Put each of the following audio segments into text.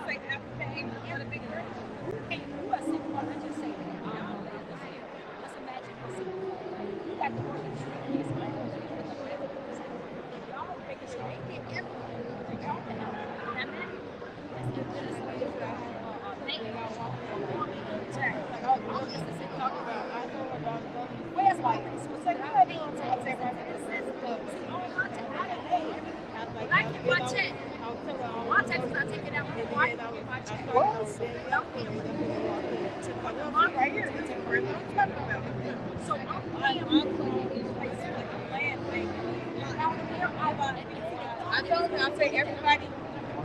say after the age of the big girl, you can't do a single one. I just say that. Let's imagine a single one. You got to work in the street. Yes, I know. Y'all make sure they get everything. Y'all can help. Now, man, that's the business way to go. Where's my place? What's that? I need to say right now. This is the I didn't pay everything. When I get my check is not taken out before I get my check. What? The month right here. This is where I'm talking about. So I'm paying my like a land thing. I told you, I say everybody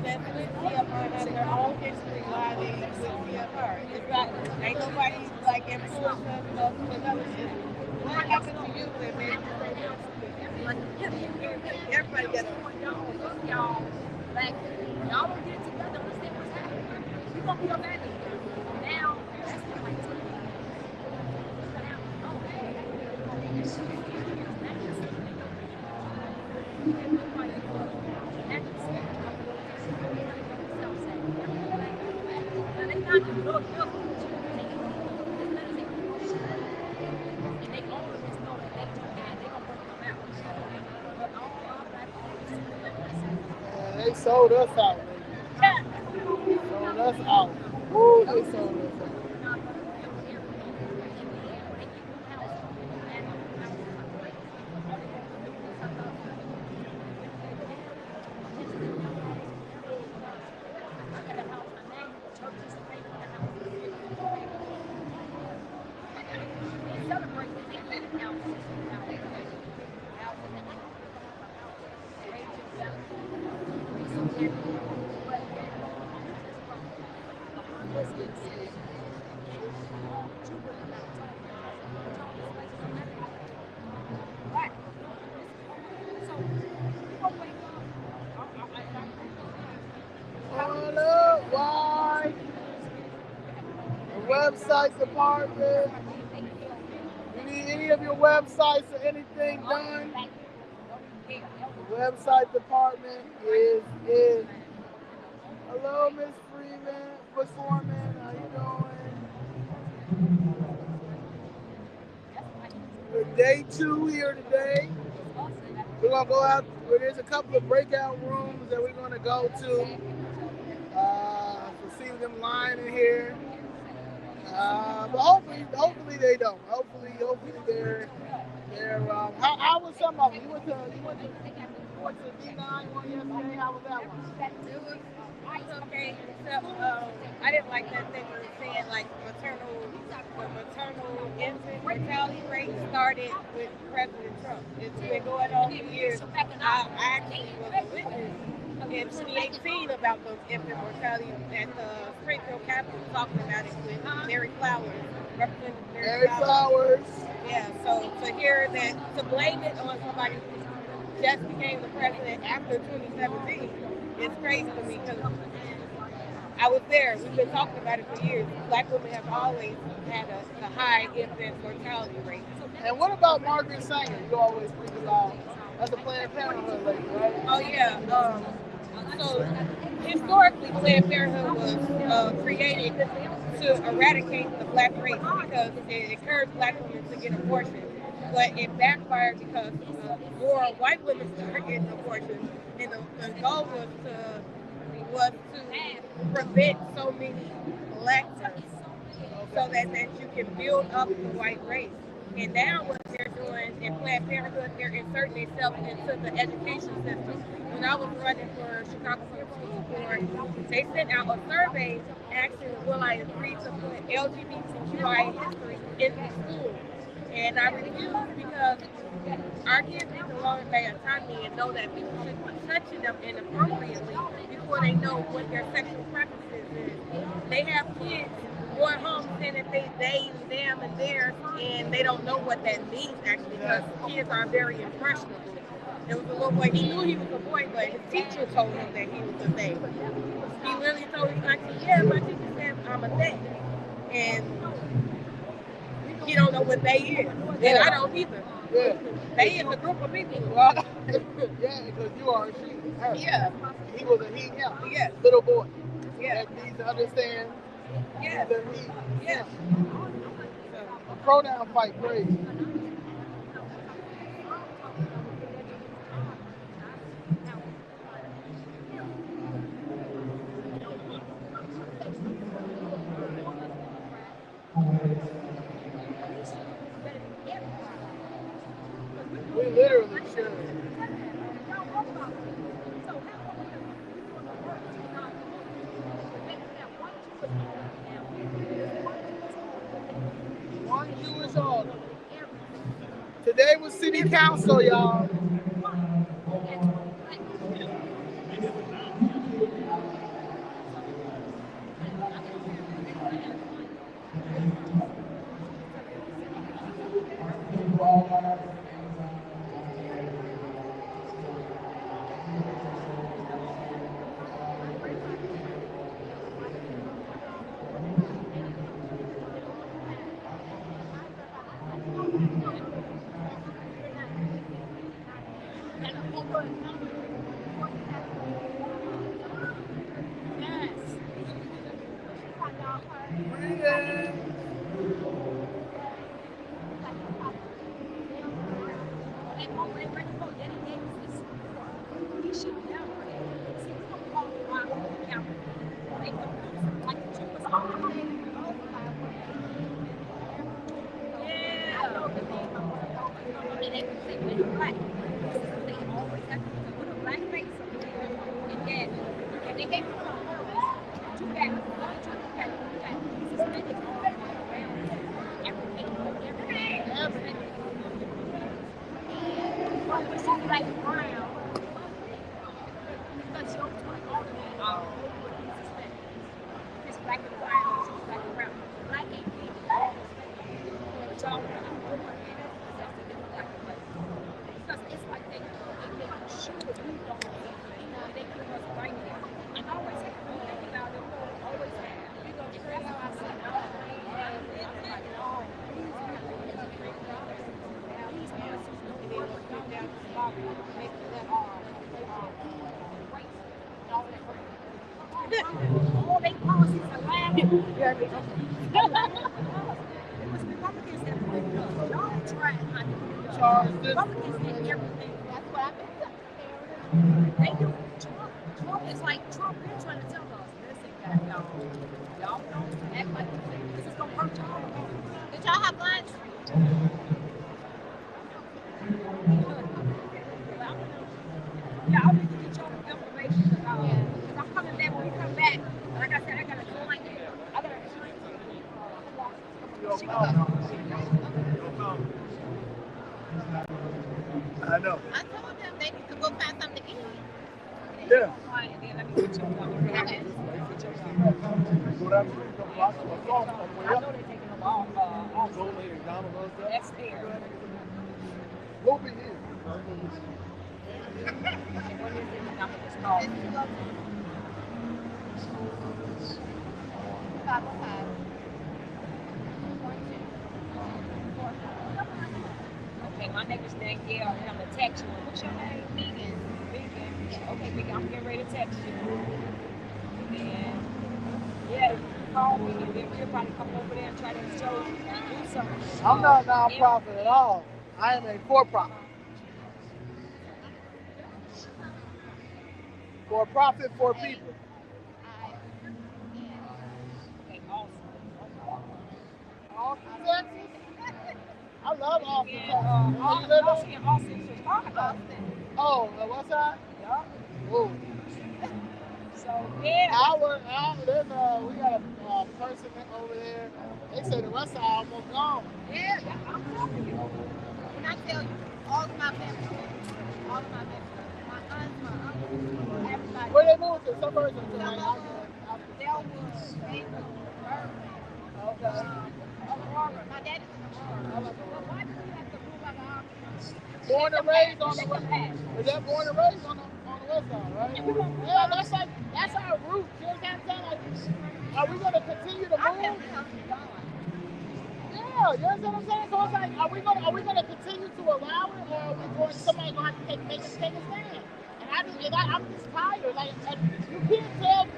that with CFR has their own history why they with CFR. It's not, ain't nobody like influence us of another shit. What happened to you when man? Everybody got y'all like y'all don't get it together, understand what's happening. You're gonna be a bad now. That's what like they sold us out, baby. Sold us out. Woo, they sold us out. On up, why? The website department. You need any of your websites or anything done? The website department is in. Hello, Miss Freeman, Miss Foreman, how you doing? We're day 2 here today. We're gonna go out. There's a couple of breakout rooms that we're gonna go to. See them lying in here. But hopefully they don't. Hopefully they're. How was some of them? You went to D9 one yesterday. How was that one? it was okay. Except I didn't like that thing we were saying like the maternal infant mortality rate started with President Trump. It's been going on for years. I actually was a witness in 2018 about the infant mortality at the Springfield Capitol talking about it with Mary Flowers, Representative Mary Flowers. Yeah, so to hear that, to blame it on somebody who just became the president after 2017, it's crazy to me because I was there. We've been talking about it for years. Black women have always had a high infant mortality rate. And what about Margaret Sanger? You always think about as a Planned Parenthood lady, right? Oh yeah. So historically, Planned Parenthood was created to eradicate the black race because it encouraged black women to get abortions. But it backfired because more white women started getting abortions, and the goal was to prevent so many black deaths, so that you can build up the white race. And now what they're doing in Planned Parenthood, they're inserting themselves into the education system. When I was running for Chicago Public School Board, they sent out a survey asking will I agree to put LGBTQI history in the school. And I refused because our kids need to learn their autonomy and know that people shouldn't be touching them inappropriately before they know what their sexual preferences is. They have kids going home saying that they, them, and theirs, and they don't know what that means actually because kids are very impressionable. There was a little boy, he knew he was a boy, but his teacher told him that he was a they. He really told his auntie, yeah, my teacher said I'm a they. And he don't know what they is. And I don't either. Yeah. They is a group of people. Yeah, because you are a she. Her. Yeah. He was a he, yeah. Little boy. Yeah. that needs to understand Yeah. that he, Yeah. a pronoun fight crazy. We literally should. One Jewish order. Today was city council, y'all. I know. I told them they need to go find something to eat. Yeah. Okay. Go down the street, come block them. I know they're taking them off. Go later, McDonald's. That's fair. We'll be here. Okay, my name is Danielle, and I'm gonna text you. What's your name? Megan. Megan. Okay, Megan, I'm getting ready to text you. And yeah, call me, and then we'll probably come over there and try to show do something. I'm not a nonprofit at all. I am a for-profit. For profit, for people. Okay, awesome. Austin, Texas? I love Austin, Texas. Austin, Austin, Chicago. Oh, the west side? Yeah. Ooh. So, yeah. There's we got a person over there. They say the west side almost gone. Yeah, I'm telling you. When I tell you, all of my family, my aunts, my uncles, everybody. Where they moved to? Suburbs or to like Delwood, Maywood, Berkeley. Okay. Aurora. My dad is in Aurora. But why do we have to move out of our born and raised on the west side? Is that born and raised on the west side, right? Yeah, that's our roots. You know what I'm saying? Like, are we gonna continue to move? Yeah, you understand what I'm saying? So it's like, are we gonna continue to allow it, or are we going? Somebody gonna have to take a stand? And I'm just tired. Like, you can't tell me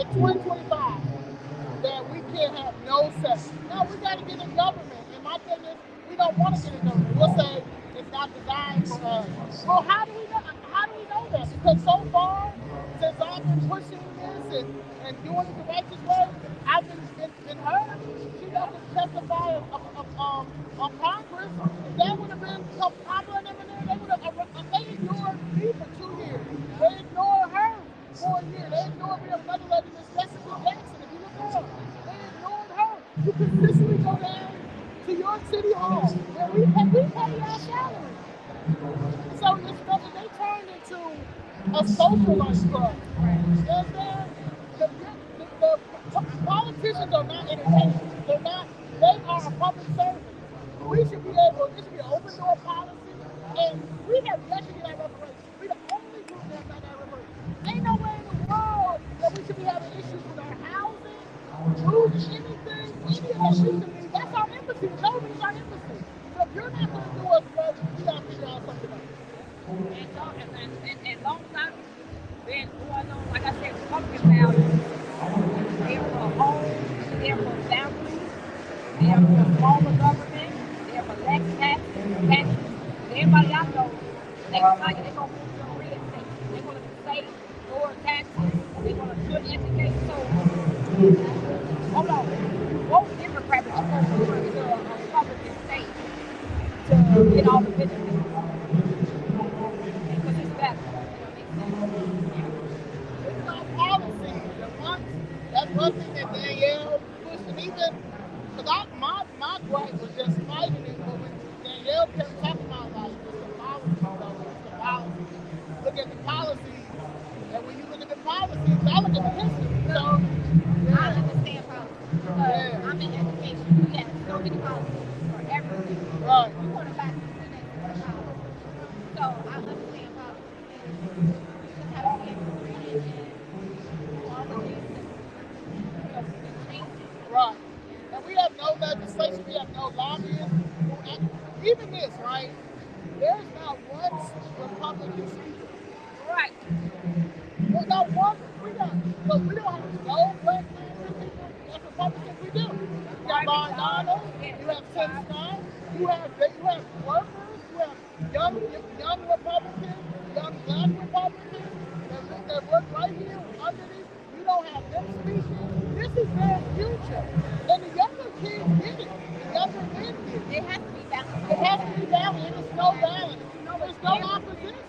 in 2025 that we can't have no say. No, we got to get in government. And my thing is, we don't want to get in government. We'll say it's not designed for us. Well, how do we know? How do we know that? Because so far, since I've been pushing this and doing it the righteous way, I've been heard. She doesn't testify on Congress. If that would have been some popular in there, they ignored me for 2 years. They ignored her for a year. They ignored me another lady, Miss Jessica Jackson. If you look her up, they ignored her. You consistently go down to your city hall and we pay our salary. So it's nothing. They turned into a socialite club. You understand? The politicians are not entertainers. They're not. They are a public servant. We should be able. This should be an open door policy, and we have yet to get our reparations. We're the only group that has not got reparations. Ain't nowhere in the world that we should be having issues with our housing, losing anything, any of that. We should be. That's our embassy. The government is our embassy. So if you're not going to do us well, we got to figure out something else. And long time been going on, like I said, Republican values. They're for homes, they're for families, they're for smaller government, they're for less taxes. Everybody I know, they can tell you they're going to move to real estate. They're going to save lower taxes. They're going to good educate. So, hold on. Vote Democrat, but you're going to go to a Republican state to get all the benefits. Because it's better. It's not policy. That's one thing that Danielle pushed, and even because my gripe was just fighting it, but when Danielle kept talking about like it's the policy, though, it's the policy. Look at the policies, and when you look at the policies, I look at the history. So I understand policy. I'm in education. We have so many policies for everything. Right. You want to back to the next policy. So I understand policy. You just have to be able to read it and all the things that change it. Right. And we have no legislation, we have no lobbyists. Even this, right? There's not one Republican speaker. Right. There's not one. We don't have no black people as Republicans. We do. You got Ron Donald, you have Tim Scott, you have workers, you have young Republicans, young black Republicans that work right here underneath. You don't have them speaking. This is their future. And the younger kids get it. The younger men get it. It has to be balanced. It has to be balanced. There's no balance. There's no opposition.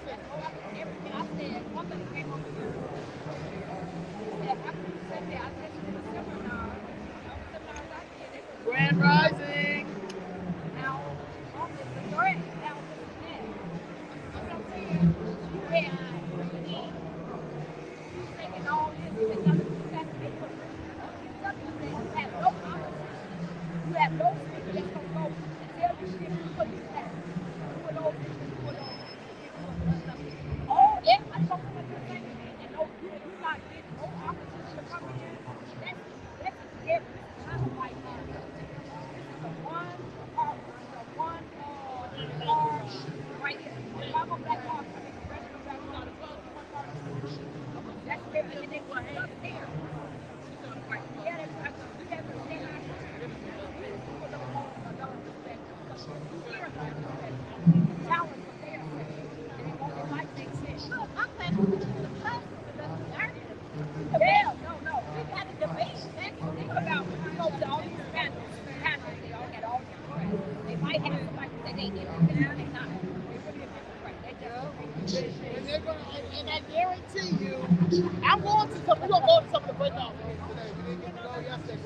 Everything I said, one thing came over here. That after you said that, I said to the seminar, seminars I did, they were Grand Rising. now on this the threat, now this is that. You know what I'm saying? You had taking all this and nothing to that they put something that you have no opposition. You have no speaker that's gonna go and tell you this is what you have. Do it over, do it over. Oh, everybody gonna come up and say, and no, you're not getting no opposition to come in. That's scary. I don't like that. This is a one part, a one part right here. If I'm a black part, I mean, Congressional black part, one part. That's where and they put it up there. Right. Yeah, that's right. We have to stay out here. People don't respect us. Here, talent was there. And it wasn't like they said, look, I'm glad we went to the classroom because we learned it. Yeah, no. We got a debate. Think about when you go to all these panels, they all got all these friends. They might have somebody that they get on there, they're not. They're really a different right. And I guarantee you, we're gonna go to some of the breakout rooms today. We didn't get to go yesterday.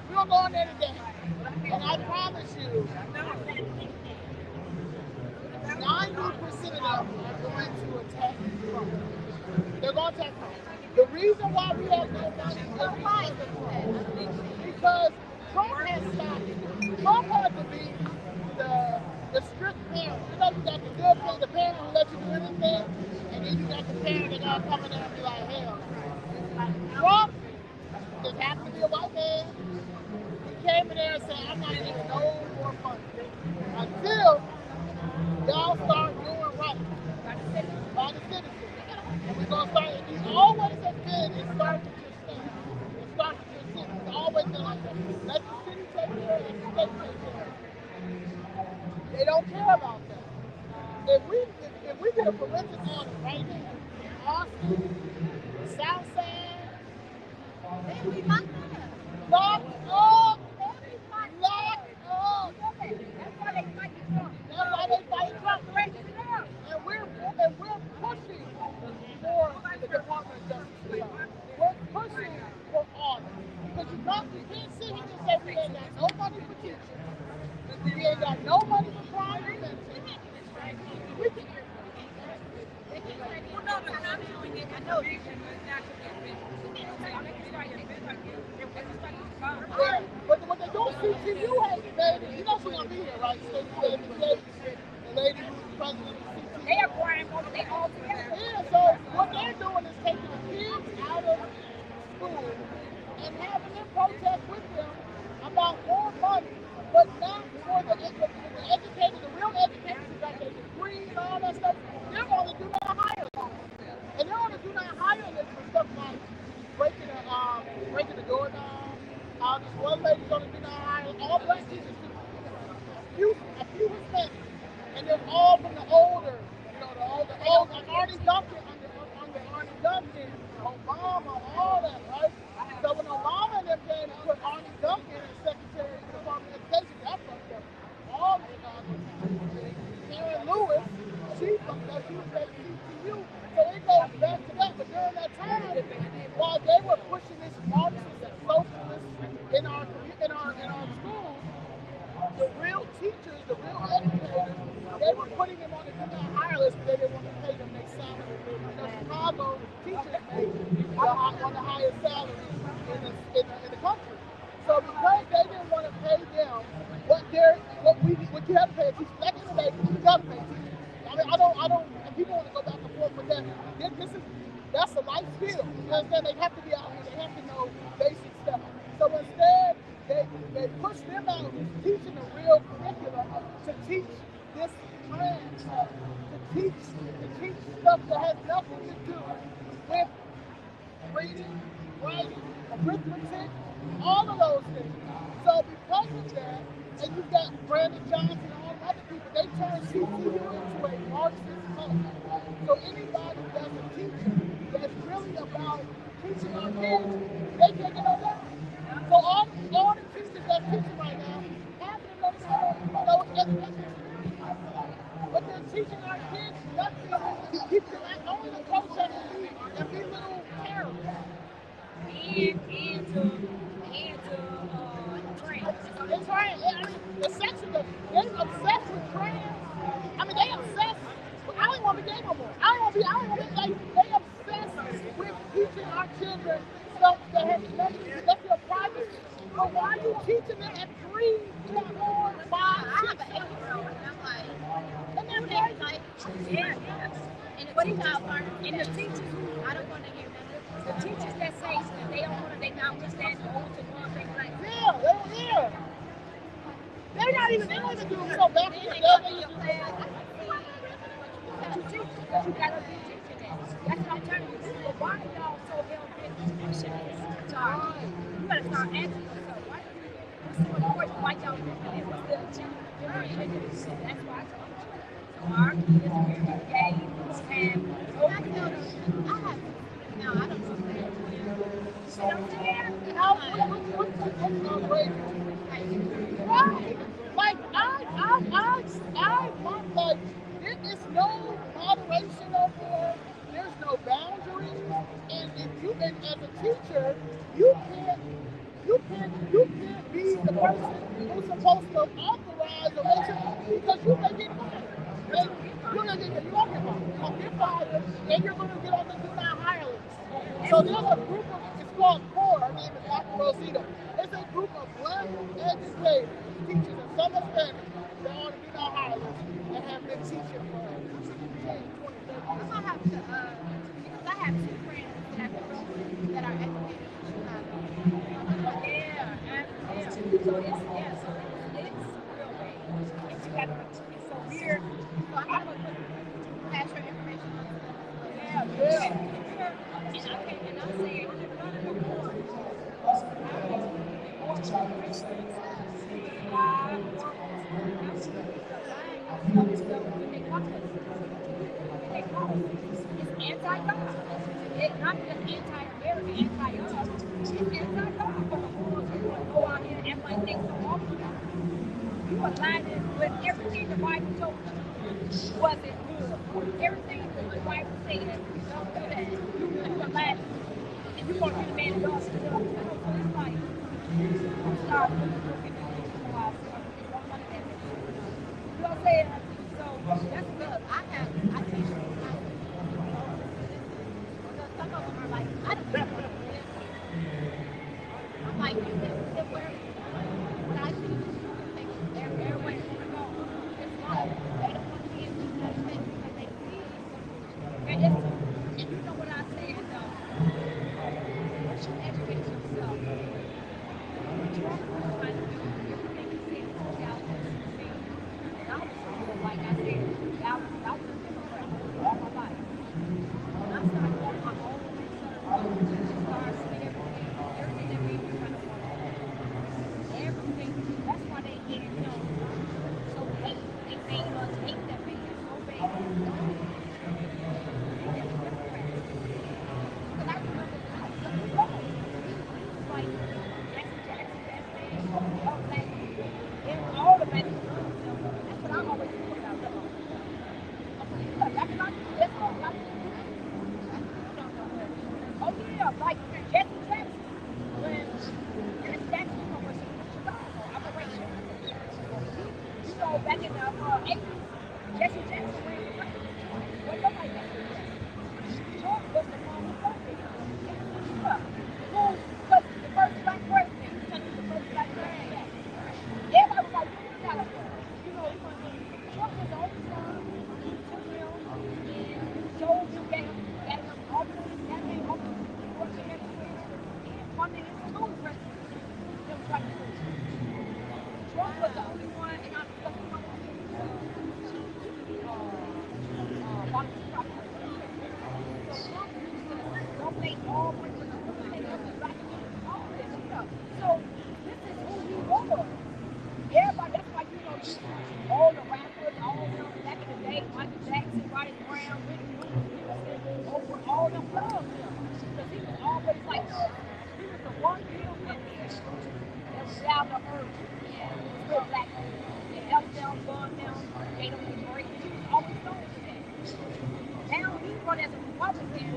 We're gonna go in there today. And I promise you, 90% of them are going to attack Trump. They're going to attack Trump. The reason why we have no money is because Trump has stopped it. Trump had to be the strict parent. You know, you got the good parent, the parent who lets you do anything, and then you got the parent that gotta come in there and be like, hell. Trump just happened to be a white man. He came in there and said, I'm not getting no more funding until y'all start doing right by the citizens. And we're gonna start, and he always has been and start But We ain't got no money for private medicine. We can, well, no, but not doing it. I know they can, but it's not to get business. They can start getting business. They can start getting jobs. yeah, but what they do, CTU has made it. You know she's gonna be here, right? So the lady who's the president of They CTU. are crying over they all together. Yeah, so what they're doing is taking the kids out of school and having them protest with them about more money, but not for the educators, the real educators who got their degree and all that stuff. They're going to do not hire them. And they're going to do not hire them for stuff like breaking the doorknob. This one lady's going to do not hire all black teachers too. A few Hispanics, and they're all from the older, like Arnie Duncan under Arnie Duncan, Obama, all that, right? So when Obama and them came and put Arnie Duncan as Secretary of the Department of Education, that fucked up all the Chicago teachers. Karen Lewis, she fucked up. She was at CTU, so it goes back to that. But during that time, while they were pushing this Marxist and socialist in our schools, the real teachers, the real educators, they were putting them on the good hire list because they didn't want to pay them their salary. Chicago teachers make one of the highest salaries in the country. So because they didn't want to pay them what you have to pay a teacher. Back in the day, you got to pay teachers. I mean, and people want to go back and forth with that. That's a life skill. You understand? They have to be out here. They have to know basic stuff. So instead, they push them out teaching the real curriculum to teach this trans stuff, to teach stuff that has nothing to do with reading, writing, arithmetic, all of those things. So because of that, and you've got Brandon Johnson and all the other people, they turn CTU into a Marxist cult. So anybody that's a teacher that's really about teaching our kids, they take it on down. So all the teachers that's teaching right now, half of them don't even know education. But they're teaching our kids nothing to keep them only to protest and be little terrorists. And to trans. It's right. I mean, the sex of they're obsessed with trans. I mean, they obsessed. I don't want to be gay no more. I don't want to be like, they obsessed with teaching our children stuff that has nothing to do with their privacy. But why are you teaching them at 3, 4, 5, 6, 7? I'm like, And they're crazy. like, Yeah. and But the it's teachers, not learning. And the teachers, I don't want to hear the teachers that say that they don't want to, they not understand the old to things like that. Yeah, they're here. They don't even do so back in the day. They used to You teach, but you gotta be teaching that. That's what I'm telling you. But why are y'all so hell-bent on pushing this? Sorry. You gotta start asking yourself, why do you so important? Why y'all doing it? What's the agenda? That's why I told you. So our kids are very gay, have no freedom. I have, no, I don't know that. You see what I'm saying? what's outrageous? Right. Like like there is no moderation over there. There's no boundaries. And if you and as a teacher, you can't be the person who's supposed to authorize or make sure because you may get fired. And you're gonna get you won't get fired. You're gonna get fired and you're gonna get on the do not hire list. So there's a group of it's called CORE, her name is Dr. Rosita. It's a group of black educators, teachers and some Hispanics that are on the do not hire list and have been teaching for 10, 20, 30 I'm years. gonna have to, because I have two friends that are educators in Chicago. Yeah, yeah. So it's real bad. And you gotta, it's so weird. So I'm gonna pass your information on to them. Yeah, Yeah. and I'm saying, it's anti-God. It's not just anti-American, anti-us. It's anti-God. For the world to go out here and act like things are awful. You aligned with everything the Bible told you. Was it good? Everything that the Bible said, don't do that. You aligned. And you're going to be the man of God. So it's like, I'm sorry. down to earth. Yeah. Real black people. They help them, fund them. They don't get great. He was always known for that. Now he run as a Republican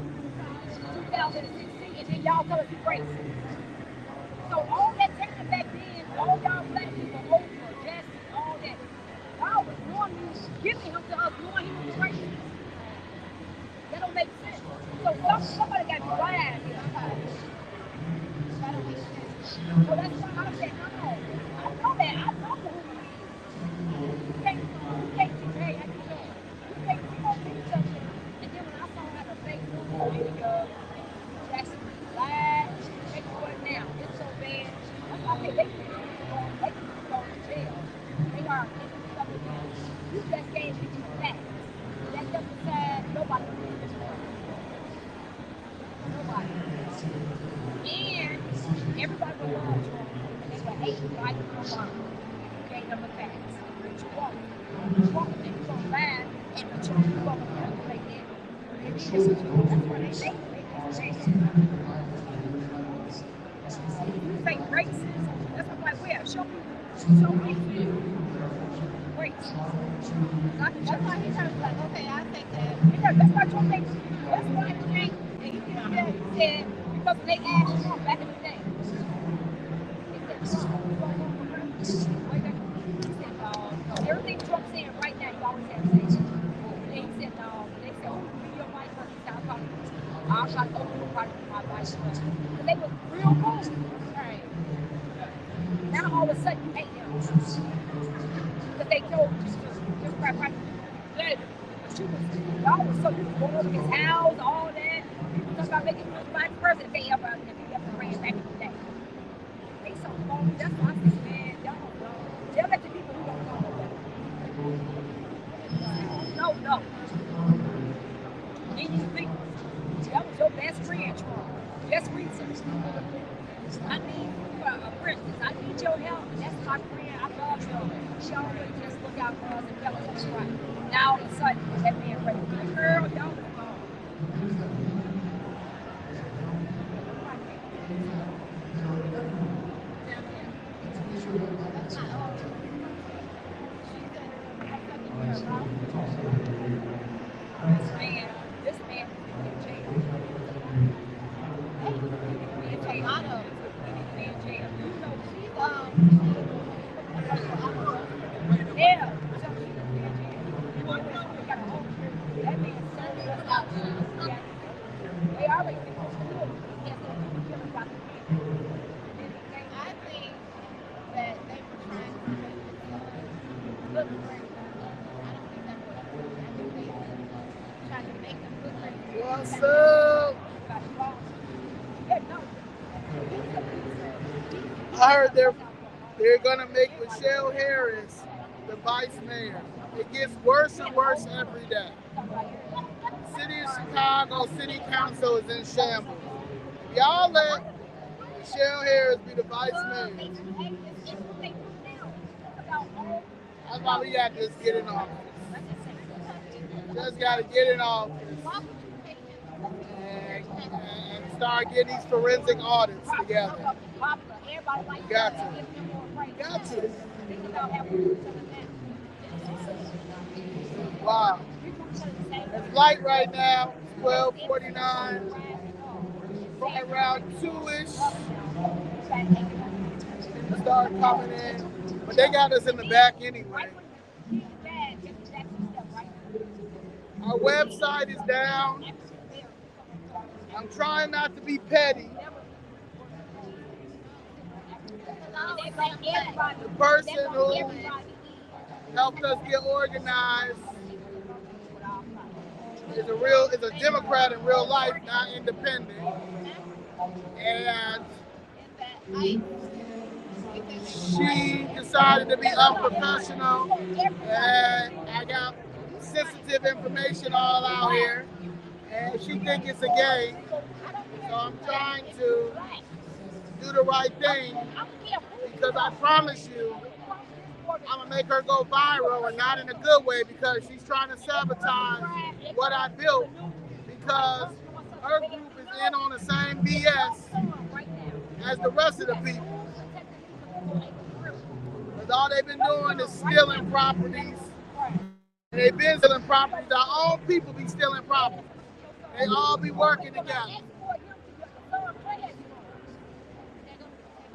2016, and then y'all tell us he's racist. So all that time back then, all y'all black people, Oprah, Jesse, all that, y'all was knowing you, giving him to us, knowing he was racist. That don't make sense. So somebody got to be wise here. That don't make sense. So that's why I said, no, I know that. I know who he is. You can't hey, how you doing? You can't come on me something. And then when I saw how the Facebook video, Jackson lied, they do it now. It's so bad. That's why they can go to jail. They are innocent of it. You just gave me two facts. That doesn't say nobody believes this world. Nobody. And everybody will love Trump. And they will hate you like Obama. You gave them a tax. But you won't. You won't think you're going to lie and the truth you're going to manipulate it. And that's why they say you say racist. That's why I'm like, where? Show me race. That's why he's like, okay, I'll take that. Yeah, that's why Trump makes that's why he came and he said because they asked Trump back in the day. He said, everything Trump's saying right now, you always have to say. And he said, no. They said, oh, be your wife. He said, I'll try to open the party with my wife. But they were real cool. Right. Now all of a sudden you hate them. Because they told you just right. Y'all was so you was going over his house, all that. People talk about making him vice president if he ever ran back in the day. They so phony. That's why I said, man, y'all don't know. They'll let the people who don't know nobody. No. These people. That was your best friend, Trump. Just recently. I need a princess. I need your help. That's my friend. I love her. She always just look out for us and tell us what's right. Now all of a sudden, that man ready. Girl, don't go. This man is in jail. Hey, in jail. I know. He's in jail. You know, she's yeah. That man certainly was out there. They already been supposed to do it. I think that they were trying to make it look great. I don't think that was. I think they tried to make them look great. What's up? I heard they're gonna make Michelle Harris the vice mayor. It gets worse and worse every day. City of Chicago City Council is in shambles. Y'all let Michelle Harris be the vice mayor. That's why we got to just get in office. Just got to get in office and start getting these forensic audits together. Got to. Wow. It's light right now, 12:49. Right around 2-ish. People start coming in. But they got us in the back anyway. Our website is down. I'm trying not to be petty. The person who helped us get organized is a Democrat in real life, not independent. And she decided to be unprofessional, and I got sensitive information all out here, and she thinks it's a game. So I'm trying to do the right thing, because I promise you, I'm going to make her go viral, and not in a good way, because she's trying to sabotage what I built, because her group is in on the same BS as the rest of the people. Because all they've been doing is stealing properties. And they've been stealing properties. Our own people be stealing properties. They all be working together.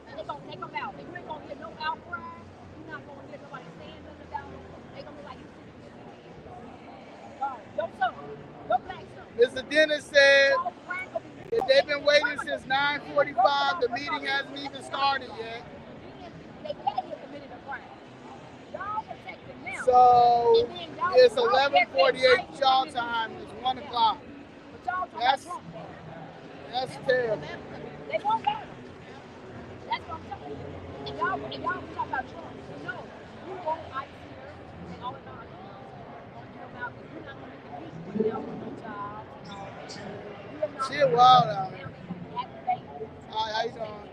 They're gonna take them out. You ain't gonna get no outcry. You're not gonna get nobody saying nothing about them. They're gonna be like, your son, your black son. Mr. Dennis said that they've been waiting since 9:45. The meeting hasn't even started yet. They gotta get committed a crime. Y'all protecting them. So it's 11:48 y'all time. It's 1 o'clock. That's terrible. They won't got them. That's what I'm telling you. And y'all talk about Trump. No, you won't ICE here and all of our about you're not going to compete with them for no jobs. Shit wild out here. Hi, how you doing?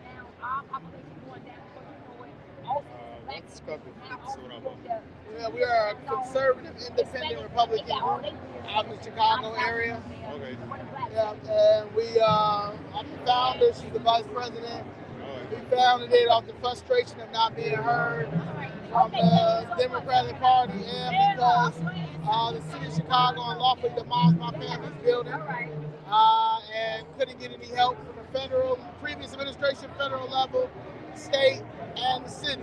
Now, I believe you're going down because you know it. Yeah, we are a conservative, independent Republican group out in the Chicago area. Okay. Yeah, and I'm the founder, she's the vice president. We founded it off the frustration of not being heard from the Democratic Party and because the city of Chicago unlawfully demolished my family's building and couldn't get any help from the previous administration, federal level, state, and the city.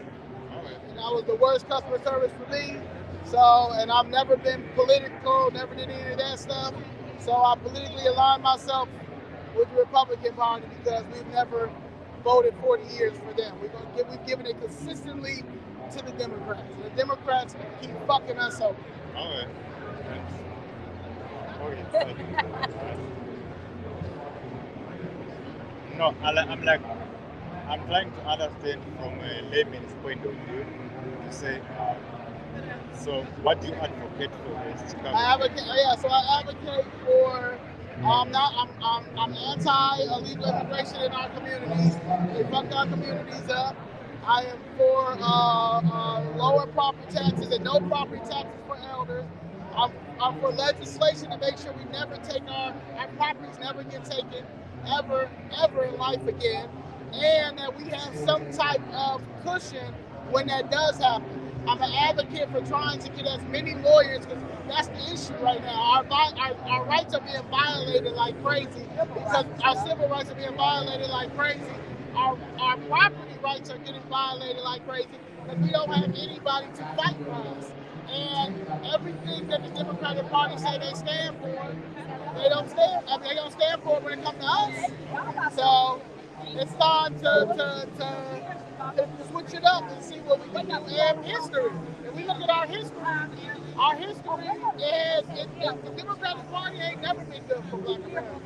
And that was the worst customer service for me. So, and I've never been political, never did any of that stuff. So I politically aligned myself with the Republican Party because we've never voted 40 years for them. We've given it consistently to the Democrats. And the Democrats keep fucking us over. Okay. No, I'm trying to understand from a layman's point of view to say, so what do you advocate for in Chicago? I advocate for. I'm anti-illegal immigration in our communities. They fucked our communities up. I am for lower property taxes and no property taxes for elders. I'm for legislation to make sure we never take our properties never get taken ever in life again, and that we have some type of cushion when that does happen. I'm an advocate for trying to get as many lawyers because that's the issue right now. Our rights are being violated like crazy because our civil rights are being violated like crazy. Our property rights are getting violated like crazy because we don't have anybody to fight for us. And everything that the Democratic Party say they stand for, they don't stand for it when it comes to us. So it's time to switch it up and see what we can do. And history. If we look at our history is the Democratic Party ain't never been good for Black America.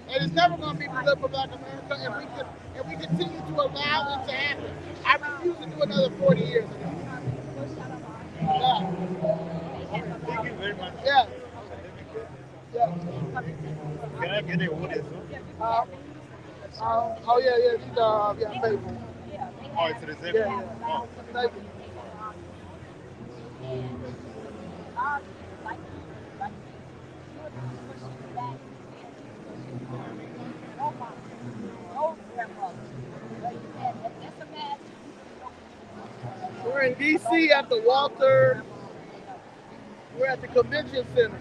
And it's never going to be good for Black America if we continue to allow it to happen. I refuse to do another 40 years ago. Yeah. Thank you very much. Yeah. Yeah. Can I get a order? Oh yeah, I paid for it. Oh, it's reserved. Yeah. Oh. Thank you. We're in DC at the Walter. We're at the convention center.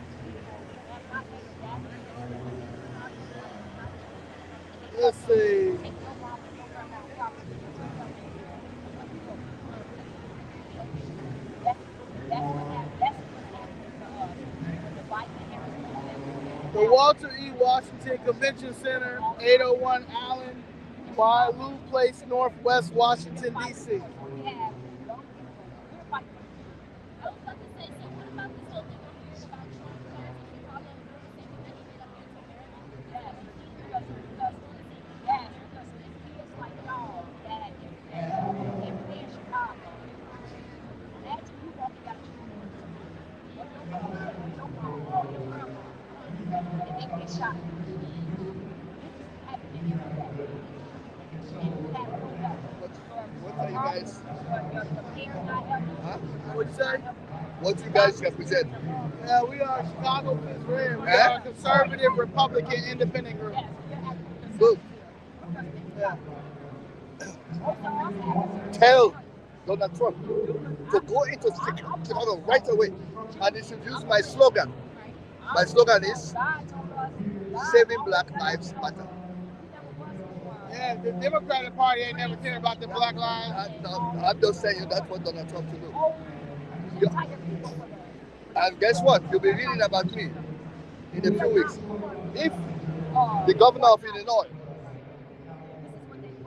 Let's see. The Walter E. Washington Convention Center, 801 Allen, Wailu Place, Northwest Washington, D.C. What'd you say? What do you guys represent? Yeah, we are Chicago Fifth Red. We are a conservative, Republican, independent group. Good. Yeah. tell Donald Trump to go into Chicago right away, and he should use my slogan. My slogan is saving Black Lives Matter. Yeah, the Democratic Party ain't never cared about the black lives. I'm just saying that's what Donald Trump should do. And guess what? You'll be reading about me in a few weeks. If the governor of Illinois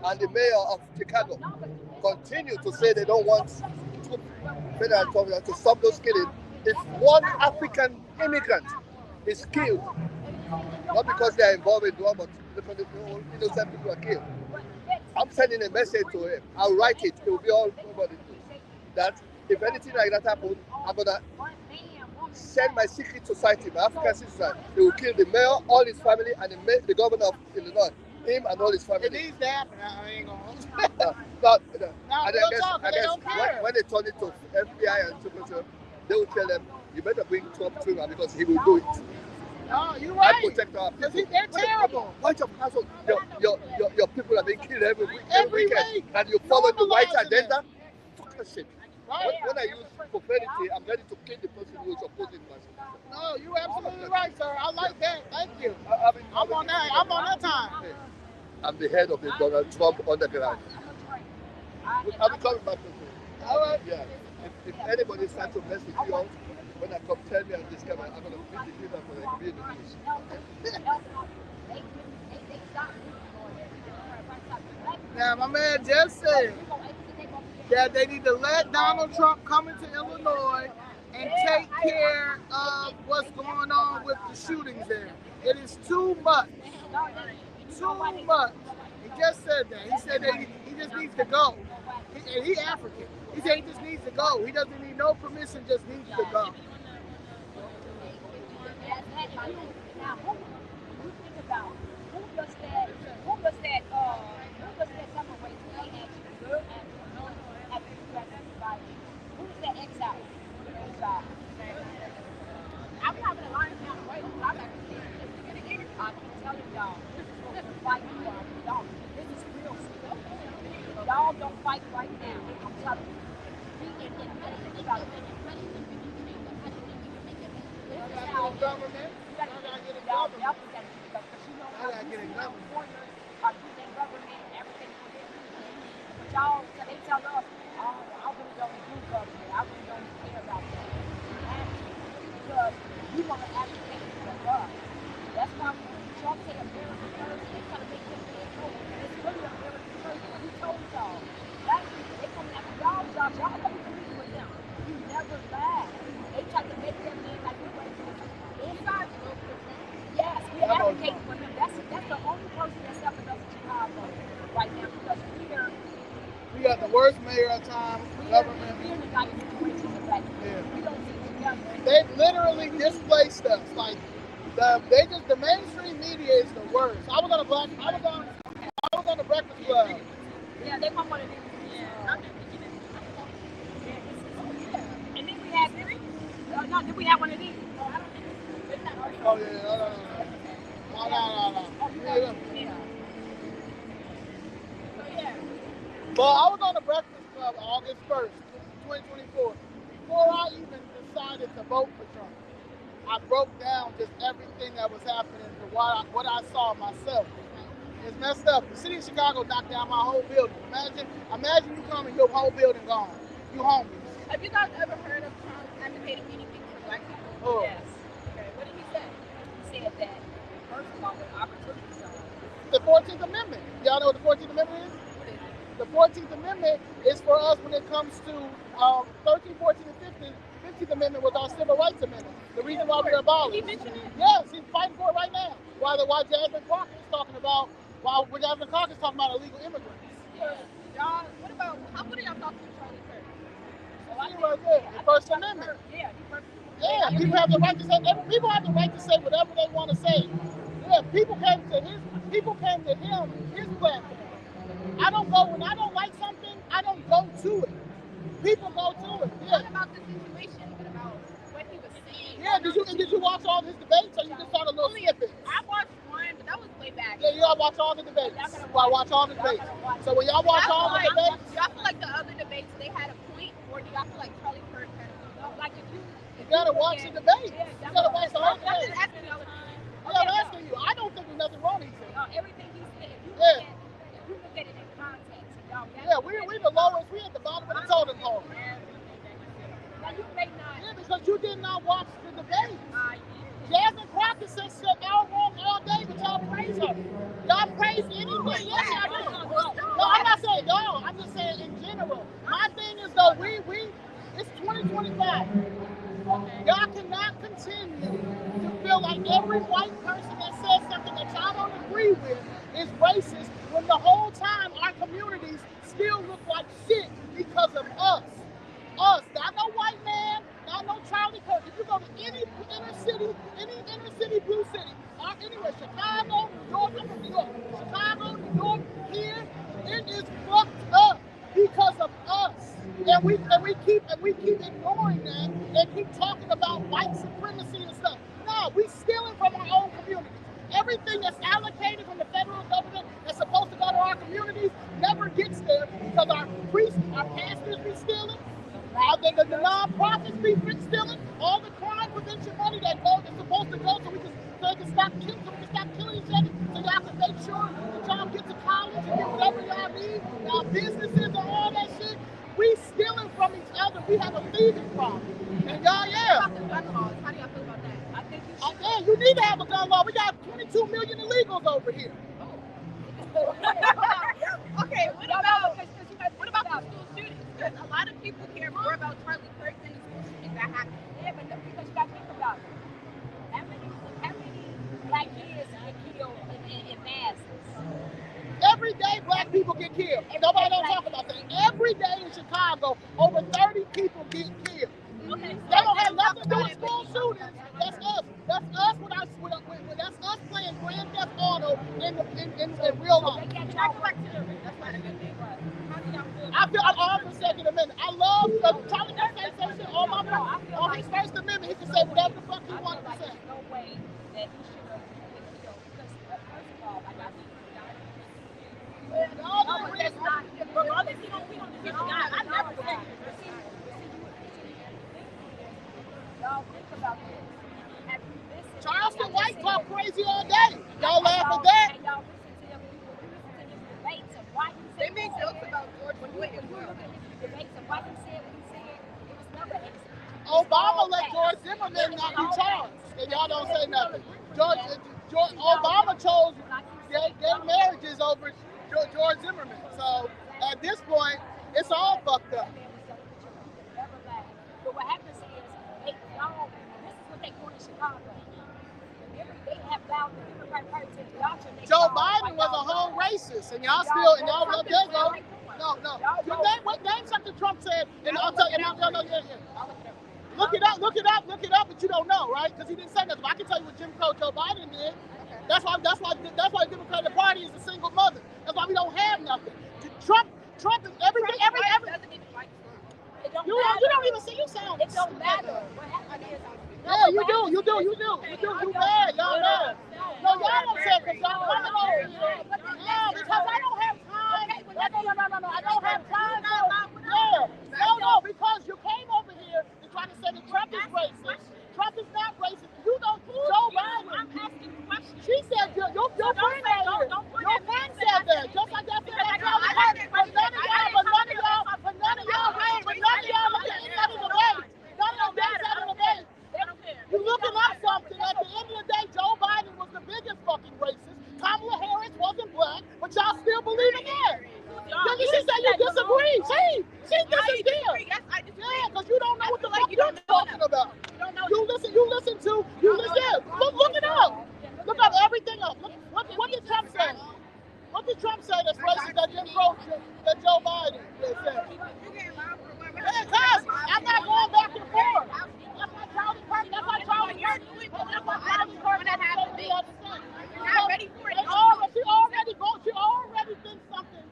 and the mayor of Chicago continue to say they don't want federal government to stop those killings, if one African immigrant is killed, not because they are involved in drug, but because innocent people are killed, I'm sending a message to him. I'll write it. It will be all over the news. That if anything like that happens, I'm gonna send my secret society, my African citizen. They will kill the mayor, all his family, and the governor of Illinois. Him and all his family. It needs to happen. I ain't gonna. I guess when they turn it to FBI and Secret, they will tell them, you better bring Trump to him because he will do it. No, you're right. I protect our people. They're terrible. Bunch of assholes. Your people are being killed every weekend, and you follow the white agenda. Fuck that shit. Right. When I use profanity, I'm ready to kill the person who is opposing myself. No, you're absolutely right, sir. I like that. Thank you. I'm on that time. I'm the head of the Donald Trump underground. I'll be coming back to you. All right. Yeah. If anybody starts to mess with you all, when I come tell me on this camera, I'm going to beat the shit out for the news. Now, my man just said that they need to let Donald Trump come into Illinois and take care of what's going on with the shootings there. It is too much. Too much. He just said that. He said that he just needs to go. And he African. He said he just needs to go. He doesn't need no permission, just needs to go. I'm not gonna lie down the way. I'm not I keep telling y'all, this is what we fight for. Y'all, this is real stuff. Y'all don't fight right now. I'm telling you. Government. I gotta get a government. I gotta get a government. But y'all, they tell us, oh, I really don't do government. I really don't care about that. Because we want to advocate for us. That's why when Trump said America first, they try to make him feel cool. It's really America first. He told y'all. They coming after y'all jobs. Y'all never compete with them. You never laugh. They try to make them in like we were inside. Yes, we advocate for them. That's the only person that's helping us in Chicago right now because here. We got the worst mayor of time, government. They've literally displaced us. Like the mainstream media is the worst. I was on the Breakfast Club. Yeah, they want one of these. Yeah. And then we had three. No, did we have one of these? Oh, I don't think it's not ours. Oh yeah, no. Yeah. But I was on the Breakfast Club August 1st, 2024. Before I even decided to vote for Trump, I broke down just everything that was happening to what I saw myself. It's messed up. The city of Chicago knocked down my whole building. Imagine you come and your whole building gone. You homeless. Have you guys ever heard of Trump advocating anything for black people? Oh. Yes. Okay. What did he say? He said that, first of all, with opportunity zone. The 14th Amendment. Y'all know what the 14th Amendment is? The 14th Amendment is for us when it comes to 13, 14, and 15. 15th Amendment was our Civil Rights Amendment. The reason why we were abolished. Did he mention it? Yes, he's fighting for it right now. While Jasmine Caucus is talking about, illegal immigrants. Y'all, how would y'all talk to Charlie Kirk? Right there, the First Amendment. Yeah, people have the right to say. People have the right to say whatever they want to say. Yeah, people came to him, his platform. When I don't like something, I don't go to it. People go to it. Yeah. Not about the situation, but about what he was saying. Yeah, did you watch all his debates or you just saw the little snippets? I watched one, but that was way back. Yeah, you gotta watch all the debates. You gotta watch all the debates. So when y'all watch all the debates, do y'all feel like the other debates they had a point, or do y'all feel like Charlie Kirk had a point? Like if you gotta watch the debates. You gotta watch the whole I'm thing. just asking y'all the time. Yeah, I'm asking you. I don't think there's nothing wrong with it. Everything he said, if you look at it in context, y'all. Yeah, we the lowest. We at the bottom of the totem pole. Now you may not. Yeah, because you did not watch the debates. Jasmine Crockett said y'all wrong all day, but y'all praise her. Y'all praise anything. Yes, y'all do. No, I'm not saying y'all. I'm just saying in general. My thing is though, it's 2025. Y'all cannot continue to feel like every white person that says something that y'all don't agree with is racist when the whole time our communities still look like shit because of us. Us, not no white man, not no Charlie Kirk. If you go to any inner city blue city, or anywhere, Chicago, New York, I'm from New York, Chicago, New York, here, it is fucked up because of us. And we keep ignoring that and keep talking about white supremacy and stuff. No, we stealing from our own communities. Everything that's allocated from the federal government that's supposed to go to our communities never gets there because our priests, our pastors be stealing. The non-profits be stealing all the crime prevention money that's supposed to go so they can stop killing each other, so y'all can make sure that y'all get to college and get whatever y'all need, y'all businesses and all that shit. We stealing from each other. We have a thieving problem. And y'all, How do y'all feel about that? I think you need to have a gun law. We got 22 million illegals over here. Okay, what about the school shootings? Because a lot of people care more about Charlie Kirk than the school shootings that happened. Yeah, but because you got to think about it. How many black kids get killed in masses? Every day black people get killed. Nobody don't talk about that. Every day in Chicago, over 30 people get killed. Okay, they don't have nothing to do with school shootings. That's us. That's us playing Grand Theft Auto in real life. That's not a good thing, but how do y'all feel? I'm all for Second Amendment. I love Charlie Kirk say shit all my life. On his First Amendment, he can say whatever the fuck he wants to say. There's no way that he should have been killed because first of all, like I think I never said y'all think about this. Have you listened? Charleston White talk crazy all day. Y'all laugh at that? And y'all listen to his debates of why he said. They make jokes about George Floyd as well. Debates of why he said what he said. It was never excellent. Obama let George Zimmerman not be charged, and y'all don't say nothing. Obama chose gay marriages over George Zimmerman. So at this point, it's all fucked up. But what happens is, this is what they do in Chicago. They have vowed the Democratic Party to indoctrinate. Joe Biden was a whole racist, and y'all still, and y'all let that go. No. Name something Trump said, and I'll tell you. Look it up, but you don't know, right? Because he didn't say nothing. But I can tell you what Jim Crow Joe Biden did. That's why the Democratic Party is a single mother. That's why we don't have nothing. Trump is everything. You don't even see. You sound. It don't matter. What happened is. Yeah, you do. You mad. Y'all mad. No, y'all don't say because y'all coming over here. No, because I don't have time. No. I don't have time. No, because you came over here to try to say that Trump is racist. Trump is not racist. You don't. Joe Biden. I'm asking questions. She said your friend right here. Your friend said that. Just like that said that Charlie Kirk. But none of y'all look at any of the debate. None of them said in the debate. You looking up something. At the end of the day, Joe Biden was the biggest fucking racist. Kamala Harris wasn't black, but y'all still believe in that. She said you disagree. She disagrees. Yeah, because you don't know what the fuck you're talking about. You listen. Look it up. Look up everything up. What did Trump say? What did Trump say that's racist that Jim Crow, that Joe Biden said? Yeah, cuz I'm not going back and forth. That's why Charlie Kirk. She already thinks something.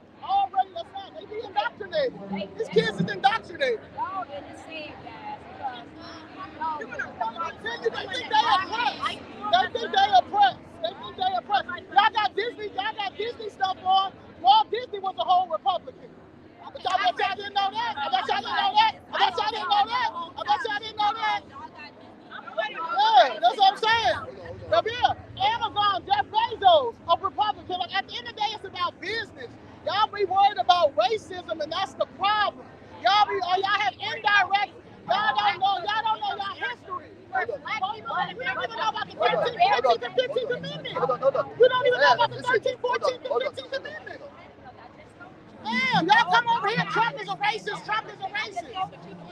That's not. They be indoctrinated. These kids is indoctrinated. Y'all didn't see it, guys. They think they oppressed. Y'all got Disney. up on. Walt Disney was a whole Republican. I bet y'all didn't know that. I bet y'all didn't know that. I bet y'all didn't know that. I bet y'all didn't know that. Yeah, that's what I'm saying. But yeah, Amazon, Jeff Bezos, a Republican. Like, at the end of the day, it's about business. Y'all be worried about racism, and that's the problem. Y'all have indirect. Y'all don't know y'all history. You don't even know about the 13th, 14th, and 15th Amendment. You don't even know about the 13th, 14th, and 15th Amendment. Damn, y'all come over here. Trump is a racist. Trump is a racist.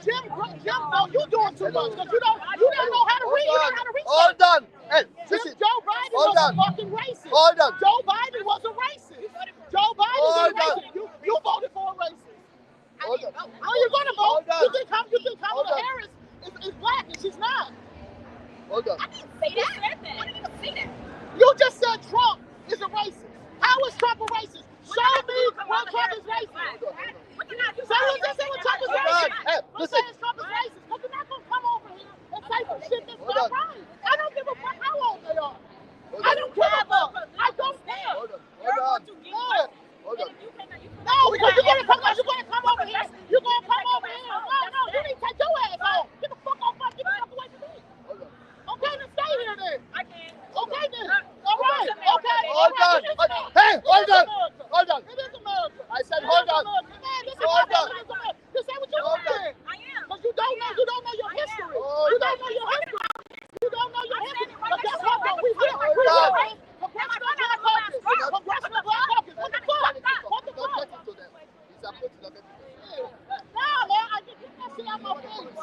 Jim, no, you doing too much because you don't know how to read. You don't know how to read. Hold on. Hey, listen. Joe Biden was a fucking racist. Hold on. Joe Biden was a racist. Joe Biden was a racist. You voted for a racist. Hold on. How you gonna vote? You think Kamala Harris is black and she's not? Hold on. I didn't say that. I didn't even say that. You just said Trump is a racist. How is Trump a racist? Show me where Trump is racist. So you just say Trump is racist. Let's say Trump is racist. Because you're not gonna come over here and say some shit that's not right. I don't give a fuck how old they are. I don't give a fuck. I don't care. Hold on. No, because you're gonna come over here. You're gonna come over here. No, you need to take your ass home. Get the fuck off. Get the fuck away from me. Okay, then stay here then. I can't. Okay then. All right. Okay. Hold on. Hey, hold on. It is America. I said hold on. Hold on. Just say what you want. I am. Because you don't know your history. You don't know your history. You don't know your history. But guess what though? We will. Congressional Caucus. Congressional Caucus. What the fuck? What the fuck? Nah, man. I just get that shit out my face.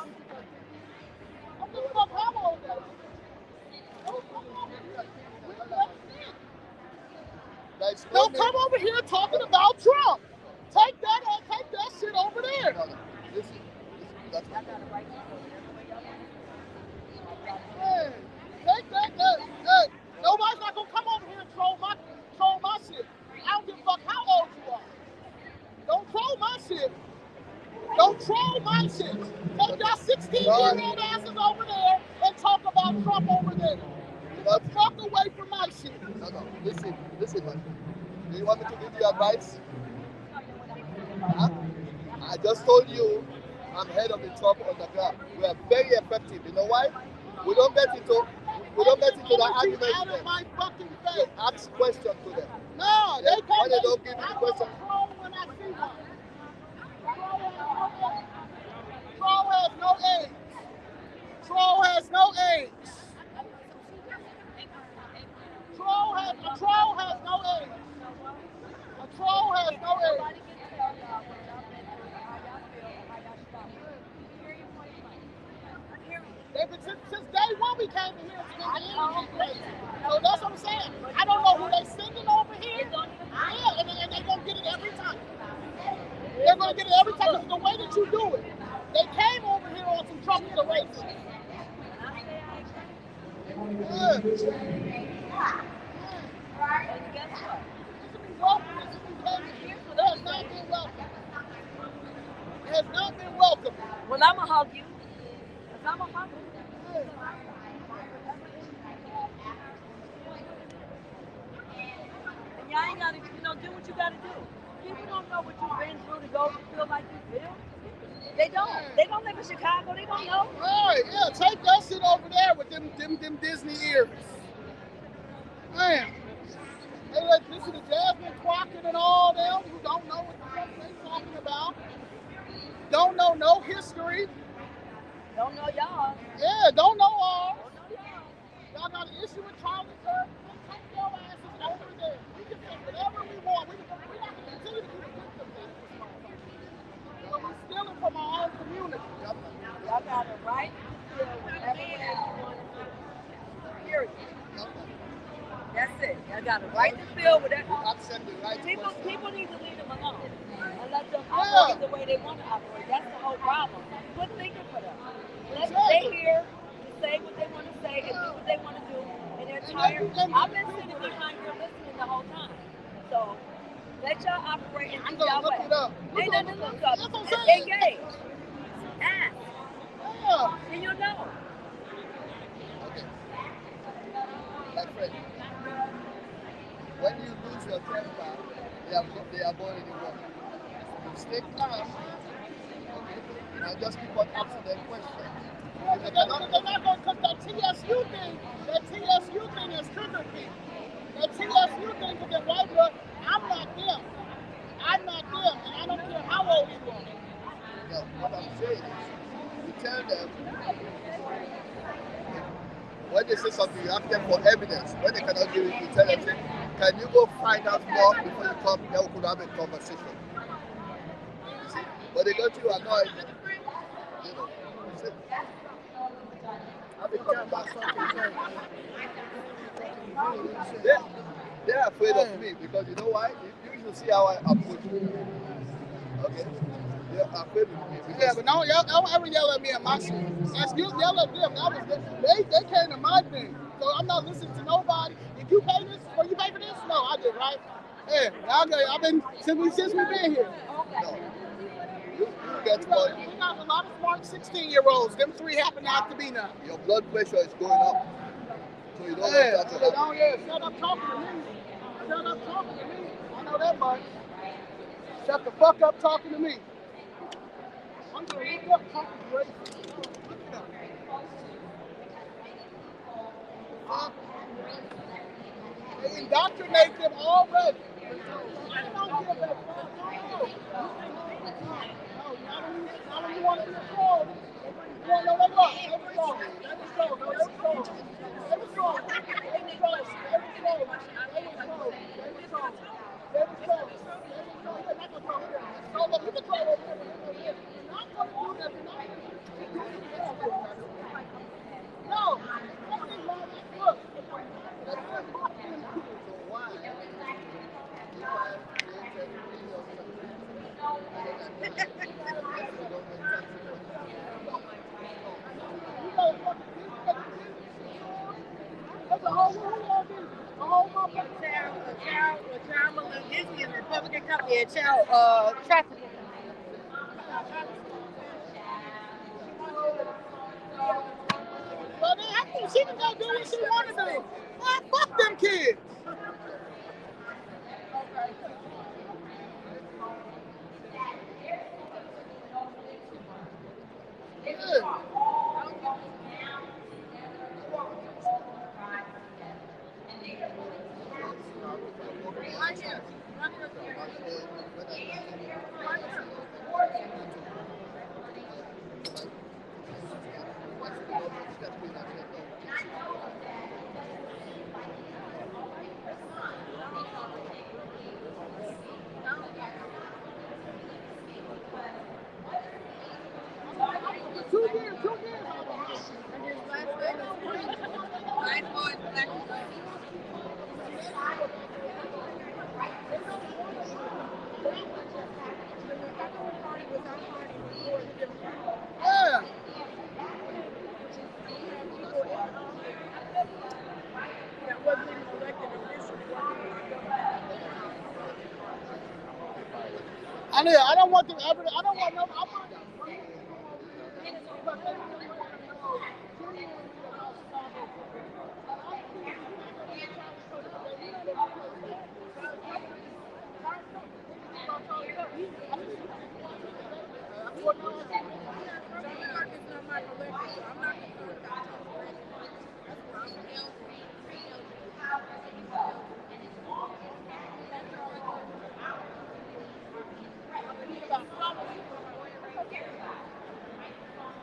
I'm just fuck how old they are. Don't come over here talking about Trump. Take that shit over there. Listen. Hey, take that. Hey, nobody's not gonna come over here and troll my shit. I don't give a fuck how old you are. Don't troll my shit. Don't troll my shit. Take your 16-year-old asses over there and talk about Trump over there. Get the fuck away from my shit. No. Listen, man. Do you want me to give you advice? Huh? I just told you I'm head of the Trump underground. We are very effective. You know why? We don't get into that argument out with of them. my fucking We face. ask questions to them. No, Yeah, they why can't. they don't give you the question? Troll when I see one. Troll has no age. Troll has no age. A troll has no age. A troll has no age. Since day one we came in here to get the energy crazy. So that's what I'm saying. I don't know who they sending over here. Yeah, and they're going to get it every time. They're going to get it every time because the way that you do it. They came over here on some Trump is a racist. It has not been welcome. It has not been welcome. Well, I'm going to hug you. I'm going to hug you. And y'all ain't got to, do what you got to do. People don't know what you've been through to go feel like you feel. They don't. They don't live in Chicago. They don't know. All right, yeah, take that shit over there with them Disney ears. Man. They listen to Jasmine Crockett and all them who don't know what the fuck they talking about. Don't know no history. Don't know y'all. Yeah, don't know all. Y'all got an issue with Charlie Kirk. Take your asses over there. We can say whatever we want. We're not going to continue to do the victim thing. But we're stealing from our own community. Y'all got a right to feel whatever way you want to feel. Period. That's it. Y'all got a right to feel whatever. People need to leave them alone and let them operate the way they want to operate. That's the whole problem. Quit thinking for them. They're here to say what they want to say and do what they want to do, and they're tired. I've been sitting behind here listening the whole time. So let y'all operate and do y'all way. Ain't nothing to look up. Engage. Ask. Yeah. And you'll know. My friend. When you lose your temper, they are going anywhere. You stay calm, okay, and just keep on asking them questions. If they They're cannot, not going to, because that TSU thing has triggered me. That TSU thing, because they're white blood, I'm not them. I'm not them, and I don't care how old you are. no, what I'm saying is, you tell them, when they say something, you ask them for evidence. When they cannot give it, you tell them, say, can you go find out more before you come? Then we could have a conversation. You see? But they got you annoyed. You know, say, have a conversation. They're, they're afraid of me because you know why? You should see how I approach you. Okay? They're afraid of me because Yeah, but don't ever yell at me at my shit. That's you yell at them. That was they came to my thing. So I'm not listening to nobody. If you pay this or you pay for this, no, I did, right? Yeah, I've been since we've been here. no, you get money. We got a lot of smart 16-year-olds. Them three happen not to be now. Your blood pressure is going up. So you don't want Yeah, that to happen. shut up talking to me. Shut up talking to me. I know that much. Shut the fuck up talking to me. I'm gonna look up talking to you. They indoctrinate them already. I don't give a fuck. Now when you want to be a troll, you want to know what? Let me go. Let me go. No, let me go. Let me go. Let me go. Let me go. Let me go. Let me go. Let me go. Let me go. You're not gonna troll here. So look, you can troll over here. You're not gonna do that. You're not gonna do that. No. Somebody's lying. Look. That's not fucking cool. So why? If I created millions of people, and then I give the federal government taxes on You know, that's a whole a child molestation, Republican company, a child trafficking. Well, then I think she can go do what she want to do. Man, fuck them kids. Yeah. Right here. Two years. And his last name is Green. White boy, black boy. Yeah. I don't want them ever. I don't want no. I want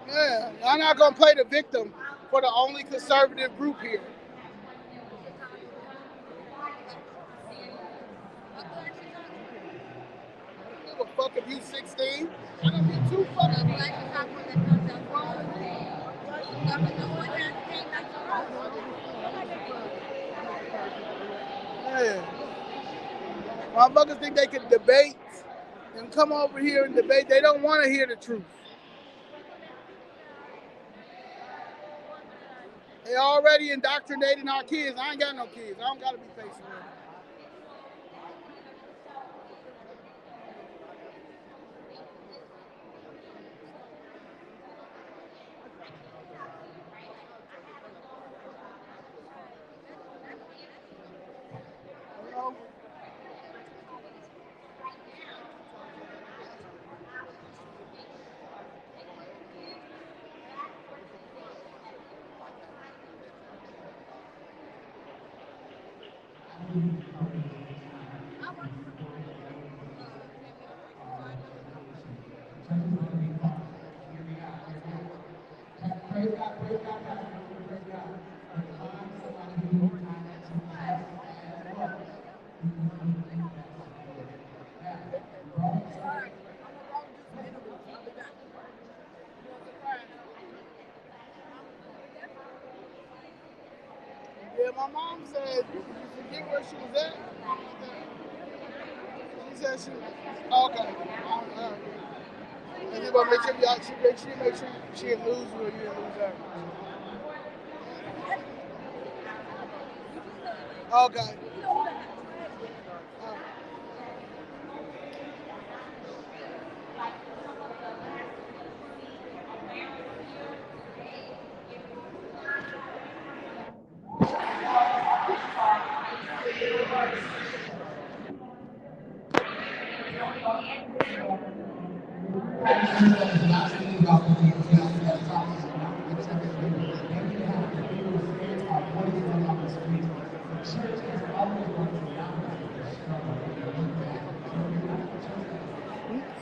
Yeah, I'm not gonna play the victim for the only conservative group here. I give a fuck if you 16. I don't give two fucks. Yeah. Motherfuckers think they can debate and come over here and debate. They don't want to hear the truth. They already indoctrinating our kids. I ain't got no kids. I don't gotta be facing them. You know? mom said, "You forget where she was at." She said she. Okay. And you gonna make sure she didn't lose you or you didn't lose her. Okay.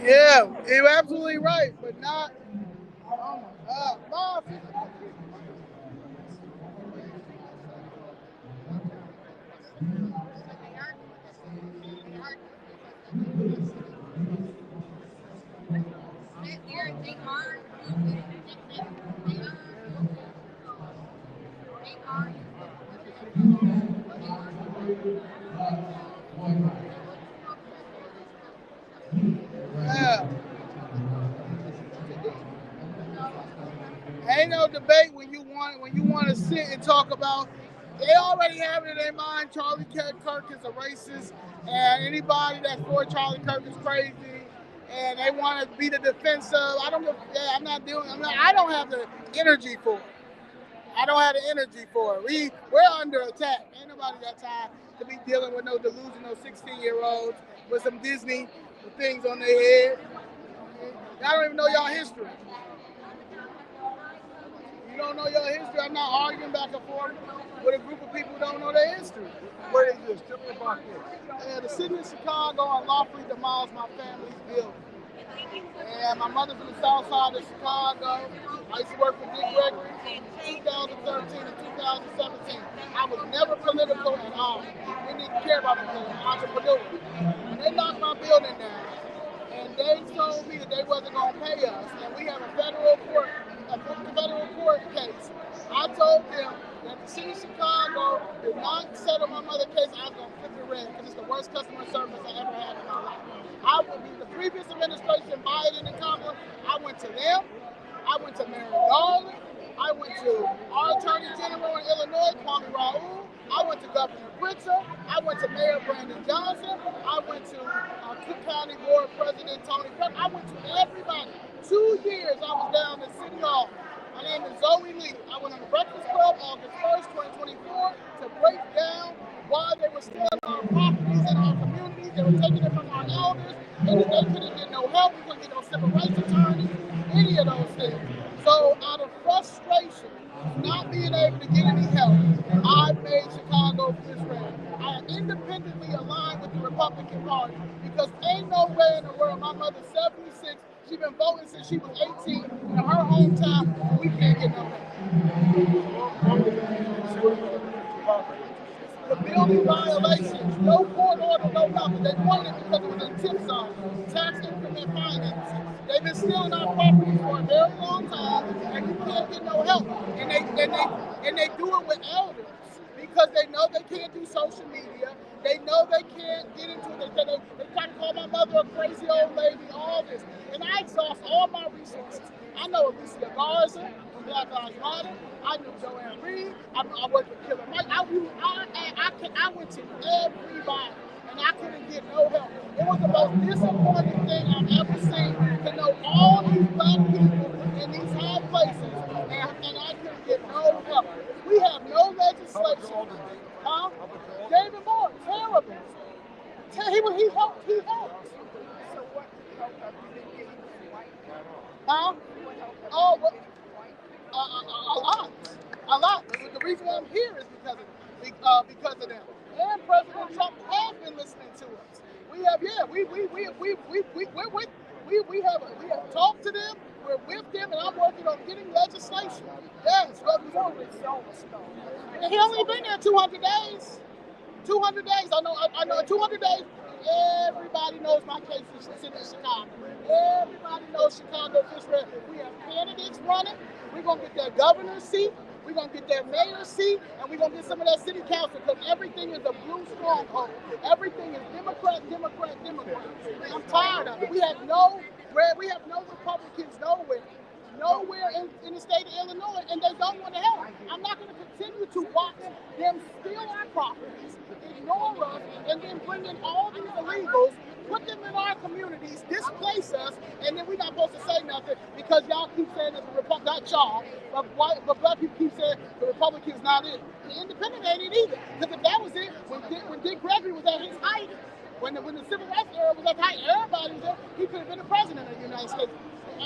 Yeah, you're absolutely right, but not. Oh my God, Mom. Yeah. Ain't no debate when you want to sit and talk about. They already have it in their mind. Charlie Kirk is a racist, and anybody that's for Charlie Kirk is crazy, and they want to be the defense of. I don't. Yeah, I'm not doing. I don't have the energy for it. I don't have the energy for it. We're under attack. Ain't nobody got time to be dealing with no delusional 16-year-olds with some Disney things on their head. Y'all don't even know y'all history. You don't know your history. I'm not arguing back and forth with a group of people who don't know their history. Where is this? Tell me about this. The city of Chicago unlawfully demolished my family's building. And my mother's from the south side of Chicago. I used to work for Dick Gregory from 2013 to 2017. I was never political at all. Didn't even care about the entrepreneur. When they knocked my building down, and they told me that they wasn't going to pay us, and we have a federal court case. I told them that the city of Chicago did not settle my mother's case. I was going to flip the red because it's the worst customer service I ever had in my life. I would be the previous administration, Biden and Kamala. I went to them. I went to Mary Garland. I went to our Attorney General in Illinois, Kwame Raoul. I went to Governor Pritzker. I went to Mayor Brandon Johnson. I went to Cook County Board President Tony Kirk. I went to everybody. 2 years I was down at City Hall. My name is Zoe Lee. I went on the Breakfast Club August 1st, 2024 to break down why they were stealing our properties in our communities. They were taking it from our elders, and that they couldn't get no help. We couldn't get no civil rights attorneys, any of those things. So out of frustration, not being able to get any help, I made Chicago this red. I independently aligned with the Republican Party because ain't no way in the world. My mother's 76. She's been voting since she was 18 in her hometown. We can't get no help. The building violations, no court order, no nothing. They wanted it because it was a tip zone, tax increment financing. They've been stealing our property for a very long time, and you can't get no help. And they do it with elders because they know they can't do social media. They know they can't get into it. They try to call my mother a crazy old lady, all this. And I exhaust all my resources. I know Alicia Garza from Black Lives Matter. I knew Joanne Reed. I worked with Killer Mike. I went to everybody, and I couldn't get no help. It was the most disappointing thing I've ever seen to know all these black people in these high places, and I couldn't get no help. We have no legislation. Huh? David Moore, terrible. He helped. Huh? Oh, well, a lot. The reason why I'm here is because of them. And President Trump has been listening to us. We have talked to them. We're with them, and I'm working on getting legislation. Yes, and he only been there 200 days. 200 days. I know. 200 days. Everybody knows my case is in Chicago. Everybody knows Chicago Fish Red. We have candidates running. We're gonna get that governor's seat. We're gonna get their mayor seat, and we're gonna get some of that city council because everything is a blue stronghold. Everything is Democrat, Democrat, Democrat. And I'm tired of it. We have no Republicans nowhere in the state of Illinois, and they don't want to help. I'm not going to continue to watch them steal our properties, ignore us, and then bring in all these illegals, put them in our communities, displace us, and then we're not supposed to say nothing because y'all keep saying that the Republic, not y'all, but black people keep saying the Republicans not it. The Independent ain't it either. Because if that was it, when Dick Gregory was at his height, when the civil rights era was at height, everybody was there, he could have been the president of the United States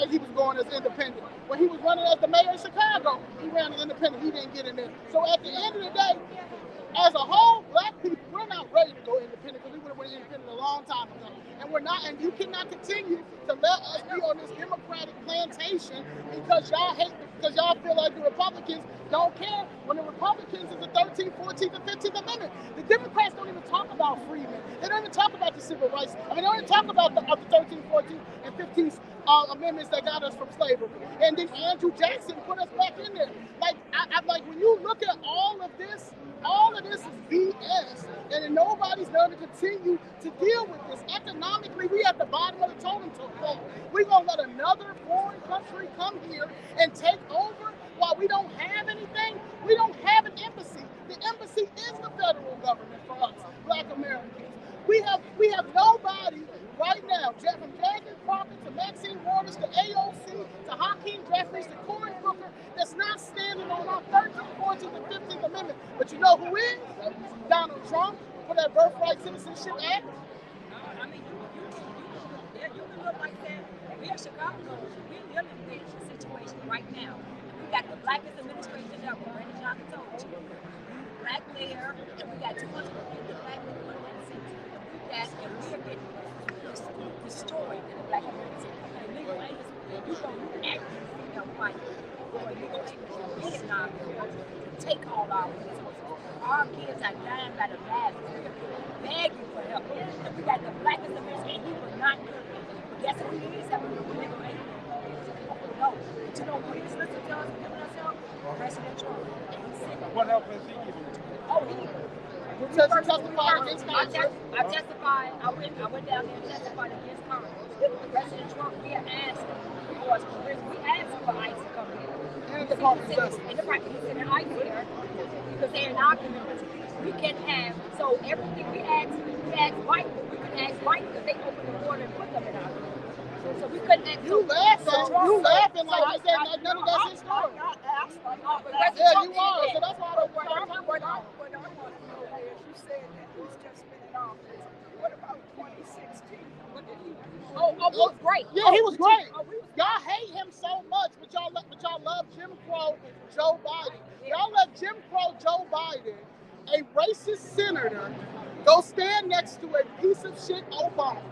as he was going as independent. When he was running as the mayor of Chicago, he ran as independent. He didn't get in there. So at the end of the day, as a whole, black people, we're not ready to go independent because we would have went independent a long time ago. And we're not, and you cannot continue to let us be on this Democratic plantation because y'all feel like the Republicans don't care when the Republicans is the 13th, 14th, and 15th Amendment. The Democrats don't even talk about freedom. They don't even talk about the civil rights. They don't even talk about the 13th, 14th, and 15th amendments that got us from slavery. And then Andrew Jackson put us back in there. Like, I like when you look at all of this is BS, and then nobody's going to continue to deal with this. Economically, we at the bottom of the totem pole. We're going to let another foreign country come here and take over while we don't have anything. We don't have an embassy. The embassy is the federal government for us, black Americans. We have nobody right now, from Jackie Crockett to Maxine Waters to AOC to Hakeem Jeffries to Cory Booker, that's not standing on our 13th, 14th, and 15th Amendment. But you know who is? Donald Trump for that Birthright Citizenship Act. I mean, you can look like that. We are Chicago. We're living in this situation right now. We got the blackest administration ever. Brandon Johnson told you. Black mayor, and we got 250 black people in that city. And we're getting destroyed in the black community. And legal aid is you don't actually fight for legal aid to get in our community to take all our resources. Our kids are dying by the masses. We're begging for help. And we got the blackest administration, and he was not good. But guess what? He is having legal aid. No, but you know who he's listening to us and giving us help? President Trump. And he said, what help has he given you? oh, he Testified against Congress. I testified. I went down there and testified against Congress. President Trump, we asked for us. We asked for ICE to come here. And the Department of Justice. And the right, he said an ICE here because they're in our community. We can have everything we asked white. We could ask white because they opened the border and put them in our community. So we couldn't ask. You laughing like none of that's his story. Yeah, you are. So that's why What I want to know is, you said that he's just been in office. What about 2016? What did he do? Oh, he was great. Yeah, he was great. Y'all hate him so much, but y'all love Jim Crow Joe Biden. Y'all let Jim Crow Joe Biden, a racist senator, go stand next to a piece of shit Obama.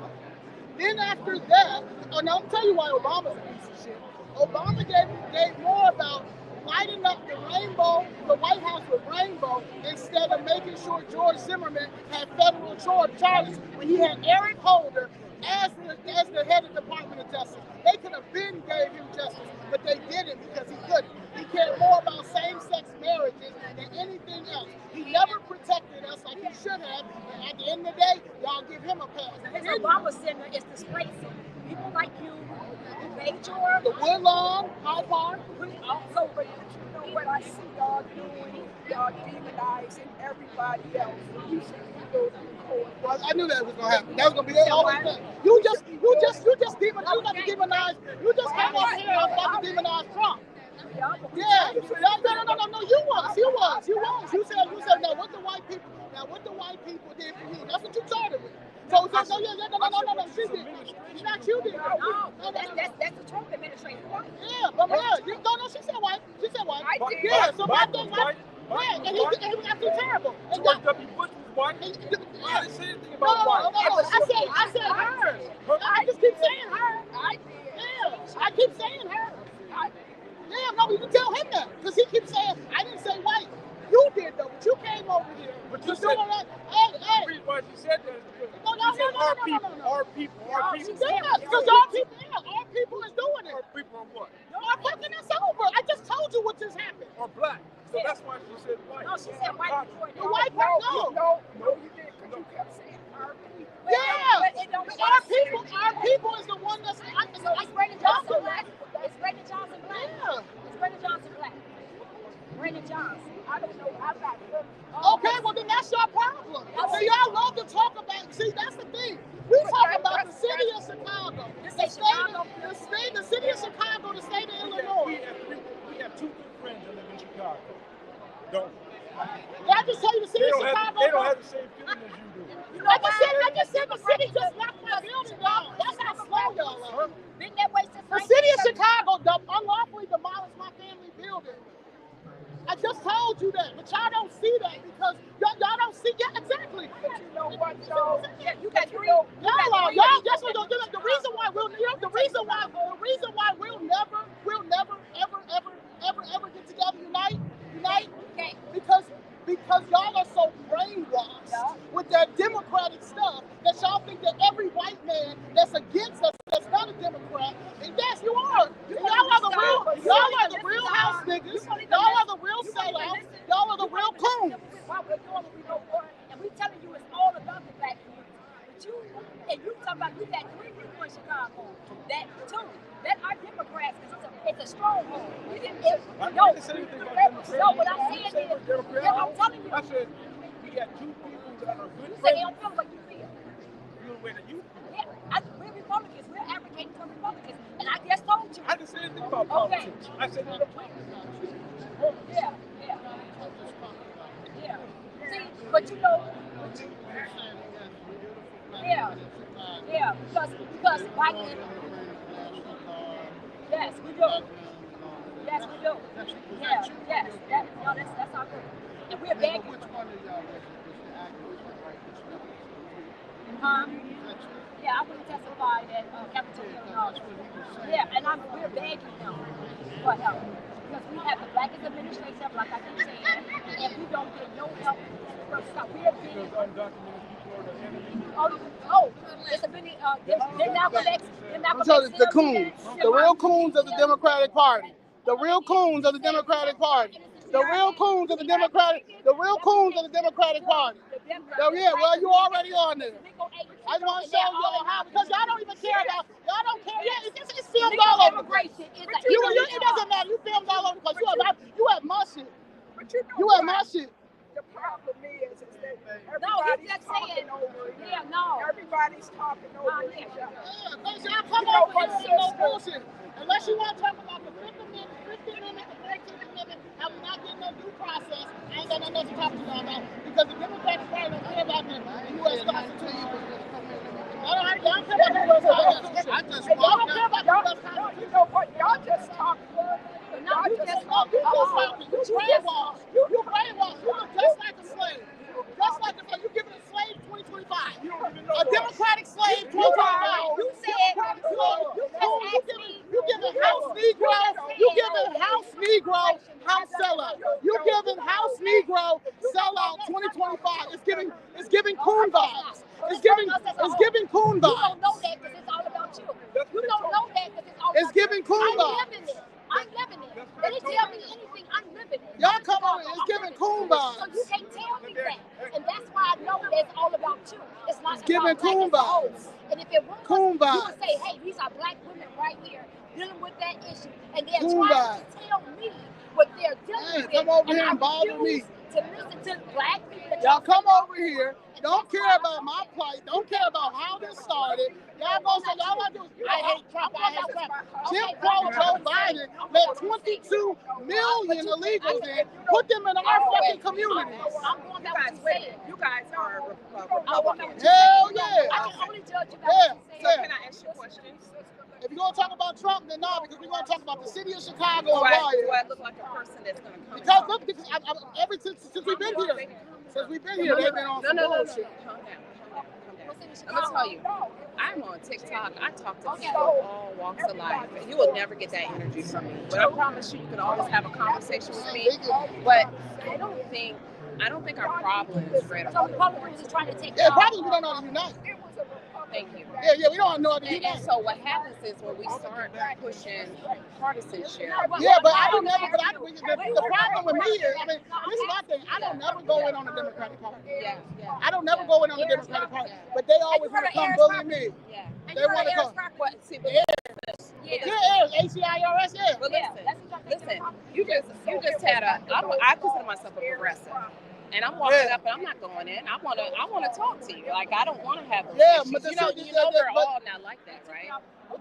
Then after that, and I'll tell you why Obama's a piece of shit. Obama gave more about lighting up the rainbow, the White House with rainbow, instead of making sure George Zimmerman had federal charges when he had Eric Holder as the head of the Department of Justice. They could have been gave him justice, but they didn't because he couldn't. He cared more about same-sex marriages than anything else. He never protected us like he should have, and at the end of the day, y'all give him a pass. His Obama Center is displacing people like you, Major, the Woodlawn, High Park. Also, but you know what I see y'all doing? Y'all demonizing everybody else. You should be those in court. Well, I knew that was gonna happen. That was gonna be always that. You just demonize. You just came up here about to demonize Trump. Yeah, no, you was. You said now what the white people did for you. That's what you started with. So no, she did. It's not you did. No, that's the Trump administration. Yeah, but she said white. She said white. Yeah, so my thing, right, and he was absolutely terrible. And George W. Bush was white. I didn't say anything about white. I said her. I just keep saying her. Yeah, I keep saying her. Yeah, no, you can tell him that because he keeps saying I didn't say white. You did though. But you came over here. But you said that. Hey. The reason why you said that is because No. Our people. Yeah, because our people is doing it. Our people are what? Are fucking us over. I just told you what just happened. Are black. So that's why she said white. No, she said white before The that. white part, no. No, you didn't, because you kept saying our people. Yeah, But it don't our people is the one that's. So is Brandon Johnson black? Is Brandon Johnson black? Yeah. Is Brandon Johnson black? Brandon Johnson. I don't know. I'm not. Okay, well then that's your problem. So y'all love to talk about. See, that's the thing. We talk about the city of Chicago, the city of Chicago, the state of Illinois. We have two good friends that live in Chicago. Don't. Did I just tell you the city of Chicago? They don't have the same feeling as you do. I just said the city just knocked my building down. That's how slow y'all are. Been that way since The city of Chicago unlawfully demolished my family building. I just told you that, but y'all don't see that because y'all don't see. Yeah, exactly. You know what, y'all? Yeah, you got three. Y'all just don't do it. The reason why we'll never ever get together, unite, Okay. because y'all are so brainwashed with that democratic stuff that y'all think that every white man that's against us, that's not a Democrat, and yes, you are. Y'all are the real house niggas. Y'all are the real sellouts. Y'all are the real coons. While we're doing what we know for, and we telling you it's all about the black community. But you talking about you got three people in Chicago that are Democrats because it's a stronghold. I didn't say anything about Democrats. No, what I'm saying is, I'm telling you. I said we got two people that are good You say friends. they don't feel what you feel. Feel the way that you feel. Yeah, we're Republicans. We're advocating for Republicans, and I just told you. I didn't say anything about politics. I said they're Yeah. See, but you know, because Biden. Yes, we do. Yes, we do. Yeah, yes, that's our group, and we're begging. Which one of y'all is the activist right Yeah, I would have testified at Capitol Hill. Yeah, and we're begging them for help because we have the blackest administration, like I keep saying, and we don't get no help. We're being it's a many. They're now I'm telling you, the coons, the real coons of the Democratic Party, the real coons of the Democratic Party, the real coons of the Democratic Party. So yeah, well, you already on there. I just want to show y'all how, because y'all don't even care about, y'all don't care. Yeah, it's filmed all over the place. It doesn't matter. You filmed all over the place. You have my shit. You have my shit. The problem is that everybody's talking over each other. no. Everybody's talking over each other. Yeah, because y'all come over here and no bullshit. Unless you want to talk about the 5th Amendment, the 13th Amendment, and we're not getting no due process, I ain't got nothing to talk to y'all about. Because the Democratic Party don't care about the U.S. Constitution. I don't care about the U.S. Constitution. I just don't care about the U.S. Constitution. You know what? Y'all just talk. You brainwashed. You look just like a slave. You giving a slave 2025. A democratic slave 2025. You said you giving house Negro. You giving house Negro house sellout. You giving house Negro sellout 2025. It's giving coon vibes. It's giving coon vibes. You don't know that because it's all about you. You don't know that because it's all about It's giving coon vibes. I'm living it. They didn't tell me anything. I'm living it. Y'all come over here. It's giving coon vibes. So you can't tell me that. And that's why I know that it's all about you. It's not giving about coon vibes. And if it was, coon you vibes. would say, hey, these are black women right here dealing with that issue. And they're coon trying to tell me what they're dealing with. Come over here and bother me. To listen to black people. Y'all come over here. Don't care about my plight. Don't care about how this started. Y'all gonna say, y'all want to do is, I hate Trump, I hate Trump. Jim Crow Joe Biden let 22 million illegals in, put them in our fucking communities. You guys are Republicans. Hell yeah. I can only judge you by what you say. Can I ask you questions? If you're going to talk about Trump, then no, because we're going to talk about the city of Chicago and Do riots. I look like a person that's going to come? Because look, ever since we've been here, they've been on some bullshit. Calm down. I'm going to tell you, I'm on TikTok. I talk to people of all walks of life. And you will never get that energy from me. But I promise you can always have a conversation with me. But I don't think our problem is right. So Republicans is trying to take probably we don't know how to unite. Thank you. Yeah, we don't have no other And United. so what happens is when we start pushing partisanship. Yeah, but I don't never. But the problem with me is, I mean, this is my thing. I don't never go in on the Democratic Party. Yeah. I don't never go in on the Democratic Party. But they always want to come bully me. Yeah. They want to come. What? See, but Yeah, ACIRS, yeah. But listen. You just had I consider myself a progressive. And I'm walking up and I'm not going in. I wanna talk to you. Like I don't wanna have those issues. But you know we're all not like that, right?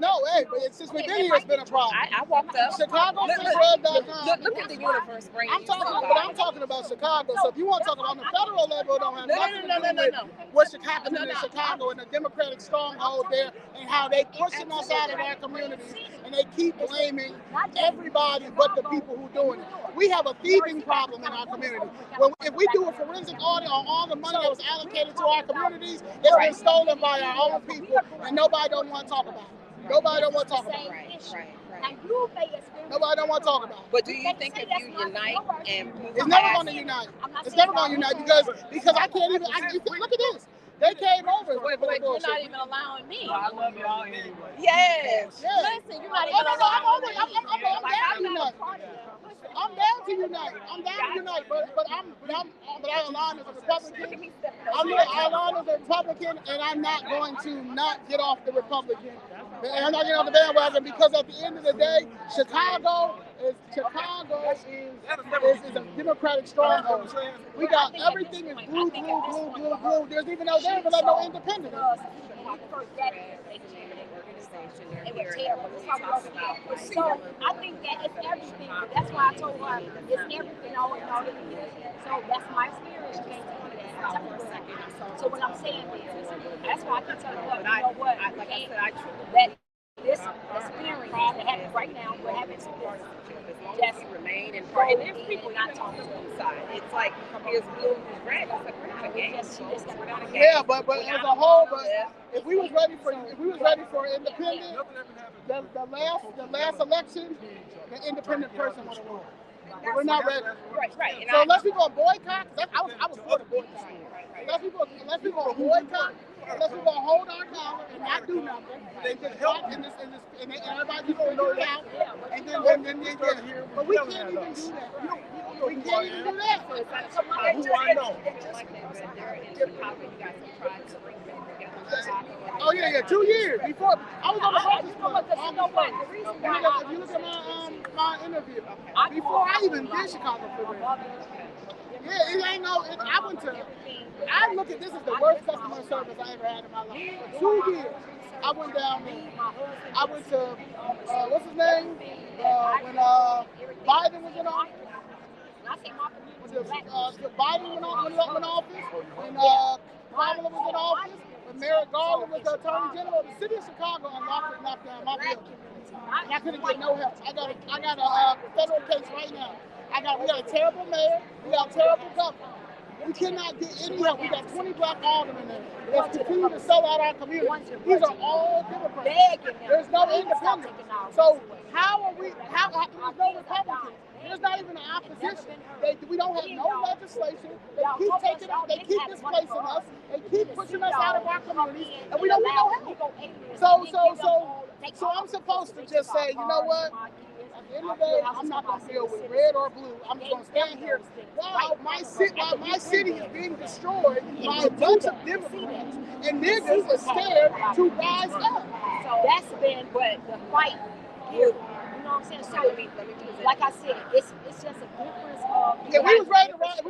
No, hey, but since we've been here, it's been a problem. I walked up. ChicagoFreeRed.com. Look at the universe bringing. I'm talking about Chicago. So if you want to talk about the federal level, it don't have nothing to do with what's happening in Chicago and the Democratic stronghold there and how they pushing us out of our communities and they keep blaming everybody but the people who doing it. We have a thieving problem in our community. If we do a forensic audit on all the money that was allocated to our communities, it's been stolen by our own people, and nobody don't want to talk about it. Nobody don't want to talk about it. Right. Nobody don't want to talk about it. But do you think if you unite and it's never going to unite? It's never going to unite because I can't even. Look at this. They came over. But you're not even allowing me. I love y'all anyway. Yes. Listen, you're not even allowing me. I'm down to unite. I'm down to unite. But I align as a Republican. I align as a Republican, and I'm not going to not get off the Republican. And I'm not getting off the bandwagon because at the end of the day, Chicago is a Democratic stronghold. We got everything is blue. There's even no there, but like no independent. So I think that it's everything. That's why I told her it's everything always all it is. So that's my experience. You can't tell me that. So what I'm saying is, that's why I can tell you what, you know what, like I said, that this experience that happens right now, we're having support. Just remain and there's people not talking to the side. It's like it's blue and red. It's like we're not a game. We're not a game. Yeah, but as a whole, if we was ready for independent, the last election, the independent person would have won. But we're not ready. Right. So unless we go boycott, I was for the boycott. Unless we go boycott, unless we go hold our collar and not do nothing, and just help and everybody just figure it out, and then here. But we can't even do that. We can't even do that. Who I know. Oh yeah, 2 years before I was on the Caucus club. If you look at my interview, before I even did Chicago for yeah, it ain't no. I look at this as the worst customer service I ever had in my life. For 2 years, I went down there. I went to what's his name? When Biden was in office. Biden went in office, and Kamala was in office. When Merrick Garland was the Attorney General, the city of Chicago knocked down my building. And I couldn't get no help. I got a federal case right now. We got a terrible mayor. We got a terrible governor. We cannot get any help. We got 20 black aldermen there that continue to sell out our community. These are all Democrats. There's no independents. So there's no Republicans. There's not even an opposition. We don't have no legislation. They keep displacing us. They keep pushing us out of our communities, and we don't get no help. So I'm supposed to just say, you know what? At the end of the day, I'm not going to deal with red or blue. I'm just going to stand here while my city is being destroyed by a bunch of Democrats. And niggas are scared to rise up. So that's been what the fight is. You know what I'm saying? So, like I said, it's just a difference of. Yeah, we was ready to rise up.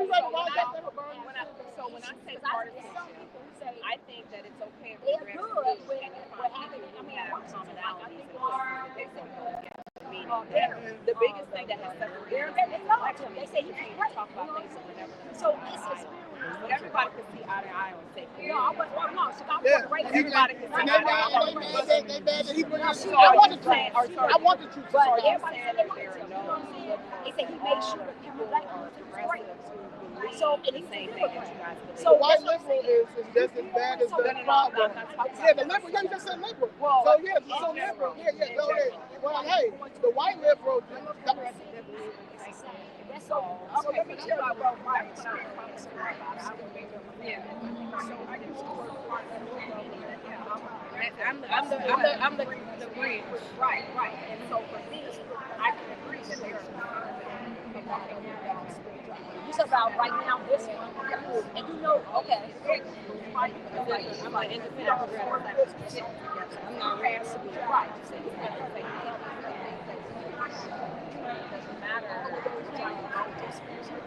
So when I say partisanship, I think that it's okay if they're good with having commonalities. The biggest thing that has separated they say you can't talk about things or whatever. So it's experience. But everybody can see eye to eye on tape. No, I wasn't. Everybody can see eye to eye. I wanted you to. But everybody said they say he made sure that people like him to the straight. So, and the same thing that you guys believe. So white liberal is just as bad as the problem. Yeah, the liberal, you just said liberal. So yeah, so liberal. Yeah. Well, hey, the white liberal. That's all. Okay, let me tell you about my Yeah. So I used to work part of the I'm the bridge. Right. And so for me, I can agree that there's it's about right now this one. And you know, okay, I'm an independent progressive. I'm not ready to be right. Doesn't matter.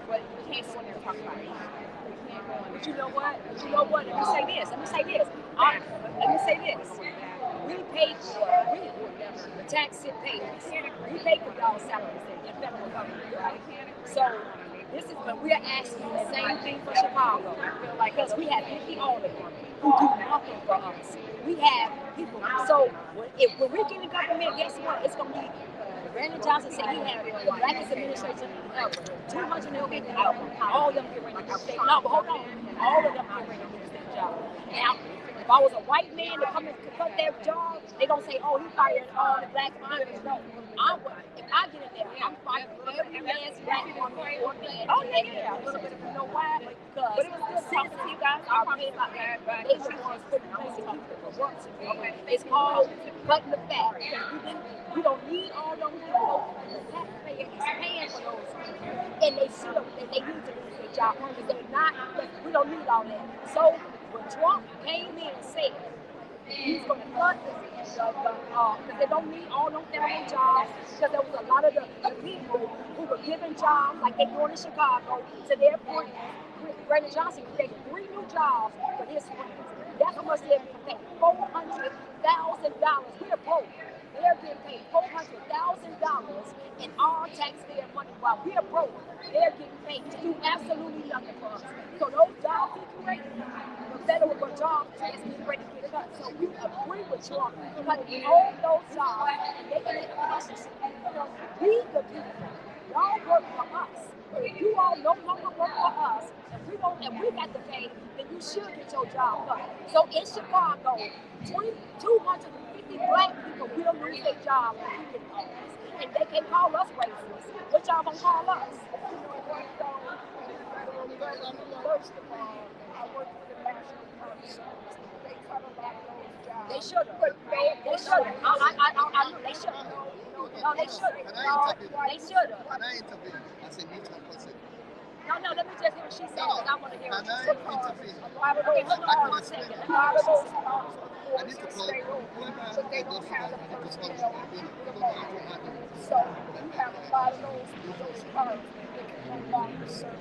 But you can't go in there and talk about it. But you know what? Let me say this. Let me say this. We pay for the tax pays. We pay for y'all's salaries in federal government, right? So this is when we're asking the same thing for Chicago. Because we have 50 aldermen who do nothing for us. We have people. So when we get in government, guess what? It's going to be Brandon Johnson said he had the blackest administration ever. 200 million all of them get ready to do state. No, but hold on. All of them get ready to do state job. Now, if I was a white man to come and cut their job, they gonna say, "Oh, he fired all the black miners." No, if I get in there, I'm firing every last black woman or man. Oh yeah, a little bit of you know why? Because but it was good talking to you guys. Are paid by that. They were the ones putting place in people for work. It's called cutting the fat. We don't need all those people. The taxpayer is paying for those people, and they should have. And they need to lose their job because they're not. We don't need all that. So when Trump came in and said he's going to cut because they don't need all those federal jobs, because there was a lot of the people who were given jobs like they doing in Chicago to their friends. Brandon Johnson created 3 new jobs for his friends. That's how much they're paid. $400,000. We're broke. They're getting paid $400,000 in our taxpayer money while we're broke. They're getting paid to do absolutely nothing for us. So those jobs he created, the federal jobs is getting ready to get cut. So we agree with Trump cutting all those jobs and making it efficiency. We the people, y'all work for us. If you all no longer work for us, and we got to pay, then you should get your job cut. So in Chicago, 250 black people will lose their job when we get office. And they can call us racist. What y'all gonna call us? First of all, I work for the National Park Service. They cut a lot of those jobs. They should have. They should have. I know they should have. No, they should have. They should have. Can I intervene as a neutral person? No, let me just hear what she said, because I want to hear what she said. Can I intervene? Okay, hold on one second. I need to call whoever I go to that I need to call So you have a lot of those parts that can no longer serve.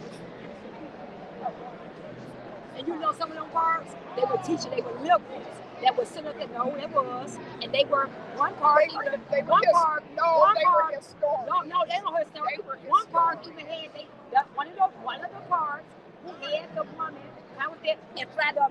And you know some of them parts, they were teaching, they were liberals that would sit up there, no, it was, and they were one part, they were historic. historic. No, they were historic. One part even had one of the parts who had the woman out there and fly the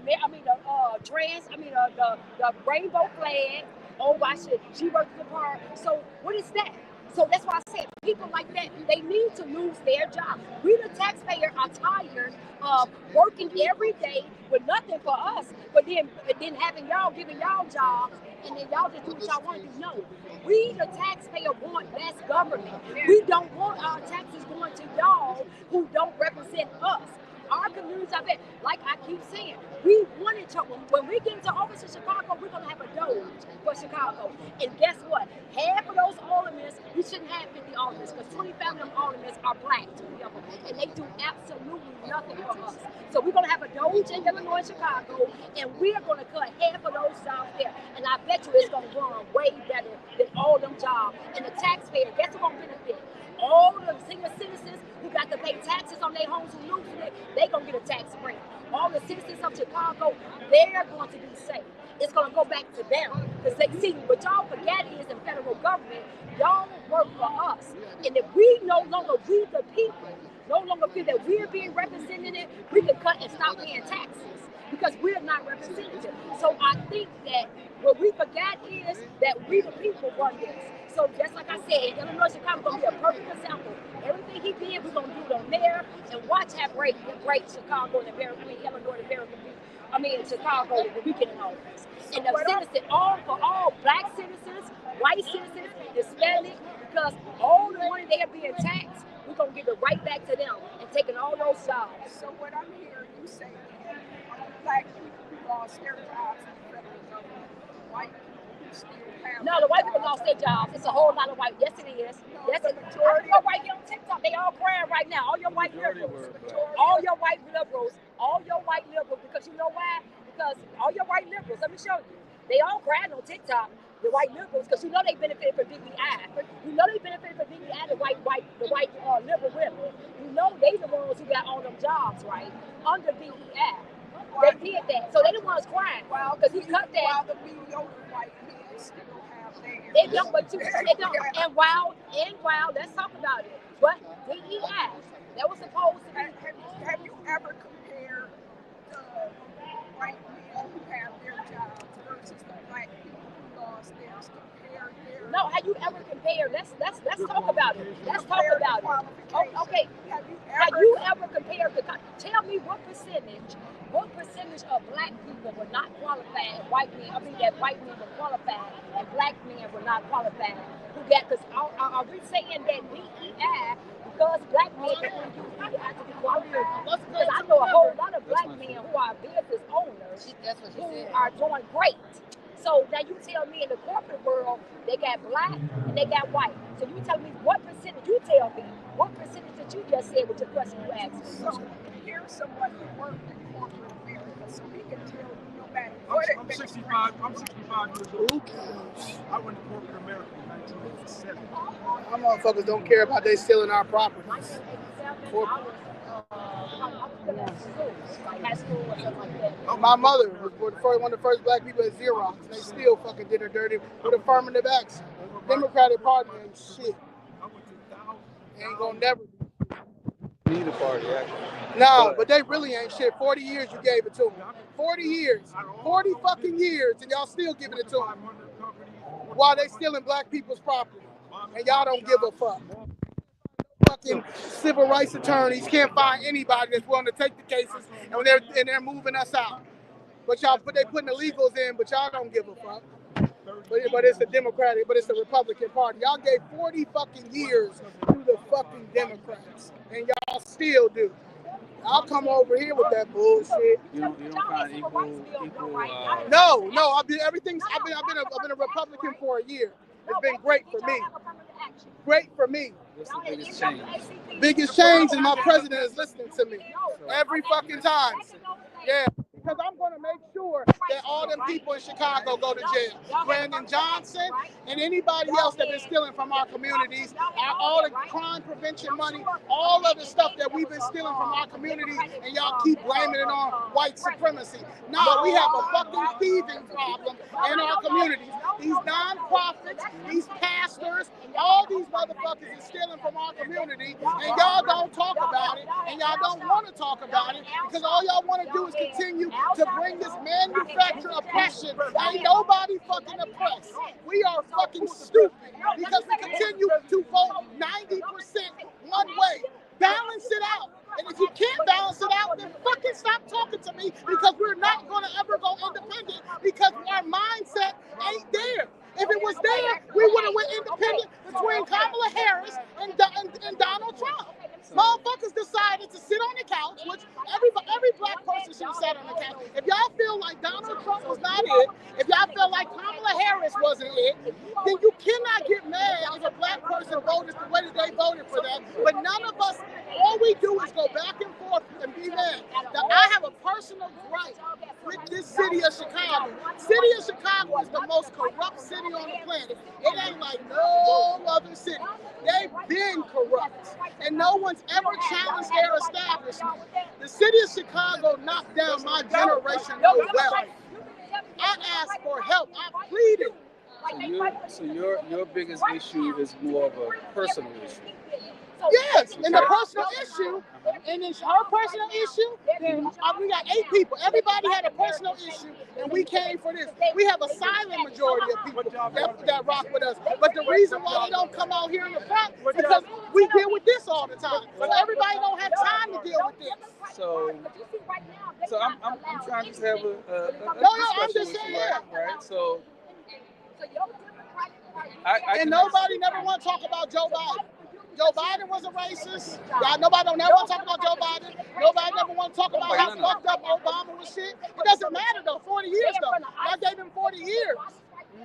rainbow flag. Oh, why should she worked the part? So what is that? So that's why I said people like that, they need to lose their job. We the taxpayer are tired of working every day with nothing for us, but then having y'all giving y'all jobs and then y'all just do what y'all want to do. No. We the taxpayer want less government. We don't want our taxes going to y'all who don't represent us. Our communities are there. Like I keep saying, we wanted to, when we get into office in Chicago, we're going to have a Doge for Chicago. And guess what? Half of those aldermen, we shouldn't have 50 aldermen, because 25 of them aldermen are black, 20 of them, and they do absolutely nothing for us. So we're going to have a Doge in Illinois, Chicago, and we're going to cut half of those jobs there. And I bet you it's going to run way better than all them jobs. And the taxpayer, guess who's going to benefit? All the senior citizens who got to pay taxes on their homes who losing it, they gonna get a tax break. All the citizens of Chicago, they're going to be safe. It's gonna go back to them. Because they see what y'all forget is in federal government, y'all work for us. And if we no longer, we the people, no longer feel that we're being represented, we can cut and stop paying taxes because we're not represented. So I think that what we forgot is that we the people run this. So just like I said, Illinois Chicago gonna be a perfect example. Everything he did, we're gonna do it on there, and watch how great Chicago and Illinois and Chicago when we get in office. And the citizens, all black citizens, white citizens, Hispanic, because all the money they are being taxed, we're gonna give it right back to them and taking all those jobs. So what I'm hearing you say, black people who lost their jobs in the federal government, white still have. No, the white people lost their jobs. It's a whole lot of white. Yes, it is. Yes, it is. Your white people on TikTok, they all crying right now. All your white liberals, all your white liberals, all your white liberals. Because you know why? Because all your white liberals. Let me show you. They all crying on TikTok. The white liberals, because you know they benefit from DEI. You know they benefit from DEI. The white liberal women. You know they the ones who got all them jobs right under DEI. They did that, so they the ones crying. Because he cut that. While the mediocre white men still have theirs. They don't, but you, they don't. And while, let's talk about it. But DEI, that was supposed to be. Have you ever compared the white men who have their jobs versus the black people who lost theirs? Compare their. No, have you ever compared? Let's talk about it. Let's talk about it. Oh, okay. Have you ever compared the? Tell me what percentage of black people were not qualified, that white men were qualified and black men were not qualified. Who got? Because are we saying that DEI because black men can use DEI to be qualified? Because I know a whole lot of black men who are business owners who are doing great. So now you tell me in the corporate world they got black and they got white. So you tell me what percentage? You tell me what percentage that you just said with your question you asked me. So here's someone who worked in corporate America, so he can tell you no matter what. I'm 65. I'm 65 years old. I went to corporate America in 1987. Our motherfuckers don't care about they stealing our properties. My mother was one of the first black people at Xerox. They still fucking did her dirty with affirmative action. Democratic Party ain't shit. Ain't gonna never be. Need a party, actually. No, but they really ain't shit. 40 years you gave it to them. 40 years. 40 fucking years, and y'all still giving it to them. While they stealing black people's property. And y'all don't give a fuck. Fucking civil rights attorneys can't find anybody that's willing to take the cases, and they're moving us out. But they putting the legals in, but y'all don't give a fuck. But it's the Democratic, but it's the Republican Party. Y'all gave 40 fucking years to the fucking Democrats, and y'all still do. I'll come over here with that bullshit. You don't find equal. No. I've been a Republican for a year. It's been great for me. Great for me. What's the biggest change? Biggest change is my president is listening to me every fucking time. Yeah. Because I'm going to make sure that all them people in Chicago go to jail. Brandon Johnson and anybody else that been stealing from our communities, all the crime prevention money, all of the stuff that we've been stealing from our communities, and y'all keep blaming it on white supremacy. No, we have a fucking thieving problem in our communities. These nonprofits, these pastors, all these motherfuckers is stealing from our community, and y'all don't talk about it, and y'all don't want to talk about it, because all y'all want to do is continue to bring this manufactured oppression. Ain't nobody fucking oppressed. We are fucking stupid because we continue to vote 90% one way. Balance it out. And if you can't balance it out, then fucking stop talking to me, because we're not going to ever go independent, because our mindset ain't there. If it was there, we would have went independent between Kamala Harris and Donald Trump. Motherfuckers decided to sit on the couch, which every black person should have sat on the couch. If y'all feel like Donald Trump was not it, if y'all feel like Kamala Harris wasn't it, then you cannot get mad if a black person voted the way that they voted for that. But none of us, all we do is go back and forth and be mad. Now, I have a personal gripe with this city of Chicago. City of Chicago is the most corrupt city on the planet. It ain't like no other city. They've been corrupt, and no one's ever challenged their establishment. The city of Chicago knocked down my generational wealth. I asked for help. I pleaded. So your biggest issue is more of a personal issue. Yes, and the personal issue, and it's her personal issue, then we got 8 people. Everybody had a personal issue, and we came for this. We have a silent majority of people that rock with us. But the reason why they don't come out here in the front is because we deal with this all the time. So everybody don't have time to deal with this. So I'm trying to have a I'm just saying, right? So and nobody never want to talk about Joe Biden. Joe Biden was a racist. Nobody don't never want to talk about Joe Biden. Nobody never want to talk about how fucked up Obama was shit. It doesn't matter though. 40 years though. I gave him 40 years.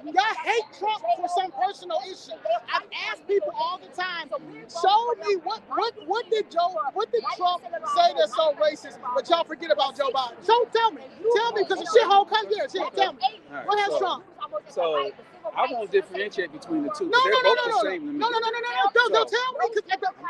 Y'all hate Trump for some personal issue. I've asked people all the time, show me what did Trump say that's so racist, but y'all forget about Joe Biden. So tell me, because the shithole comes here. Tell me, Right, what has Trump? So I won't differentiate between the two. No, They're both the no. same to me. No. Don't tell me,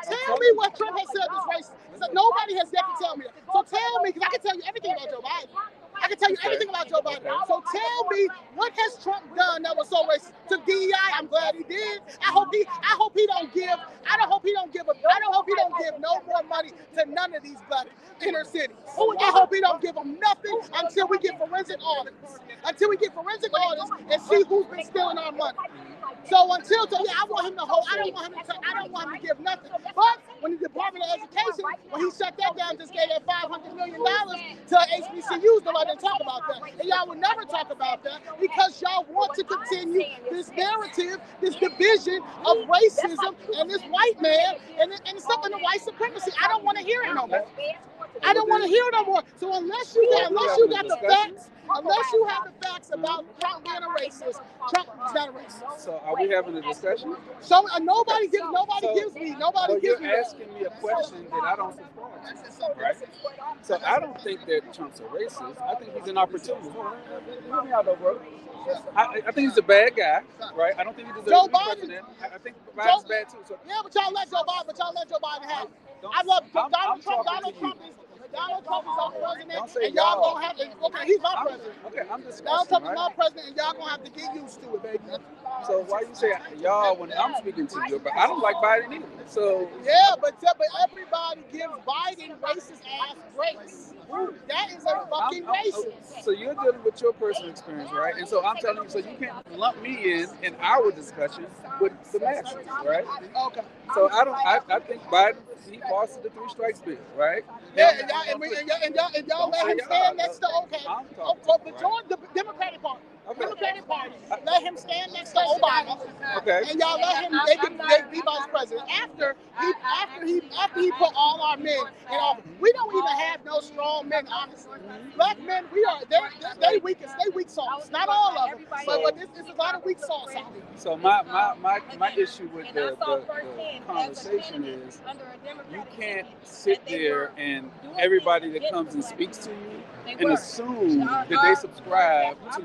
tell me what Trump has said is racist. So nobody has yet to tell me that. So tell me, because I can tell you everything about Joe Biden. I can tell you everything about Joe Biden. So tell me, what has Trump done that was so racist? To DEI, I'm glad he did. I hope he don't give no more money to none of these black inner cities. I hope he don't give them nothing until we get forensic audits. Until we get forensic audits and see who's been stealing our money. So I want him to hold. I don't want him to give nothing. But when the Department of Education, when he shut that down, just gave that $500 million to HBCUs, nobody didn't talk about that. And y'all will never talk about that because y'all want to continue this narrative, this division of racism and this white man and something of white supremacy. I don't want to hear it no more. I don't want to hear it no more. So unless you got the facts. Unless you have the facts about Trump being a racist, Trump is not a racist. So are we having a discussion? So nobody gives me. You're asking me a question that I don't support, right? So I don't think that Trump's a racist. I think he's an opportunist. Help me out though, bro. I think he's a bad guy, right? I don't think he deserves to be president. I think Biden's bad too. So. Yeah, but y'all let Joe Biden have it. I love Donald Trump. Donald Trump is our president, and y'all gonna have to. Okay, he's my president. Okay, I'm discussing. Donald Trump is my president, and y'all gonna have to get used to it, baby. So why you say y'all when I'm speaking to you? But I don't like Biden either. So yeah, but everybody gives Biden racist ass grace. That is a fucking racist. So you're dealing with your personal experience, right? And so I'm telling you, so you can't lump me in our discussion with the masses, right? Okay. So I think Biden, he fostered the 3 strikes bill, right? Yeah, and y'all let him stand next to the Democratic Party. Okay. Democratic Party let him stand next to Obama. Okay. And y'all let him they be vice president after he put all our men in office. We don't even have no strong men, honestly. Black men, they weak sauce. Not all of them, but this is a lot of weak sauce out here. So my issue with the conversation is you can't sit there and everybody that comes and speaks to you and assume that they subscribe to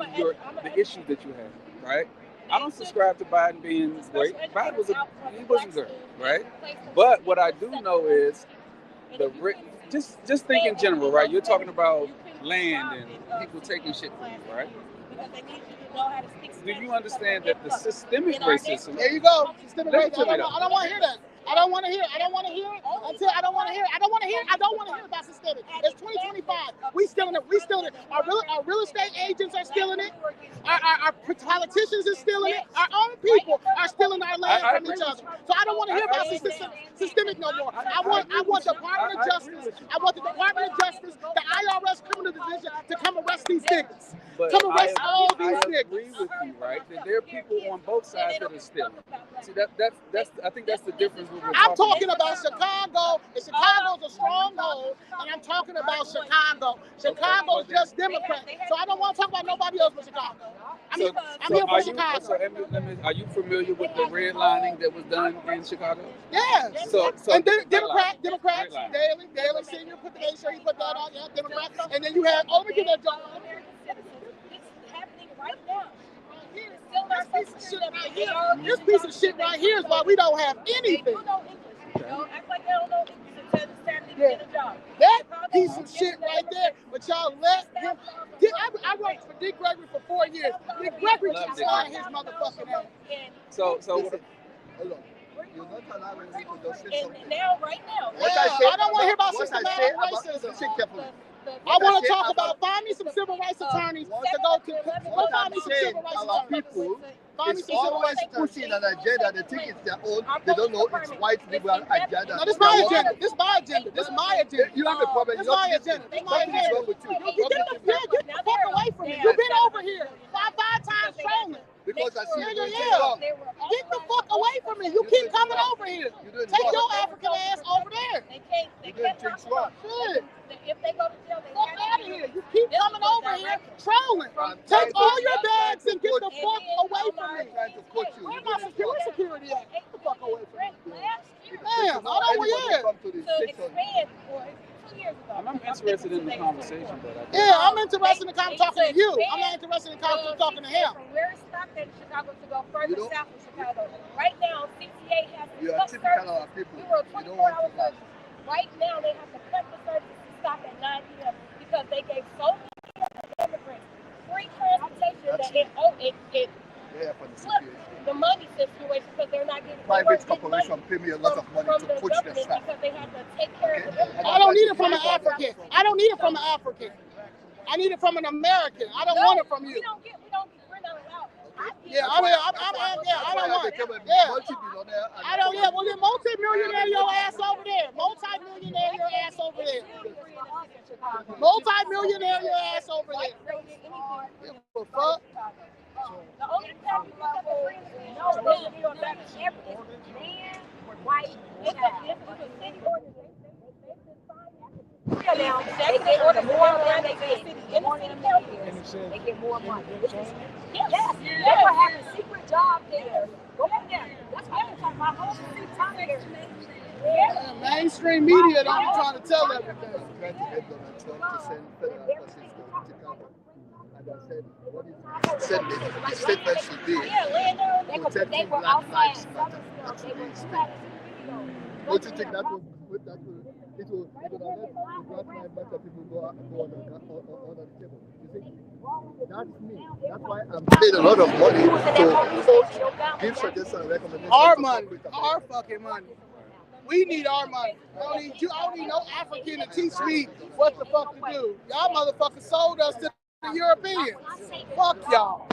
the issues that you have, right? I don't subscribe to Biden being great. Biden wasn't great, right? But what I do know is just think in general, right? You're talking about land and people taking shit from you, right? Do you understand that the systemic racism? There you go. Systemic racism. I don't want to hear that. I don't want to hear it until I don't want to hear it. I don't want to hear about systemic. It's 2025. We stealing it. Our real estate agents are stealing it. Our politicians are stealing it. Our own people are stealing our land from each other. So I don't want to hear about systemic no more. I want Department of Justice. I want the Department of Justice, the IRS criminal division to come arrest these niggas. Come arrest all these niggas. I agree with you, right? That there are people on both sides that are stealing. See, I think that's the difference. I'm talking about Chicago, and Chicago's a stronghold, and I'm talking about Chicago. Chicago's just Democrat, so I don't want to talk about nobody else but Chicago. I'm here for Chicago. So, are you familiar with the redlining that was done in Chicago? Yeah. So and Democrats, Daily Senior put the sure he put that on, yeah, Democrat, and then you have get that job. Right now. This piece of shit right here is why we don't have anything. They don't act like they don't know English until it's time to get a job. That piece of shit right there, but y'all let him. I worked for Dick Gregory for 4 years. Dick Gregory just lying his motherfucking ass. So. You're not allowing me to just say something. Now, right now. I don't want to hear about systematic racism. Listen carefully. I want to talk about find me some civil rights attorneys to go find me some civil rights our attorneys. people is always pushing an agenda. They think it's their own. They don't know it's white liberal agenda. No, this is my agenda. This is my agenda. This is my agenda. You have a problem. This is my agenda. This is my Something is agenda. wrong with you. Get the fuck away from me. You've been over here five times trolling. Because I see you doing things Yeah. wrong. Get the fuck away from me. You keep coming over here. Take your African ass over there. They can't. You're doing things wrong. Shit. If they go to jail, they Fuck out of here. You keep coming over here trolling. Take all your bags and get the fuck away coach you. Where's my security at? Get the fuck away from me. Because Damn, I don't anybody yeah. come to the station. I'm interested in the conversation, but Yeah, I'm interested in talking to you. I'm not interested in talking to him. From where it stopped in Chicago to go further You know? south of Chicago. Right now, CTA has You are cut typical services. of people. We were You don't 24-hour want to service. Right now, they have to cut the service to stop at 9 p.m. because they gave so many immigrants free transportation that it Yeah, for the flipped situation. the money situation because they're not getting Private corporation pay me a lot of money from to the coach their government staff. because they had to take care of the immigrants. I don't need it from an African. I don't need it from an African. I need it from an American. I don't want it from you. We're not allowed. Yeah, I mean, I don't want it. Yeah. I don't, yeah, well, then multi-millionaire your ass over there. Multi-millionaire your ass over there. Multi-millionaire your ass over there. Give a fuck. The only time you look at the freedom is man, white, it's a city ordinance. Now, they get more money they get. In the city council, they get more money. Yes. They were having secret jobs there. Go back there. That's what I'm talking about. Whole city time there. Yeah, mainstream media don't be trying to tell everything. Trying to get Donald Trump to send federal forces to Chicago. And I said, what is said the statement should be protecting black lives matter. That should be his statement. Don't you think that will let the black lives matter people go on the table? You think? That's me. That's why I'm paid a lot of money to coach, give suggestions and recommendations. Our money. Our fucking money. We need our money. I don't need no African to teach me what the fuck to do. Y'all motherfuckers sold us to the Europeans. Fuck y'all.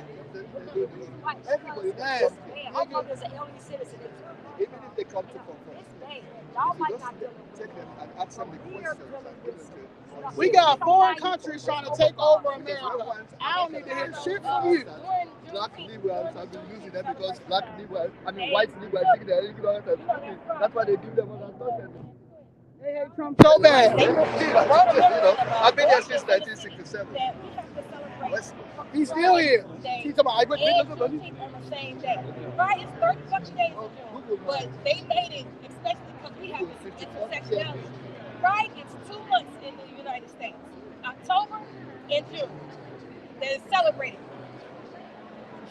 Everybody Yes. My mother's an elderly citizen. even if they come to conference, Y'all you might just not do it. take them and ask them the questions and give them to We got foreign countries trying to take over America. I don't need to hear shit from you. Black liberals have been using them because white liberals think they're ignorant and stupid. That's why they give them all that nonsense. They hate Trump so bad. I've been here since 1967. He's still here. He's talking about, on the same day. Right, it's 30 fucking days in June. But they made it, especially because we have this intersectionality. Right, it's 2 months in the United States. October and June. That is celebrated.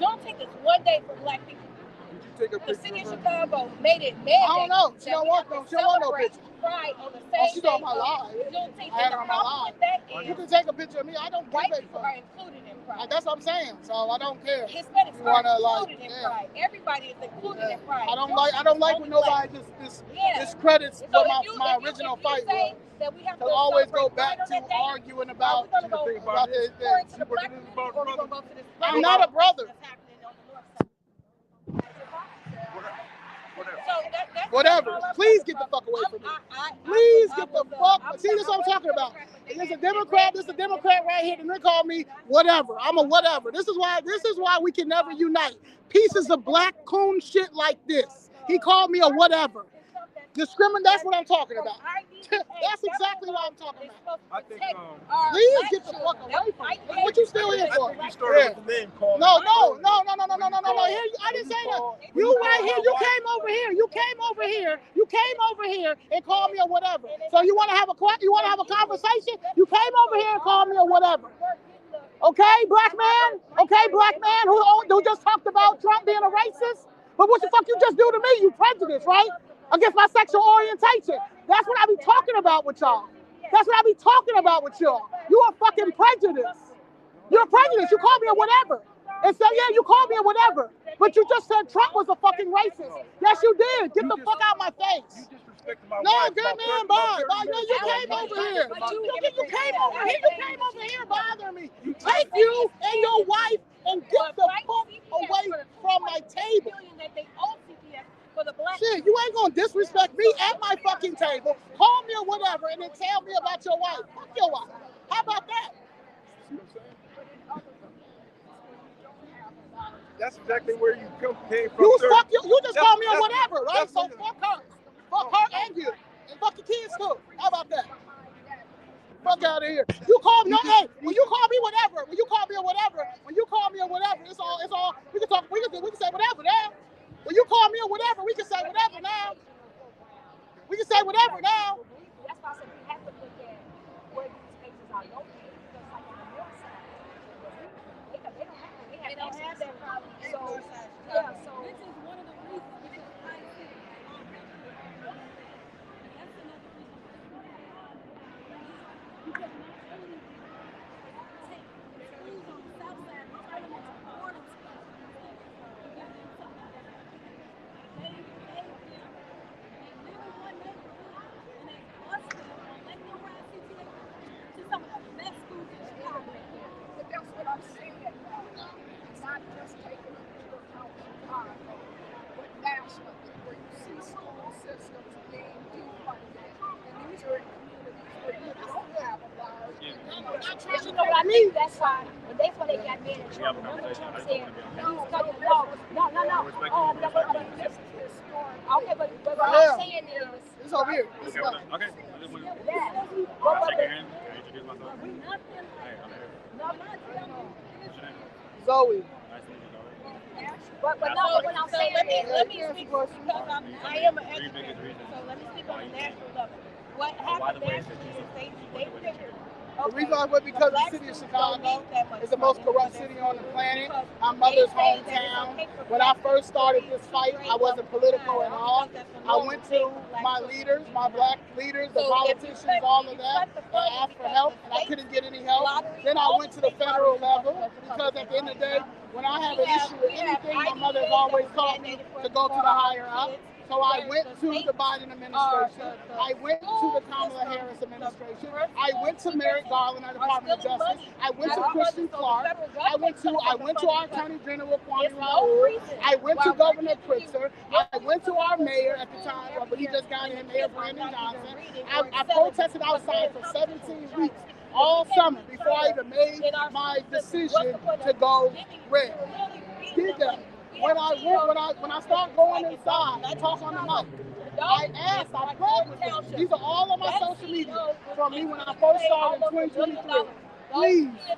Juneteenth is 1 day for black people. The city of Chicago made it mandate. I don't know. She don't want no picture. Pride on the same Oh, she's on my day live. Juneteenth. I had her on my live. You can take a picture of me. I don't White give a people fuck. are included in Pride. That's what I'm saying. So I don't care. Hispanics You wanna, are like, included in yeah. Pride. Everybody is included in Pride. I don't like when nobody discredits So what if my you original say fight was. that we have To to always go celebrate back Pride to on that day, arguing about are we gonna go about this according thing. to the black community, or are we gonna go to this? I'm not a brother. That's happening on the north side. So that's Whatever. Please get the fuck away from me. Please get the fuck. See, this is what I'm talking about. There's a Democrat. This is a Democrat right here, and they call me whatever. I'm a whatever. This is why we can never unite. Pieces of black coon shit like this. He called me a whatever. That's what I'm talking about. That's exactly what I'm talking about. I think Please get the fuck away from me. What you still here for? you started with the name call. No. Here, I didn't say that. You right here. You came over here. You came over here and called me a whatever. So you want to have a conversation? You came over here and called me a whatever. Okay, black man. Okay, black man who just talked about Trump being a racist. But what the fuck you just do to me? You prejudiced, right? Against my sexual orientation. That's what I be talking about with y'all. That's what I be talking about with y'all. You are fucking prejudiced. You're prejudiced. You called me a whatever. And so, yeah, you called me a whatever. But you just said Trump was a fucking racist. Yes, you did. Get the fuck out of my face. No, good man, bye. No, you came over here. You came over here bothering me. Take you and your wife and get the fuck away from my table. Shit, you ain't gonna disrespect me at my fucking table, call me or whatever, and then tell me about your wife. Fuck your wife. How about that? That's exactly where you came from. You just called me a whatever, right? So fuck her. Fuck her and you. And fuck the kids too. How about that? Fuck out of here. You call me, hey, when you call me whatever, when you call me or whatever, it's all, we can talk, we can say whatever now. When you call me or whatever, we can say whatever now. We can say whatever now. That's why I said we have to look at where these spaces are located, because like on the north side, they don't have that problem. So yeah, so this is one of the reasons because I see that's another reason because not only take the schools on the south side, but turn them into boarding schools to give them something that they live in one neighborhood and they bus them or let them ride CTA to some of the best schools in Chicago. But that's what I'm saying. It's not just taking into account Chicago, but nationally, where you see school systems being defunded. And these are in communities where you don't have a large. You know what I mean? That's why. But that's why they got mad at Trump. Remember Trump said, "He's cutting the law." No. Okay, but what I'm saying is, it's over here. Okay. yeah. Zoe. But no, what I'm saying let is, me speak because I am an educator. So let me speak on the national level. What happened nationally is they figured. The reason I went because the city of Chicago is the most corrupt city on the planet. My mother's hometown. When I first started this fight, I wasn't political at all. I went to my leaders, my black leaders, the politicians, all of that, and asked for help, and I couldn't get any help. Then I went to the federal level because at the end of the day, when I have an issue with anything, my mother has always taught me to go to the higher up. So I went to the Biden administration. I went to the Kamala Harris administration. I went to Merrick Garland, our Department of Justice. I went to Christian Clark. I went to our Attorney General Kwame Raoul. I went to Governor Pritzker. I went to our mayor at the time, but he just got in, Mayor Brandon Johnson. I protested outside for 17 weeks. All summer before I even made my decision to go red. Did that. When I start going inside, I talk on the mic. I asked, I plugged with them. These are all on my social media from me when I first started in 2023.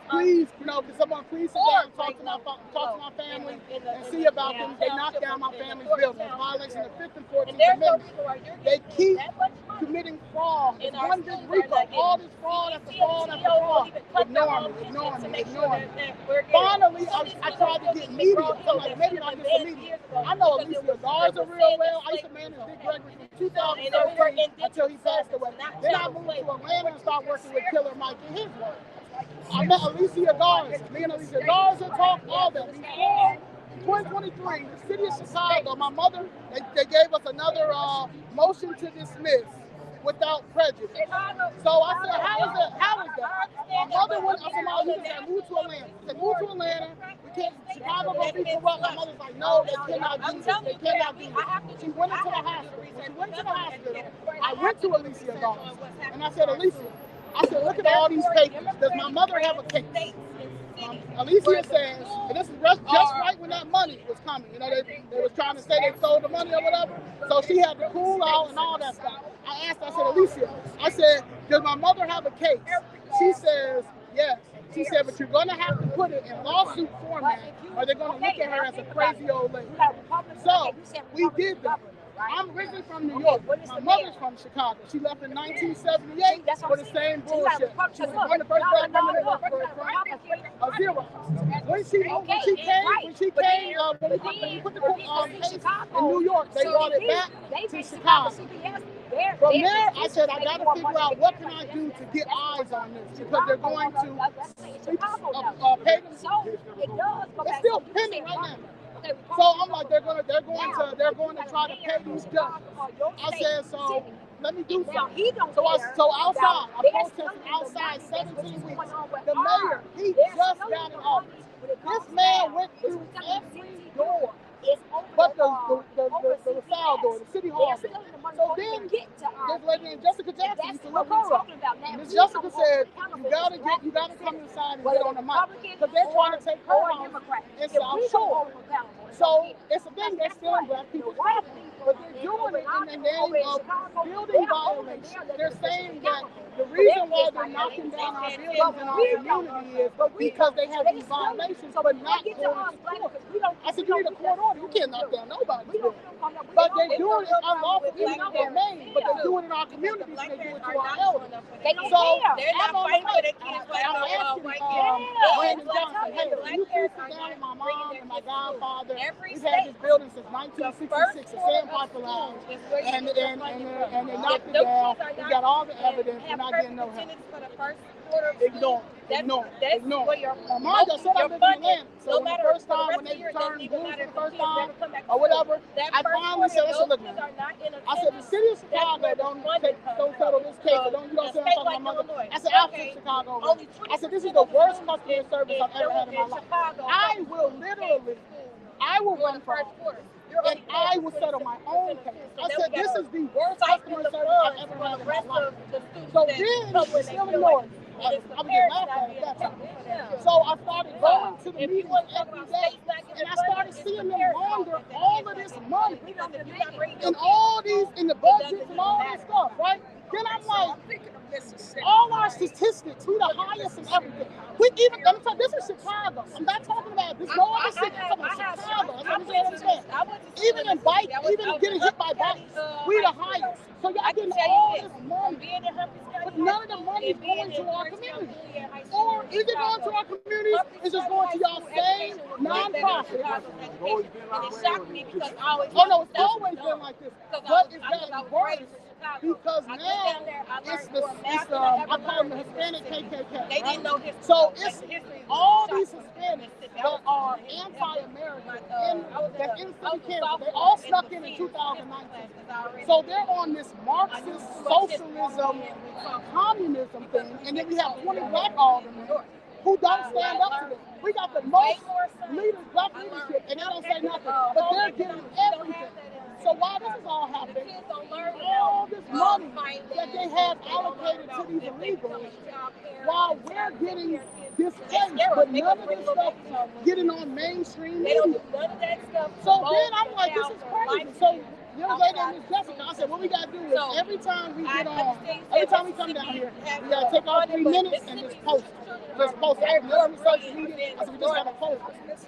Please, can someone please sit down and talk to my family and see about them. They knocked down my family's building. It's violation of the 5th and 14th Amendment. They keep committing fraud. It's one big RICO. All this fraud after fraud after fraud. Ignoring me. Finally, I tried to get media. So like, maybe not just the media. I know Alicia Garza real well. I used to manage Dick Gregory from 2013 until he passed away. Then I moved to Atlanta and started working with Killer Mike and his work. I met Alicia Garza. Me and Alicia Garza talked all that. Before 2023, the city of Chicago, my mother, they gave us another motion to dismiss without prejudice. So I said, how is that? My mother went, I said, Mom, you can move to Atlanta. They said, move to Atlanta. We can't, Chicago gonna be corrupt. My mother's like, no, they cannot do this. They cannot do this. She went into the hospital. When she went to the hospital, I went to Alicia Garza. And I said, Alicia, look at all these papers. Does my mother have a case? Alicia says, and this is just right when that money was coming. You know, they was trying to say they stole the money or whatever. So she had to cool out and all that stuff. I asked, I said, Alicia, does my mother have a case? She says, yes. She said, but you're going to have to put it in lawsuit format or they're going to look at her as a crazy old lady. So we did that. I'm originally from New York. My mother's from Chicago. She left in 1978 for the same bullshit. She was one of the first black women to work for a zero. When she came, when we put the case in New York, they brought it back to Chicago. From there, I said, I got to figure out what can I do to get eyes on this because they're going to pay them. It's still pending right now. So I'm like, they're going to try to pay these judges. I said, so let me do something. So outside, I protested outside 17 weeks. The mayor, he just got in office. This man went through every door. But the LaSalle door, the city hall door. So then, this lady named Jessica Jackson used to look over. Miss Jessica said, you gotta come inside and get on the mic. Because they're trying to take her home in South Shore. So it's a thing they're stealing black people's property, but they're doing it in the name of building violations. They're saying that the reason why they're knocking down our buildings in our community is because they have these violations, but not going to court. I said, you need a court order. You can't knock down nobody's building. But they're doing it unlawful in their name, but they're doing it in our communities and they do it to our elders. So They're not I'm on fighting for the the kids mic. I'm asking white Brandon kids. Johnson, hey, can you please sit down with my mom and my godfather? We've had this building since 1966. It's Sandpiper Lounge. And they knocked it down. We got all the evidence. We're not getting no help. Ignore. My mom just said I live in Atlanta. So when the first time when they turned blue for the first time or whatever, I finally said, I said, look, man. I said, the city of Chicago don't settle this case. You don't say I'm talking to my mother. I said, I'll fix Chicago. I said, this is the worst customer service I've ever had in my life. I will run for office. And I will settle my own case. I said, this is the worst customer service I've ever had in my life. So then, she still ignored me. I was getting laughed at that time. So I started going to the meetings every day, and I started seeing them launder all of this money and all these, in the budgets and all this stuff, right? Then I'm like, all our statistics, we the highest in everything. We even, I'm talking, this is Chicago. I'm not talking about this. No other city. I'm talking about Chicago. That's what I'm saying. Even in bike, even getting hit by bikes, we the highest. So y'all getting all this money, but none of the money is going to our community. Or is it going to our communities? Is it going to y'all same nonprofit? Oh no, it's always been like this. But it's gotten worse. Because now it's I call them the Hispanic KKK. They didn't know history. So it's all these Hispanics that are anti-American that's in city council. They all snuck in 2019. So they're on this Marxist socialism, communism thing, and then we have 20 black aldermen who don't stand up to them. We got the most black leadership, and they don't say nothing, but they're getting everything. So while this is all happening, all this money that they have allocated to these illegals, while we're getting this case, but none of this stuff getting on mainstream media. So then I'm like, this is crazy. So the other lady named Miss Jessica, I said, what we gotta do is every time we get on, every time we come down here, we gotta take our 3 minutes and just post it. Just post it. None of social media. I said, we just gotta post it.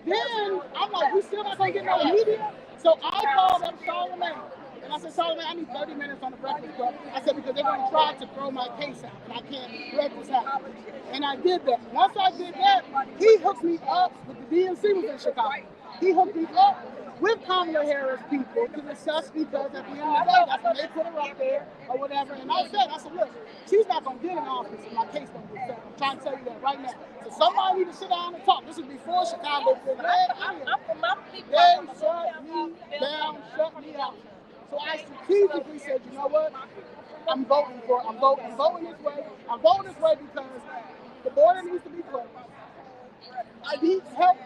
Then I'm like, we still not gonna get no media? So I called up Charlamagne, and I said, Charlamagne, I need 30 minutes on the Breakfast Club. I said, because they're going to try to throw my case out, and I can't let this happen. And I did that. Once I did that, he hooked me up with the DNC was in Chicago. He hooked me up with Kamala Harris people to discuss, because at the end of the day, that's when they put her up there or whatever. And I said, look, she's not going to get in office and my case don't get settled. I'm trying to tell you that right now. So somebody need to sit down and talk. This is before Chicago was led in. They shut me down, shut me out. So I strategically said, you know what? I'm voting for it. I'm voting this way. I'm voting this way because the border needs to be closed. I need help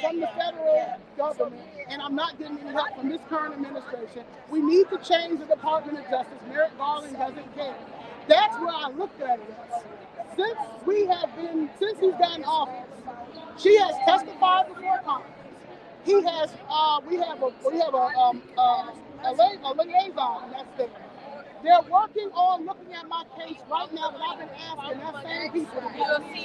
from the federal government, and I'm not getting any help from this current administration. We need to change the Department of Justice. Merrick Garland doesn't care. That's where I looked at it as. Since he's gotten office, she has testified before Congress. We have a liaison that's there. They're working on looking at my case right now that I've been asking that same people to do.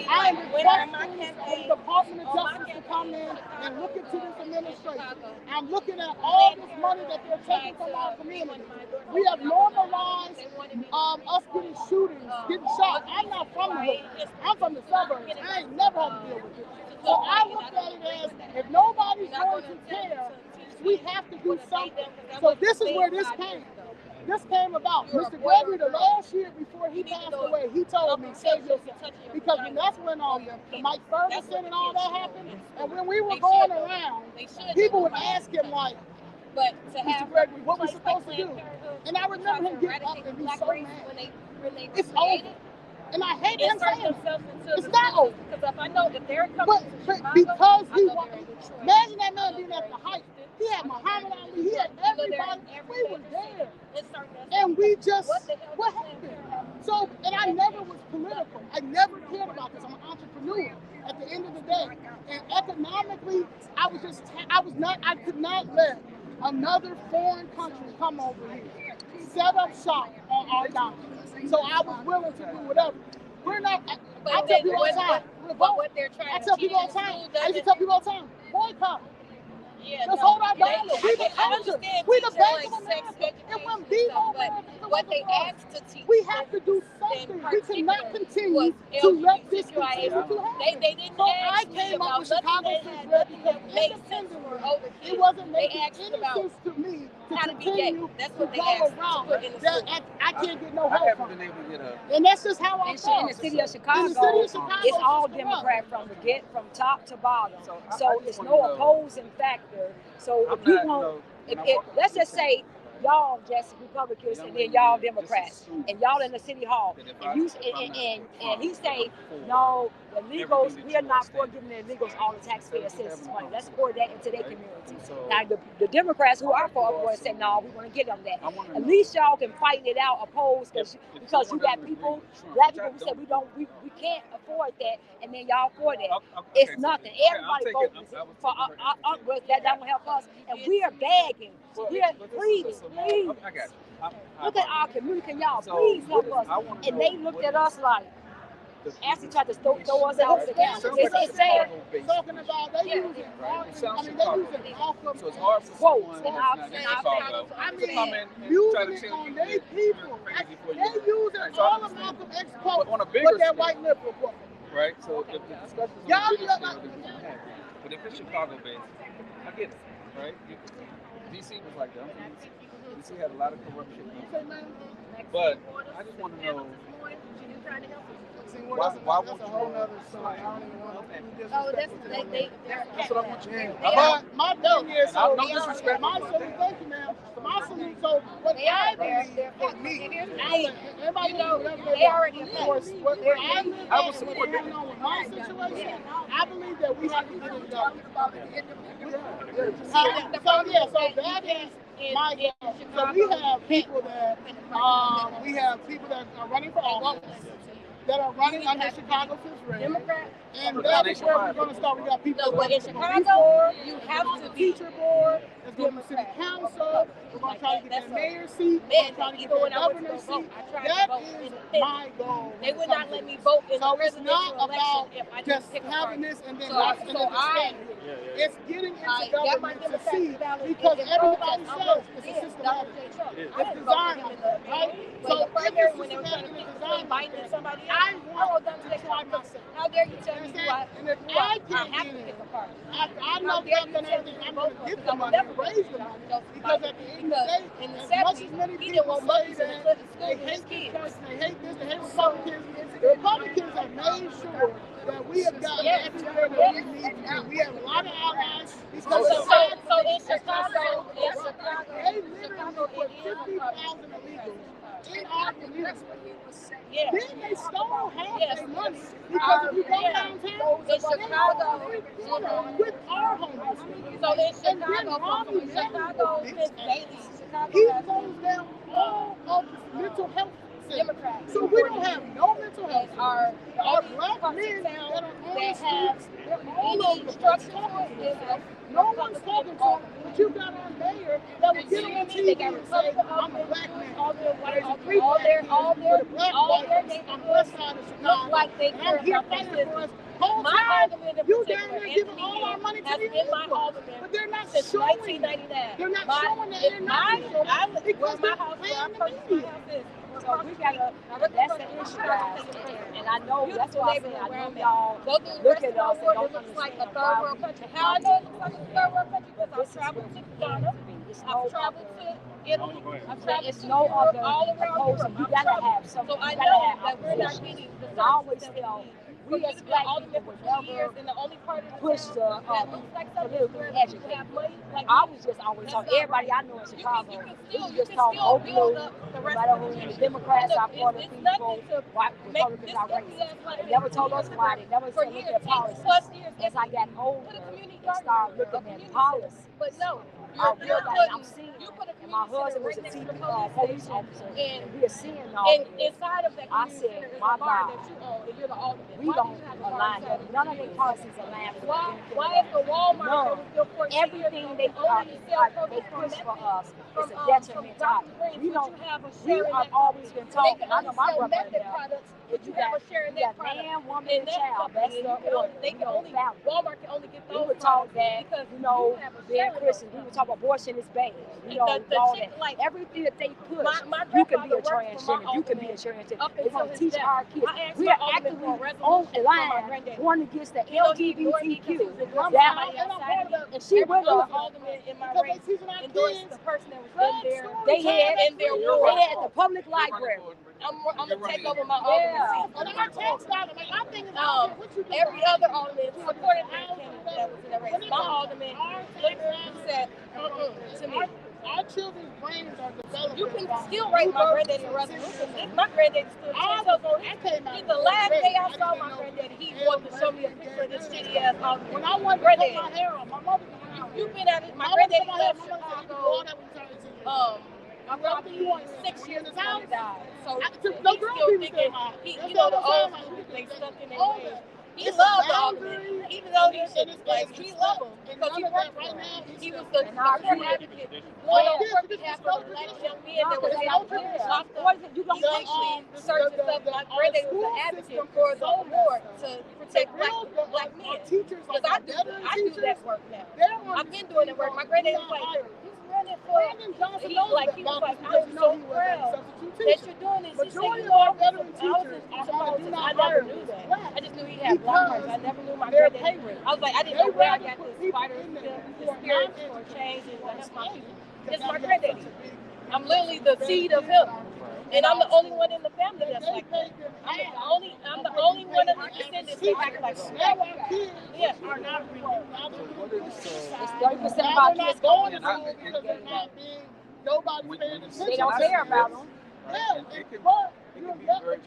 I am requesting the Department of Justice to come in and look into this administration. I'm looking at all this money that they're taking from our community. We have normalized us getting shootings, getting shot. I'm not from the hood. I'm from the suburbs. I ain't never had to deal with this. So I look at it as, if nobody's going to care, we have to do something. So this is where this came. This came about. Mr. Gregory, the last year before he passed away, he told me, save yourself. Because that's when the Mike Ferguson and all that happened. And when we were going around, people would ask him, like, Mr. Gregory, what we supposed to do? And I remember him getting up and be so mad. It's over. And I hate him saying it. It's not over. But because imagine that man being at the height. He had Muhammad Ali, he had everybody. We were there. And we just, what happened? So, and I never was political. I never cared about this. I'm an entrepreneur. At the end of the day. And economically, I could not let another foreign country come over here, set up shop on our dime. So I was willing to do whatever. We're not. I tell people all the time. What they're trying I tell people all the time. I used to tell people all the time. Boycott. Yeah, let's hold our dollar. We the I culture. understand We the teaching, bank like, of sex America. It education went and deep stuff, over but there. what they asked to teach We have to do something. We cannot continue to let this continue to happen. They didn't So ask I me came up about with nothing Chicago that Fish had Red nothing because that made sense for older independently, kids. it wasn't They making asked any about sense to me to how to be gay. continue That's to what they go asked to around put in the that school. I can't get no I help haven't from. been able to get a. And that's just how I In felt. the city of In Chicago, the city of Chicago, it's all corrupt. Democrat from top to bottom. So So I just it's wanna no know- opposing factor. So I'm if you not, want, when I if walk up let's to just the say y'all just Republicans young and lady then y'all there just Democrats assumes and y'all in the city hall that if and you if I'm not and he for say Trump, no, the everything illegals that we are you not are for standing giving the illegals all the taxpayer Instead of assistance having a money. Let's conversation, pour that into their right? community. And so Now the Democrats who are for you it also- say no, we want to get them that. I wanna At know. least y'all can fight it out opposed If because you someone got doesn't people, agree with Trump, black which I people who say don't we can't afford that, and then y'all for that. Okay, It's so- nothing. okay, Everybody I'm voting taking- I was for taking her into with that don't help us, and we are begging, we are but this pleading, is a small. please. I got you. Look at our community, can y'all So, please help us? I wanna And know they looked what at is us like, the actually tried to throw us out of the campus. Sounds It's like a sad. Chicago-based Talking about they Yeah. using Right? It sounds I mean, they Chicago. using Malcolm. So it's hard for Quotes someone in that's our- not in in our Chicago I to mean, come in and try to using tell it you on that their you're people. crazy for They your. using Right, so I all of understand. Malcolm X quotes, But on a bigger but that scale. white liberal quote. Right? So if the discussion is on Y'all a bigger look scale, like- then we can have it. But if it's Chicago based, I get it. Right? DC was like that. I'm from DC. DC had a lot of corruption. But I just want to know why won't That's a you whole all nother story. I don't even want to Oh, that's That's what I want you to do. But my thing is, And I'm so no disrespect. my salute, thank you, ma'am. My salute, so what I believe for me, everybody do whatever they want. Of course, what I live I at was and what's supporting going on with my situation, I believe that we have to get it done. So that is my goal. So we have people that are running for office, that are running under Chicago Fish Red. And that is where we're going to start. We got people No, but in running for Chicago, police board, you have to be teacher board, there's going to be city council, we're going to try to get that mayor seat, we're going to try to get even when that I went to governor go vote, seat. I tried to That vote is independent. my goal. They would not let me vote in the So it's presidential not about election if I just didn't pick a having party. this and then So- not so spending the I- state. It's getting into I got my government to Democratic see ballot because in everybody protest. I says voted it's a for systematic. Donald J. Trump. I It's didn't vote for designed him like in that, right? But So the if primary, it's when they were trying to systematic pick and between designed Biden like and that, somebody else, I I wrote want Donald to J. try Trump. myself. How dare you tell me You who I, understand? And if who I I can't have get to in, pick a party? I know How dare that you and tell everything. me I'm to going vote to for get it? the I would money never and vote raise for the Donald money Trump. because at the end of the day, in the as much 70s, as many he people didn't want say monkeys in the that school they with his hate this kids. person, they hate this, they hate Republicans, the Republicans have made sure that we have gotten everywhere that we need to be. We have a lot of allies because So in Chicago, they literally put 50,000 illegals in our community. yeah. Then they stole half Yes. their money because if you go Yeah. downtown, In they Chicago, on every corner with our homeless. So in And then Chicago, Ronnie Chicago, Manning, Vince Bailey, Chicago he has closed down all of the mental health centers. Democrats. So we don't have no mental health that are the Our only black parts men in that town are on that the have streets, they're all over any the structure place to talking it. to us. No one's talking to them, but you got our mayor that would get on They TV got and say, Republican I'm a black man. all their white, There's all three their, black kids all with their, a black all wife their on the neighborhoods west side of Chicago. look like they And care I'm here about their fighting for us. citizens. Whole My time, alderman in you particular, down there giving Anthony all our Gill, money to has the been my illegals. alderman But they're not since showing it. 1999. They're not My- showing that if they're my- not showing I it live because where my they're house, where playing I the purchased my media. house is. So we gotta, that's the issue, guys. And I know, that's why I say, I know y'all Go through the look rest at of my us and ward, don't it looks like a understand third why world we country. keep How I know it looks like a third world country? But Because this I've is where traveled to we Ghana, need to be. It's I've no traveled other to Italy, I've traveled it's to no Europe, other all around opposing. Europe. You I've gotta traveled. have some. So I You know gotta have that we're not opposition. getting the And I always services that tell, we need. we as black people would never in the only part of the push town the that looks like something politically where educated. people have money. Like I was just always that's talk. not Everybody right. I know in Chicago, you we can just talk still openly. build up the No rest matter of the who the community. Democrats are for the It's people, nothing to white make Republicans this are country racist. as like They never told us why. They never for said look years, at policies. 10+ years. As I got older and started looking at policy, But no, I realize I'm seeing, and my husband was a police officer, and we're seeing all this. Inside of that I community said, center is my a bar God, that you own, and you're the alderman. we don't align here. None of their policies align with Why is the Walmart that was built 14 years everything ago they only sell they produce from push for us from, is a detriment to us. We don't. We have always been taught. And I know my brother products. If You have a share in that product. man, woman, and child, that's the order. They can only Walmart can only get those. We were taught that, because being Christian, we were taught abortion is bad. All that. Like everything that they push, my you can be a grandfather worked for transgender. You can be a transgender. They're going to teach our kids. We are actively online going against the LGBTQ. And she with us. Endorsed the person that was in there. They had the public library. I'm gonna take over my alderman seat. And our tax dollar, like I'm thinking, every other alderman supported that candidate that was in the race. My alderman said to me, our children's brains are developing. You can still write my granddaddy a resolution. My granddaddy still he's the last day I saw my granddaddy, he wanted to show me a picture of this shitty ass alderman. When I wanted to cut my hair off, my mother you've been at it. My granddaddy left Chicago. My probably 6 years before he died. So he's still thinking, the old they stuck in their ways. He loved the alderman, even though he shouldn't. Like, he loved him because he worked right now. He was the court advocate. One on court behalf of the black young men that was locked up. He actually searched stuff. My granddaddy was an advocate for the award to protect black men. Because I do that work now. I've been doing that work. My granddaddy was like, running for he was like, I'm so proud that you're doing this. He said, I never knew that. I just knew he had black cards. I never knew my granddaddy. I was like, I didn't know where I got this fighter, the spirit for change and to help my people. It's my granddaddy. I'm literally the seed of him. And I'm the only one in the family that's like that. I'm the only one of the descendants that act like that. Yeah. Are not real. It's 30% of our kids going to school because they're not being, nobody's paying attention. They don't care about them.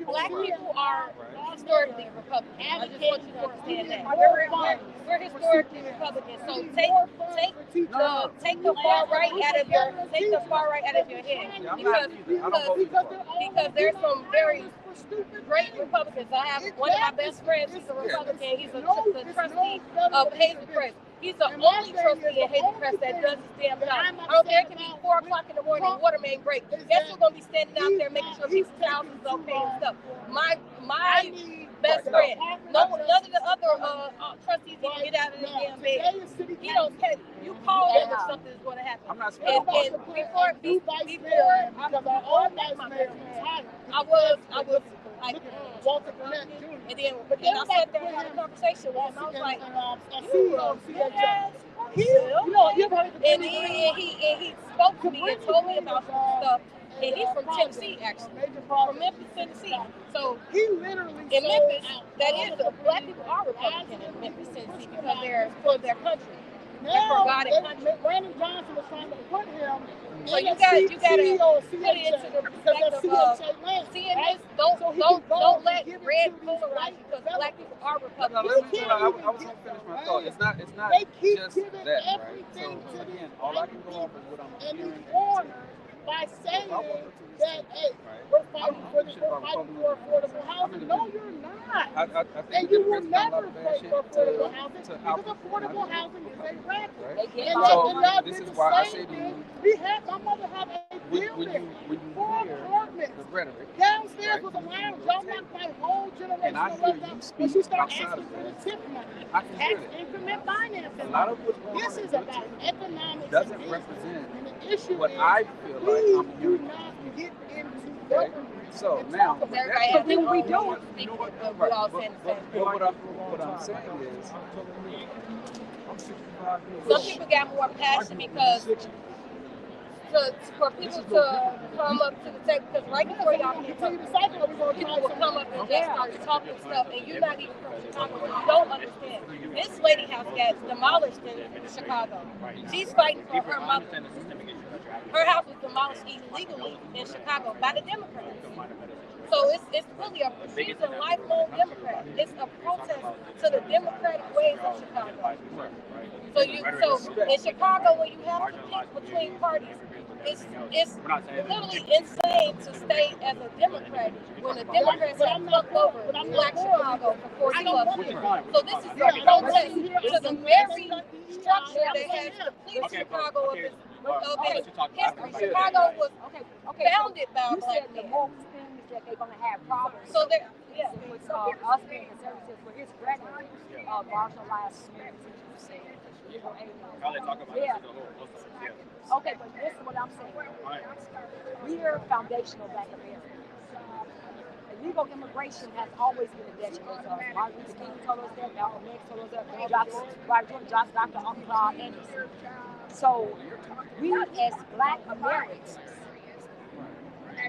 Black people are historically Republican. I just want you to understand that. We're historically Republican. So take the far right out of your head. Because there's some very great Republicans. I have one of my best friends. He's a Republican. He's the trustee of Hazel Crest. He's the only trustee in Hazel Crest that does his damn job. I don't care. It can be 4 o'clock in the morning, water main break. They're still gonna be standing out there making sure people's houses are okay and stuff. My best friend. None of the other trustees even get out of the damn bed. He don't care. You call them if something is going to happen. I'm not and before I was like, and then I sat there and had a conversation with him. I was like, and he spoke to me and told me about some stuff. And he's from Tennessee, actually, from Memphis, Tennessee. So in Memphis, that is, black people are Republican in Memphis, Tennessee, because they're for their country. Now, Brandon Johnson was trying to put him. So you gotta put it into the perspective of seeing this. Don't let red polarize you, because black people are Republicans. I was going to finish my thought. It's not just that, right? So again, all I can go off is what I'm hearing. By saying that, hey, we're fighting for affordable housing. No, you're not. I and you will never fight for affordable housing because affordable housing is a right. And this is why I say to you, my mother had a building, 4 apartments. The rhetoric. Downstairs was a lounge. Y'all knocked my whole generation. And I hear you speak outside of that. Tax increment financing. A lot of what's this is about economics. Doesn't represent what I feel like I'm hearing. Do not get into government. So now, but then we do. What I'm saying is, some people got more passion because for people to come up to the table, because right before y'all get to people will come up and just start talking stuff, and you're not even from Chicago, so you don't understand. This lady house got demolished in Chicago. She's fighting for her mother. Her house was demolished illegally in Chicago by the Democrats. So it's really she's a lifelong Democrat. It's a protest to the democratic ways of Chicago. So in Chicago, when you have to pick between parties, it's literally insane to stay as a Democrat when the Democrats have fucked over Black Chicago for 40 years. So this is a protest to the very structure that has depleted Chicago of its history. Chicago was founded by Black men. That they're going to have problems. So there, yeah. With us being conservatives, for his graduate, marginalized communities, legal aliens. Yeah. Okay, but this is what I'm saying. We are foundational Black Americans. Illegal immigration has always been a detriment to us. Martin Luther King told us that, Malcolm X told us that, Dr. Anderson. So we as Black Americans,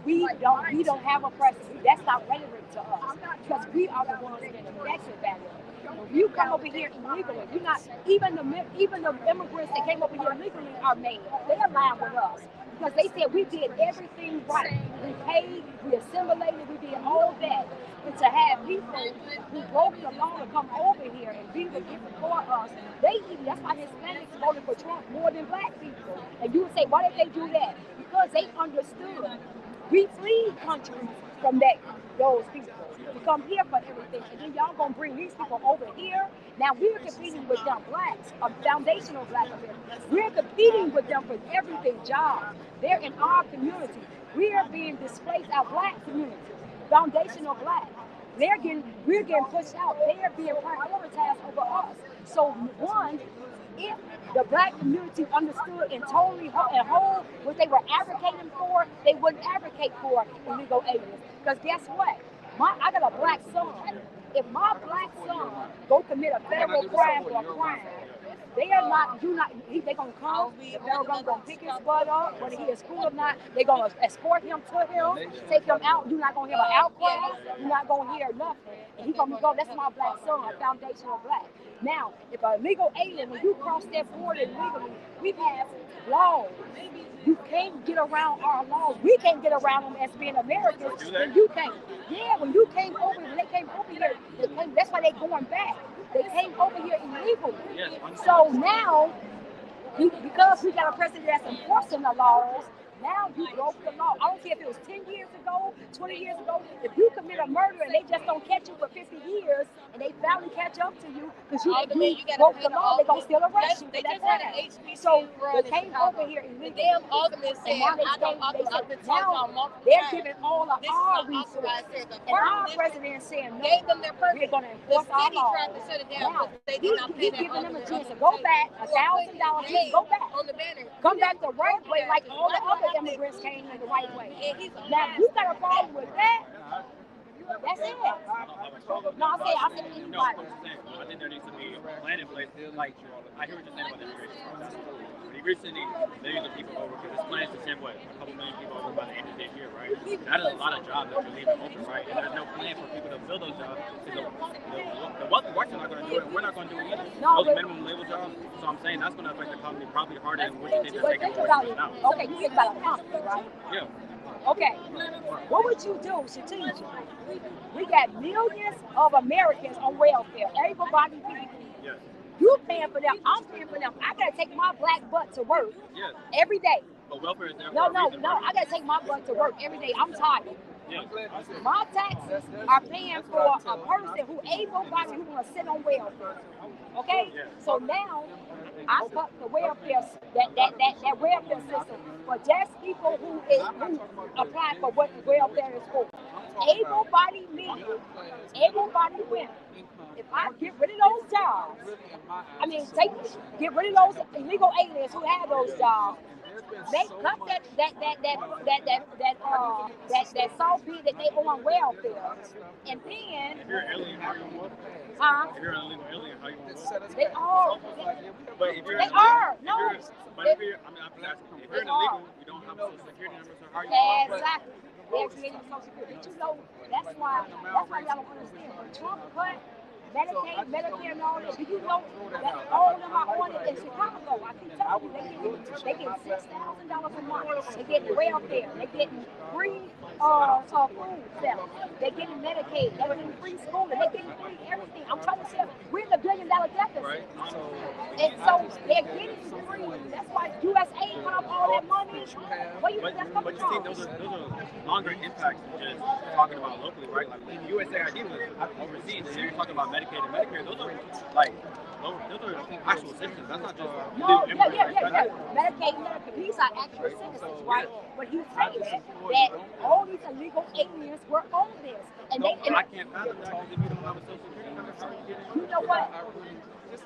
we don't have a president. That's not relevant to us because we are the ones that are affected by it. When you come over here illegally, you're not even the immigrants that came over here illegally are mad. They align with us because they said we did everything right. We paid, we assimilated, we did all that. But to have people who broke the law to come over here and be the people for us, that's why Hispanics voted for Trump more than Black people. And you would say, why did they do that? Because they understood. We flee countries from those people to come here for everything, and then y'all gonna bring these people over here. Now we're competing with them Blacks, foundational Black Americans. We're competing with them for everything, jobs. They're in our community. We are being displaced, our Black community, foundational Black. We're getting pushed out. They are being prioritized over us. So one, if the Black community understood and totally and whole what they were advocating for, they wouldn't advocate for illegal aliens. Because guess what? I got a Black son. If my Black son go commit a federal crime for a crime, they are not, they're going to come, the federal government going to pick his butt up, whether he is cool or not, they're going to escort him to him, take him out, you're not going to hear an outcry, you're not going to hear nothing, and he's going to go, that's my Black son, foundational Black. Now, if an illegal alien, when you cross that border illegally, we have laws. You can't get around our laws. We can't get around them as being Americans, and you can't. Yeah, when they came over here, that's why they're going back. They came over here illegally. So now, because we got a president that's enforcing the laws, now you broke the law. I don't care if it was 10 years ago, 20 years ago. If you commit a murder and they just don't catch you for 50 years, and they finally catch up to you because you broke the law, they're going to still arrest you. They just had an HBC so run they came over here illegally. The damn alderman said, they're giving all of our resources. And our president saying, no, we're going to enforce our law. Now, he's giving them a chance to go back, $1,000 chance, go back. Come back the right way like all the other immigrants came in the right way. Now, if you got a problem with that, that's it. No, I said anybody. No, I think there needs to be a plan in place. Like, I hear what you're saying about immigration. Recently, millions of people over because this plan is to send a couple million people over by the end of this year, right? That is a lot of jobs that you're leaving open, right? And there's no plan for people to fill those jobs. The wealthy whites are not going to do it. We're not going to do it either. Those minimum labor jobs. So I'm saying that's going to affect the economy probably harder than what you think they're taking away now. Okay, you think about a company, right? Yeah. Okay, what would you do strategically? We got millions of Americans on welfare, able-bodied people. Yes. You paying for them, I'm paying for them. I gotta take my Black butt to work every day. But welfare is there No, I gotta take my butt to work every day. I'm tired. My taxes are paying for a person who able-bodied who wanna sit on welfare. Okay? So now I cut the welfare that welfare system for just people who apply for what welfare is for. Able-bodied men, able-bodied women. If I get rid of those jobs, get rid of those illegal aliens who have those jobs. They cut that soft bid that they on welfare, and then. If you're an alien, how you want? If you're an illegal alien, how you want? They are. But if you're they are. No. But if you're, if you're an illegal, you don't have a social security number, so how you want? Exactly. They're creating social security. But you know, that's why y'all don't understand. When Trump cut Medicaid, Medicare, and all that. Do you know that all of them are on it in Chicago? I keep telling you, they get $6,000 a month. They get welfare. They getting free food stamps. They getting Medicaid. They getting free schooling. They getting free everything. I'm trying to say we're in the $1 billion deficit. And so they're getting free. That's why USA put up all that money. Where you think that's coming from? Those are longer impacts than just talking about locally, right? Like when USAID was overseas, and you're talking about Medicaid and Medicare, those are like those are actual systems. That's not just yeah. Medicaid, these are actual citizens, right? But he's saying that all these illegal aliens were on this, and they. I can't fathom that because if you don't have a social security number, how are you getting? You know what?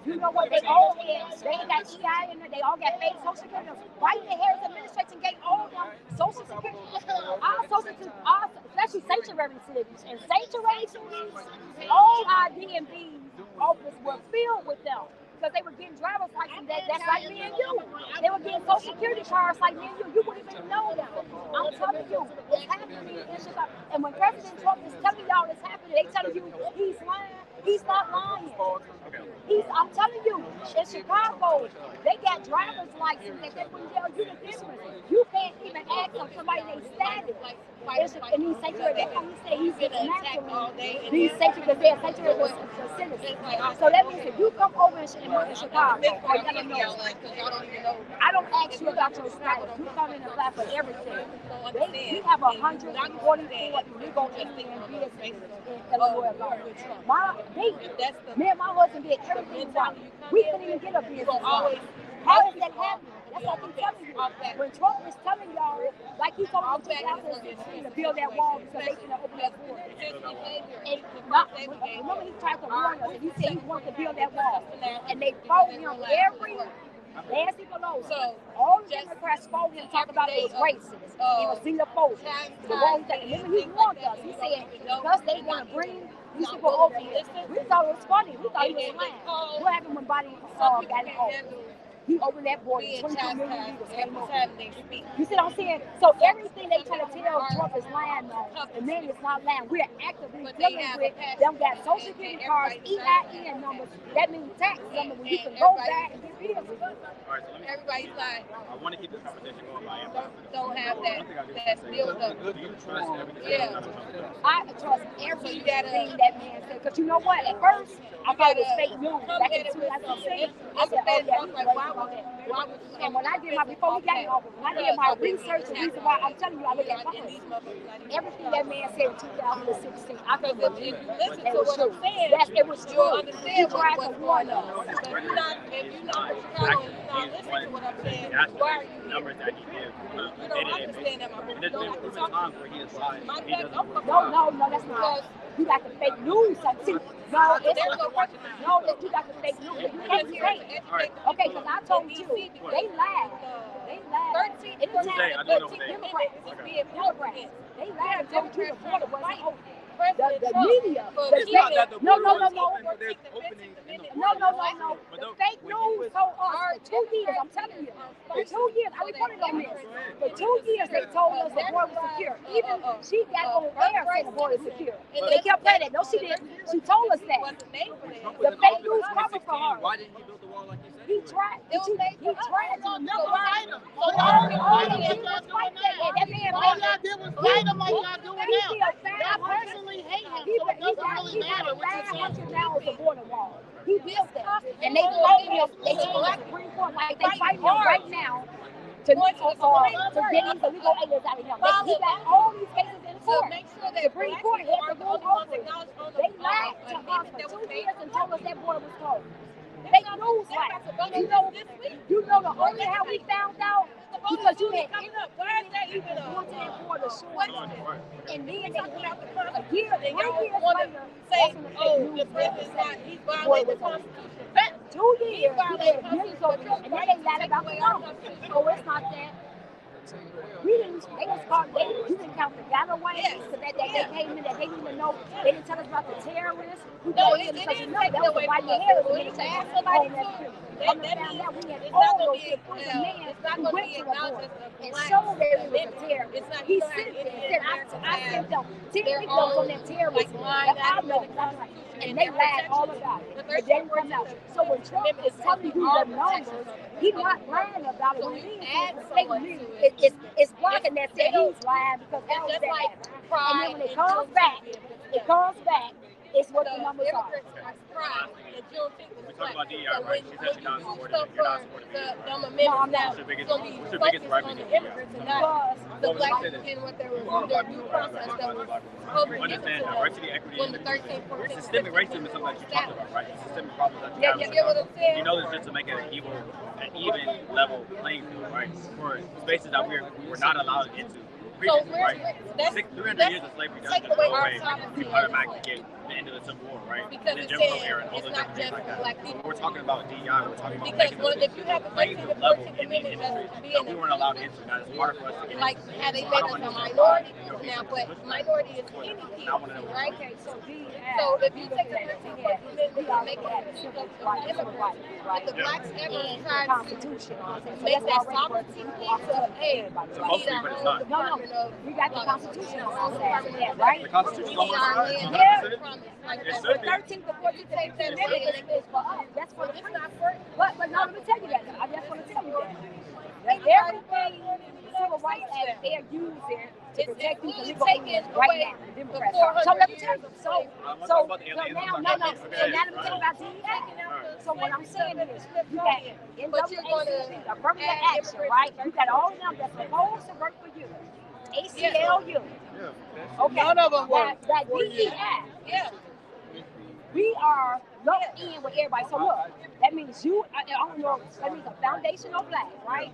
You know what? They all had. They ain't got EI in there. They all got fake social security numbers. Right in the Harris administration gave all of them social security. Our social security, especially sanctuary cities and sanctuary cities, all our DMV offices were filled with them. Because they were getting driver's license that's like me and you. They were getting social security cards like me and you. You wouldn't even know that. I'm telling you, it's happening in Chicago. And when President Trump is telling y'all it's happening, they telling you he's lying. He's not lying. I'm telling you, in Chicago, they got driver's license that they wouldn't tell you the difference. You can't even ask them somebody they status. And these sanctuary, that's how he said he's international. These sanctuary, they're sanctuary citizens. So that means if you come over in Chicago, I gotta know. I don't ask you about your status. You come in and apply for everything. We have 144 illegal alien businesses in Illinois alone. Me and my husband did everything right. We couldn't even get a business. How is that happening? That's what I'm telling you. When Trump was telling y'all, like he told us in 2016 to build that wall because they can open that border. And remember he tried to warn us and he said he wanted to build that wall. And they fought him every Nancy Pelosi. All the Democrats fought him talking about it was racist. It was xenophobic. The wall thing. Remember he warned us. He said because they want to bring these people over here. We thought it was funny. We thought he was lying. What happened when Biden got in office? He opened that border, 22 million people came over. You see what I'm saying? So everything they try to tell Trump is lying on, and then it's not lying. We're actively dealing with them got social security cards, EIN numbers. That means tax numbers where you can go back and get bills. Everybody's like, I want to keep this conversation going, but don't have that build up. Do you trust everything? Yeah. I trust everything that man said. Because you know what? At first, I thought it was fake news. Back in 2006, I said, oh yeah, he's right about that. And when I did before he got in office, when I did my research, the reason why I'm telling you, I look at policy. Everything that man said in 2016, I couldn't believe it. It was true. Yes, it was true. He tried to warn us. If you're not listening to what I'm saying, why are you numbers that he gives? You don't understand that, my boy. There's been times where he has lied. No, that's not. You got the fake news. See, no, you got the fake news. You can't say. Okay, because I told you, they lied. They lied. 13 Democrats. They lied and told you the border wasn't open. The media. No. The fake news told us for 2 years. I'm telling you, for 2 years. I reported on this. For 2 years, they told us the border was secure. Even she got on air saying the border is secure. They kept saying that. No, she didn't. She told us that. The fake news covered for her. Why didn't he build the wall like you said? He tried to. All he did was fight that. That man. All y'all did was fight him like y'all doing now. Y'all personally hate him, so it doesn't really matter what you say. $500 a border wall. He built that, and they fought him. They told the Supreme Court like they fight him right now to get these illegal aliens out of him. He got all these cases in court. The Supreme Court had to move over. They lied to us for 2 years and told us that border was closed. Fake news, like you know the only how we found out because you had people going to that border short, and then they went a year, 3 years later, saying, the president he's violating the Constitution. 2 years, he had millions of them, and then they lied about the numbers. Oh, it's not that. We didn't. They was called. You didn't count the gotaways because they came in that they didn't even know. They didn't tell us about the terrorists. No, it didn't take that away. Why you here? Come to find out, we had all those things. It was a man who went to the border and showed that he was a terrorist. He sent there and said, I sent them 10 people on that terrorist that I know. And they lied all about it. But they didn't come out. So when Trump is telling you the numbers, he's not lying about it. When he is fake news, it's blocking that said he's lying because how is that happening? And then when it comes back, it's what the numbers are. We talk about DEI, right? She said she's not supporting it. You're not supporting it. What's your biggest gripe in the black and what their due process that was understand diversity, equity, and systemic racism is something that you talked about, right? Systemic problems that you have. You get what I'm saying? You know, this just to make it an even level playing field, right? For spaces that we're not allowed into. So right? 300 years of slavery doesn't just go away. We automatically get the end of the Civil War, right? Because the it Jim Crow says era and all it's those not different things just like that. black people. When we're talking about DEI, we're talking about Because making if you have a playing field level in these industries that we weren't allowed into. Now it's harder for us to get like into. how they made us a minority now, but minority is any people, right? Okay, so if you take the 13th Amendment and make it immigrants, if the blacks ever tried to make that sovereignty piece of, hey, we need our own department of, we got the Constitution on our side for that, right? The Constitution on our side? Yeah. It The should be. 13th to 14th Amendment is for us. That's for the free. But now let me tell you that. I just want to tell you that everything civil rights act they're using to protect these illegal aliens right now, the Democrats. So let me tell you. So now let me tell you about DEI. So what I'm saying is, you got NAACP, affirmative action, right? You got all of them that's supposed to work for you. ACLU. Okay. None of them work. That DEI. Yeah. We are lumped in with everybody. So look, that means you, I don't know, that means a foundational black, right?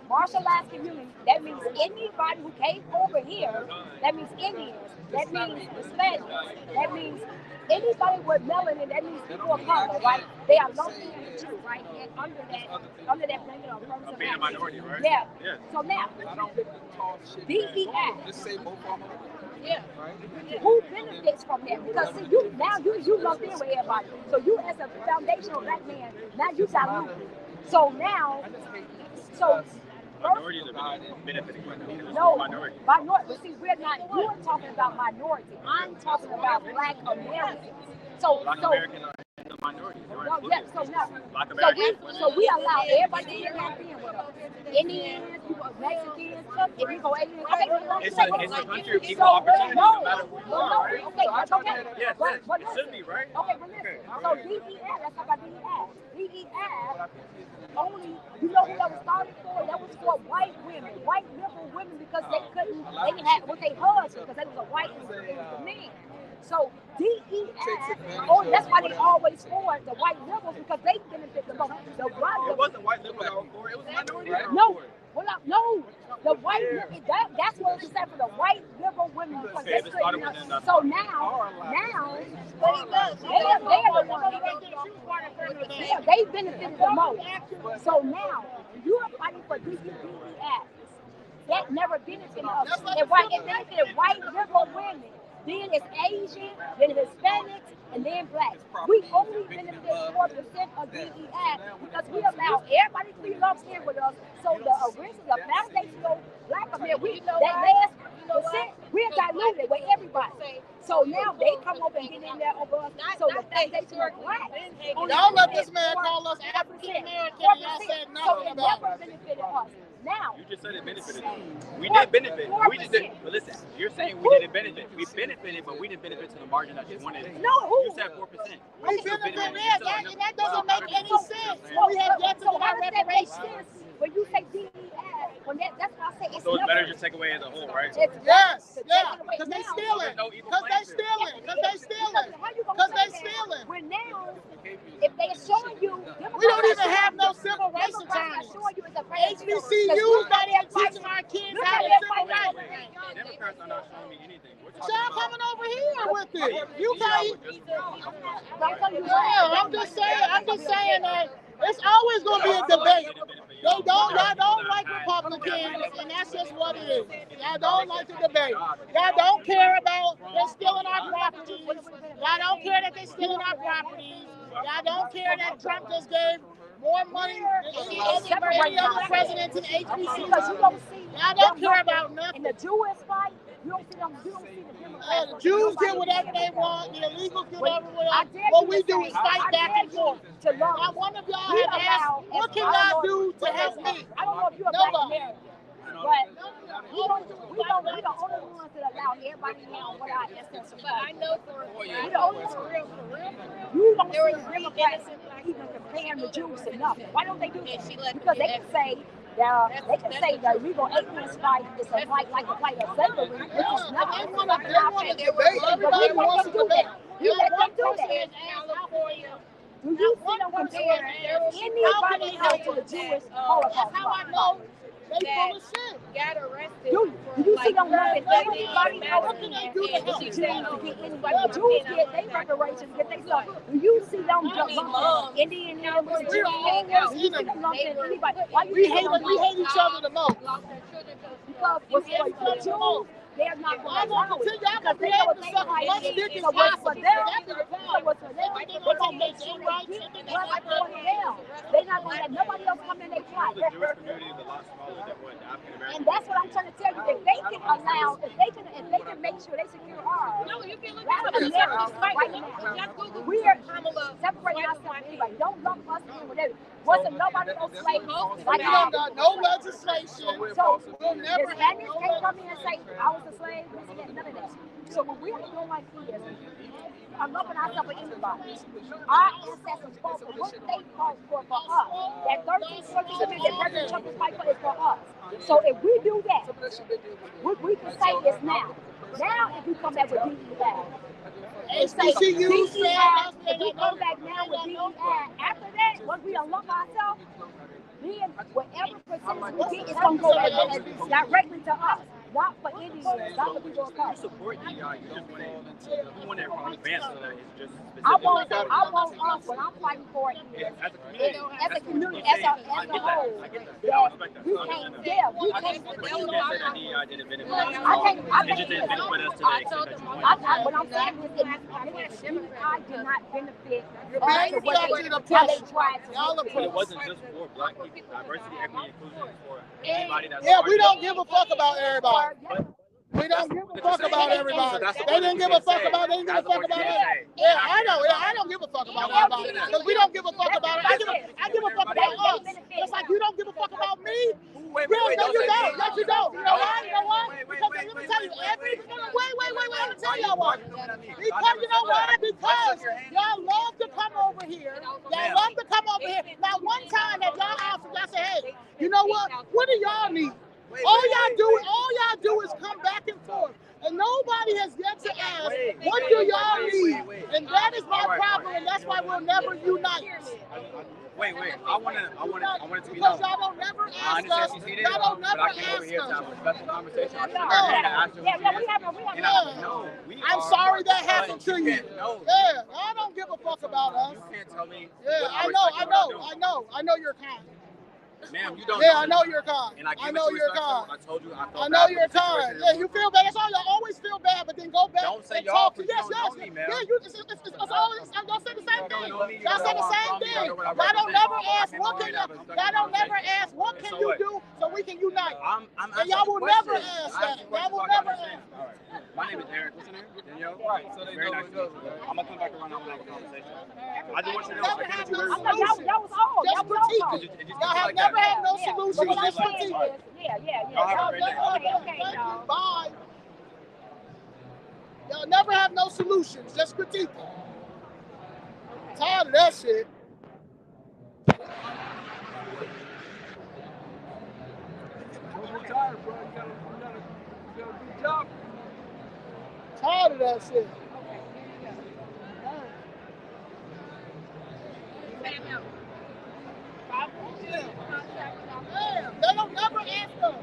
Martialized community, that means anybody who came over here, that means Indians, that means Hispanics, that means anybody with melanin, that means people of color, right? They are lumped in with you, right? And under that blanket of affirmative being a minority, right? Yeah. Yeah. So now, DEI. Just say both of them. Yeah. Who benefits from that? Because see, you lumped in with everybody. So you as a foundational black man, now you dilute. So now, minorities are benefiting from it. No, minority. But see, we're not. You're talking about minority. I'm talking about Black Americans. Black Americans are the minority. No, yes. So we allow everybody to get lumped in with us. Indians, people, Mexicans, if you go Asian, okay, it's a country of equal opportunity, no matter who you are, right? Okay, that's okay. Yes, but it should be, right? Okay, but listen. So DEI, let's talk about DEI. DEI, only, you know who that was started for? That was for white women, white liberal women, because they didn't have with their husbands, because they was a white and it was a man. So DEI, that's why they always for the white liberals, because they benefit the most. It wasn't white liberals that were for it, it was minority that were no. for it. No, the white that's what it's said for the white liberal women, because they couldn't. So now, they're the ones. Yeah, they benefited the most. So now you're fighting for DEI. That never benefited us. It benefited white liberal women. Then it's Asian, then Hispanics, and then blacks. We only benefit 4% of DEI because we allow everybody to be lumped in with us. So the original, the foundational black American, that last percent, we're diluted with everybody. So now they come over and get in there over us. So the foundational black. Y'all let this man call us African American and y'all said nothing about it. So it never benefited us. Now, you just said it benefited. We did benefit. We just did. But listen, you're saying we didn't benefit. We benefited, but we didn't benefit to the margin that you wanted. No, you said 4%. We benefited. That doesn't make any sense. We have yet to get our reparations. When you say DEI, that's why I say it's so it's better just take away as a whole, right? Yes, yeah, because they steal it. Because they steal it. Because they steal it. Because they steal it. When now, if they're showing you, we don't even have no civil rights attorneys. HBCUs not even teaching our kids how to civil rights. Democrats are not showing me anything. Y'all coming over here with it. You can't. Yeah, I'm just saying that it's always going to be a debate. Y'all don't like Republicans, and that's just what it is. Y'all don't like the debate. Y'all don't care about them stealing our properties. Y'all don't care that they're stealing our properties. Y'all don't care that Trump just gave more money than any other president in HBCU. Because you don't see Y'all don't care about nothing. in the Jewish fight. You don't see them. You don't see the Democrats. The Jews get whatever they want. The illegals get whatever they I want. dare What you we to do say, is fight I back dare and forth. you to love. Not one of y'all We have asked, allow- what can I don't y'all know- do to help me? I don't know if you're a black American, but we the only ones that allow everybody to know what our ancestors. But I know for we the only ones. You don't see the Democrats even comparing the Jews to nothing. Why don't they do that? Because they can say that illegal aliens fight is a fight like the fight of slavery, which is nothing. They want to debate. Everybody wants to debate. You let them do person that. in California. Do you see them comparing anybody else to the Jewish Holocaust? That's how I know they full of shit. Got arrested. Do you see them looking Like, anybody else what can they do to to help? the Jews to get anybody? The Jews get their reparations, get their stuff. Do you see them lumping Indian members? Do you see them lumping anybody? Why We hate each other the most. Because the Jews, they're not going to allow it. Y'all gonna be able to suck much dick as So what's for possible. them? That's the problem. So what's for them? They're gonna make it right. What's going down? They're not going to let nobody else come in their plot. The Jewish community is a lot smaller than what the African American. And that's what I'm trying to tell you. If they can allow, if they can make sure they secure ours, No, you can look that's at America right right now. now. We are separating ourselves from anybody. Don't lump us in with it. Wasn't nobody no slave like We don't got no legislation. So We'll never the Spanish can't come in and say I was a slave. None of that. So when we are doing like this, I'm lumping ourselves with anybody. Our ancestors fought for what they fought for us. That 13, 14 years that President Trump is fighting for is for us. So if we do that, we can say this now. Now if we come back with DEI, and say DEI, if we come back now with DEI, after that, once we unlock ourselves, then whatever percentage we get is going to go directly to us. Not for Indians, not for people of color. You support DEI, you just want to advance so that it's just specific. I want us, what I'm fighting for is, as a community, as a whole, that we can't, we can't. What I'm saying is that DEI did not benefit us the way they tried to. But it wasn't just for black people. Diversity, equity, inclusion is for anybody that's. Yeah, we don't give a fuck about everybody. We don't give a fuck about everybody. They didn't give a fuck about it. They didn't give a fuck about it. Yeah, I know. Yeah, I don't give a fuck about everybody. Because we don't give a fuck about it. I give a fuck about us. It's like you don't give a fuck about me. Wait, No, you don't. Yes, you don't. You know why? You know why? Because let me tell you, wait. Let me tell y'all why. Because you know why? Because y'all love to come over here. Y'all love to come over here. Now, one time that y'all asked, y'all say, hey, you know what? What do y'all need? All y'all do is come back and forth. And nobody has yet to ask, what do y'all need? And that is my problem, and that's why we'll never unite. Wait. I want it to be because known. y'all don't never I ask us. understand she's Y'all don't but never I came over ask here to us. have a special conversation. I We I'm sorry that happened to you. Yeah, I don't give a fuck about us. You can't tell me. Yeah, I know you're kind. Ma'am, you don't. Yeah, I know you're kind. And I know you're kind. I told you I felt I know bad you're for the kind. situation. Yeah, you feel bad. That's all. Y'all always feel bad, but then go back Don't say and y'all, talk to. because Yes, you don't know me, man. Yeah, it's always. Y'all say the same thing. Y'all say the same thing. know what I Y'all don't represent. never ask I what came can over here to have a y'all don't never ask what can So you what? do so we can unite. I'm And y'all will asking never questions. ask that. I'm Y'all will asking never questions. ask. All right. My name is Eric. What's your name? Danielle. Right, so they Very know nice each to other, meet you. right? I'm gonna come back around and have a conversation. I just want you to know. Never I have can't no do solution. That was all. Just critique It it. just Y'all goes have like never that. had no Yeah, solution. but what I'm Just saying critique is, it. Y'all have a great day. Okay, y'all. Bye. Y'all never have no solutions. Just critique it. Tired of that shit. Don't get tired, bro. You gotta do your job. Tired of that shit. Damn, they don't never ask us.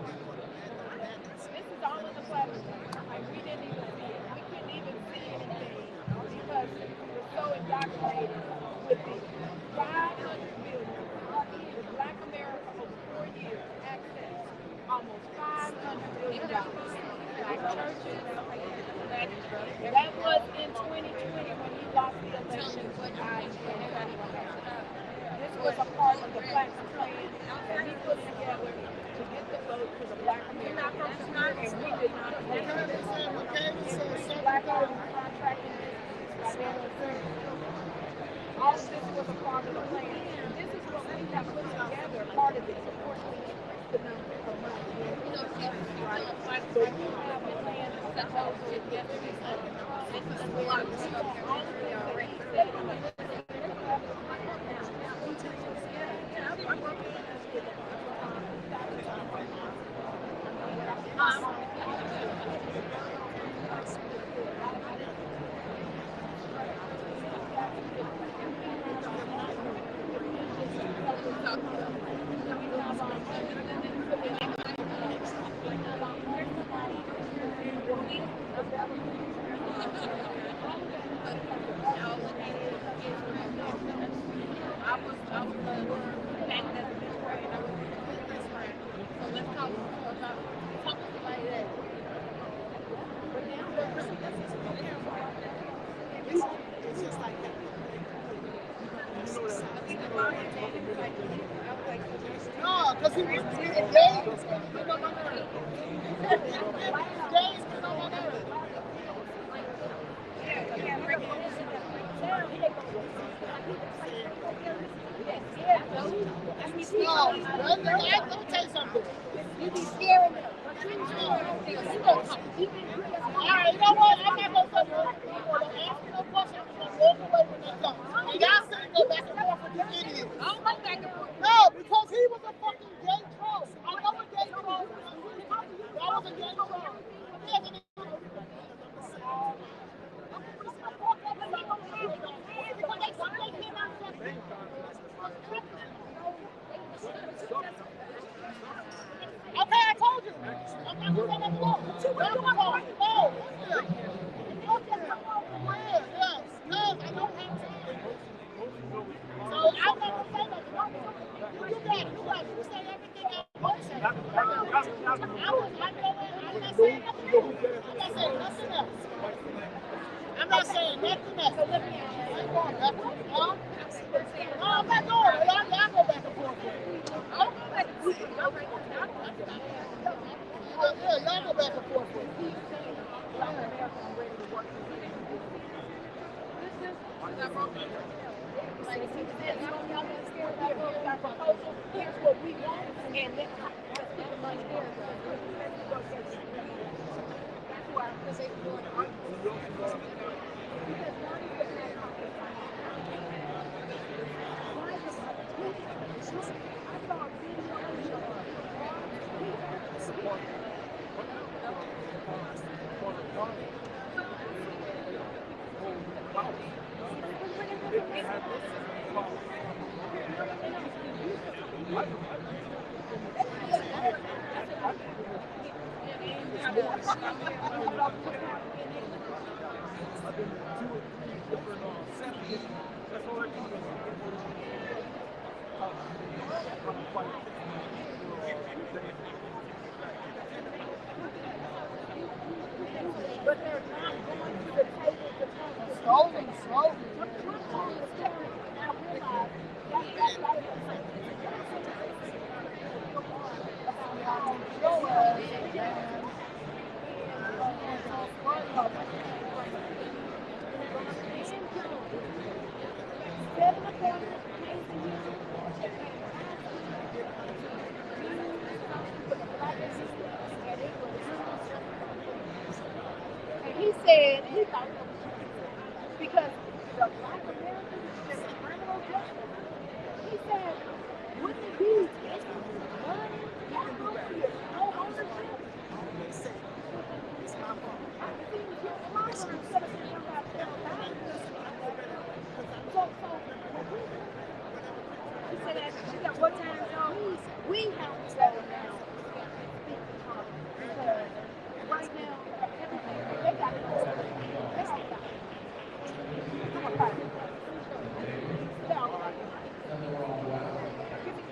This is all in the platform. Like we didn't even see it. We couldn't even see anything because we're so indoctrinated with the 500 billion. The Black America over 4 years access almost $500 billion. Like churches, that was in 2020 when he lost the election. This this was a part of the Platinum Plan that he put together to get the vote to the Black Americans, and we did not pay. These black-owned contracting businesses right now, all of this was a part of the plan. This is what we have put together, part of this. Of course, we increased the number of money. Right? So you have a plan of proposal yesterday. This is where all the things that he said. No, because he was engaged. Get on my nerves. Engaged, get on my nerves. No, let me tell you something. You be scaring them. All right, you know what? I'm not going to say no more. Don't ask me no questions. I'm going to walk away when they come. And y'all sit and go back and forth with these idiots. I don't like back and forth. No, because he was a fucking gay troll. I know what gay troll is. That was a gay troll. Yeah, but okay, I told you. I'm not going to say nothing more. No. Yes, I don't have time. So I'm not going to say nothing. You got it. You say everything I want to say. I'm not saying nothing else. I ain't going back and forth. Huh? No, I'm not going. Y'all go back and forth. I'll go back and forth. Yeah, y'all go back and forth. Here's what we want, and let's put the money there. That's why, because they were doing arguments. But they're not going to the table to talk to Slowly. now realize that's and he said he thought because the Black Americans is criminal justice. He said, wouldn't it be money, property, no ownership? I've seen your father instead of being about he said, what time zone? We have to go now. Because right now, everything, they got it all. They all got it. I'm a fighter.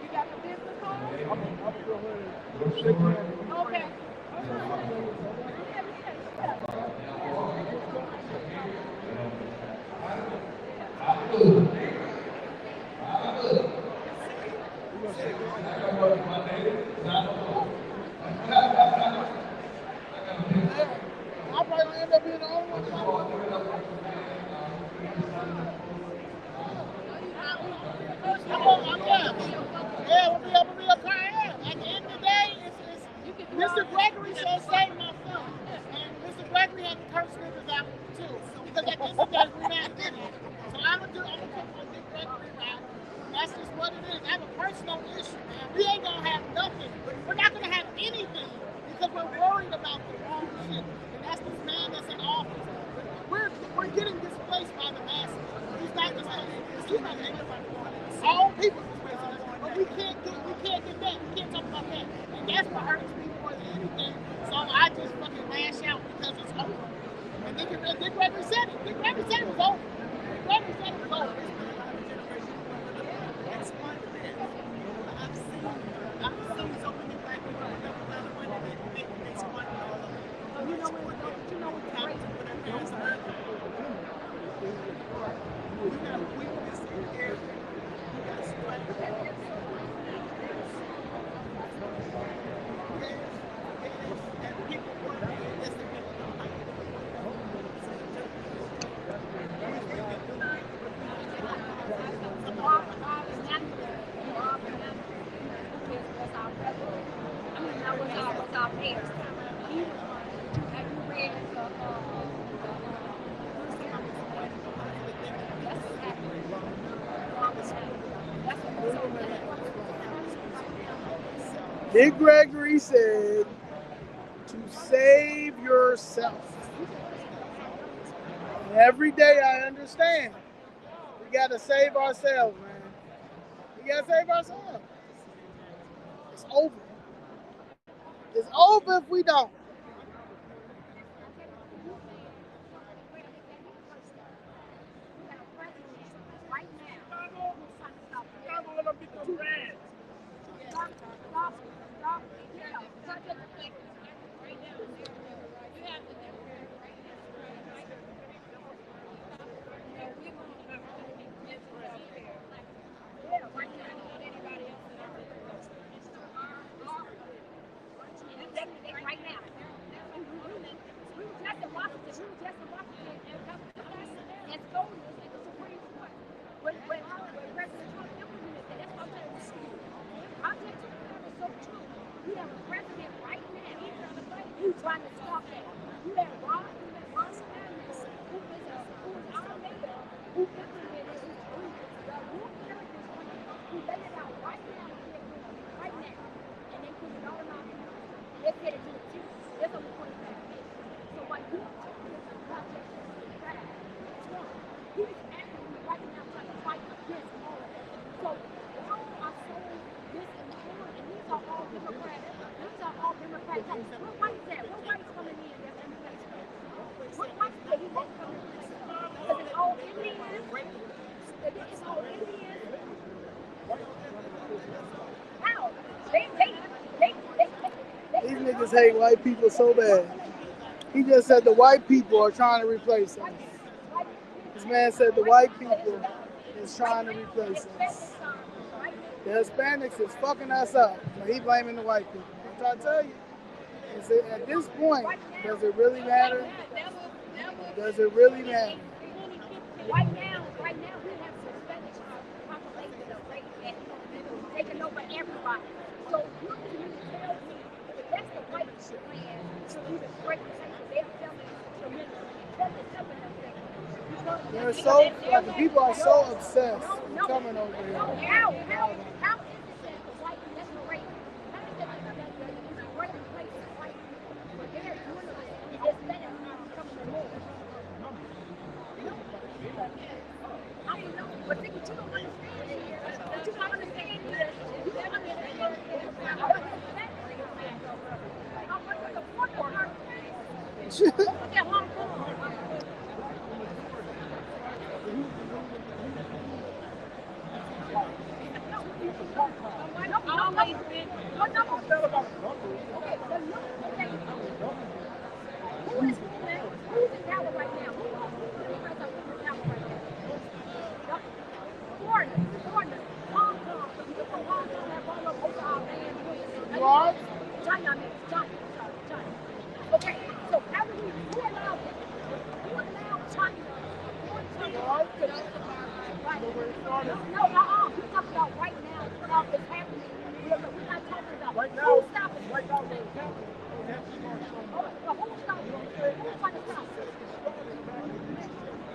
You got the business card? Okay. Mr. Gregory said, save my son. And Mr. Gregory had to curse niggas out too. Because at the end of the day, we're not good at it. So I'm gonna put Dick Gregory out. That's just what it is. I have a personal issue, man. We ain't gonna have nothing. We're not gonna have anything because we're worried about the wrong shit. And that's this man that's in office. We're getting displaced by the masses. He's not displacing. He's not everybody. All people displacing us. But we can't get that. We can't talk about that. And that's what hurts me more than anything. So I just fucking lash out because it's over. And Dick Gregory said it. Dick Gregory said it was over. Dick Gregory said it was over. I've seen so many black people never found a way to make smart all of it. You know what's great? You got weakness in there. You got strength. And people work and that's the people don't like it. Dick Gregory said to save yourself. And every day I understand. We got to save ourselves, man. We got to save ourselves. It's over. It's over if we don't. These niggas hate white people so bad. He just said the white people are trying to replace us. This man said the white people is trying to replace us. The Hispanics is fucking us up. So he blaming the white people. I'm trying to tell you. At this point, does it really matter? Does it really matter? Right now, we have suspended population of race and taking over everybody. So you can tell me that that's the white plan to do the great thing. They're telling They're so, like, the people are so obsessed with coming over here. How is it that the white, that's the race? How is it that the great place is white? But they're doing it, it's better coming to more. I don't know, but what you don't understand is, what you don't understand is, you don't understand how much of the fourth part is. Look at Hong Kong. Who's in power right now? Foreigners. Hong Kong. People from Hong Kong have all over our land. You are? China. Okay, so how do who allowed this? Who allowed China? No. We're talking about right now. It's happening. We're not talking about Right now, right now, the Capitol, they have to start Who's trying to stop?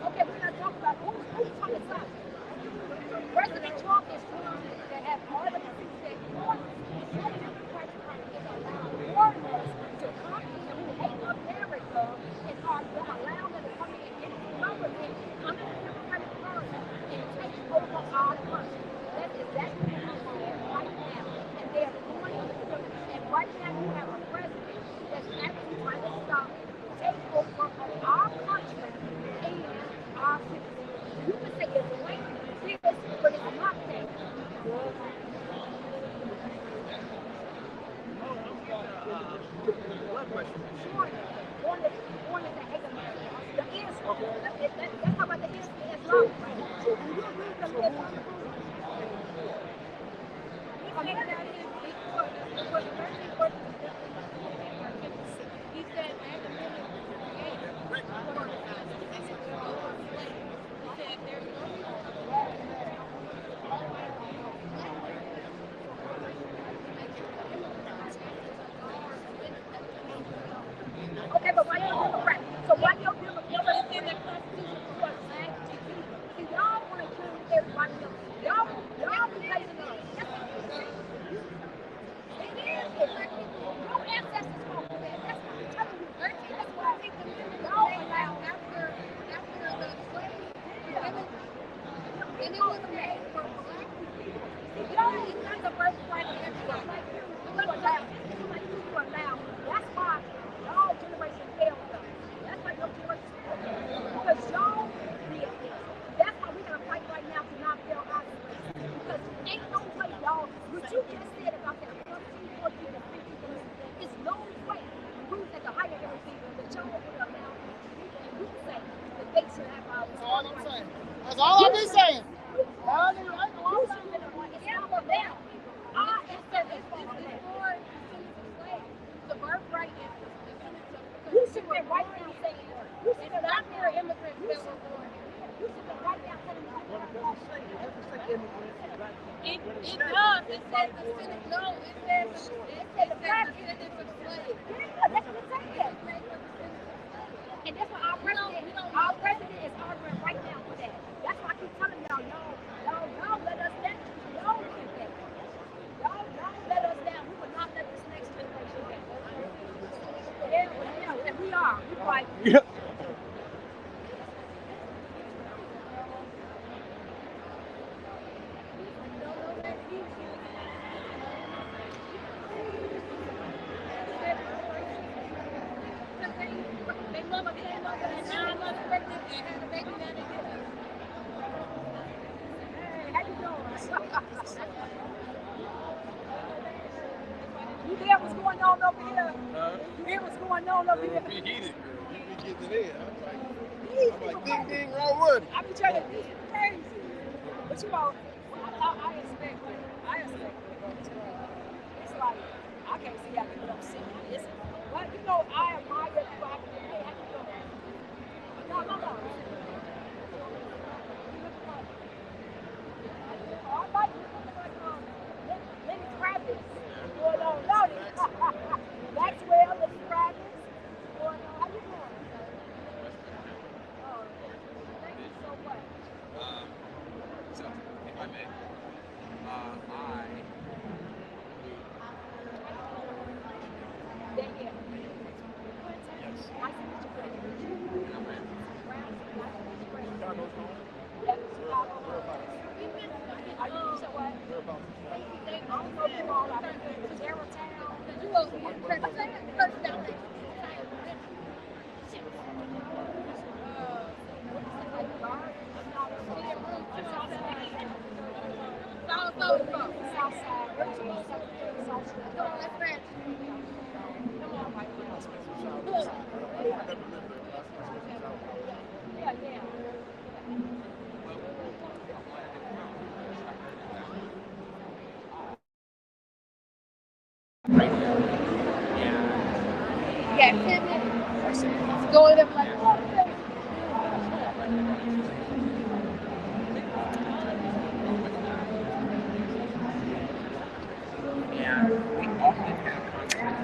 Okay, we're not talking about who's trying to stop. President Trump is trying to have ordinances that no Democratic Party is allowed foreigners to come in who hate America and are going to allow them to come in and get government under the Democratic Party and take over our country. That's exactly what's going on right now. And they are going under the Democratic. And right now you have a president that's actually trying to stop takeover of our country and our citizens. You can say it's racist, but it's not that. One is the hate America. The Islam. That's how about the Islam. So when you read the Islam, he said, okay, but why y'all Democrat? So why y'all Democrat in the Constitution for us? See, y'all want to kill everybody else. Y'all be raising us. That's what you say. It is. Your ancestors fought for that. That's what I'm telling you. That's why I think the y'all allow after the slave, and it was made for black people. Y'all is not the birthright of everybody. You allow. That's why y'all generation failed us. That's why your generation failed us. Because y'all did this. That's why we gotta fight right now to not fail our generation. Because ain't no way, y'all, what you just said about that 13, 14, and 15%, it's no way we was at the height of everything that y'all would allow people and you say that they should have our That's all I'm saying. That's all I've been saying. The birthright is you should be right now saying you should be not there immigrants that were born. You should be right now saying it does. It says the Senate. No, it says the black descendants of slaves. Yeah, that's what it says. And that's why our president is arguing right now for that. That's why I keep telling y'all let us down. Y'all did that. Y'all let us down. We will not let this next generation down. Yeah, and we are. We fight. Yeah. They mama came up and 9 months pregnant and had a baby down in here. Hey, how you doing? You hear what's going on over here? You hear what's going on over here? Be heated, girl. You be getting it in. I'm like, ding, ding, wrong one. I be trying to be crazy. But you know, I expect it. It's like, I can't see how people don't see me. But you know, I admire you. Hey, how you doing? No. I like you. Lenny Kravitz. Going on, Maxwell, Lenny Kravitz. Going on. How you doing? Oh, thank you so much. So, if I may, Yes. Going up like, and we often have conversations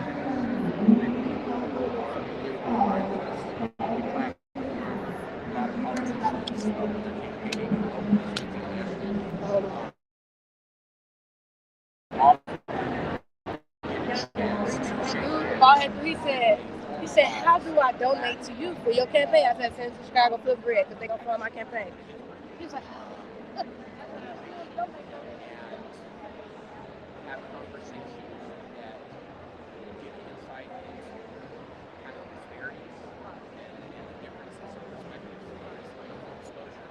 he said, how do I donate to you for your campaign? I said, send to Chicago Flip Grid because they're going to fund my campaign. He was like, have conversations that give insight into kind of disparities and the differences in perspectives on exposure.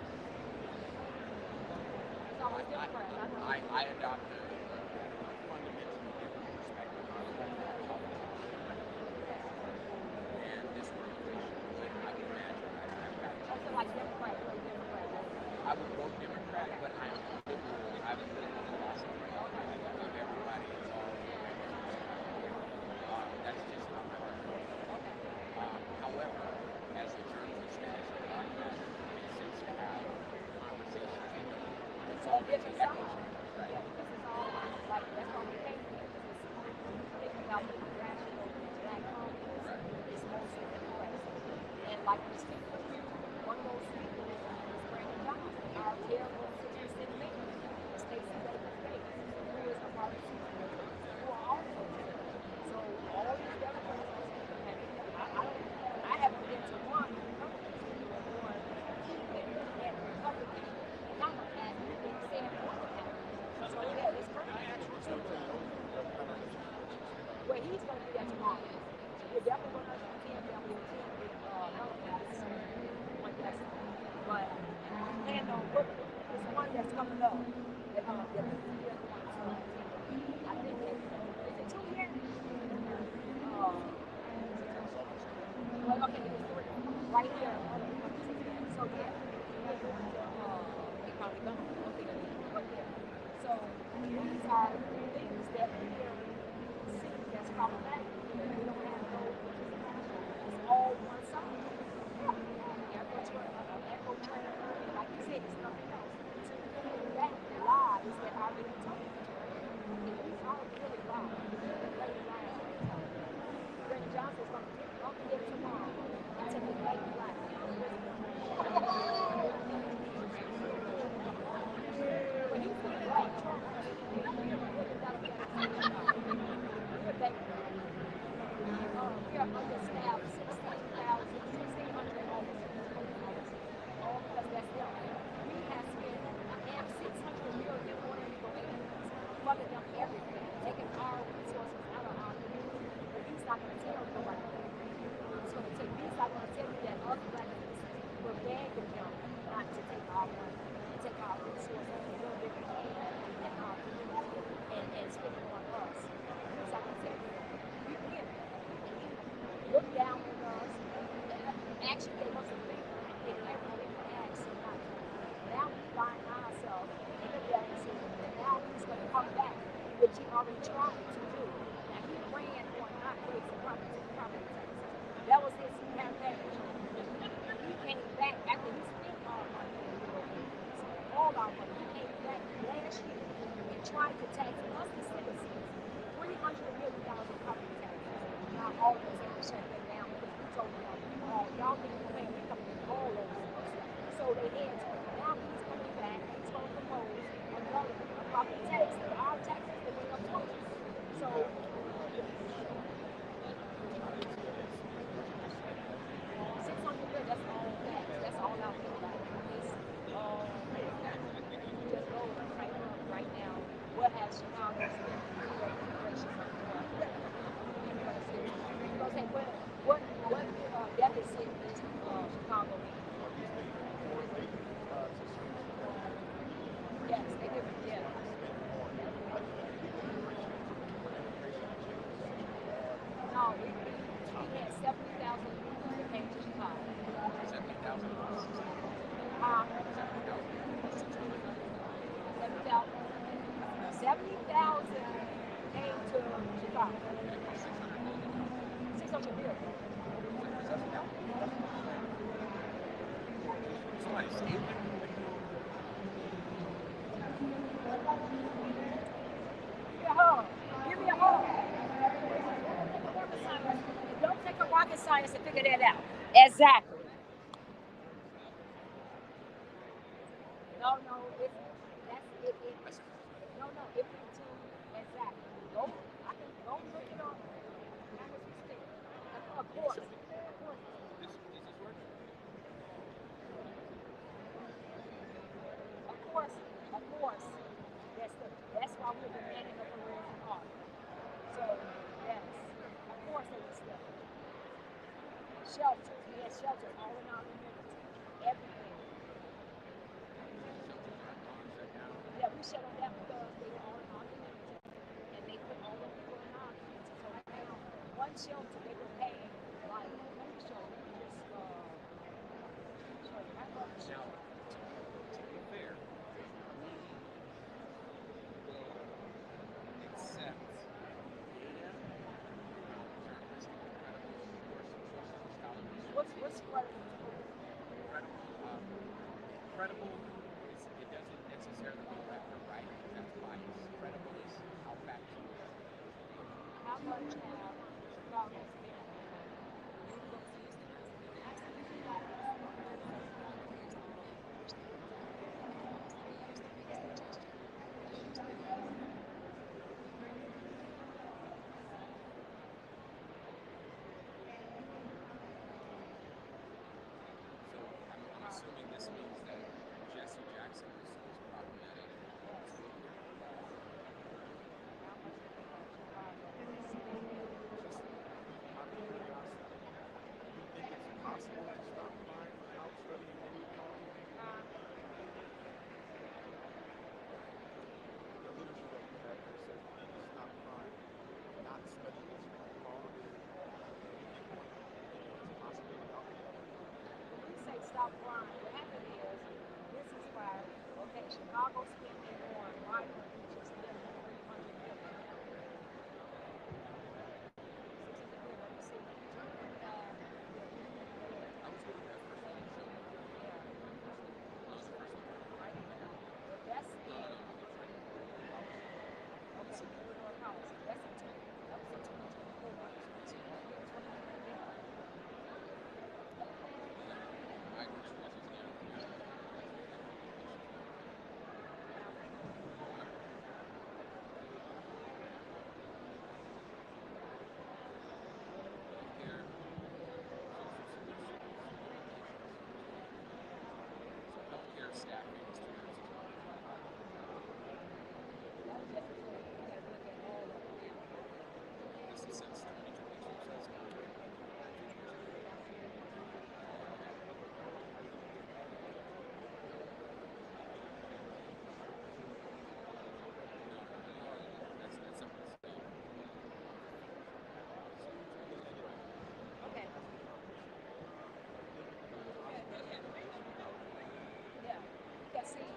I adopt a fundamentally different perspective on politics and this organization. I can imagine I've got I would vote Democrat, but I have a liberal philosophy. I believe everybody is all that's just not my preference. However, as a journalist and as a broadcaster, it makes sense to have conversations that don't fall into echo chambers, right? this is all like that's all we pay for. Thinking about the Congressional Black Caucus is mostly Democrats. And like we speak with you, one of those people is Brandon Johnson, our terrible city mayor, Stacey Davis Bates, who is a part of the who are also so all these Democrats are I haven't been to one Republican or that Republican Democrat being said what would happen. So yeah, it's perfect. Well, he's going to do that tomorrow. We're definitely going to attend that. We'll attend with but and there's one that's coming up that I think is it 2 years? Well, okay, it's 3 right here. So yeah, they probably don't. But yeah. So these are things that we see that's problematic. We don't have no. It's all one side. Echo chamber, like you said, it's nothing else. That lies that are being told. These are really lies. Brandon Johnson's going to take up there tomorrow and take the black flag. When you put black Trump, we are understaffed 1,600 all because that's them. We have spent $600 million funding them everything, taking our resources out of our community. But he's not going to tell nobody that. He's going to take. He's not going to tell you that us black people were begging him not to take our money and take our resources and do what we can in our community and spend it on us. He's not going to tell you that. We get it. Look down on us. Actually gave us a finger and did everything we asked him not to. Now we find ourselves in the deficit, and now he's going to come back, which he already tried to do. Now he ran on not raising property taxes. That was his campaign. He came back after he spent all our money. All our money. He came back last year and tried to tax us, the citizens, $300 million in property taxes. Now all of us have to shut that down because we told them, y'all think we're going to come all over us. So they had to. Now he's coming back. He's going to propose another property tax. Our taxes that went up twice. So that's all that. That's all out there. It's just go right now. What has Chicago spent for immigration right now? What deficit is Chicago in? Yes, they give it, yeah. No, we had 70,000 people that came to Chicago. 70,000. 70,000 came to Chicago. 600 million. Somebody steal it. Give me a hug. Give me a hug. Don't take a rocket science to figure that out. Exactly. No, if that's it. No, if it's exactly. Go. I can go look it up. That was a mistake. course. Of course. This is working. Of course. Of course. That's why we're demanding a career in art. So, yes. Of course they will step. Shelters. We had shelters all in our community. Everywhere. Yeah, we shut them down because they were all in our community. And they put all the people in our community. So now, one shelter, they were paying, like, let me show you. Just, show you. Now, to be fair, we will accept data, journalistic, credible scholarship. What's credible? Credible is it doesn't necessarily mean that we're right because that's bias. Credible is how factual it is. How much have Chicago spent in books? So I'm assuming this means that Jesse Jackson is problematic. Just out of curiosity, do you think it's possible to stop buying a house rather than any car? The literature that you have there says we need to stop crime, not study this car. Do you think it's possible to help? When we say stop crime, what happened is this is why, okay, Chicago spending on Michael just than 300 million. Let me see. I was looking at that first one. That was the first one. Right now. But that's in okay, Illinois policy. That's in that was in 2024. Healthcare staffing is this is since 2022. That's something to say. Okay. Yeah. Because see,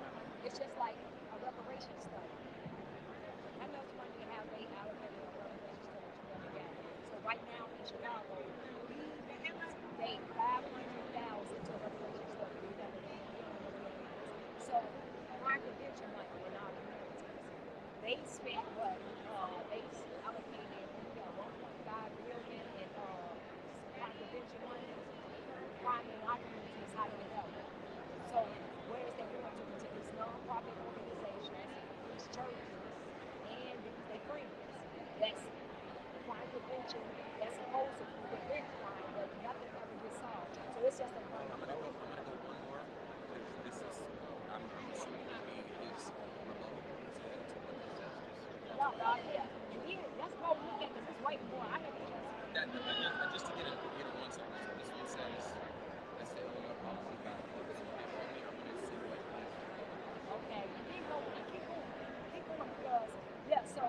it's just like a reparation study. How much money have they allocated on reparation studies you never got? So right now in Chicago, we gave $500,000 to reparation study. We never got. So crime prevention money in our communities, they spent what? They allocated 1.5 billion in crime prevention money. Crime in our community is how they help. So where is that going to these nonprofit organizations, these churches, and their friends? That's crime prevention. That's supposed to prevent crime, but nothing ever gets solved. So it's just a fun. I'm gonna go one more because this is I'm assuming that being his rebuttal is that to what he says. No, yeah. That's what we look at because it's way more. I never Just to get it one second. So this one says that's the Illinois policy about books and only I'm gonna see what it is. okay, keep going because yeah. So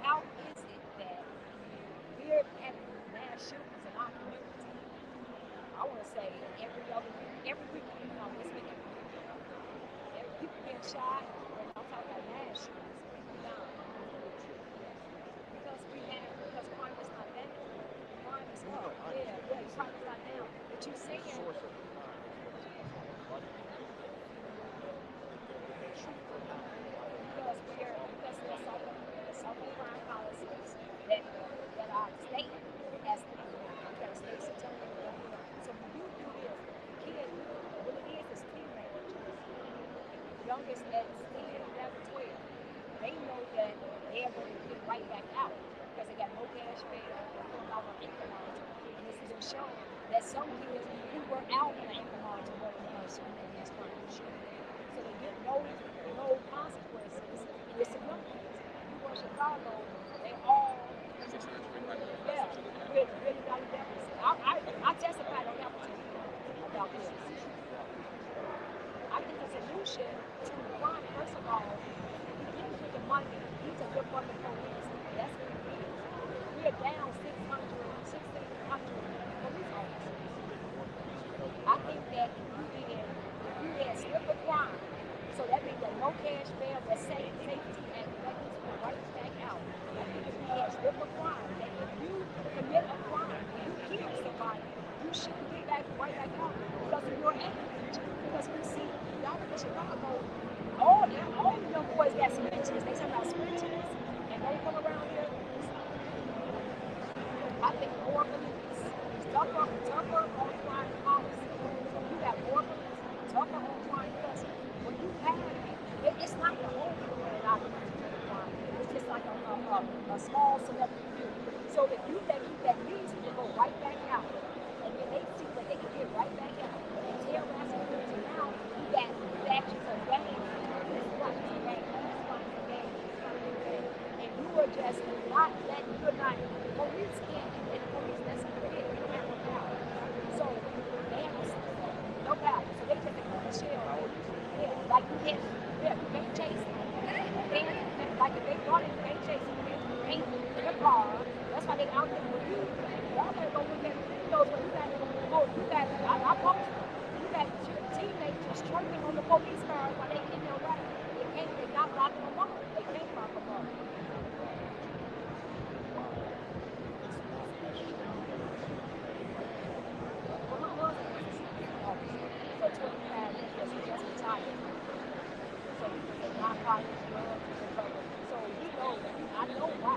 how is it that we're having mass shootings in our community? I want to say every weekend. No, let's make it every weekend. People get shot, and I'm talking about mass shootings. No, because crime is not down. Crime is up. Yeah, crime is not down. But you saying Source of the crime is what because there's some crime policies that our state has implemented. We got a state's attorney. So when you do this, kids, what it is teenagers. Youngest at 10, 11, 12. They know that they're going to get right back out because they got no cash bail, they're going out on income, and this is their that some kids who were out in the ankle monitor were in these crimes. So they get no consequences. And it's a young kids. You go to Chicago, they all, yeah, really got a deficit. I testified on that particular about this. I think the solution to crime, first of all, we didn't put the money, he's a good money police. That's what it is. We are down 1,600 police officers. I think that if you had slip of crime, so that means that no cash bail, that safety and that needs to go right back out. I think if you had slip of crime, that if you commit a crime, you kill somebody, you shouldn't get back right back out because of your age. Because we see, y'all in Chicago, all the young boys got splinters. They talk about splinters, and they come around here. I think more police, tougher on crime policy. You got more police, tougher on crime because when you have it's not the whole people that are crime. It's just like a small celebrity group. So if you let that needs to go right back out, and then they see that they can get right back out, and tell that to now you got factions of gangs. And you are just not letting you're not police can't and police that's what it is. You don't have no power. So they have no power. So they just go to jail. Yeah, like you can't chase them. Like if they run it, you can't chase them. You can't in a car. That's why they out there with you. Y'all better go look at videos where I post you got your teenagers struggling on the police cars while they in their right. They not locking them up. They can't lock them up. Well, my husband was a officer for 25 years. He just retired. So he was a narcotics, drugs, and recovery. So he knows. I know why.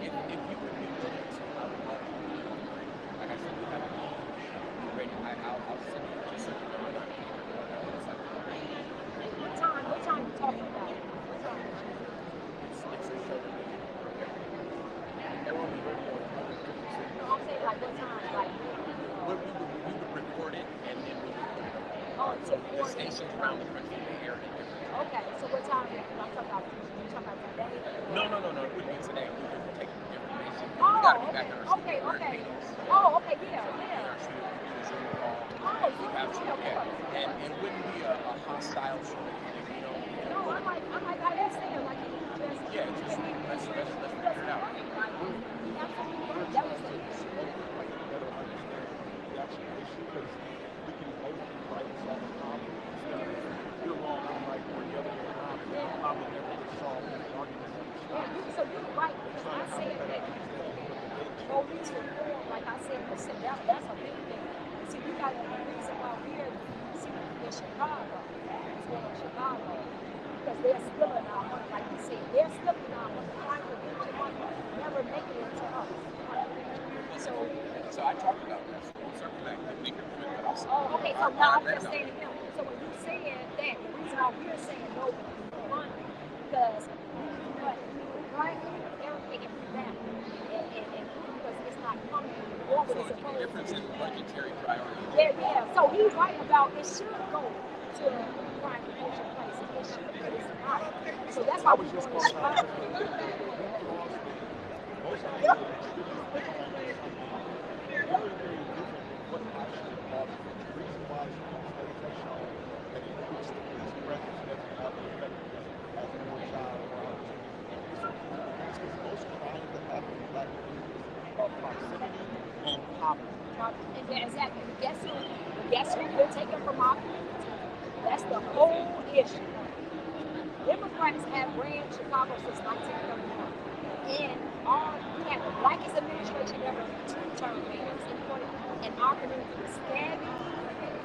if you would be willing to, I would love to. Like I said, we have a meeting ready. I'll send you just so you know when I'm here. What time? What time you talking about? What time? It's a show that we do They're on the radio in 150 cities. No, I'm saying like what time? Like we would record it and then we would put it oh, on. So the stations around the country they air it at different times. okay. So what time? I'm talking about. You talking about today? No. It wouldn't be today. We would take information. Oh, We gotta be back in our okay, studio. okay. Meetings. Oh, okay, yeah, So yeah. in our studio, we do a Zoom call. Oh, We have to, yeah. and it wouldn't be a hostile show. You know. No, I like how you saying, like you just Yeah, just let's figure it out. That was the issue. Like better understand the actual issue because we can both be right and solve the problem. You're wrong, I'm right, or the other way around. And the problem never gets solved. The argument never stops. So you're right. I said that police reform, like I said, that's a big thing. See, you got the reason why we're in Chicago, as well as Chicago, because they're stealing our money. Like you said, they're stealing our money. Crime prevention money, never making it to us. So I talked about that. So we'll circle back. We can put that also. Oh, okay. So now I'm just saying to him. So when you saying that, the reason why we're saying no money, because right, everything is back, and because it's not coming. So it's a difference in budgetary priorities. Yeah. So he's right about it should go to crime prevention places. It should, but it's not. So that's why we're going to Chicago. Most of the very, very different what actually causes it. The reason why studies have shown that increased police presence doesn't have the effect as more child or opportunities. It's because most crimes that happen in black communities are proximity and poverty. Exactly. Guess who we're taking from our community? That's the whole issue. Democrats have ran Chicago since 1931. And we had the blackest administration ever, 2-term mayors, and our community was stabbing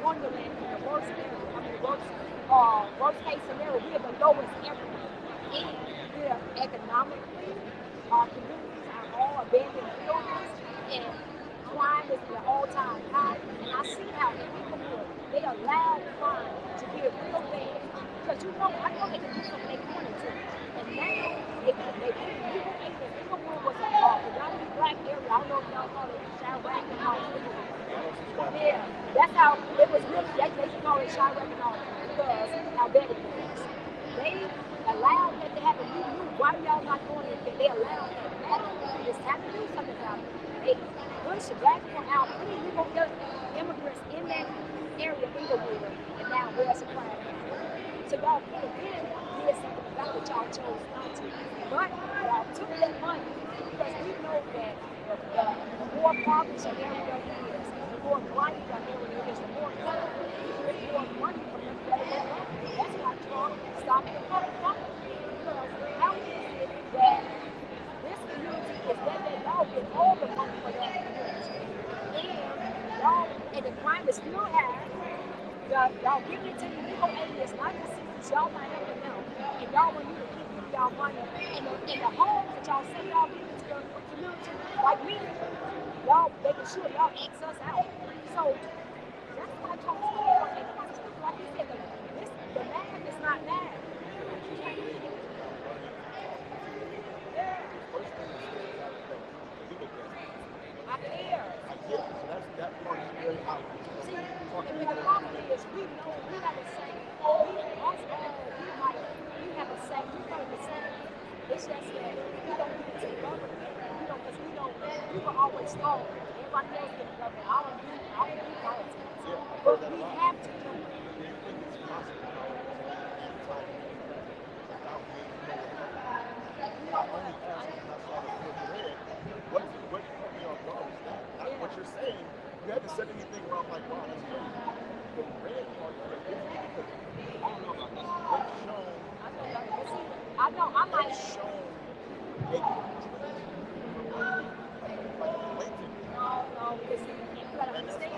Wonderland in the worst area. I mean, worst case scenario, we are the lowest everywhere. And we are economically, our communities are all abandoned buildings, and crime is at an all-time high. And I see how in Inglewood, they allow crime to get real bad. Because I know they can do something they wanted to. And now, they Inglewood was a predominantly black area. I don't know if y'all call it Chirac and all that. Yeah, that's how it was really, they call it Chirac and all because how bad it was. They allowed that to happen. You knew why y'all not going in there. They allowed that to happen. It's time to do something about it. They pushed the black people out, putting illegal immigrants in that area, Inglewood, and now where's the crime? So y'all could have been did something about it, y'all chose not to. But y'all took that money because we know that the more impoverished an area is, the more blighted an area is, the more money from them better than that. That's why Trump stopped the money. Because how is it that this community is letting y'all get all the money for that community? And the crime is still high. Y'all giving it to the legal aliens, not the citizens. Y'all not helping them. And y'all want you to keep giving y'all money. And the homes that y'all say y'all giving to the community, like me, y'all making sure y'all X us out. So that's why Trump scored. And like he said, the math is not math. I care. That part is very obvious. See, and the problem is we know we have the same. We have the same. We know the same. It's just that we don't get it to the government. We were always told everybody else get the government. I don't do politics. But we have to do it. Do you think it's possible, however, without being I only ask because I saw the clip read. What not what you're saying. You haven't said anything where I'm like, wow, that's crazy. The red part is because I don't know about this. I know. I'm like shown a contract. Like blatant. No, because you gotta understand.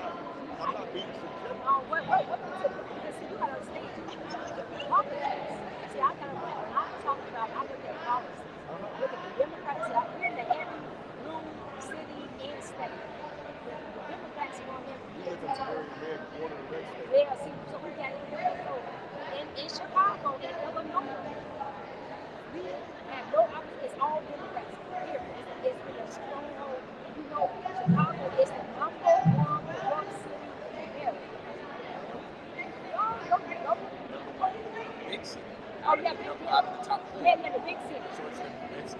I'm not being subjective. No, what? Because you gotta understand. Politics. See, when I'm talking about, I look at policy. Look at the Democrats out here in the area. big city. Oh, yeah, Out of the top four. Yeah, the big city. So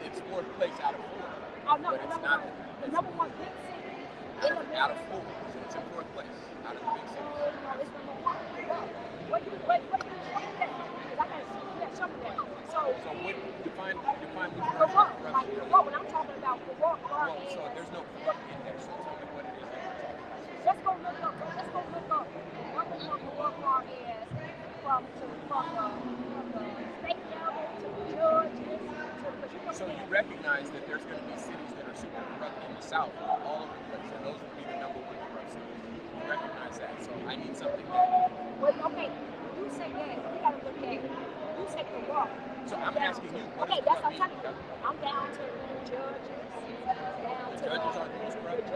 it's fourth place out of four. Oh, no, but it's not. The number one big city. Out of four. So it's in fourth place out of the big cities. No, it's number one. What do you show me that? Because I got to show me that. So what define Baroque, like Baroque, when I'm talking about Baroque, so there's no Baroque in there, so tell me what it is that you're talking about. Let's go look up. Number one Baroque bar is from the state level to the judges to the. So you recognize that there's going to be cities that are super corrupt in the South, all over the place, and those would be the number one corrupt cities. You recognize that, so I need something that. Well, okay, when you say that, we got to look at. You say Baroque. So I'm asking you. Okay, that's what I'm telling you. I'm down to the judges. The judges aren't the most corrupt.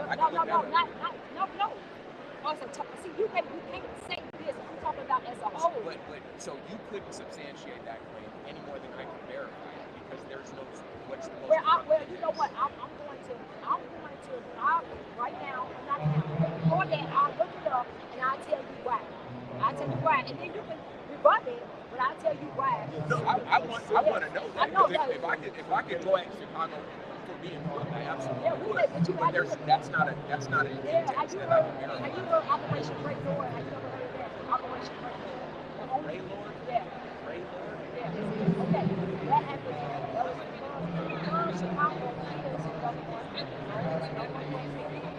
No. Also, see, you can't say this. I'm talking about as a whole. But so you couldn't substantiate that claim any more than I can verify it because there's no what's the most. Well, you know what? I'm going to right now. I'm not now. Before that, I'll look it up and I'll tell you why. And then you can rebut it, but I'll tell you why. No, I want to know that. If I could go at Chicago for being corrupt, I absolutely would. But that's not an index that I can verify. Have you heard Operation Great Lord? Have you ever heard of that? Operation Great Lord. Great Lord? Yeah. Great Lord? Yeah. Okay. That happened. That was because Chicago is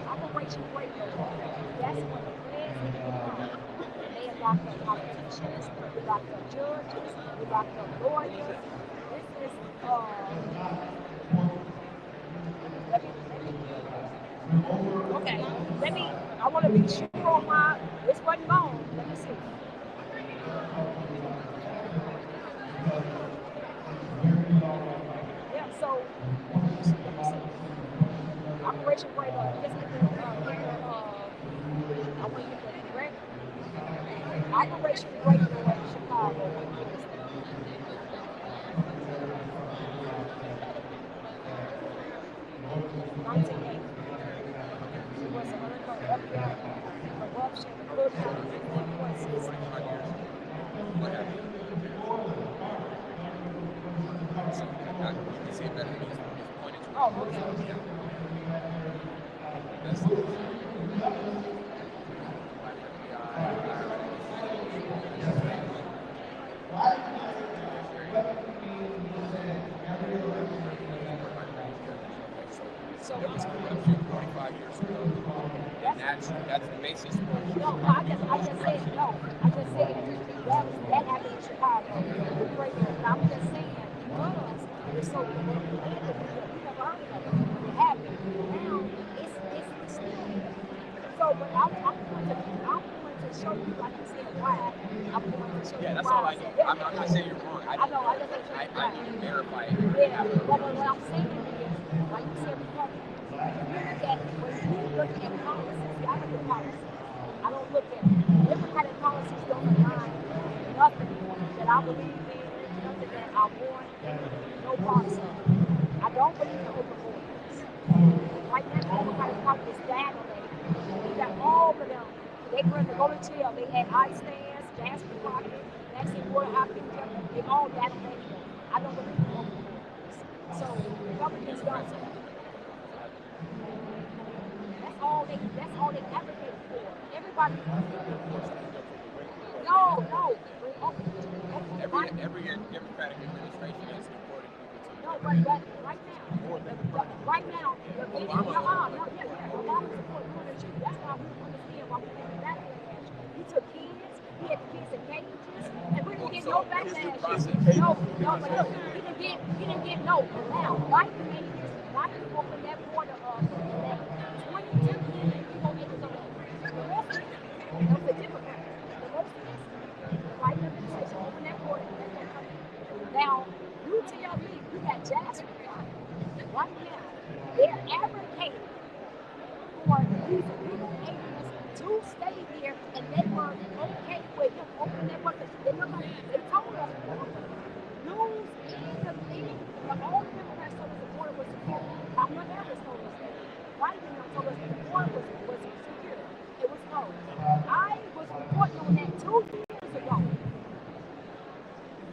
Operation Great Lord. That's when the president they have locked up politicians, we locked up judges, we locked up lawyers. This is okay. I want to be sure on why this wasn't long. Let me see. Yeah, so let me see. Operation Great Lord. Just get the I want you to correct. Operation Great Lord in Chicago. 1980. It was a corruption, corruption, What happened? So you can see it better than me. Pointed to. Oh, okay. That's so there was corruption 45 years ago, and that's the basis for it. No, I just said that happened in Chicago. I'm just saying because it's so we never heard of it. It happened. Now it's still here. So but I'm going to show you, like you said, why. I'm going to show you that's why. all I need. I'm not saying you're wrong. I need to verify it. Yeah, but what I'm saying is, like you said, when you look at policies, I look at policies. I don't look at Democratic policies don't align with nothing that I believe in, nothing that I want, no policy. I don't believe in open borders. Right now, the Democratic Party is dagger-laden. You got all of them. They were to go to jail. They had ice stands, Jasper Pocket, Maxine Water, they all dagger-laden. I don't believe in open borders. So Republicans don't. That's all they advocate for. Everybody. No. Every Democratic administration has deported people to. No, but right now, Obama supported women too. That's why we understand why we didn't backlash. He took kids, he had the kids in cages, and we didn't get no backlash. No, but look, he didn't get no. Now, Biden made this. Biden opened that border up. 22 people in the rest of the Democrats. The most of the Biden administration opened that border. Now, you tell me you got Jasper right now. They're advocating for these illegal aliens to stay here, and they were okay with him opening that border. They told us news and all the Democrats told us the border was secure. Kamala Harris told us that. Biden told us the border was secure. It was closed. I was reporting on that 2 years ago.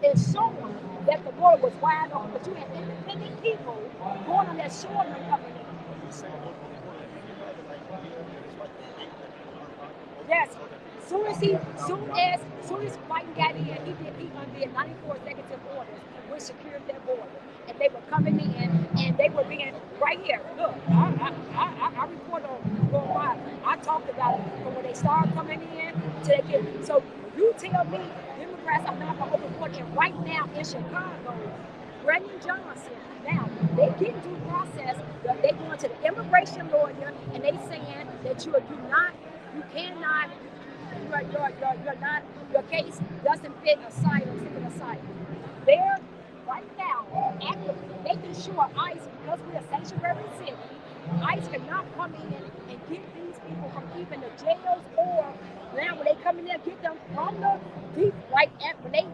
is showing that the border was wide open, but you had independent people going on that shore and coming in. You're saying on the border, you get that like idea that it's like a gate that people unlock and open Yes. so that people Soon as Biden got in, he undid 94 executive orders which secured that border. And they were coming in and they were being right here. Look, I report on worldwide. I talked about it from when they started coming in to they get. So you tell me Democrats are not going to open border. And right now in Chicago, Brennan Johnson. Now they get due process. They going to the immigration lawyer and they saying that you cannot. You're not. Your case doesn't fit asylum, seeking asylum. They're right now actively making sure ICE, because we're a sanctuary city, ICE cannot come in and get these people from even the jails or now when they come in there, get them from the deep, like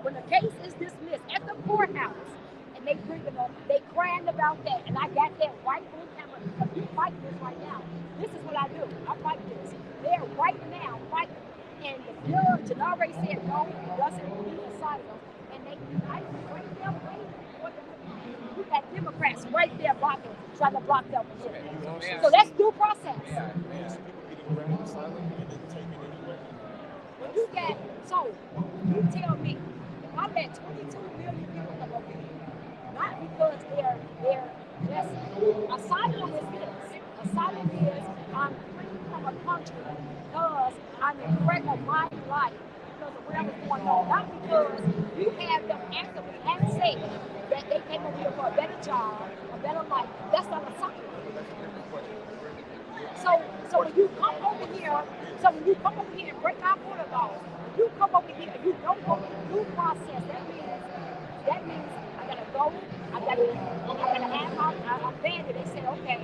when the case is dismissed at the courthouse and they bring them up, they crying about that. And I got that right on camera because we fight this right now. This is what I do. I fight this. They're right now fighting. And the judge had already said no, it doesn't need asylum. And they ICE is right there waiting for them to come. You got Democrats right there blocking, trying to block them. So that's due process. Yes, people getting granted asylum and then taken anyway. When you get, so you tell me, if I let 22 million people come over here, not because they're just, asylum is this. Asylum is I'm fleeing from a country because I'm in threat of my life because of whatever's going on. Not because you have them actively and saying that they came over here for a better job, a better life. That's not asylum. So when you come over here, and break our border laws, when you come over here and you don't go through due process, that means I gotta go, I gotta have my bandit. They say, okay,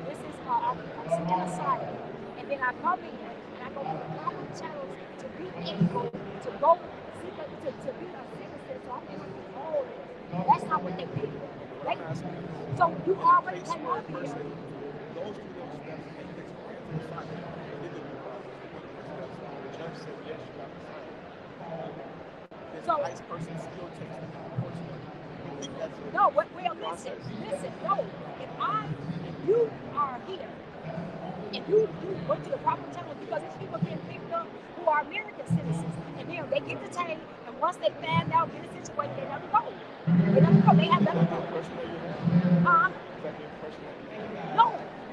this is I'm seeking asylum, and then I come in and I go through the proper channels to be able to go to be a citizen. So I'm going through all this. That's not what they did. So you already came up here. Goes through those steps and gets granted asylum. They did the due process. They went through those steps. The judge said, yes, you got asylum. Then the ICE person still takes them to the court. You think that's a no, well, listen, no. If you are here and you went to the proper channel because these people getting picked up who are American citizens, and then they get detained, and once they find out, get a situation, they never go. They never go. They have never go. Is that the impression that you have? Is that the impression that you have? No,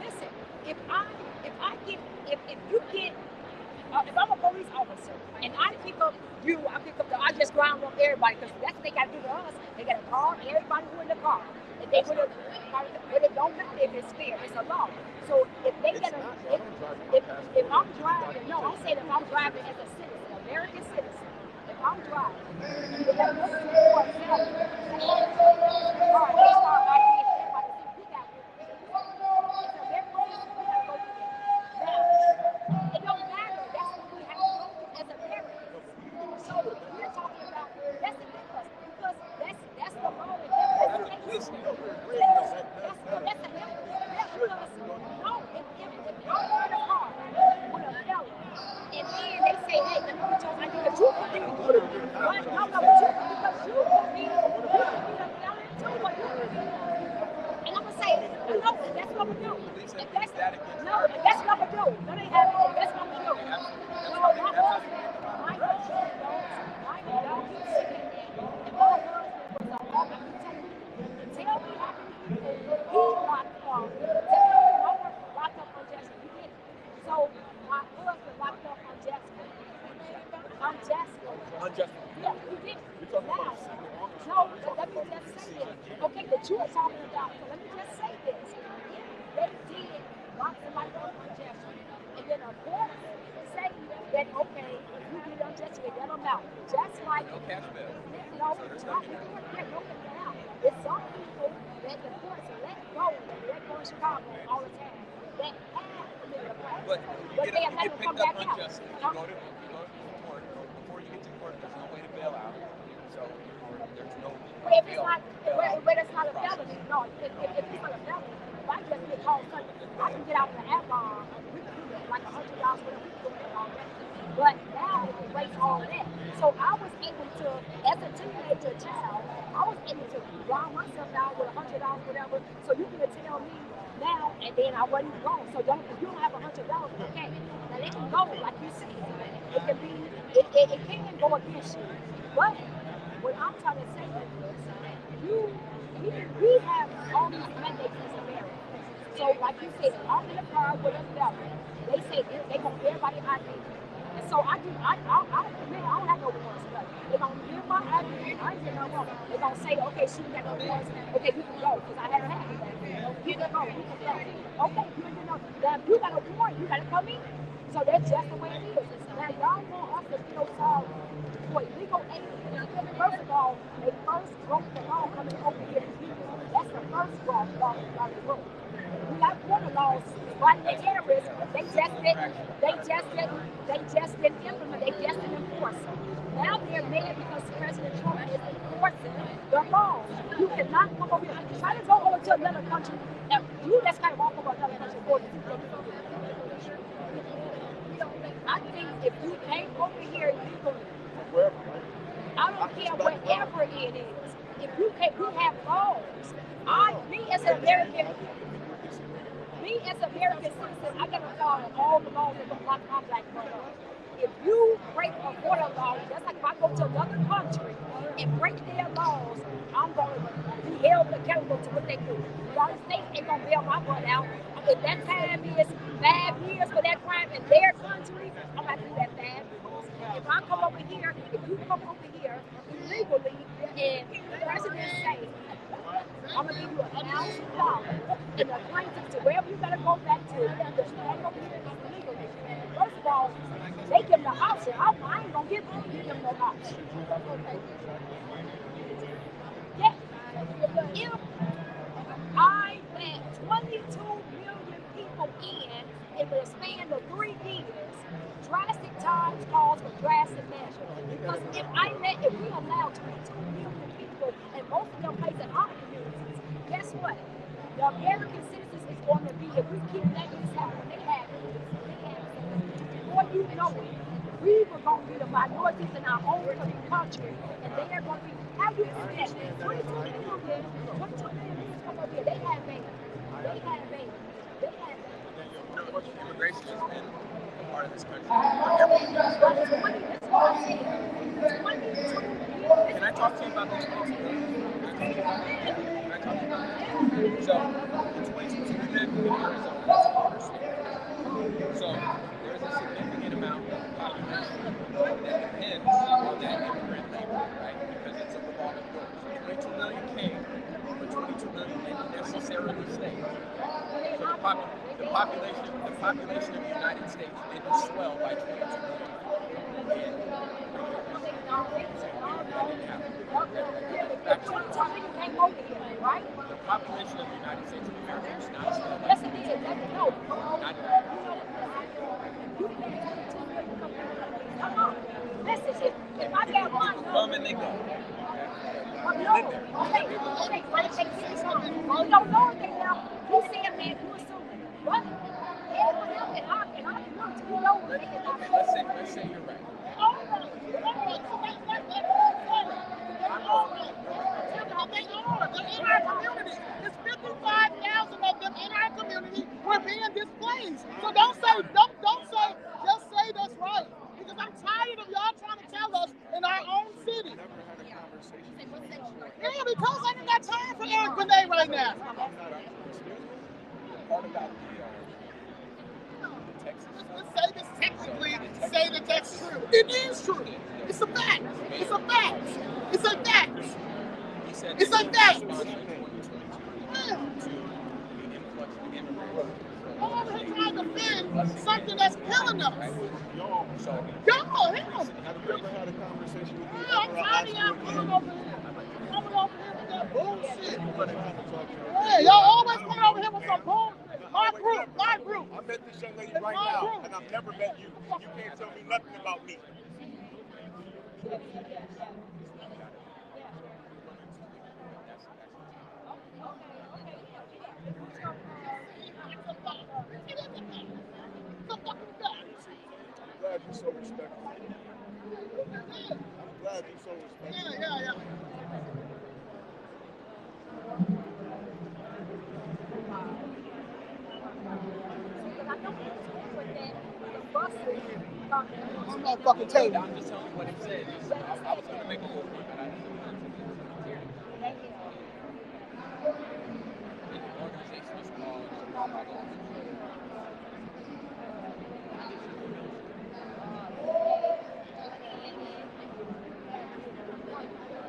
listen. If I'm a police officer and I pick up I just round up everybody because that's what they got to do to us. They got to call everybody who in the car. If they would have, but it don't matter if it's fair. It's a law. So if they get if I'm driving, no, I'm saying if I'm driving as a citizen, American citizen, if I'm driving, and they got to look for a felony, all right, they start arguing everybody. We got it. It's American citizen. We got to go through that. Now, it don't matter. That's what we have to go through as Americans. So we're talking about that's the difference because that's the law in every case. That's the difference. Because no, if I'm in a car with a felon and then they say, hey, let me put your ID because you could be right? No, because you could be a felon too, but you could be. And I'm gonna say, no, that's what we do. If that's what we do. No, they haven't. That's what we do. No, my husband don't keep saying that. And my husband was a law. Tell me how many people he locked up. Tell me how many locked up unjustly. He did it. So my husband locked up unjustly. Unjustly. Yeah, he did it. Now, no, let me just say this. Okay, but you are talking about, so let me just say this. If they did lock somebody up unjustly, and then a court say that, okay, you did unjustly, let them out. Just like, no cash bail. No, it's not. It's some people that the courts let go in Chicago all the time that have committed a crime. But they have let them come back out. You go to court. Before you get to court, there's no way to bail out. So there's no But it's not a felony. No, if it's not a felony, if I just get called Sunday, I can get out in the Avon. We can do that, like $100, whatever we can do that already. But now it erased all of that. So I was able to as a teenager child, I was able to round myself down with $100, whatever. So you can tell me now, and then I wasn't wrong. So don't, if you don't have $100, okay. Now let can go, like you said. It can be, it can go against you. But what I'm trying to say is this: you, we have all these mandates as Americans. So, like you said, I'm in the car with a devil. They say they gonna everybody ID. And so I admit I don't have no warrants, but they gonna give my ID. I ain't getting no warrant. They gonna say, okay, she got no warrants. Okay, you can go because I haven't had it. You can go. You can go. Okay, you know, now if you got a warrant, you gotta come in. So that's just the way it is. Now y'all want us to feel sorry for illegal aliens. First of all, they first broke the law coming over here. That's the first law they broke. We got water laws right in the areas. They just didn't implement. They just didn't enforce them. Now they're mad because President Trump is enforcing the laws. You cannot come over here. Try to go over to another country. And you just gotta walk over another country for it. I think if you came over here legally, I don't care wherever it is. If you can, we have laws. Me as an American citizen, I gotta follow all the laws that the block my black brother. If you break a water law, that's like if I go to another country and break their laws, I'm going to be held accountable to what they do. The United States ain't going to bail my butt out. If that time is 5 years for that crime in their country, I'm going to do that 5 years. If I come over here, if you come over here illegally, and the president says, I'm going to give you $1,000 and the plaintiff to wherever you got to go back to, because you ain't over here illegally. First of all, they give them the option. I ain't going to give them no option. Yeah. If I let 22 million people in the span of 3 years, drastic times calls for drastic measures. Because if we allow 22 million people, and most of them place in our communities, guess what? The American citizens is going to be, if we keep letting this happen, they have it. Before you know it, we were going to be the minorities in our own country, and they are going to be, how you think that 22 million come over here, they have babies. They have babies. They have babies. Immigration has been a part of this country. Can I talk to you about this? So, in 2022, we live in Arizona. That's a border state. So, there's a significant amount of the population that depends on that immigrant labor, right? Because it's a revolving door. So 22 million came, but 22 million didn't necessarily stay. So the population of the United States didn't swell by 22 million. Right? The population of the United States of America is not swell by Yes, it is. No. Listen, if I get one, come and they go. You don't know anything now. You see a man, you assume. But everyone else in our community, you know what they can do. Let's say you're right. They are. They're in our community. There's 55,000 of them in our community who are being displaced. So don't say, just say that's right. Because I'm tired of y'all trying to tell us in our own city. Yeah, because I ain't got time for Eric Benet right now. Part about Let's say this technically, say that that's true. It is true. It's a fact. It's a fact. It's a fact. It's a fact. Y'all over here trying to defend something that's killing us. Y'all, him. Have you ever had a conversation with me? I'm tired of y'all coming over here. Coming over here with that bullshit. Yeah, y'all always coming over here with some bullshit. My group. I met this young lady right now, and I've never met you. You can't tell me nothing about me. I'm glad you're so respectful. I'm glad try to be so respectful. Yeah. I'm not fucking telling you. I'm just telling you what he said. I was going to make a whole point, but I didn't want to hear it. And the organization is called Chicago.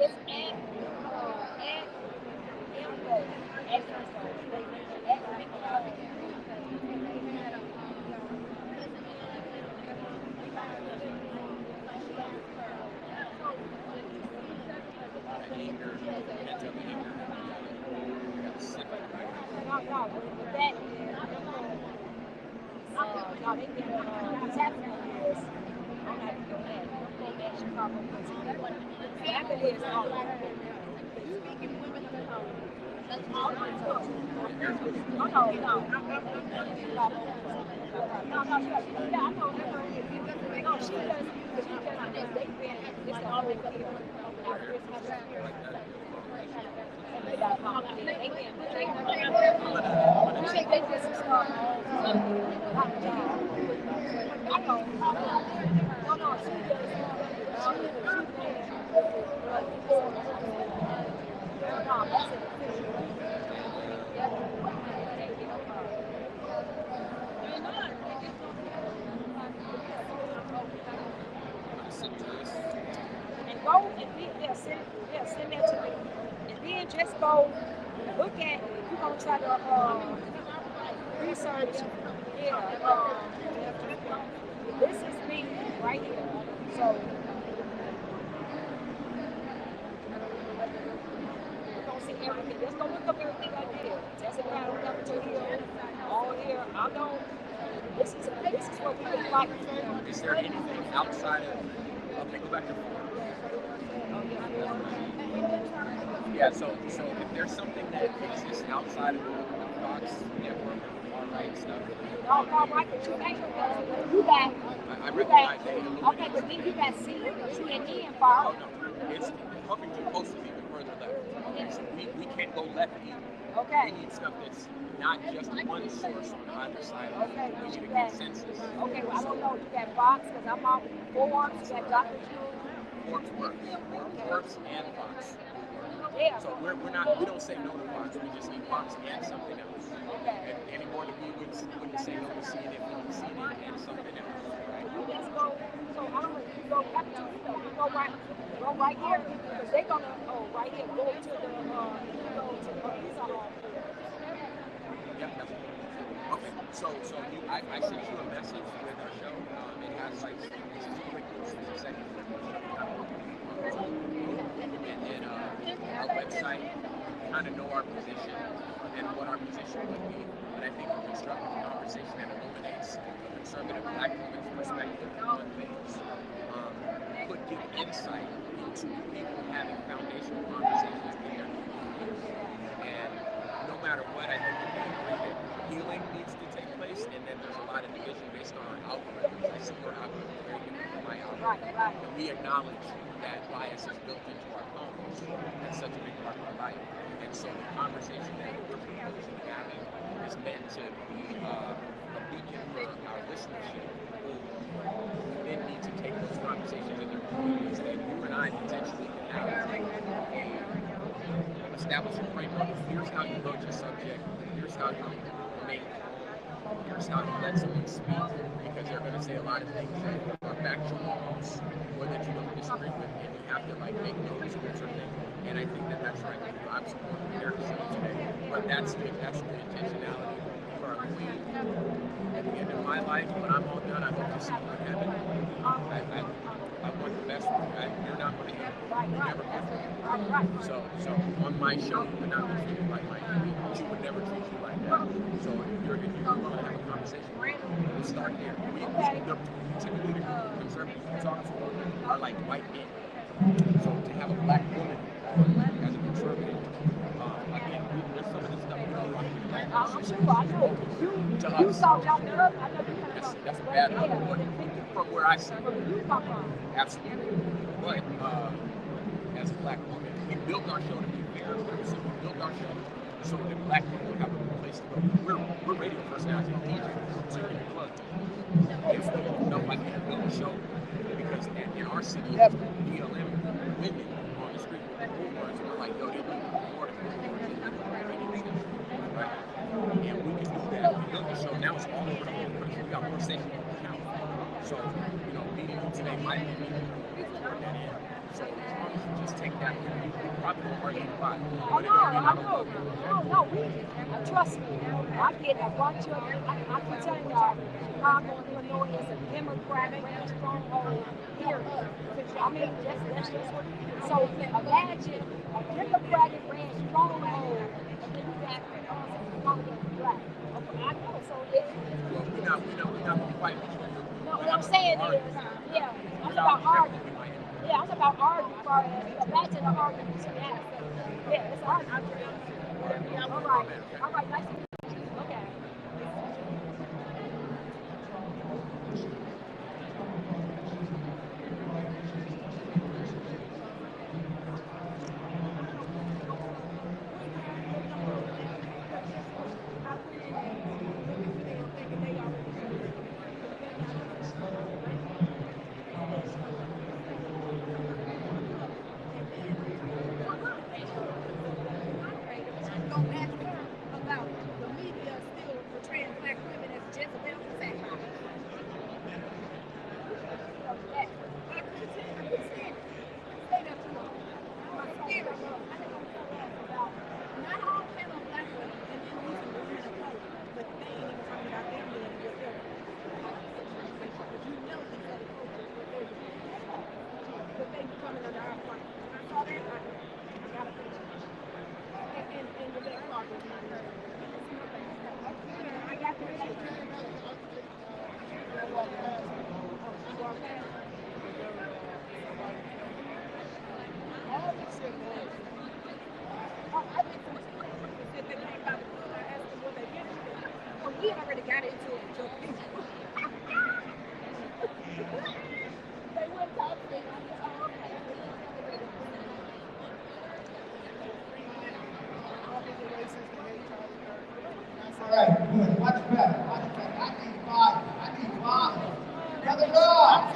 It's at send that to me. And then just go look at, you're going to try to research, this is me right here. So, you're going to see everything. Just go look up everything I did. Just around Capitol Hill, all here. I know this is what we've been fighting for. Is there anything outside of, okay, go back to yeah, so if there's something that exists outside of the Fox network or right stuff. No, right, but you ain't you got. I recognize that. Okay, but then you got CNN, Fox. Oh no, it's Huffington Post is even further left. Okay, so we can't go left either. Okay. We need stuff that's not just one source on either side. Okay, we need a consensus. Okay, well, I don't know. You got Fox because I'm on Forbes. You got Dr. Drew. Forbes and Fox. Yeah. So we don't say no to Fox, we just need Fox and something else. Okay. And anymore than we wouldn't say no to CNN and and something else. Right? You just go, so I don't know, you go Capitol Hill, you go right here, because they're gonna, right here, go to the, Yep. Okay, so I sent you a message with our show. It has like quick seconds. And our website, kind of know our position and what our position would be. But I think a constructive conversation that illuminates a conservative black woman's perspective on things could give insight into people having foundational conversations with their communities. And no matter what, I think we agree that healing needs to take place, and then there's a lot of division based on algorithms. I see your algorithm very different from my algorithm. And we acknowledge that bias is built into our phones. That's such a big part of our life. And so the conversation that we're proposing having is meant to be a beacon for our listenership who then need to take those conversations in their communities that you and I potentially can have establish a framework. Here's how you broach a subject. Here's how you make here's how you let someone speak, because they're going to say a lot of things that are factual or that you don't disagree with, and you have to like make notes of that sort of thing. And I think that that's right. I'm supporting their show today, but that's the intentionality for our queen. At the end of my life, when I'm all done, I hope to see you in heaven. I want the best for you. You're not going to hear. You never get for me. So on my show, you would not be treated like my enemy. She would never treat you like that. So if you're willing to have a conversation, we'll start there. Typically, the conservative we talk to are like white men. So to have a black woman as a conservative, again, there's some of this stuff we don't want to do. I'm sure I know. You saw John Love. I know you kind of that's a bad one. From where I see it. You come from. Absolutely. But as a black woman, we built our show to be fair. So we built our show so that black women would have a place to go. We're radio personalities and DJs, so we plug. If we felt like we had built a show, because in our city, BLM women on the street with bullhorns, we're like, yo, they need more than radio station, right? And we can do that. We built the show. Now it's all over the whole country. We got more stations than we count. So, meeting you today might be toward that end. So as long as you just take that, we probably won't argue a lot. Oh, no, trust me. I get a bunch of, I can tell you, Chicago, Illinois is a Democratic stronghold here. I mean, that's just what, so imagine a Democratic ran stronghold, and then you got black. I know, so well, we're not going to fight with you. No, what I'm saying is, yeah, I'm about arguing. Yeah, I'm about arguing. Imagine an argument to that. Yeah, it's arguing. All right, nice to meet you. Okay. We already got into it. They went top thing. All right, good. Much better. Much better. I need five. Brother Rob.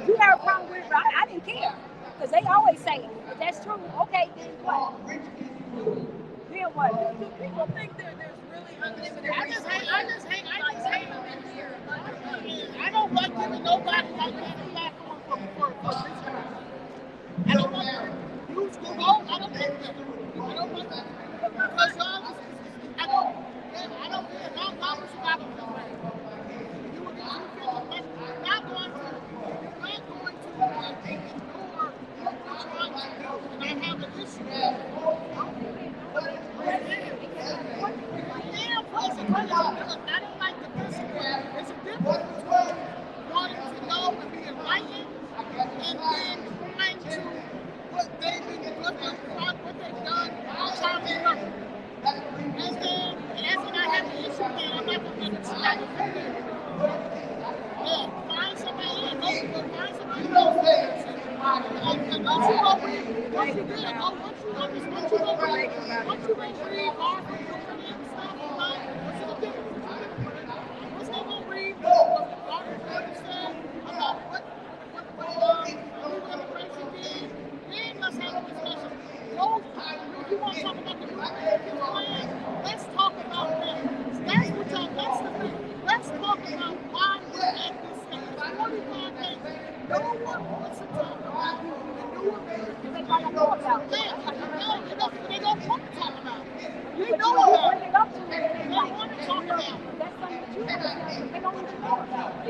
You have a problem with it, but I didn't care. Because they always say, if that's true, okay, then what? Then what? Do people think that there's really unlimited resources? I just hate them in here. I don't like giving nobody like that platform for research. I don't want to use Google. I don't like that. I don't like that. Because I don't care. My numbers are not going to way. You would not going to ignore what we're trying to do. And I have an issue with it. I don't like the discipline. There's a difference between wanting to know and being enlightened and then trying to what they've done, trying to help. And then, when I have an issue, then I'm not going to let it slide. Find somebody else. Go find somebody else. And once you go read, once you read, once you read Marvel, and stuff, what's the difference? What's they gonna read? What Marvel said about what immigration did? Then let's have a discussion. You want to talk about the new plan?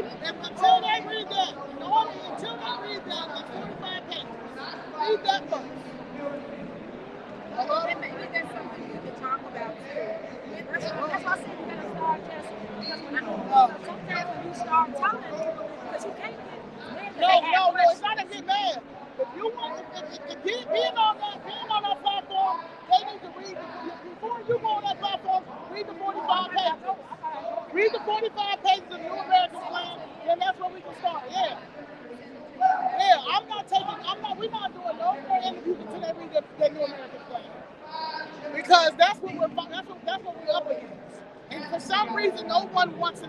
Until they read that, until they read that, it's 45 pages. Read that first. Maybe that's something you can talk about too. That's why I said you gotta start just because sometimes when you start telling people, because you can't get No, it's not a get mad. If you want if being on that platform, they need to read before you go on that platform, read the 45 pages. Read the 45 pages of New American Plan, then that's where we can start. Yeah, we're not doing no more interviews until they read the New American Plan. Because that's what we're up against. And for some reason, no one wants to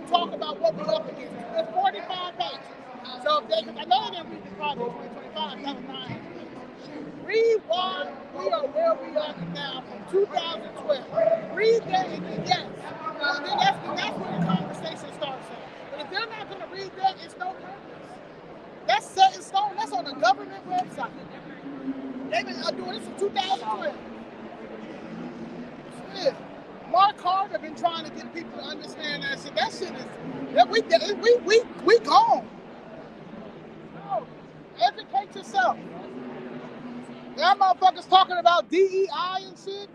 talk about what we're up against. There's 45 pages. So I know they didn't read the project 2025, that was 9. Read why we are where we are now from 2012. Read that and then yes. Then that's where the conversation starts at. But if they're not going to read that, it's no purpose. That's set in stone. That's on the government website. They've been doing this since 2012. Yeah. Mark Carter been trying to get people to understand that shit. That shit is we gone. No. Educate yourself. That motherfuckers talking about DEI and shit.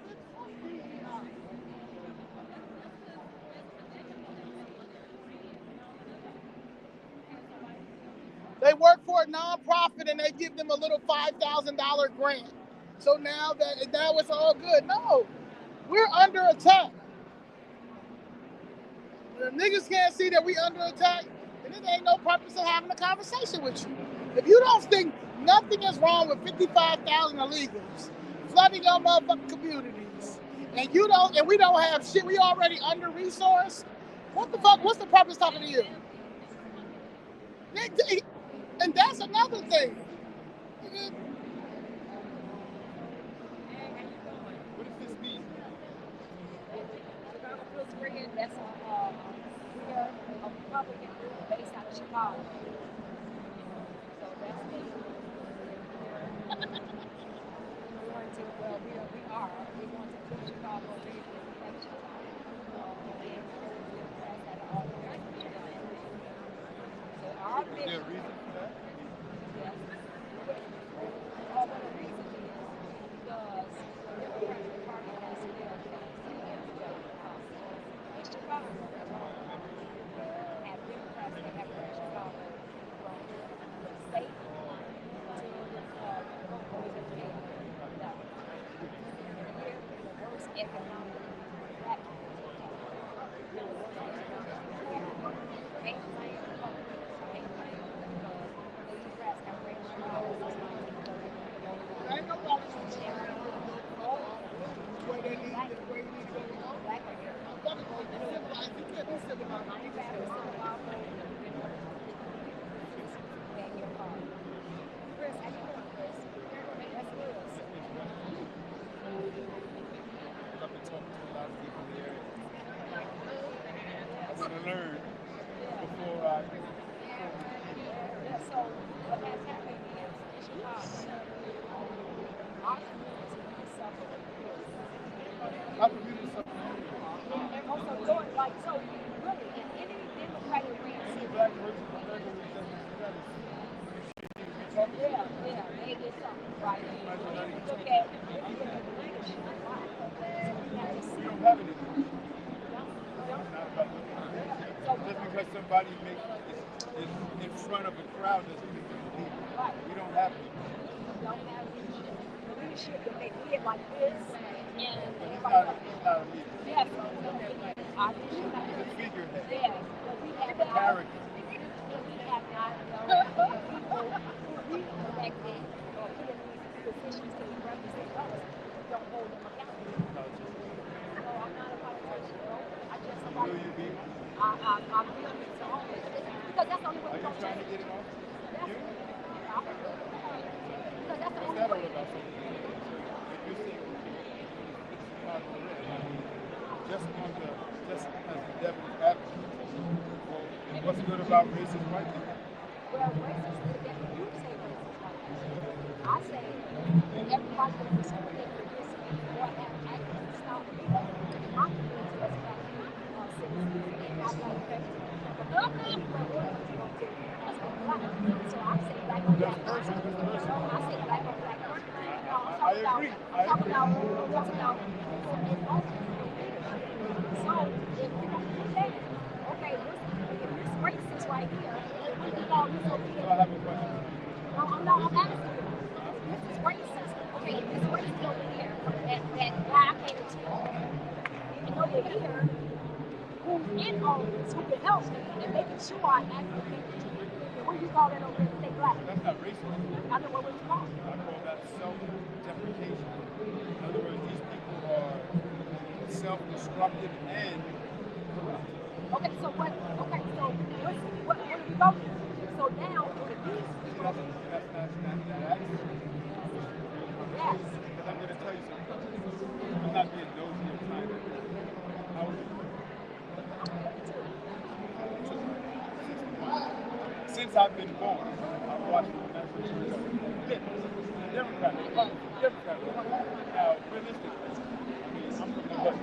They work for a nonprofit and they give them a little $5,000 grant. So now it's all good. No, we're under attack. When the niggas can't see that we under attack, then there ain't no purpose in having a conversation with you. If you don't think nothing is wrong with 55,000 illegals flooding your motherfucking communities, and we don't have shit, we already under resourced. What the fuck? What's the purpose talking to you? And that's another thing. What does this mean? That's we are a Republican based out of Chicago. So that's me. We want to put Chicago in Is there a reason for that? Yes. The reason is because the Democratic Party has failed in Chicago. Have Democrats that have run Chicago from the state to the worst economic Learn before I. So what has happened is in Chicago, our community is suffering. Our community is And also going like so really in any Democratic race. Black person, they get something right. If you look at leadership, we have to see. we don't have anything. Just because somebody is in front of a crowd doesn't mean they're a leader. We don't have leaders. We don't have leadership that they did like this. And He's not a leader. Yes, our He's a figurehead. yes, but we have not. Character. We have not people who we elected or put in these positions to represent us. Don't hold them accountable. So I'm not a politician. I just Will you be? I'm willing to hold it. Because that's the only way Are we're you going to trying to change get it off? You? because that's the What's only that all way. about? If you see Chicago red, just as the devil's advocate, well, what's good about racist white people? Well, racist, you say racist white people. I say everybody that discriminates against me or have actively stopped me. My community has got citizens and I got affected. So I'm saying black on black person. I say black on black person. I agree. I'm talking about. So if you don't do that, okay, this racist right here, what do you call this over here? So I have a question. No, I'm asking you. This is racist. Okay, this racist over here that guy catered to. And over here, who's in office, who can help me and making sure I advocate. What do you call that over there? They black. That's not racist. I know what you call it. I call that self-deprecation. In other words, these people are self-destructive and corrupt. Okay, so what? Okay, so what are we voting? So now, with these people, yes. Because I'm going to tell you something. I'm not being nosy or trying to. How old are you? Since I've been born, I've watched the national Democrat, Now, realistically, I mean, I'm from the West.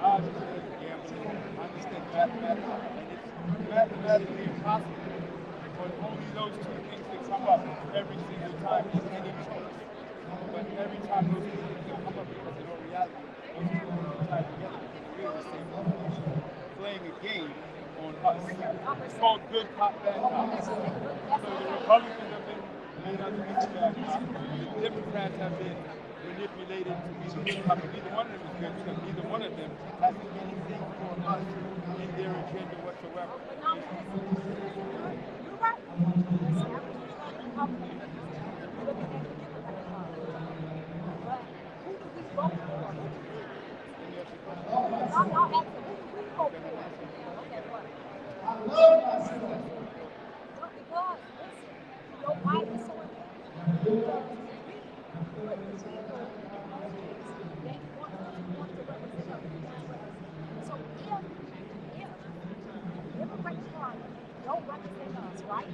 I understand gambling, I understand mathematics, and it's mathematically impossible for only those two things to come up every single time in any choice. But every time those two things don't come up, because in all reality, those two things tie together because we're the same population playing a game on us. It's called good cop, bad cop. So the Republicans have been made out to be the bad cop. The Democrats have been manipulated to be the good cop. But neither one of them is good because neither one of them has anything for us in their agenda whatsoever. You're right. But who do we vote for? I'm not asking who do we vote for? Okay, what? Well, because, listen, your wife is so important. Because we put the people in office that want to represent us. So if the Democratic Party don't represent us, right?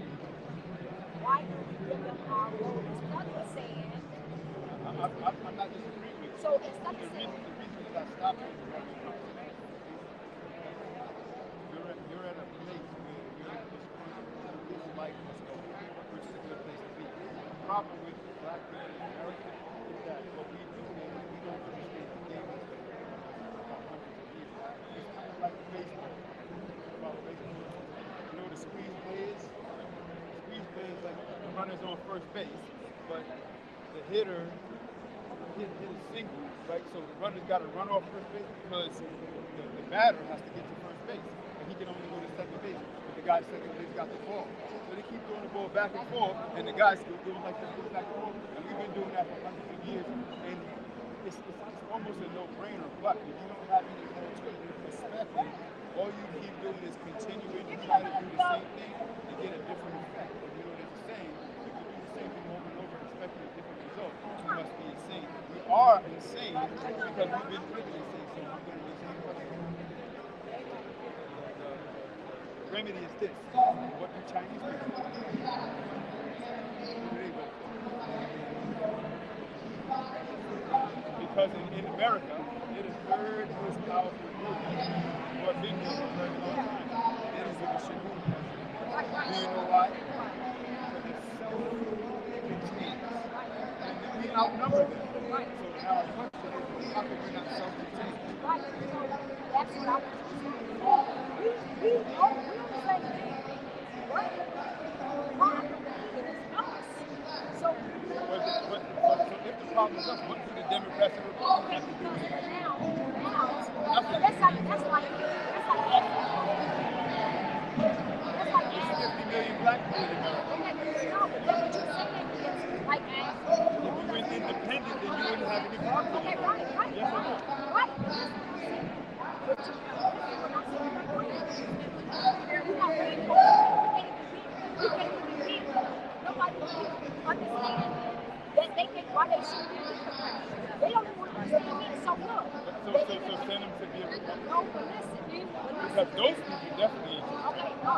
Why do we give them our vote? Instead of saying, I'm not disagreeing with you. So instead of saying, the reason that I stopped you from you're at a place where you're at this point where this life must go, which is a good place to be. The problem with black people in America is that what we do is we don't understand the game that's been played for hundreds of years. It's kind of like baseball. About baseball. You know what a squeeze play is? A squeeze play is like the runner's on first base, but the hitter hit a single, right? So the runner's got to run off first base because the batter has to get to first base. And he can only go to second base. But the guy at second base got the ball. So they keep throwing the ball back and forth, and the guy's still doing like this, back and forth. And we've been doing that for hundreds of years. And it's almost a no-brainer. But if you don't have any alternative perspective, all you keep doing is continuing to try to do the same thing and get a different effect. And you know what they're saying? If you do the same thing over and over and expecting a different result, you must be insane. We are insane because we've been driven insane. So I'm going to just keep questioning. The remedy is this. What do Chinese people do? Who do they vote for? Because in America, they're the third most powerful group who have been here for a very long time. They don't give a shit who the president is. Do you know why? Because it's self-contained. And we outnumber them. So now our question is, how come we're not self-contained? right, so that's what I want to say. We on the same thing. What? The problem is us. So if the problem is us, what do the Democrats and Republicans have to do? That's like 50 million black people in America. If we were independent, then you wouldn't have any problems. Okay, right. Yes or no? Right. Nobody understand that they think why they should be they don't even understand it. So look. So send them to be a Republican. No, but listen. Because those people definitely ain't. Okay, no.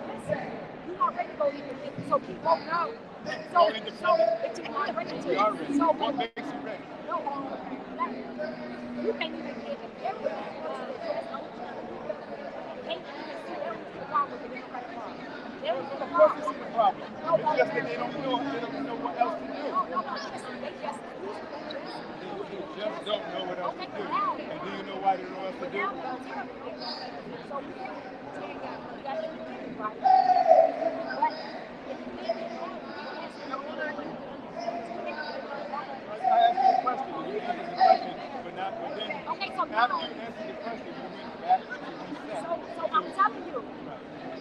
Listen. You already voted independent, so keep voting out. So if you want ready to, so what makes you ready? No, you can't even get it. Everything else is they don't know what else to do. No, they just Don't know what else to do. And do you know why they don't know what else to do? So we got to do it right. But if you think I asked you a question, and you answered the question, but then okay, so after you answered the question, you went back to reset. So I'm telling you.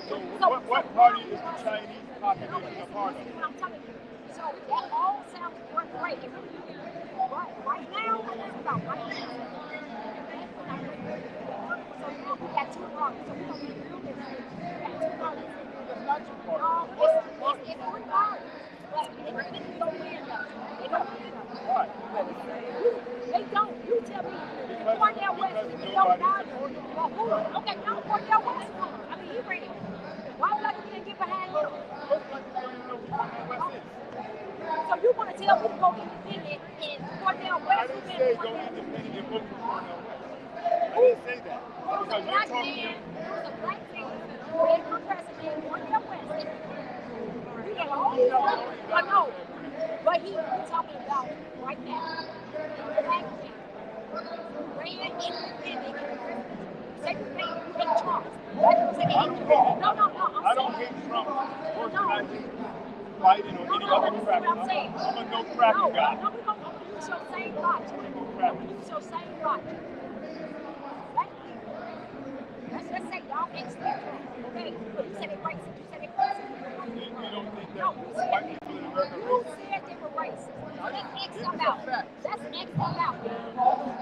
So what party is the Chinese population a part of? I'm telling you. So that all sounds great. But right now, it's about right now. So we got two parties. So we don't need to do this. We got two parties. That's not two parties. No, it's one party. But they don't win though. They don't win though. Why? They don't. You tell me. Cornell West, they don't know. Well, who? Okay, now Cornell West. I mean, he ready. Why would I get behind him? So you want to tell me to go independent in Cornell West? I didn't say go independent and vote for Cornell West. I didn't say that. There was a black man ran for president in Cornell West. He had all these other, I know, but we're talking about right now. Black man ran independent. Segregated, you hate Trump. No, I'm I don't hate Trump worse than I hate Biden or any other cracker. I'm a no cracker guy. No, we're going to use your same logic. Use your same logic. Black people, let's say y'all ain't still Trump, okay? But you said they racist. You said they racist. You don't think that no, you said white people in America are racist? You said they were racist. Let's X them out. Let's X them out.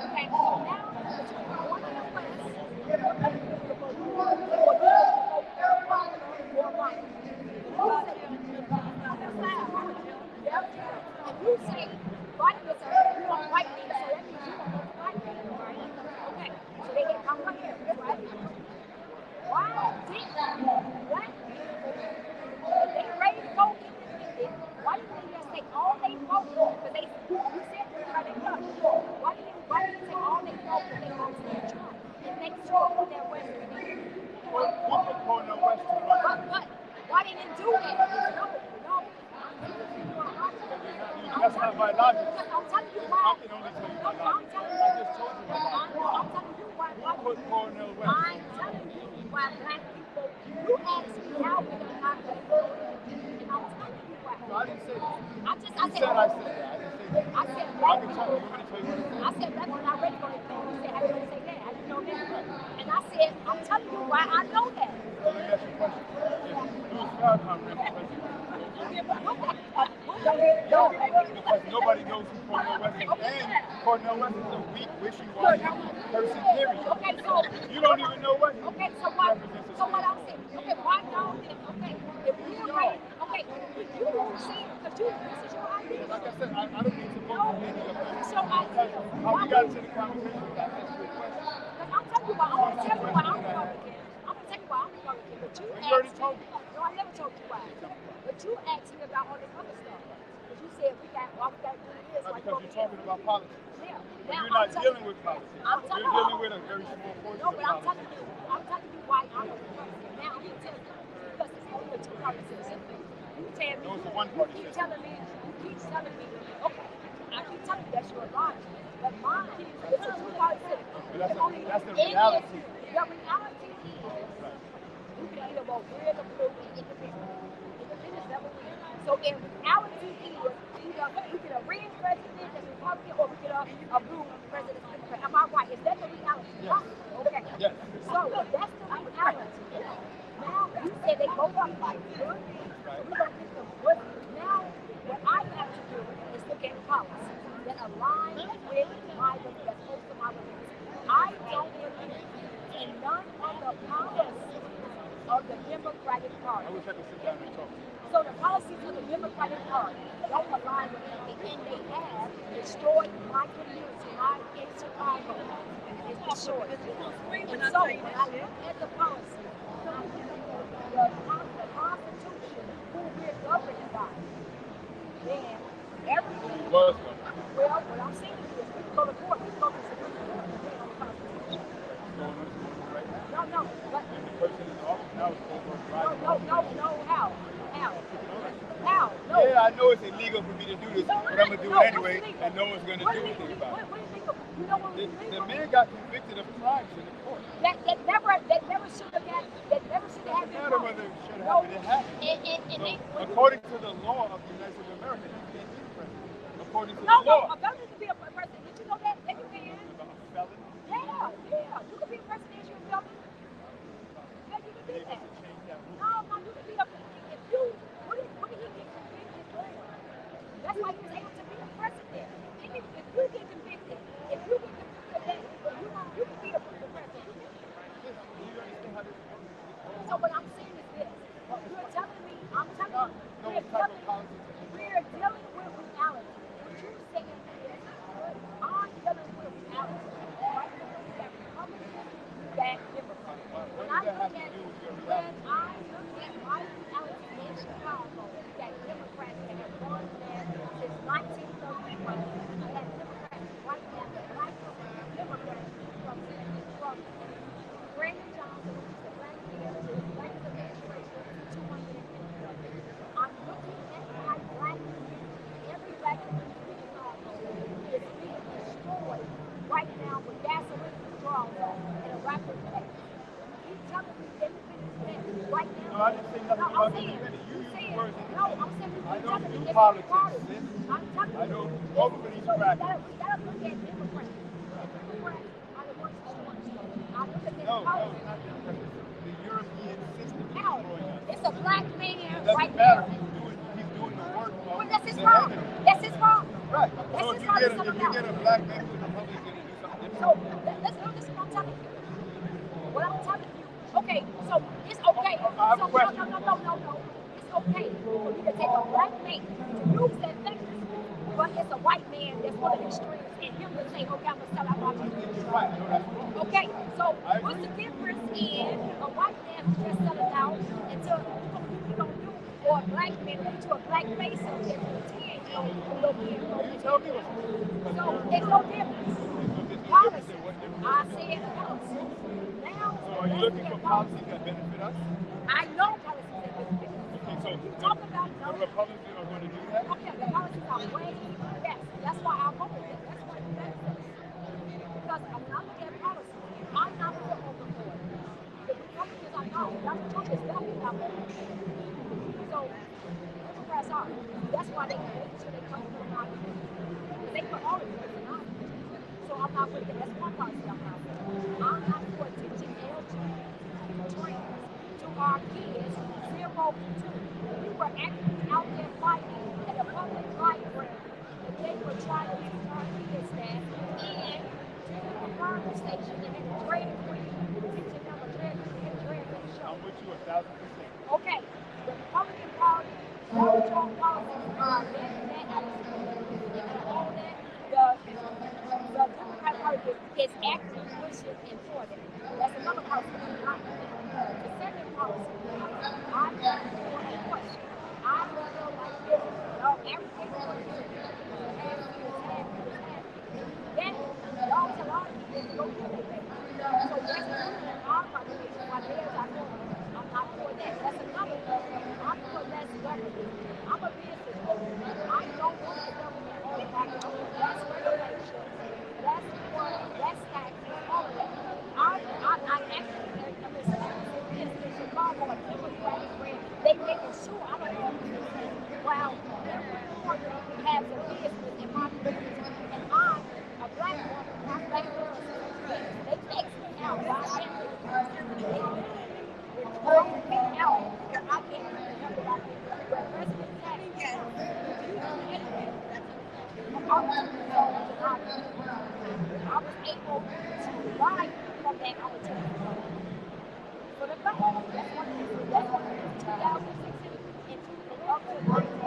Okay, so now, between one and the West, you say white is a white man, so that means you don't want white man, right? Okay, so they get come right here, right? Why did black people, if they ready to go independent, why didn't they just take all they vote? Because you said they why didn't they take all they vote and they vote for Trump and make sure that they're West Virginia? Well, we put Cornell West to run. But why didn't they do that? No. That's not my logic. I'm telling you why. I can only tell you my logic. I just told you my logic. I'm telling you why. We put Cornell West. I'm telling you why black people. You asked me how we are not going to vote, and I'm telling you why. No, I didn't say that. I said that. I didn't say that. I said I black can people. tell you. You want me to tell you what I said black people not ready for it. You said how you going to say that? I didn't know that. And I said I'm telling you why I know that. So let me ask you a question. If Louis Farrakhan ran for president, because nobody knows who Cornel West is, and Cornel West is a weak, wishy-washy person, period. Okay, so you don't even know what. Okay, so what? So what I'm saying? Okay, why not? Okay, if we're right, okay, you won't see it because this is your idea. Like I said, I don't need to vote for any of them. So how we got into the conversation without asking you a question? Because I'm telling you why. I'm gonna tell you why I'm Republican. I'm gonna tell you why I'm Republican. But you already told me. No, I never told you why. But you asked me about all this other stuff. Because you said we got do this. Because you're talking about politics. Yeah. But you're not dealing with politics. You're dealing with a very small portion no, of but I'm politics. telling you why I'm a Republican. Now I'm gonna tell you. Because it's only a two-party system. You tell me. No, it's a one-party system. system. You keep telling me, okay, I keep telling you that's your logic. But mine is a two-party system. But that's the reality. The reality is you can either vote red or blue and independent. Independence never wins. So in reality is you get a red president that's Republican or we get a blue president that's Democrat. Am I right? Is that the reality? Yes. Okay. Yes. So that's the reality. Now you said they both are like good. So we're gonna get them good. Now what I have to do is look at policies that align with my beliefs, that's close to my beliefs. I don't believe in none of the policies of the Democratic Party. I wish I could sit down and talk to you. So the policies of the Democratic Party don't align with anything, and they have destroyed my community, in Chicago. It's destroyed. And so when I look at the policy, the Constitution, who we're governed by, then everything. Was governed. Well, what I'm saying is, we go to court, we go to the Supreme Court, depending on the Constitution. No, but the person in office now is over no, how? No, yeah, I know it's illegal for me to do this, but I'm gonna do it anyway, and no one's gonna do anything about it. What illegal? You know what The man got convicted of crimes in the court. That never should have happened. That never should have happened. No matter whether it should have happened, it happened. So, according to the law of the United States of America, he can't be president. According to the law. A felon can be a president. Did you know that? That you can. A felon? Yeah. You can be a presidential felon. Yeah, you can do that. No, you can be a. If you, what did he get convicted for? That's why he was able to be a president. If you get convicted, of that, you can be a president. So what I'm saying is this: you're telling me, I'm telling you, we're dealing with reality. What you're saying is, I'm dealing with reality. Right? That Republicans, that Democrats. When I look at my reality in Chicago, that Democrats that have run there since 1931, that Democrats right now, that black Democrats from Brandon Johnson, which is the black mayor, to the black administration, 250 of them. I'm looking at my black community, every black community in Chicago is being destroyed right now with gasoline withdrawals at a rapid pace. You telling me independence right now? No, I didn't say nothing about independence. You used words independence. I'm saying I don't do politics, sis. I don't vote for these crackers. We gotta look at Democrats. The Democrats are the ones who want to. I look at their No, policies. it's not Democrats. It's the European system is No, destroying us. it's a black man It doesn't right matter. now. He's doing the work of Well, that's his the fault. heaven. That's his fault. Right. That's So his if fault. you get a black man to the Republic, he's going to do something So different. listen what I'm telling you. What I'm telling you. Okay, so it's okay. I have a question. No. It's okay for you to take a black man to use that thing, but it's a white man that's one of the extremes, and him to say, okay, I'm going to sell out my people. Right. I know that's wrong. Okay, so what's the difference in a white man who's just selling out until you don't do, or a black man who to a black face of it for 10 years, You tell me what's wrong. so there's no difference. Policy. I said policy. Now, So are you looking for policies that benefit us? I know policies that benefit us. Okay, so We talk about the Republicans are going to do that? okay, the policies are way, yes. That's why I vote with them. That's why it benefits us. Because when I look at policies, I'm not going to vote for it. The Republicans I know, Dr. Trump is definitely not voting for it. So, Democrats are. That's why they make sure they come from our community. They put all of this in our community. So I'm not with them. That's one policy I'm not for. I'm not for teaching LGBT trans to our kids 0 to 2. We were actually out there fighting at a public library, and they were trying to teach our kids that, and to the fire station and the drag queen, teaching them a drag queen show. I'm with you 1,000%. Okay, the Republican Party, Donald Trump policies are that and all that. The Democratic Party is actively pushing and for that. That's another policy. The second policy, I got one question. I feel like this. Everything then y'all tell our kids to go kill their baby. So that's our population. My parents are going, I'm not for that. That's another thing. I'm for less government. I'm a businesswoman. I don't want the government all back up. That's regulation. That's for less taxes, all of that. I actually in Chicago, a Democratic brand, they making sure I don't have to say, well, everyone has a business in my business, and I'm a black woman, I'm a black girl. They take me out. Why I can't do it? They throw me out because I can't do the help that I can do. But President Tax, I was able to ride from that on the telephone. For the fact, that's one of the 2016 and up to 19,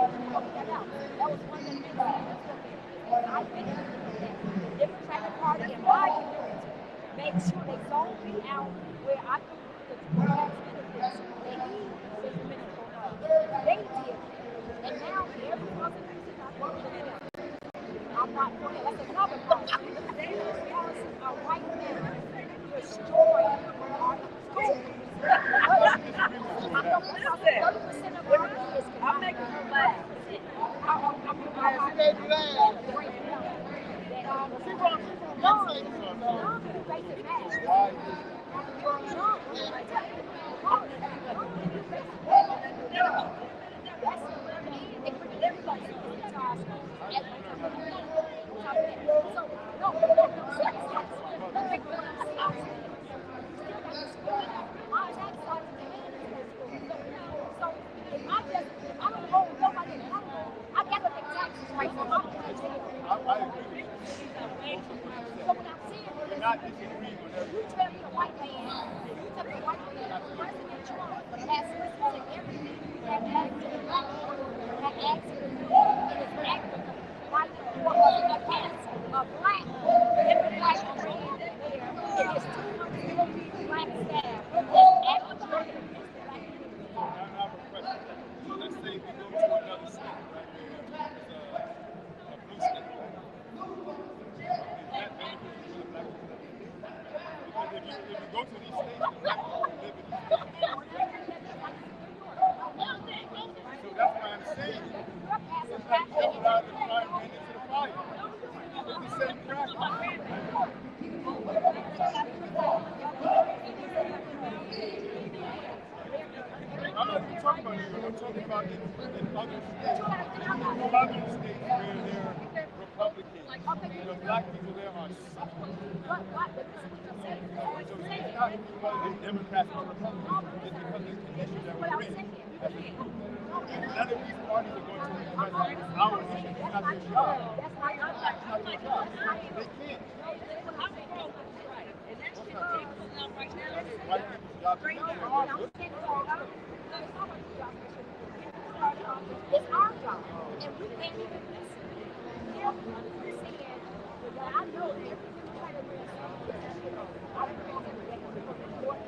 that was one of the things that I benefited from that. The Democratic Party and my community made sure they zoned me out where I could do the tax benefits that he was implementing on us. They did. And now every other reason I go to the I'm not for it. That's another problem. They are right now destroying our schools. 30% of our kids I'm making her laugh. I agree with you. We're not disagreeing on everything. Now I have a question. So let's say we go to another state, right, where it's a blue state, right? Is that beneficial for the black community? Because if you go to these states, the black people who live in these states, so that's why I'm saying it's like jumping out of the frying pan into the fire. It's the same practice. I'm not even talking about New York. I'm talking about in other states. Southern states where they're Republican. The black people there are suffering. So it's not because they're Democrats or Republicans. It's because of the conditions that we're in. None of these parties are going to address our issues. It's not their job. It's not their job. They can't. White people's job is to do good. It's our job, and we can't even listen. If we're saying that I know that every try to win something, I don't know if they can do it.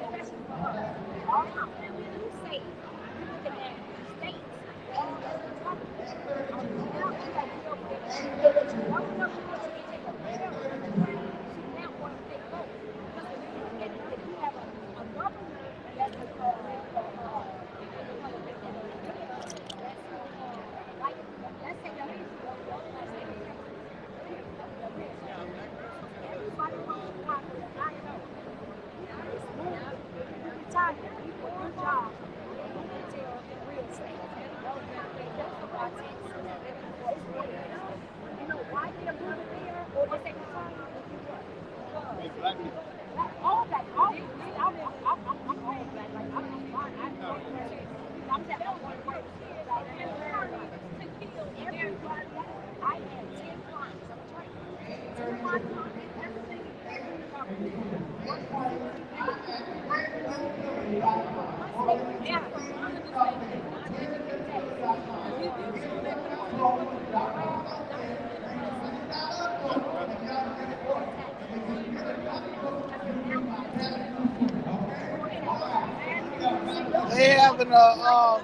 Especially for us. All right. And when you say, you're looking at states, all as a government, now we got to deal with it. Long enough for us to take a better to now want to take vote. Because if you have a governor that's They having a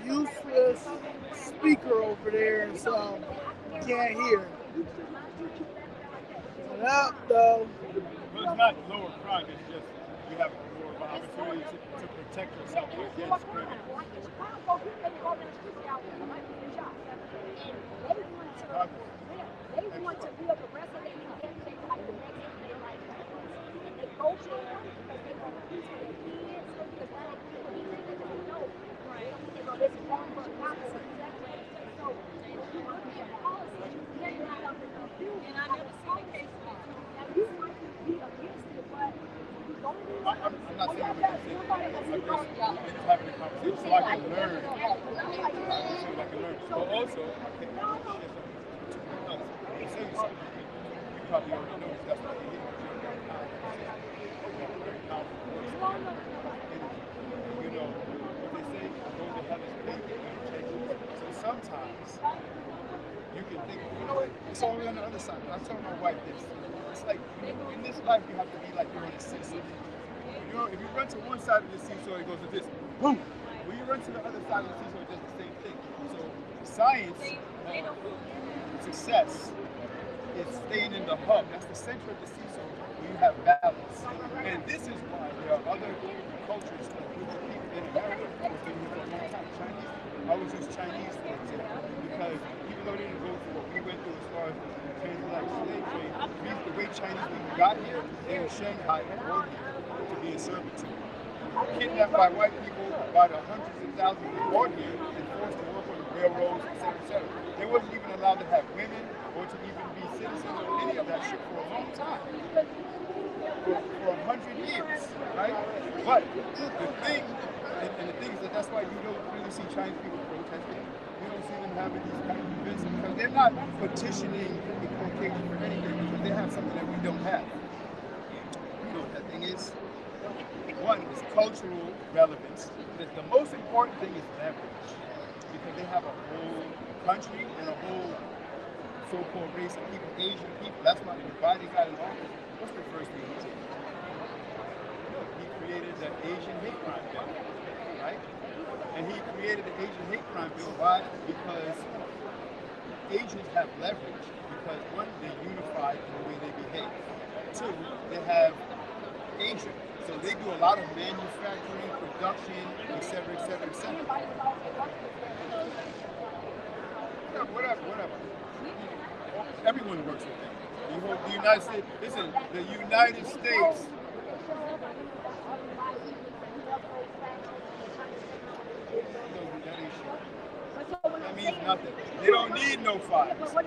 useless speaker over there, so you can't hear. Up though. Well, it's not lower crime, it's just you have more of an opportunity to protect yourself against criminals. They want to live the rest of their life like the next day like that. And they go to them because they want to teach their kids because black people need to know. Right. They go, this is one for a Caucus. So when you look at policy, they're not up in the view. And I never seen a case like that. Now you might be against it, but you don't do it. I'm not saying we're against it. I'm just having a conversation so I can learn. So I can learn. But also, okay, I'm saying something you probably already know, that's why you're here. Very powerful voice. You know, what they say, go to heaven's gate. So sometimes you can think, you know what, it's already on the other side. I'm telling my wife this. It's like, in this life, you have to be like you're on a seesaw. You know, if you run to one side of the seesaw, it goes to this. Boom! When you run to the other side of the seesaw, it does the same thing. So science, success, is staying in the hub. That's the center of the seesaw where you have balance. And this is why there are other cultures, which people in America who have been here for a long time. Chinese, I always use Chinese for example, because even though they didn't go through what we went through as far as Transatlantic slave trade. The way Chinese people got here, they were Shanghai and brought here to be in servitude. Kidnapped by white people by the hundreds of thousands brought here and forced to work on the railroads, etc., etc. They wasn't even allowed to have women or to even be citizens or any of that shit for a long time. For 100 years, right? But the thing, and the thing is that's why you don't really see Chinese people protesting. You don't see them having these kind of events because they're not petitioning the Caucasian for anything because they have something that we don't have. You know what that thing is? One is cultural relevance. The most important thing is leverage because they have a whole country and a whole so-called race of people, Asian people. That's why when Biden got in office, what's the first thing he did? He created the Asian hate crime bill, right? And he created the Asian hate crime bill. Why? Because Asians have leverage. Because one, they're unified in the way they behave. Two, they have Asia. So they do a lot of manufacturing, production, et cetera, et cetera, et cetera. Whatever. Everyone works with them. The United States, listen, the United States. That means nothing. They don't need no fires. But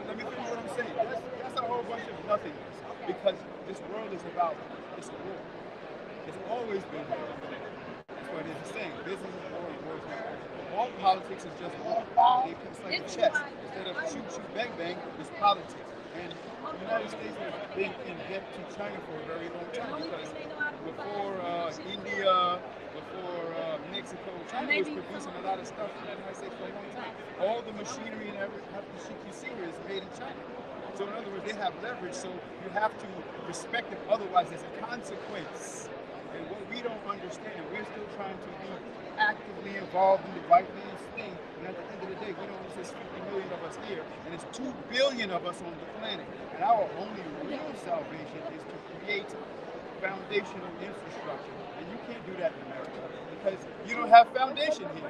let me finish what I'm saying. That's a whole bunch of nothingness. Because this world is about, it's a war. It's always been war. That's what it is. It's saying business is war and war is war. All politics is just war. It's like a chess. Instead of shoot, bang, bang, it's politics. And the United States has been in debt to China for a very long time because before India, before Mexico, China was producing a lot of stuff in the United States for a long time. All the machinery and every shit you see here is made in China. So in other words, they have leverage, so you have to respect it, otherwise there's a consequence. And what we don't understand, we're still trying to be actively involved in the white man's thing, and at the end of the day, we know there's 50 million of us here, and there's 2 billion of us on the planet. And our only real salvation is to create foundational infrastructure. And you can't do that in America, because you don't have foundation here.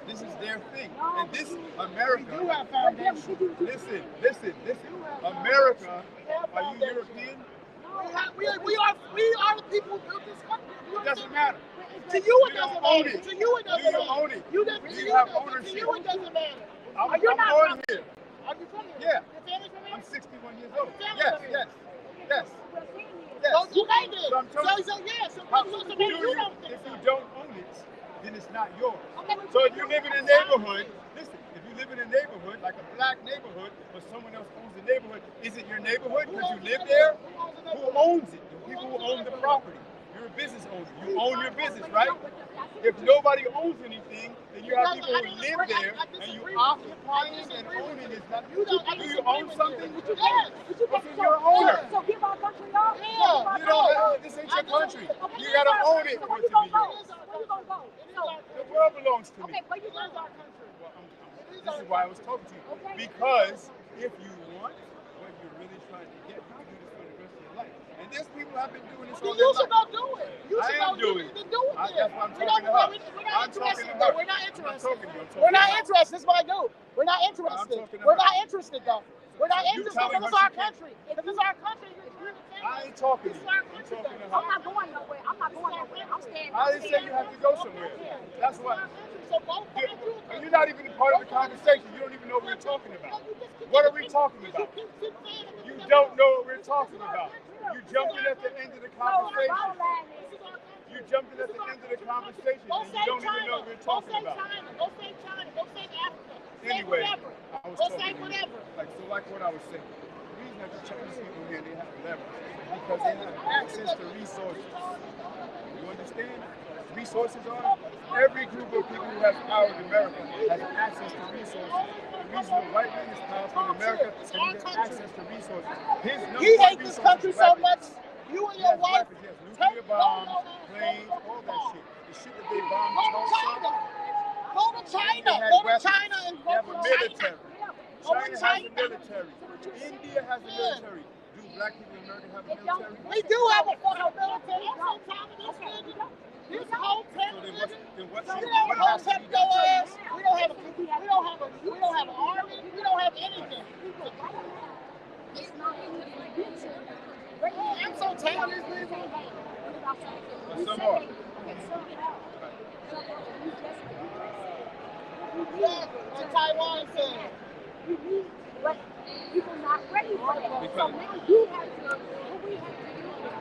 This is their thing. And this America, you have foundation. Listen. America, are you European? We are the people who built this country. It doesn't matter. To you it doesn't matter. To you it doesn't matter. Do you own it? Do you have ownership? To you it doesn't matter. I'm born here. Are you from here? Yeah. Your family's from here? I'm 61 years old. Yes. Okay then. So I'm telling So you don't think if you don't own it, then it's not yours. So if you live in a neighborhood, listen, if you live in a neighborhood, like a black neighborhood, but someone else owns the neighborhood, is it your neighborhood because you live there? Who owns it? The people who own the property. You're a business owner. You own your business, right? If nobody owns anything, then you have people who live there, and you occupying and owning is not. Do you own something? Yes. Because you're an owner. So give our country up? Yeah. You don't. This ain't your country. You gotta own it for it to be yours. Where you gonna go? The world belongs to me. Okay, where you gonna go? This is why I was talking to you. Because if you want what you're really trying to get, you can do this for the rest of your life. And there's people who have been doing this all their life. You should go do it. I am doing it. Do it. That's why I'm talking to her. I'm talking to her. We're not interested. We're not interested. This is what I do. We're not interested. We're not interested though. We're not interested because it's our country. If it's our country, I ain't talking to you. I'm talking to her. I'm not going nowhere. I'm staying. I didn't say you have to go somewhere. That's what. So go. You're not even a part of the conversation. You don't even know what we're talking about. What are we talking about? You don't know what we're talking about. You jumped in at the end of the conversation. You jumped in at the end of the conversation and you don't even know what we're talking about. Go say China. Go say Africa. Anyway, I was say whatever. Like what I was saying. The reason that the Chinese people here, they have leverage because they have access to resources. You understand? Resources are every group of people who has power in America has access to resources. The reason the white man is powerful in America is because he has access to resources. He hates this country so much. You and your wife. Nuclear bombs, planes, all that shit. The shit that they bombed Tulsa. Go to China. Go to China and they have a military. China has a military. India has a military. Do black people in America have a military? We do have a fucking military. This whole So then what's we your, don't what has to be done? we don't have an army. We don't have anything. I'm so tired of these people. But some are. What Taiwan said. But people not ready for that. So now you have to, what we have to do is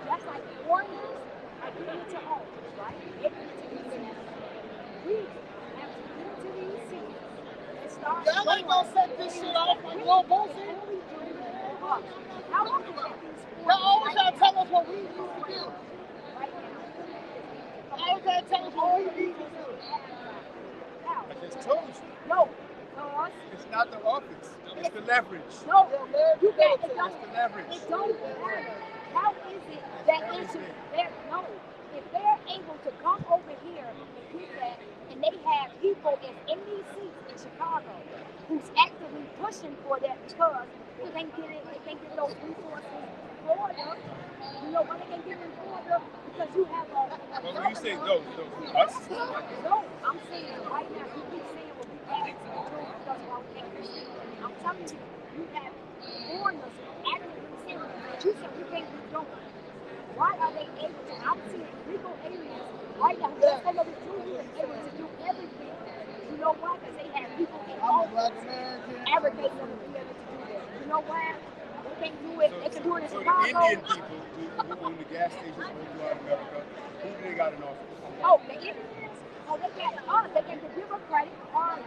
that's like foreigners are getting into office, right? They're getting into these seats. We have to get into these seats and start. Y'all ain't gonna set this shit off on your bullshit. How long is that? Y'all always gotta tell us what we need to do. Always gotta tell us what we need to do. I just told you. No, because it's not the office. It's the leverage. No, you can't. It's the leverage. It don't matter. How is it that no? If they're able to come over here and get that, and they have people in these seats in Chicago who's actively pushing for that because they can't get those resources in Florida. You know why they can't get in Florida? Because you have a But when you say those us? No, I'm saying right now, you keep saying what we have to do because of our country. I'm telling you, you have foreigners actively saying that you said we can't be doing. Why are they able to? I'm seeing legal aliens right now. Just another 2 years able to do everything. You know why? Because they have people in office advocating them to be able to do that. You know why? They can't do it. They can do it in So Chicago. the Indian people who own the gas stations all throughout America, who do they got in office? Oh, the Indians? Oh, they got us. They got the Democratic Party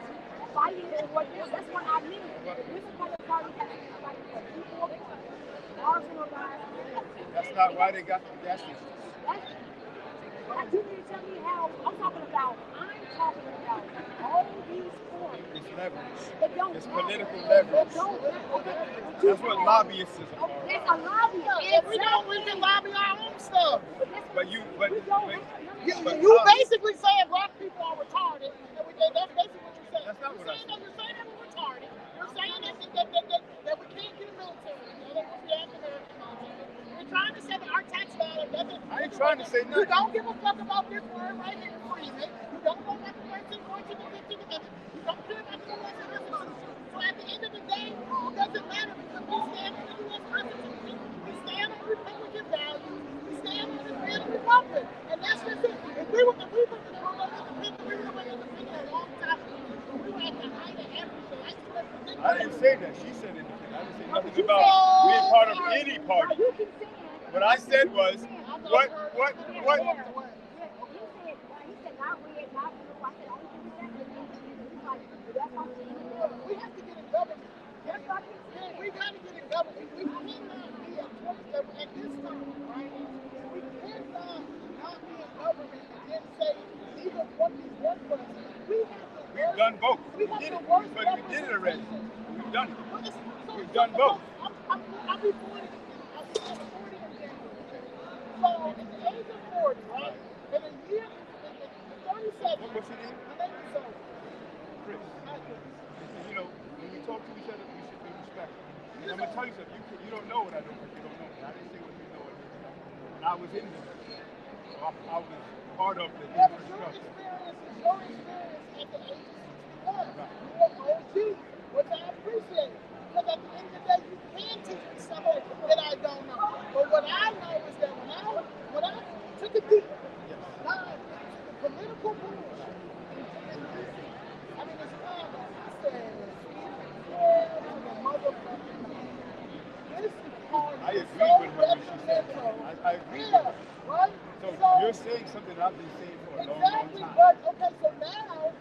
fighting for them. That's what I mean. The Democratic Party has been fighting for people, marginalized. That's not why they got the gas stations. But you need to tell me how. I'm talking about all these points. It's leverage. It don't It's matter. political leverage. It don't matter. Okay. That's what lobbyists is about. That's a lobby. We can lobby our own stuff. But you basically saying black people are retarded. That's basically what you're saying. That's not what I'm saying. You're saying that we're retarded. You're saying that we can't get a military. You're trying to say that our tax dollar doesn't. I ain't trying to say nothing. You don't give a fuck about this word right here, freezing. You don't want that person going to the 15th Amendment. You don't care about the U.S. Constitution. So at the end of the day, it doesn't matter because we stand on the U.S. Constitution. We stand on Republican values. We stand on the freedom of Republic. And that's just it. If we were independent, we would have been independent a long time ago. We were at the height of everything. I didn't say that. She said independent. I didn't say nothing about being part of any party. What I said was, what? We have to get a government. We got to get a government. We cannot be a 27 at this time, right? We cannot not be a government and then say, these are what these work for us. We've done both. We did it. But we did it already. We've done it. We've done both. I'll be 40. I'll be 40 in January. So at the age of 40, right? In a year, in 37. What's your name? My name is Chris. Hi, Chris. You know, when we talk to each other, we should be respectful. And I'm gonna tell you something. You don't know what I know because you don't know me. I didn't say what you know. And I was in the military. So I was part of the infrastructure. Your experience at the age of 61. You're an OG, which I appreciate. Because at the end of the day, you can teach me something that I don't know. But what I know is that when I took a deep dive into the political bullshit in D.C., I mean, it's kind of, I said, the motherfucking man. This is hard. I agree with her when she said that. I agree with her. Right? So you're saying something I've been saying for a long, long time. But okay, so now,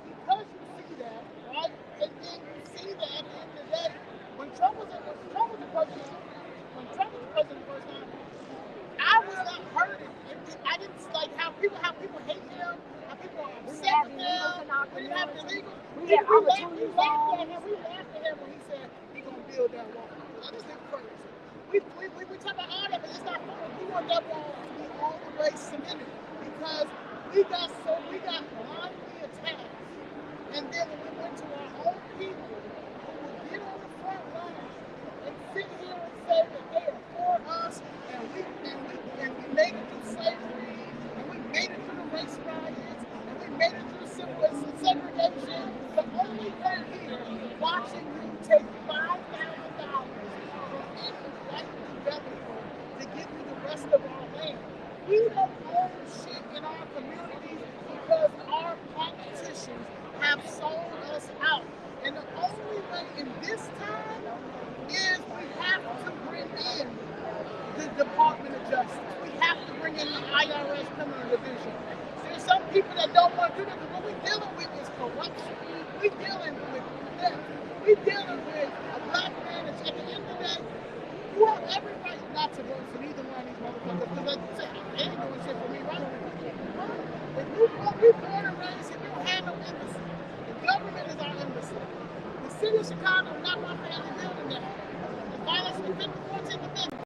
because you see that, right, and then you see that at the end of the day, when Trump was the president, the first time, I was not hurting. I didn't like how people hate him, how people are upset with him. We didn't have illegals. We laughed at him when he said he's gonna build that wall. That is his first. We talk about all that, but it's not funny. We want that wall to be all the way cemented because we got blindly attacked. And then when we went to our own people who would get on the front line and sit here and say, have sold us out. And the only way in this time is we have to bring in the Department of Justice. We have to bring in the IRS Criminal Division. There's some people that don't want to do that, but what we're dealing with is corruption. We're dealing with theft. We're dealing with a black man that's at the end of the day, you have every right not to vote for either one of these motherfuckers, because like you said, they ain't doing shit for me, right? If you born and raised here, you don't have no embassy. The government is our embassy. The city of Chicago is not my family building that. The violence of the 50th, 14th Amendment.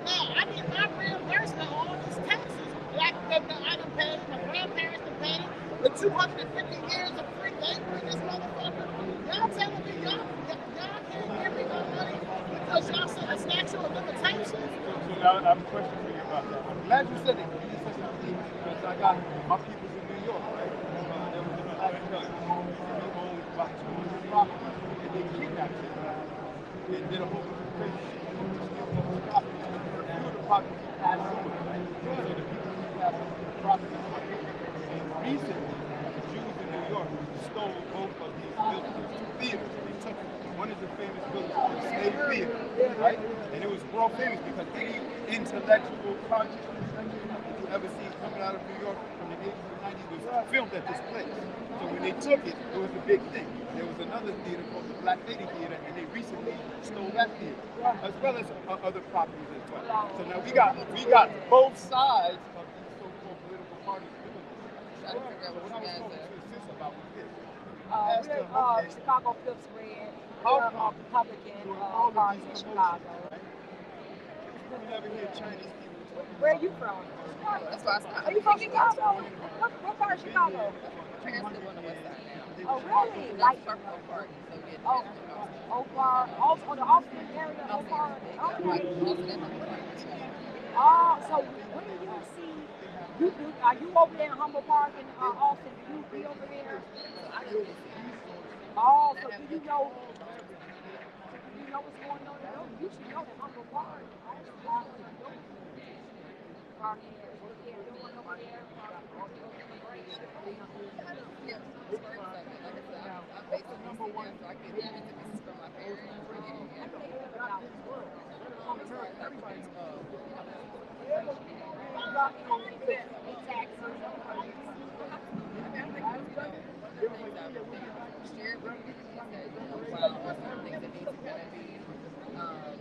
Now, I need my reimbursement on all these taxes that I done paid, my grandparents done paid, the 250 years of free labor in this motherfucker. Y'all telling me y'all can't give me no money because y'all said a statute of limitations? So now I have a question for you about that. I'm glad you said it. You said something because I got my peoples in New York, right? There was a black judge. He owned about 200 properties, and they kidnapped him. They did a whole bunch of crazy shit. They steal those properties. A few of the properties he passed over, right? So the people who passed over the properties were here. And recently, the Jews in New York stole both of these buildings, theaters. They took them. One is a famous building called the Slave Theater, right? And it was world famous because any intellectual consciousness that you ever seen coming out of New York from the 80s and 90s was filmed at this place. So when they took it, it was a big thing. There was another theater called the Black Lady Theater, and they recently stole that theater, as well as other properties as well. So now we got both sides of these so-called political parties doing this. So what I was talking to the sis about was this. Chicago Fifth Spread, Republican Party in Chicago. We never hear Chinese people talking. Where are you from? That's why I stopped. Are you from Chicago? What part of Chicago? Transfer on the west side now. Oh, really? Like Oak Park. So yeah, Oak Park, also the Austin area, Oak Park. Okay. So when do you see? Are you over there in Humboldt Park in Austin? Do you be over there? Oh, so do you know? Do you know what's going on there? You should know that Humboldt Park.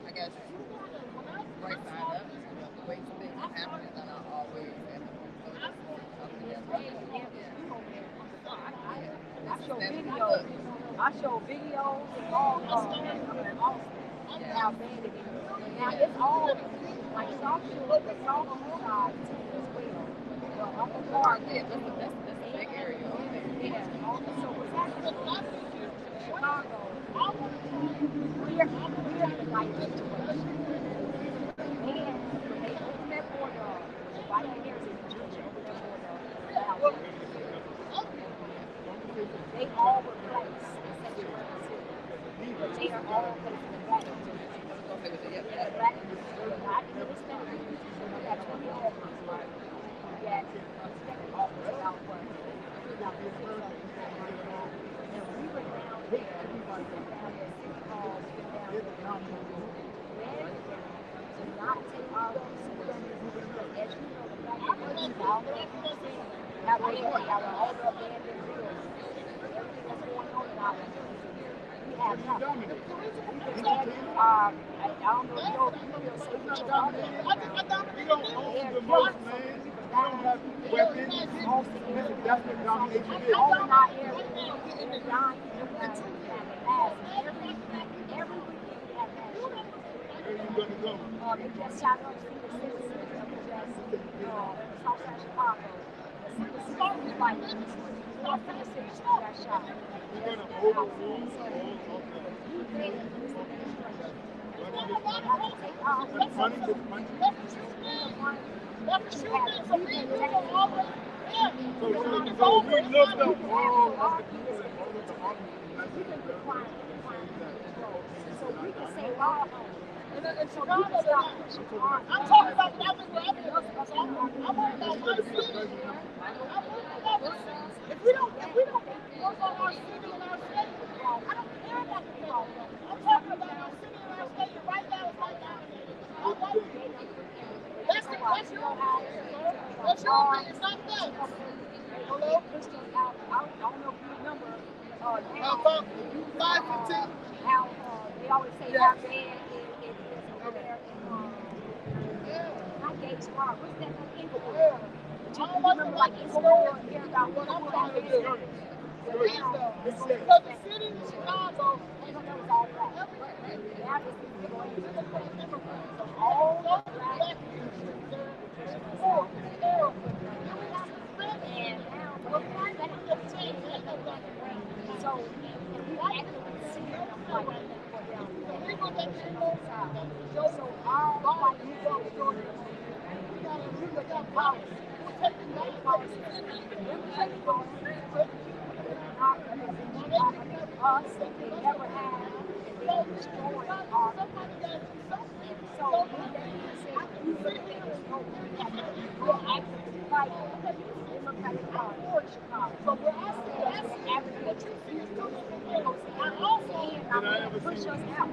I guess right side up. The way things happen is not always at the I show videos and all how bad it is. Now it's all like South Shore, the South side as well. But Upper Park, that's a big area over there. Yeah. So what's happening in Chicago, we're in a nice situation. And when they open that border, the white hairs in Georgia open that border, they all replace the sanctuary city. They are all placed in the black community. The black in this family, we have 20 officers, right? Yet, second officer about what? And we were down there, City Hall, we were down there, to not take our responsibility, because as you know, the black community, all the have all the abandoned buildings. Everything that's going on in our community, we have nothing. We can add, I don't know if you feel safe with your mother. We don't own the most land. We don't have weapons. That's what domination is. All in our area, in the dying, every weekend we have that. Where are you going to go? They just shot up senior citizens of Southside Chicago. The senior citizens, like, 4 senior citizens got shot. You're going to overrule all of them. Running this country. So we looked up all of the people and all of the arguments. So we can say, wow. In Chicago, I'm talking about what I've been grabbing. I'm worried about my city. If we don't work on our That's your opinion. That's your opinion. It's not that. Hello? I don't know if you remember How about 5:15? how they always say how bad it is over there in not Gates Rock. What's that in Inglewood? Do you remember like Inglewood here about Inglewood how bad it is? Because the city of Chicago, that was all black. Now this is going to the all black and now we're back to the so we actually see them fighting for them. So our white people we look at policy. We're taking that policy. We're taking policy. Us that they never had, and they destroyed our so with that being said, we look at this we're actively fighting Democratic Party for Chicago. So where I say that's African and also and push us out.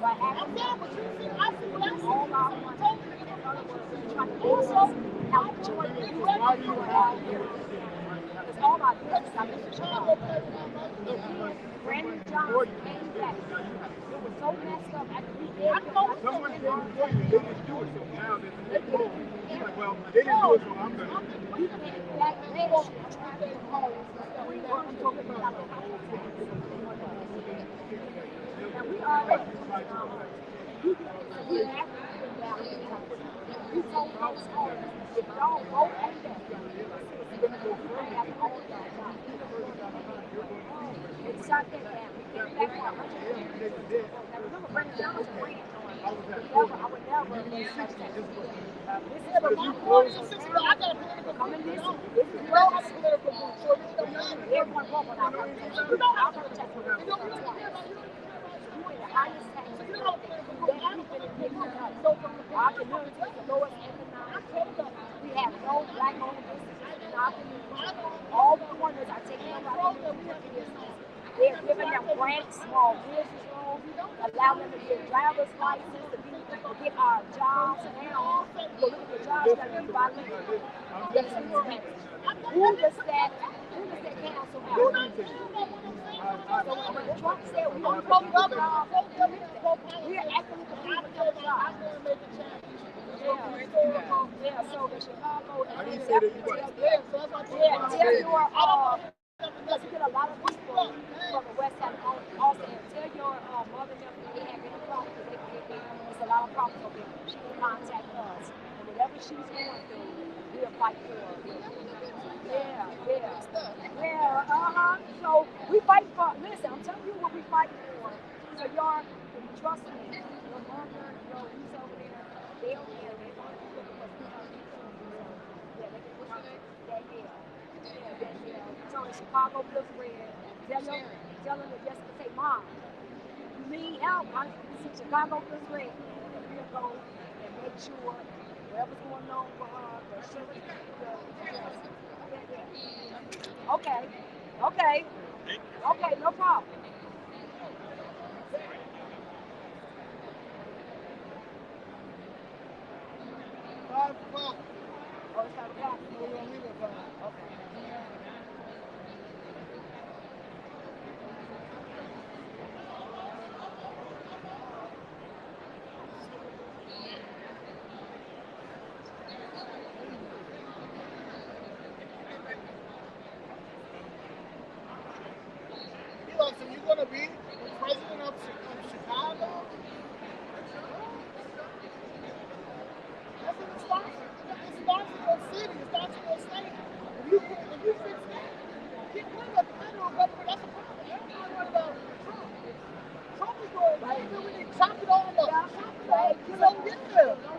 But all our money, in other words, they're trying to also out of choice. It's all about business out of Chicago. Brandon Johnson came back. It was so messed up after he did it. Someone did it before you. They just do it. So now they do it. Like, well, they didn't do it, so I'm going to. We came back then. We weren't talking about the and we already we told those homes, if y'all vote at that, you're going to go further after all y'all. They shot that down. We came back for 100 years. Now remember, Brandon Johnson ran. I would never let such that. This is the one point. I got a political come and listen. This is the political move. So it don't matter. Everyone vote when I vote. You know, I've heard that for you in the highest tax. They have been in big money. So from our community is the lowest economic. We have no black-owned businesses in our community. All the corners are taking over our community business. They're giving them grants, small business loans, allow them to get driver's license, to get our jobs. Now, look at the jobs that we buy. Who does that council have? So when Trump said we're going to go jobs, we're actually competing for jobs. Yeah, so the Chicago, tell because you get a lot of people from the West Side also tell your mother if they have any problems, there's a lot of problems over there. She can contact us. And whatever she's going through, we'll fight for her. Yeah. So we fight for, listen, I'm telling you what we fight for. So y'all, trust me, your mother, your who's over there, they're going to look for so in Chicago Blue Red, tell them to just say, Mom, you need help. I see Chicago Blue Red. And we'll go and make sure whatever's going on with her, that she Okay, no problem. Well, Oh, it's not that. we're going to leave it for now. Okay. So you're going to be the president of Chicago? That's what it starts. It starts in your city. It starts in your state. If you fix that, get rid of the federal government. That's a problem. Everybody worried about Trump. Trump is going to we need chop it all up. Chop it all.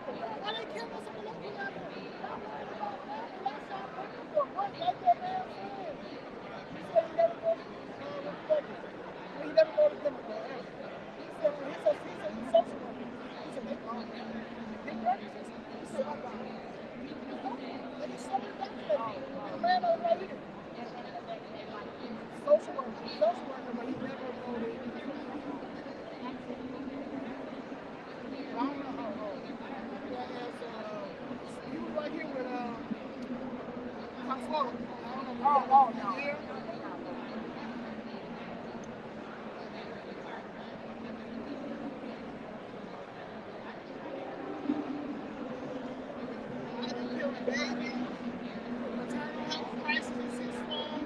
So yeah. Why they kill us on the local level? Not worried about that. That's our people. What? Like that man said. He said he never go to Republican. He never go to Democrat. He said he's social worker. He said they call him. He represents. He said I got him. And he's so indoctrinated. The man over right here. Social worker, but he never voted. I don't know how old. He has well, Oh, no. here. Baby, maternal health crisis is his fault.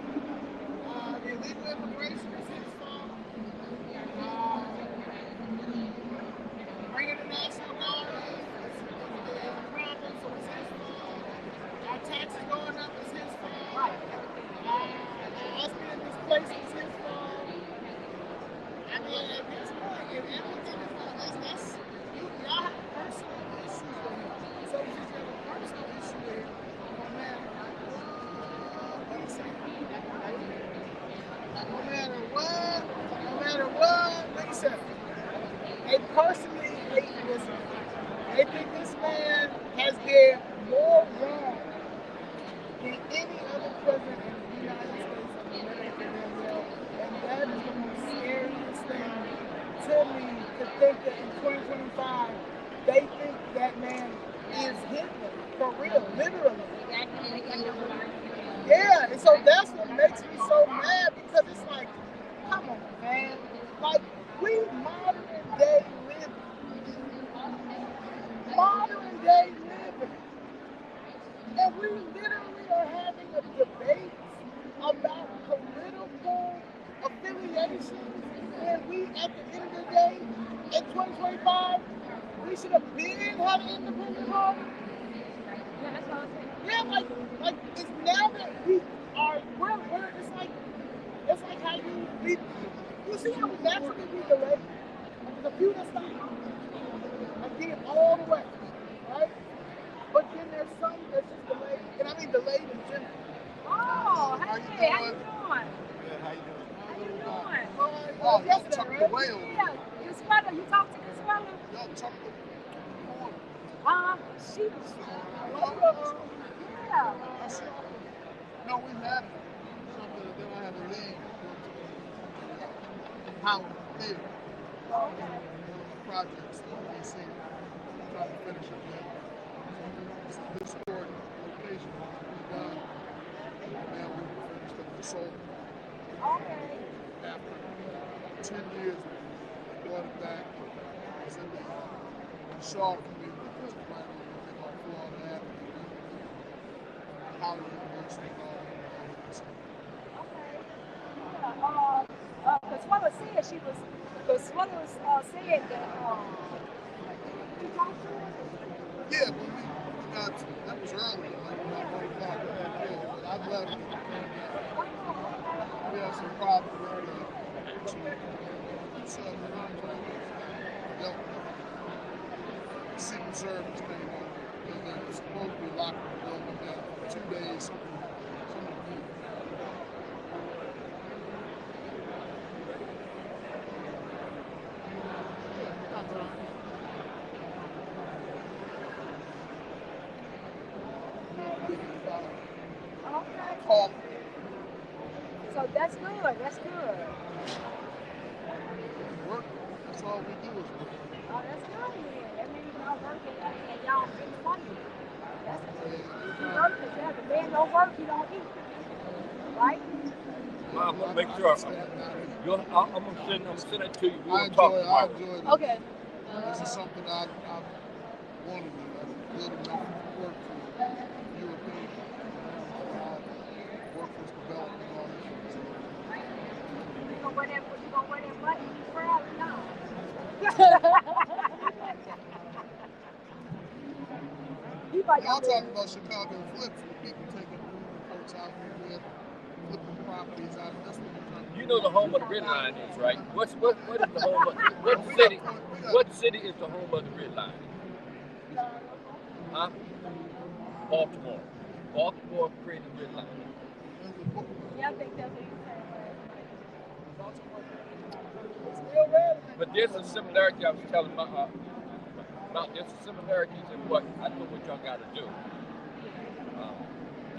Illegal immigration is his fault. Bringing the National Guard is a problem, so it's his fault. Our taxes going up is his fault. Us being displaced is his fault. I mean, at this point, if everything is like that's y'all have personal issues with him. So if you have a personal issue with him, no matter what he said, no matter what he said, they personally hate this man. They think this man has did more wrong than any other president in the United States of America. And that is the most scariest thing to me, to think that in 2025, they think that man is Hitler, for real, literally. Yeah, and so that's what makes me so mad, because it's like, come on, man. Like, we modern day living. And we literally are having a debate about political affiliations, and we, at the end of the day, in 2025, we should have been had an independent party. Yeah, that's what I'm saying. Yeah, like it's now that we are, it's like how you see how we naturally be delayed. The few that stop and get all the way, right? But then there's some that's just delayed, and I mean delayed in general. Oh, hey, how you doing? Good, how you doing? How you doing? Oh, y'all tucked away over Yeah, Consuela, you talked to Consuela? Y'all tucked away. She was. Yeah. No, we had something that then I had to leave. Howard Theater. Okay. Projects in DC. Trying to finish it there. It's a historic location. We done. And then we finished up the soul. Okay. After 10 years, we brought it back. It's in the Shaw community. It's right over on Florida Avenue. Howard University and all that. Okay. Yeah. Consuela said she was. Consuela said that. You talked to her? Yeah, but we got to, that was early, like about 1 o'clock. Yeah, I left. We had some problems with Secret Service came over, and they were supposed to be locked in the building down for 2 days. Okay. Call. So that's good. That's good. Work. That's all we do is work. Oh, that's good. Yeah. That means y'all working and y'all getting money. That's good. If you work, because yeah, the man don't work, he don't eat. Right? Well, I'm gonna make sure. I'm gonna send it to you. I enjoy it. Okay. This is something I want to do. I build enough work for European workforce development and all this. You gonna wear that button proud or not? Y'all talking about Chicago flips with people taking folks out here flipping properties out. That's what we're talking about. You know the home of the red line is, right? What is the home of what city is the home of the red line? Huh? Baltimore. Baltimore created the red line. Yeah, I think that's what you're saying. But there's a similarity I was telling about there's a similarities in what I told what y'all got to do.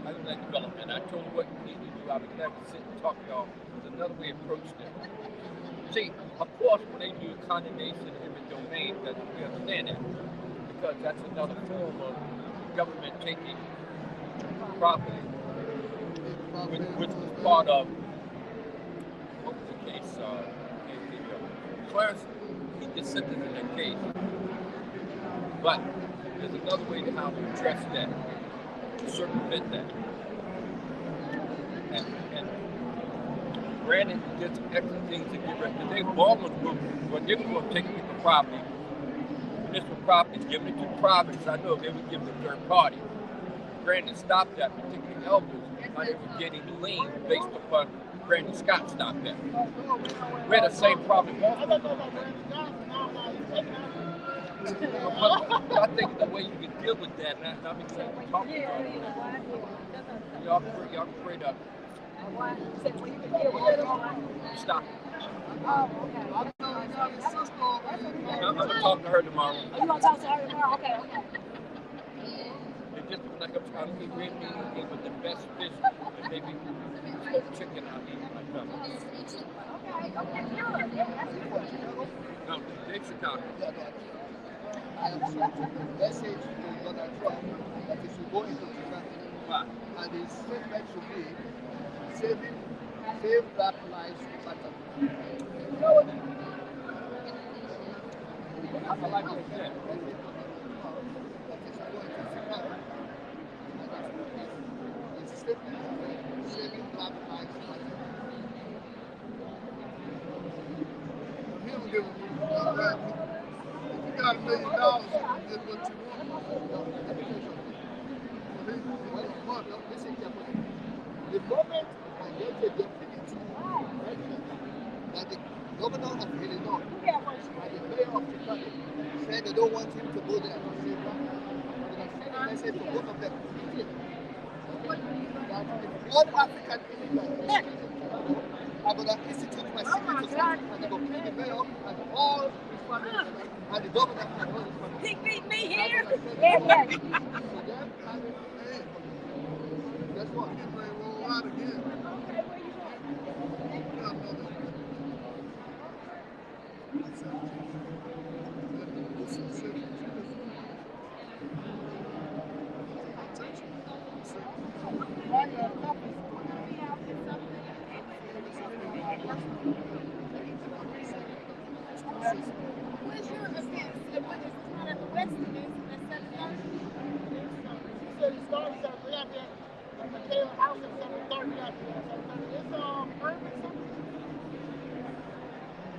I was like development. I told what we need to do. I was glad to sit and talk to y'all. There's another way to approach this. See, of course, when they do condemnation in the domain, that we understand that because that's another form of government taking property which was part of what was the case? Clarence, he dissented in that case. But there's another way to how to address that, to circumvent that. And Brandon did some excellent things to get rid of. They Baldwin's group, when they were going to take people's property, municipal properties, giving it to private, I know they would give it to third party. Brandon stopped that, particularly elders, how they were getting liens based upon Brandon Scott stopped that. We had the same problem. But I think the way you can deal with that, and I've been talking about it. Y'all afraid of stop. Oh, okay. I'm going to talk to her tomorrow. Oh, you going to talk to her tomorrow? Okay. It just was like I'm trying to get rid of me with the best fish and maybe smoked chicken out here. Okay, good. No, they're Chicago. I am trying to message to Donald Trump that he should go into Chicago. And his statement should be save Black lives matter. I like what he said. His statement saving Black lives matter. He don't give a damn. If you got $1 million, you can get what you want. Listen carefully. The moment I get a definitive that the governor of Illinois and the mayor of Chicago said they don't want him to go there, I'm going to send a message to both of them. That if one African immigrant is in Chicago, I'm going to institute my secret society and they will kill the mayor and all his family and the governor and all his family. He beat me here. So then, guess what? He's ready to roll out again. Okay, where you going? Where's your event? When it's not at the Westin, it's at 7:30. She said it starts at 11 at the Taylor House at 7:30. It's urban something.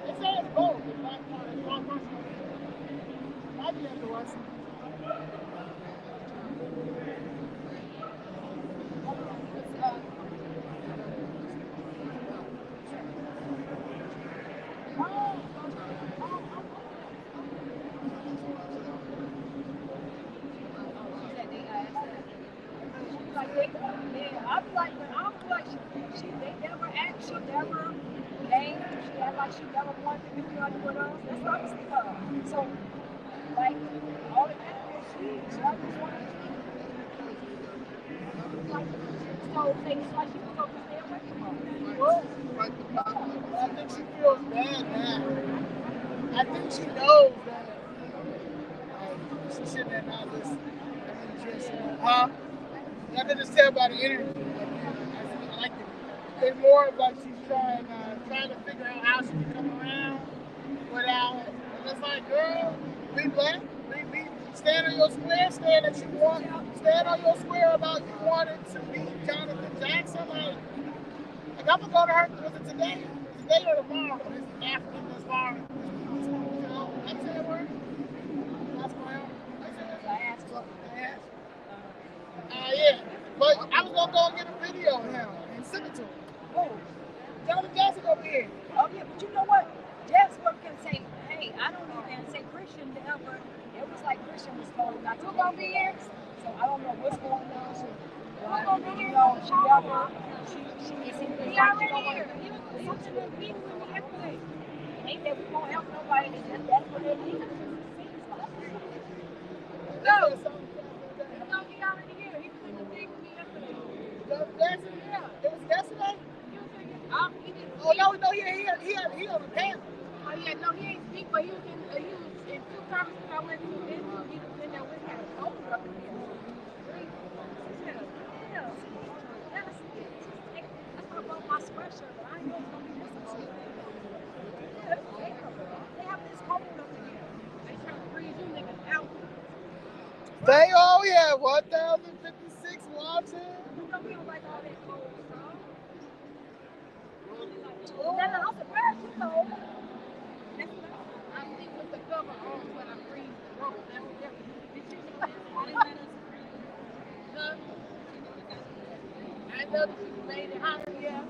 They say it's both. It's like one person. Might be at the Westin. She never named, she act like she never wanted to be nothing with us. That's obviously her. So, like, all the time, she just wanted to so things like she was going to stay away from her. I think she feels bad now. I think she knows that she shouldn't have not listened. Huh? I can just tell by the energy. I like it. It's more of like she's trying to figure out how she can come around without. And it's like, girl, be black, be stand on your square, stand that you want, stand on your square about you wanted to be Jonathan Jackson. Like I'm gonna go to her. Was it today? Today or tomorrow? It's African as far. You know, I said word. That's my own. I asked. Yeah. But I was gonna go and get a video of him and send it to him. Oh, Jonathan Jackson over here. Oh yeah, but you know what? Jasper can say, hey, I don't even say Christian ever. It was like Christian was told not to go be here. So I don't know what's going on. She never, she already here. He was something that we were yesterday. Ain't that we won't help nobody. That's what they need. No. No, he already here. He was in the thing with me yesterday. Yeah. It was yesterday? Oh no, he on the panel. Oh yeah, no, he ain't speak, but he was in two conferences I went to. He was in there with him. Oh, up in here. Yeah. They all yeah, 1,056 watching. No, we don't like all that cold stuff. No, I'm surprised you know. I see with the cover on when I freeze the rope. That's different. Did you know that? I didn't let us freeze. Huh? I know that you made it hotter, yeah.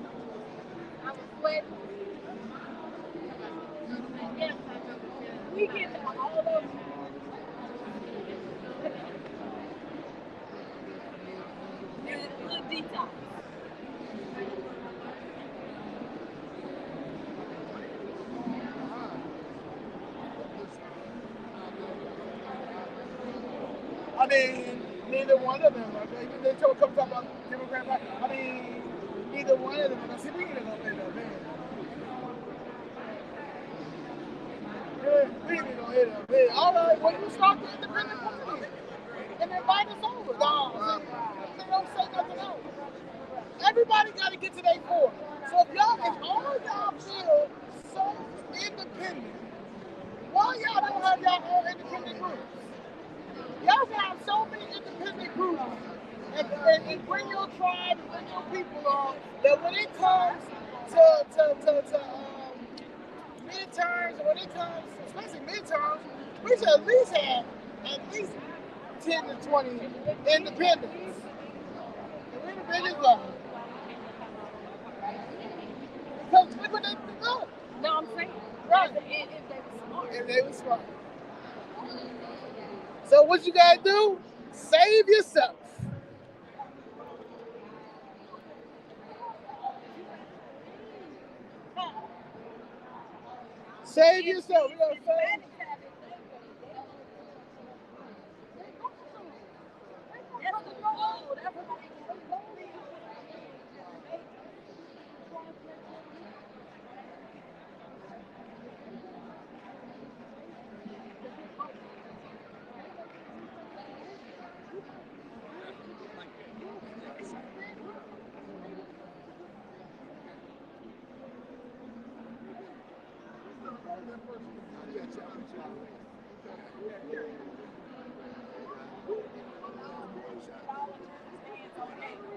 I was sweating. Yes, I know. We get all those. Good detox. I mean, neither one of them. They told come talk about Democrat. I mean, neither one of them. I see, we ain't gonna end up there. We ain't gonna end up there. All right, well, you start the independent party and invite us over. No, they don't say nothing else. Everybody got to get to their core. So if all y'all feel so independent, why y'all don't have y'all own independent groups? Y'all can have so many independent groups and bring your tribe and bring your people on that when it comes to midterms, when it comes, especially midterms, we should at least have at least 10 to 20 independents. And we're the biggest one. Because look what they do. No, I'm saying. Right. If they were smart. If they were smart. So what you gotta do? Save yourself. Save yourself. You know what I'm saying?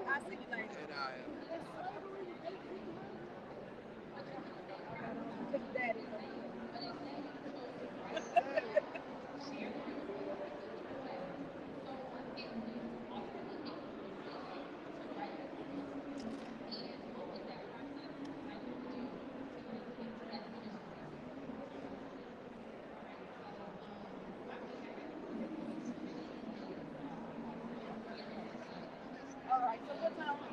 I see you later. Look, Daddy. All right, so what time are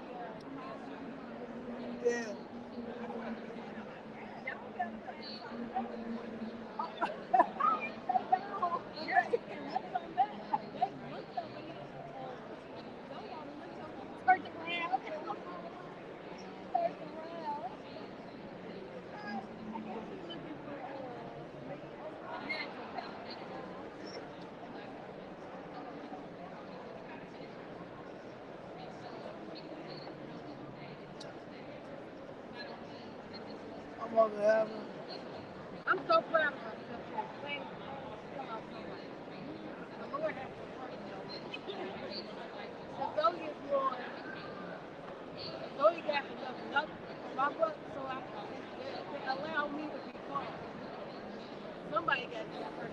you? Yeah. I'm over heaven. I'm so proud of myself. The Lord has to work, you know. So Zoe is born. Zoe got enough for my brother, so they allow me to be calm. Somebody got to get hurt.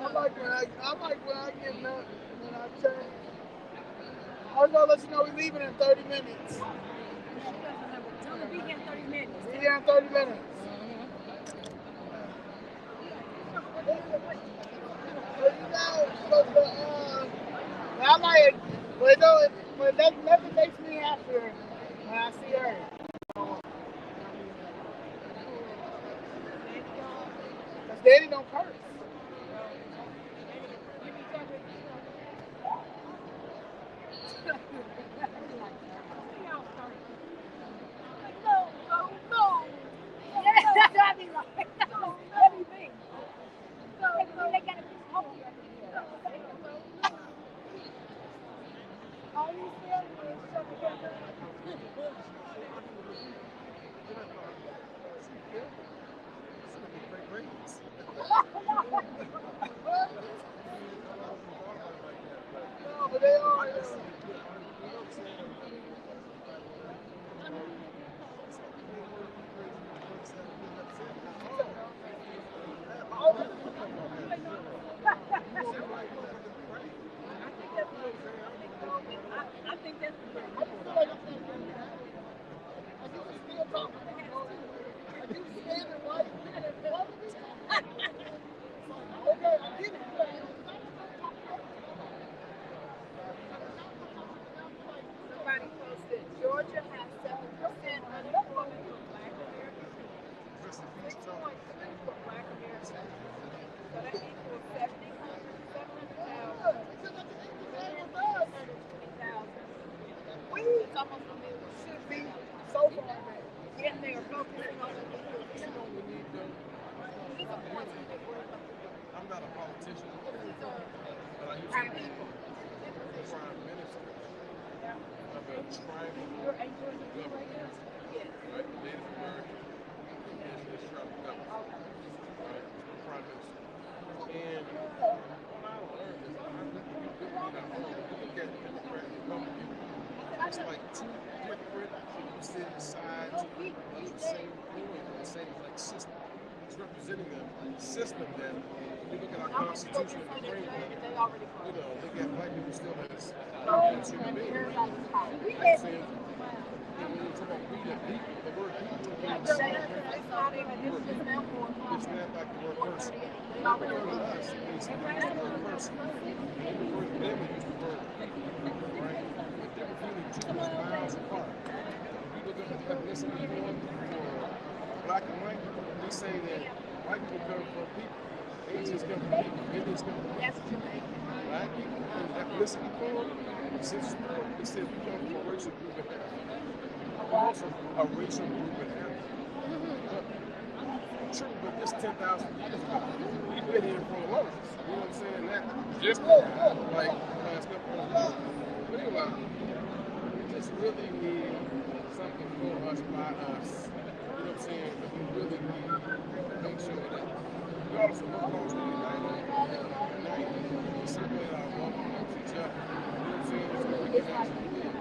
I like when I get up when I turn. I was gonna let you know we're leaving in 30 minutes. Tell them to be here in 30 minutes. Be here in 30 minutes. I like it, but no, nothing makes me happier when I see her. Cause Daddy don't curse. No. Yes, I mean, like, everything. So they got to be healthy up here. All these families shut together. I think that's Somebody posted Georgia has 7% unemployment for Black Americans, 6.2 for Black Americans. So that equals 700,000. It's almost a million. Should be so far back. Yet they are focusing on the legal You know, we need them. I'm not a politician, but I used to be prime minister of a tribal government, right? The Native American indigenous tribal government, right? Prime minister. And what I learned is I think we look at Democrat and Republican, it's like two different opposite sides of the same coin, the same like system. It's representing a system that, when you look at our Constitution and the framework, you know, look at black people still as human beings. You know what I'm saying? And when you talk about we the people, the word people means it's not like the word person. When you refer to us, it means the word person. When you refer to them, it means the word people, right? But they're really 2 miles apart. If you look at the ethnicity form for black and white, they say that white people come from people. Asians come from people. Indians come from people. Black people, in ethnicity form, since it says we come from a racial group in Africa. We're also a racial group in Africa. True, but this 10,000 years ago, we've been here for the longest. You know what I'm saying? That just like last couple of years. But anyway, we just really need something for us by us. You know what I'm saying? But we really need to make sure that regardless of what cause we're united, we circulate our love amongst each other. You know what I'm saying? So we can actually live.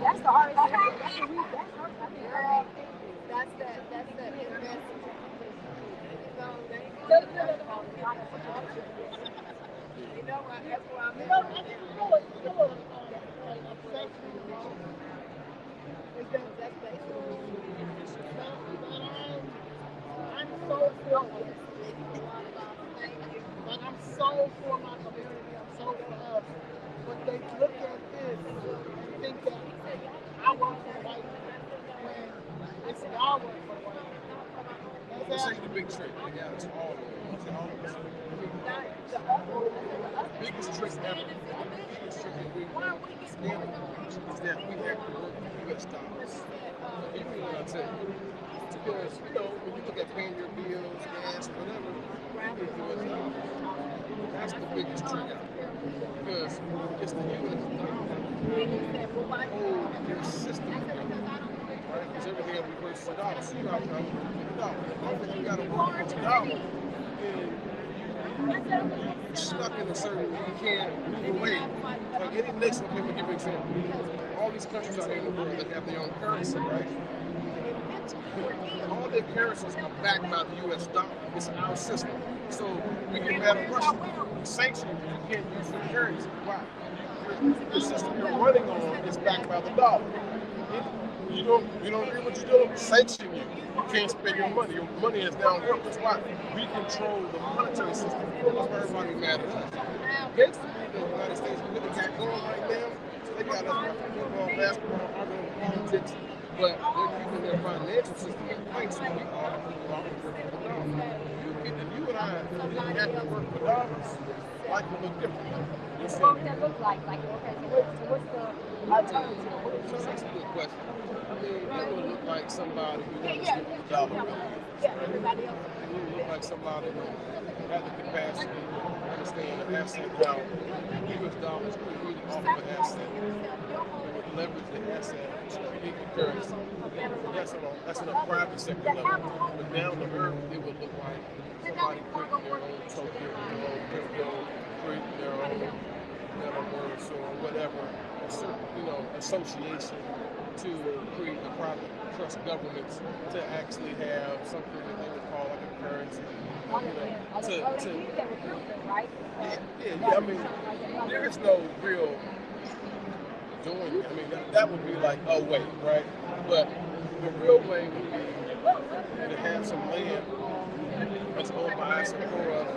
That's the hardest thing. That's the investment. You know what? That's why I'm I'm so for my community. I'm so for us. But they look at this and think that I work for the white man. It's y'all work for the white man. Let's say the big trick. They got us all in. It's all of us. The biggest trick ever, the biggest trick that we scam is that we have to work for US dollars. You know what I'm saying? Because, you know, when you look at paying your bills, gas, whatever, you get US dollars. That's the biggest trick out there. Because it's the US dollar. Oh, your system. Right? Because everything else reverses to dollars. So you got to work for the dollar. If you got to work for the dollar, then you're stuck in a certain, you can't move away. Like any nation, let me give you an example. All these countries out here in the world that have their own currency, right? All their currencies are backed by the US dollar. It's our system. So we get mad at Russia. We sanction you, you can't use your currency. Why? The system you're running on is backed by the dollar. You don't agree with what you're doing? Sanction you. You can't spend your money. Your money is down here. That's why we control the monetary system. That's why everybody mad at us. Against the United States, we look at that going right now. They got us football, basketball, arguing politics, but they're keeping their financial system in place. So we all work for the dollar. You and I have to work for dollars. Life will look different. What would that look like? Like, okay, so what's the alternative? That's a good question. I mean, it would look like somebody who understands the dollar. Everybody else. It would look like somebody who has the capacity to understand the asset value. The US dollar is created off of an asset. It would leverage the asset to create the currency. That's in a private sector level. But down the earth, it would look like somebody creating their own token, their own crypto, creating their own metaverse, or whatever, a certain, association to create a private trust governments to actually have something that they would call like a currency. Yeah. I mean, there is no real doing it. I mean, that would be like a way, right? But the real way would be to have some land that's owned by us and for us,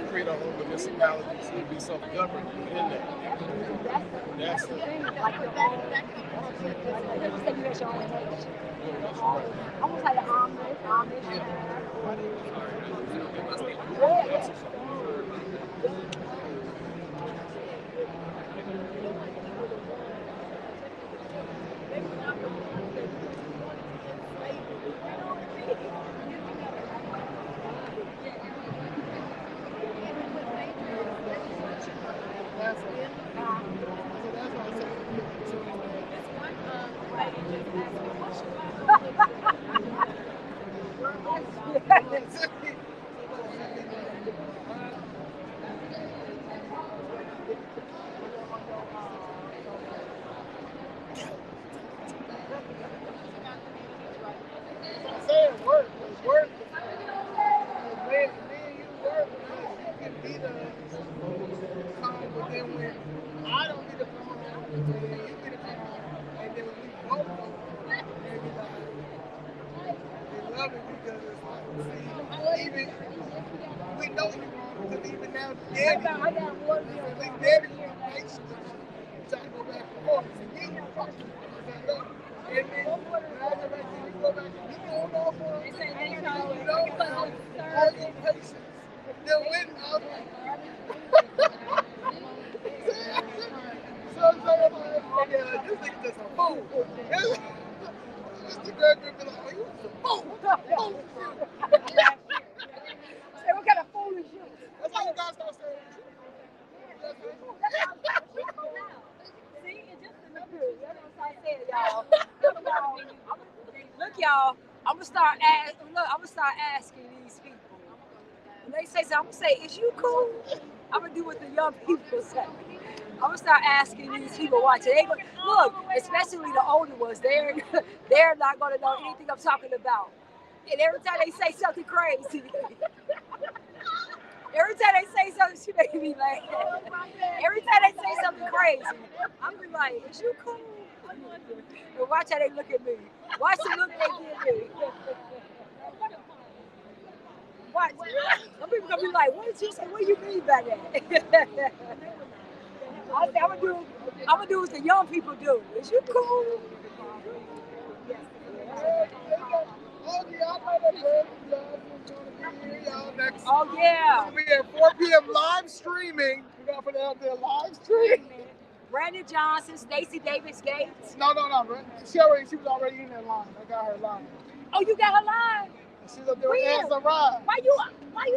create our own municipalities and be self-governed within that. That's it. Almost like an Amish. Look, y'all, I'm gonna start asking these people. When they say something, I'm gonna say, "Is you cool?" I'm gonna do what the young people say. I'm gonna start asking these people watching. Look, especially the older ones, they're not gonna know anything I'm talking about. And every time they say something crazy, every time they say something, she make me laugh. Every time they say something crazy, I'm be like, "Is you cool?" And watch how they look at me. Watch the look they give me. Watch. Some people gonna be like, "What did you say? What do you mean by that?" I say, I'm gonna do what the young people do. Is you cool? Oh yeah. We'll be at 4 p.m. live streaming. We're gonna put it out there live streaming. Brandon Johnson, Stacey Davis Gates. No. She was already in that line. I got her line. Oh, you got her line? She's up there as a ride. Why you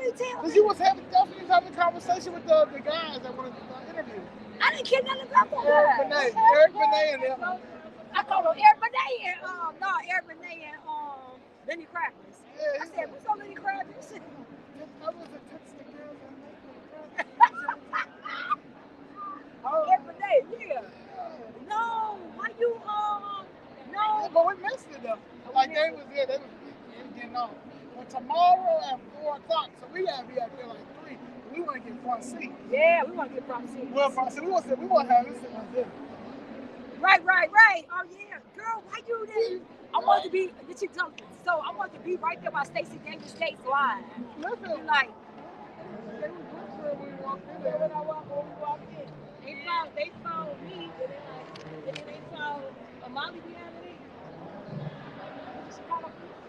ain't tell me? Because she was having a conversation with the guys that wanted to interview. I didn't care nothing about that. Eric Benet and them. I called him Eric Benet and Eric Benet and Lenny Kravitz. Yeah, I said, "What's up, Lenny Kravitz?" I was a texting girl. Eric Benet, yeah. No, why you no? Yeah, but we missed it though. Like they was getting off. But tomorrow at 4 o'clock, so we gotta be out there like 3. We want to get front seat. Yeah, we want to get front seat. Well, front seat. We want to have this thing like this. Right. Oh yeah, girl, why you there? I want to be. So I want to be right there by Stacey Davis Gates live. Listen, like. When we walked in, They found me, and then they found Amali reality.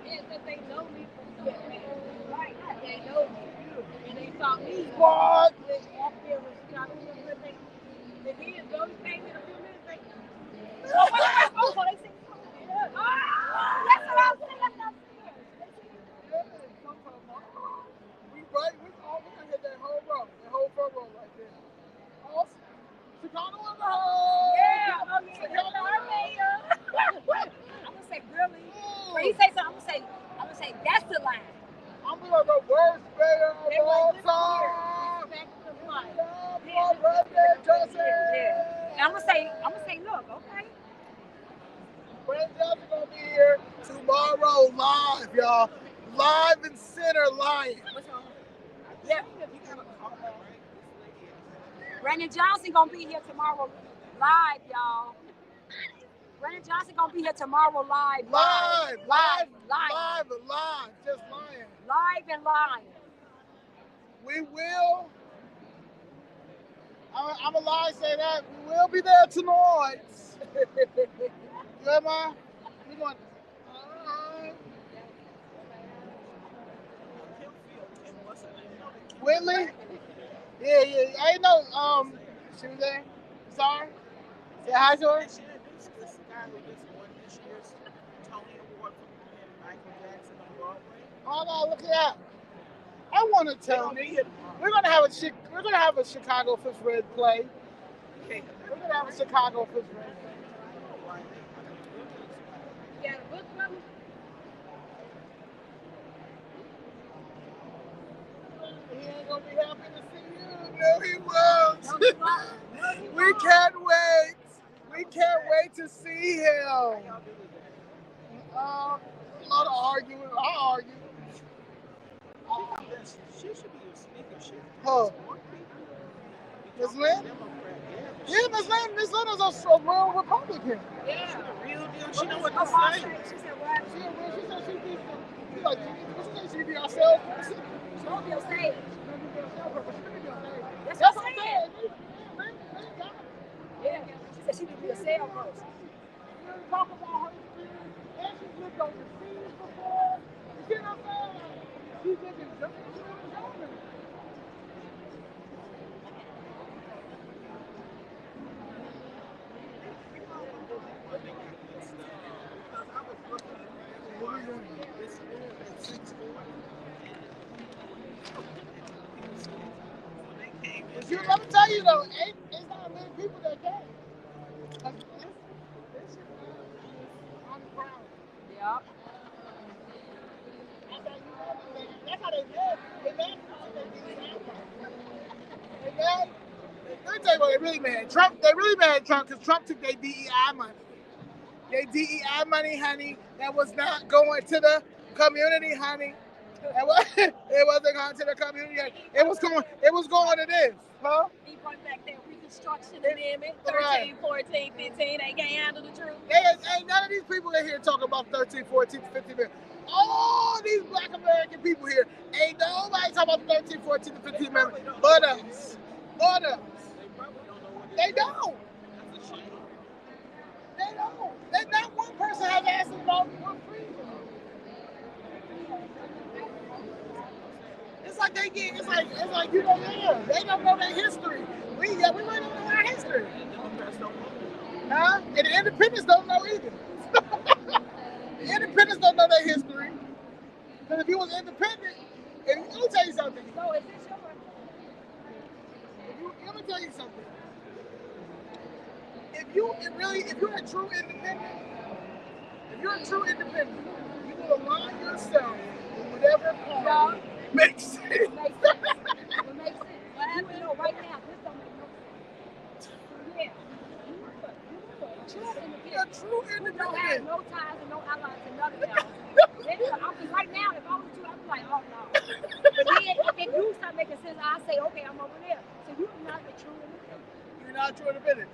Yeah, because they know me from somewhere. Right. They know me. And they found me. What? Up there with Chicago. And then those came in a few minutes. Like, Oh, so they see. That's what I'm saying. We're gonna hit that whole front row right there. Awesome. Chicano in the house. Yeah. Chicano I'm gonna say really. When he say something, I'm gonna say that's the line. I'm gonna go worst player of all time. Respect the flight. Birthday, Joseph. And I'm gonna say, look, okay. Brandon Johnson gonna be here tomorrow live, y'all. Live and center live. Yeah. Brandon Johnson gonna be here tomorrow live, y'all. Brandon Johnson gonna be here tomorrow live. Live. Just lying. Live and live. We will. I'm a lie say that. We will be there tonight. Good, man? We're going. Whitley? Yeah. I ain't know. She was there. Sorry. Say hi to her. This guy who just won this year's Tony Award for Michael Jackson on Broadway. Oh no! Look at that. I want to tell me. We're gonna have a Chicago Fish Red play. We're gonna have a Chicago Fish Red play. Yeah, the book from. He ain't gonna be happy to see you. No, he won't. We can't wait. We can't wait to see him. A lot of arguing. I'll argue. She should be a speaker. She Oh. Miss Lynn? Yeah, Miss Lynn is a real Republican. Yeah. Real deal. She know what to say. She said what? She said she'd be like, what you say, she'd be ourselves? She won't be on stage. That's That's what what I'm I'm saying. saying. Yeah. She said she could be a salesperson. We talk about her experience, and she's lived overseas before. You see what I'm saying? She's lived in Germany. Let me tell you though, it's not many people that came. I'm proud. Yeah. That's how they did. They mad. Let me tell you what they really mad. They really mad at Trump because Trump took their DEI money. Their DEI money, honey, that was not going to the community, honey. It wasn't going to the community. It was going to this, huh? He brought back that Reconstruction Amendment, 13, Right. 14, 15. They can't handle the truth. Ain't none of these people in here talking about 13, 14, 15 minutes. All these black American people here, ain't nobody talking about 13, 14, 15 minutes but us. But us. They don't. They don't. Not one person has asked about for freedom. It's like you know, yeah, they don't know their history. We really don't know our history. Huh? And the independents don't know either. The independents don't know their history. Because if you was independent, let me tell you something. So is this your Let me tell you something. If you're a true independent, you will align yourself with whatever party makes sense. It makes sense. It makes sense. What happened? No, right now, this don't make no sense. Yeah. You're a true independent. Who don't have no ties and no allies and none of y'all. Right now, if I was you, I'd be like, oh no. But then if you start making sense, I say, okay, I'm over there. So you're not a true independent. You're not a true independent.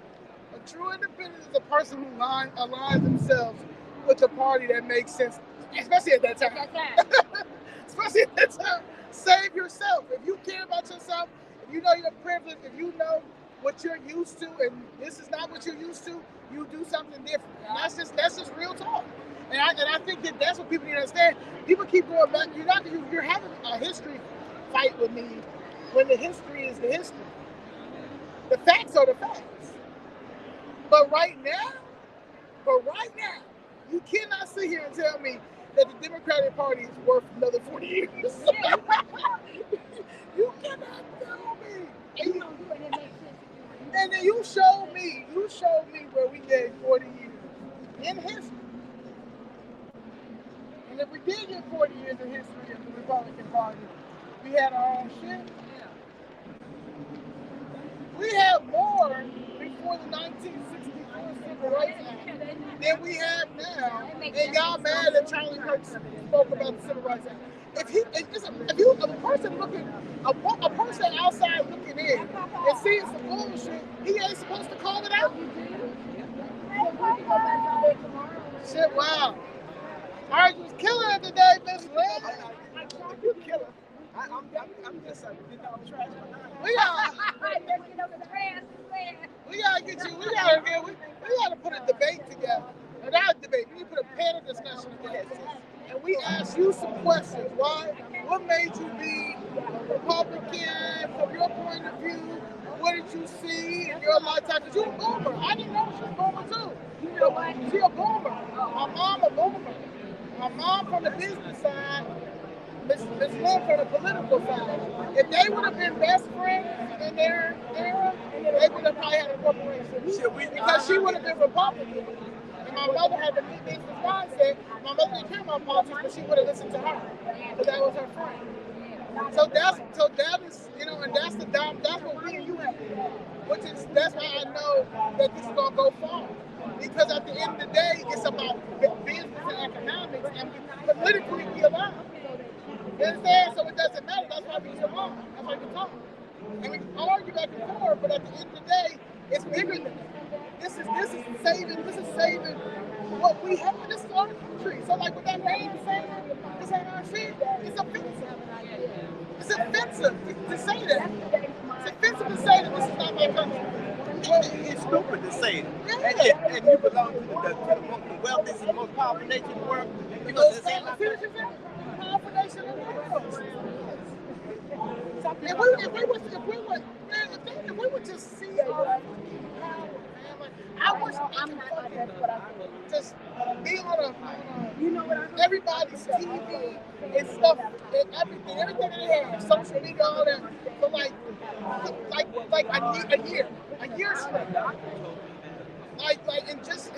A true independent is a person who aligns themselves with the party that makes sense, especially at that time. Especially at that time. Save yourself. If you care about yourself, if you know your privilege, if you know what you're used to, and this is not what you're used to, you do something different. And that's just real talk. And I think that's what people need to understand. People keep going back. You're having a history fight with me when the history is the history. The facts are the facts. But right now, you cannot sit here and tell me that the Democratic Party is worth another 40 years. You cannot tell me. And then you showed me where we gave 40 years in history. And if we did get 40 years in history of the Republican Party, we had our own shit. We had more before before the 1964 Civil Rights Act than we have now. And y'all mad that Charlie Kirk spoke about the Civil Rights Act. If you a person looking a person outside looking in and seeing some bullshit, he ain't supposed to call it out. Shit, wow. All right, you was killing it today, Miss Lynn. You killer. I'm just a trash. We gotta get you. We gotta put a debate together. And not a debate. We need to put a panel discussion together. And we ask you some questions. Why? What made you be a Republican? From your point of view, what did you see in your lifetime? Because you're a boomer. I didn't know she was a boomer too. You know what? She a boomer. My mom a boomer. My mom from the business side. Miss Lynn from the political side. If they would have been best friends in their era, they would have probably had a corporation. Because she would have been Republican. And my mother had the business mindset. My mother didn't care about politics, but she would have listened to her. Because that was her friend. So that is, you know, and that's what me and you have. That's why I know that this is gonna go far. Because at the end of the day, it's about business and economics, and politically we alive. You understand? So it doesn't matter. That's why we get along. That's why we talk. And we can argue back and forth, but at the end of the day, it's bigger than that. This is saving what we have. This is our country. So like what that man saying, this ain't our shit. It's offensive. It's offensive to say that. It's offensive to say that this is not my country. It's stupid to say it. Yeah. And you belong to the wealthiest and most powerful nation in the world. Because this ain't my country. Powerful nation in the world. If we would just see our power, man, like, I wish I could just be on everybody's TV and stuff and everything they have, social media, all that, for like a year straight. And just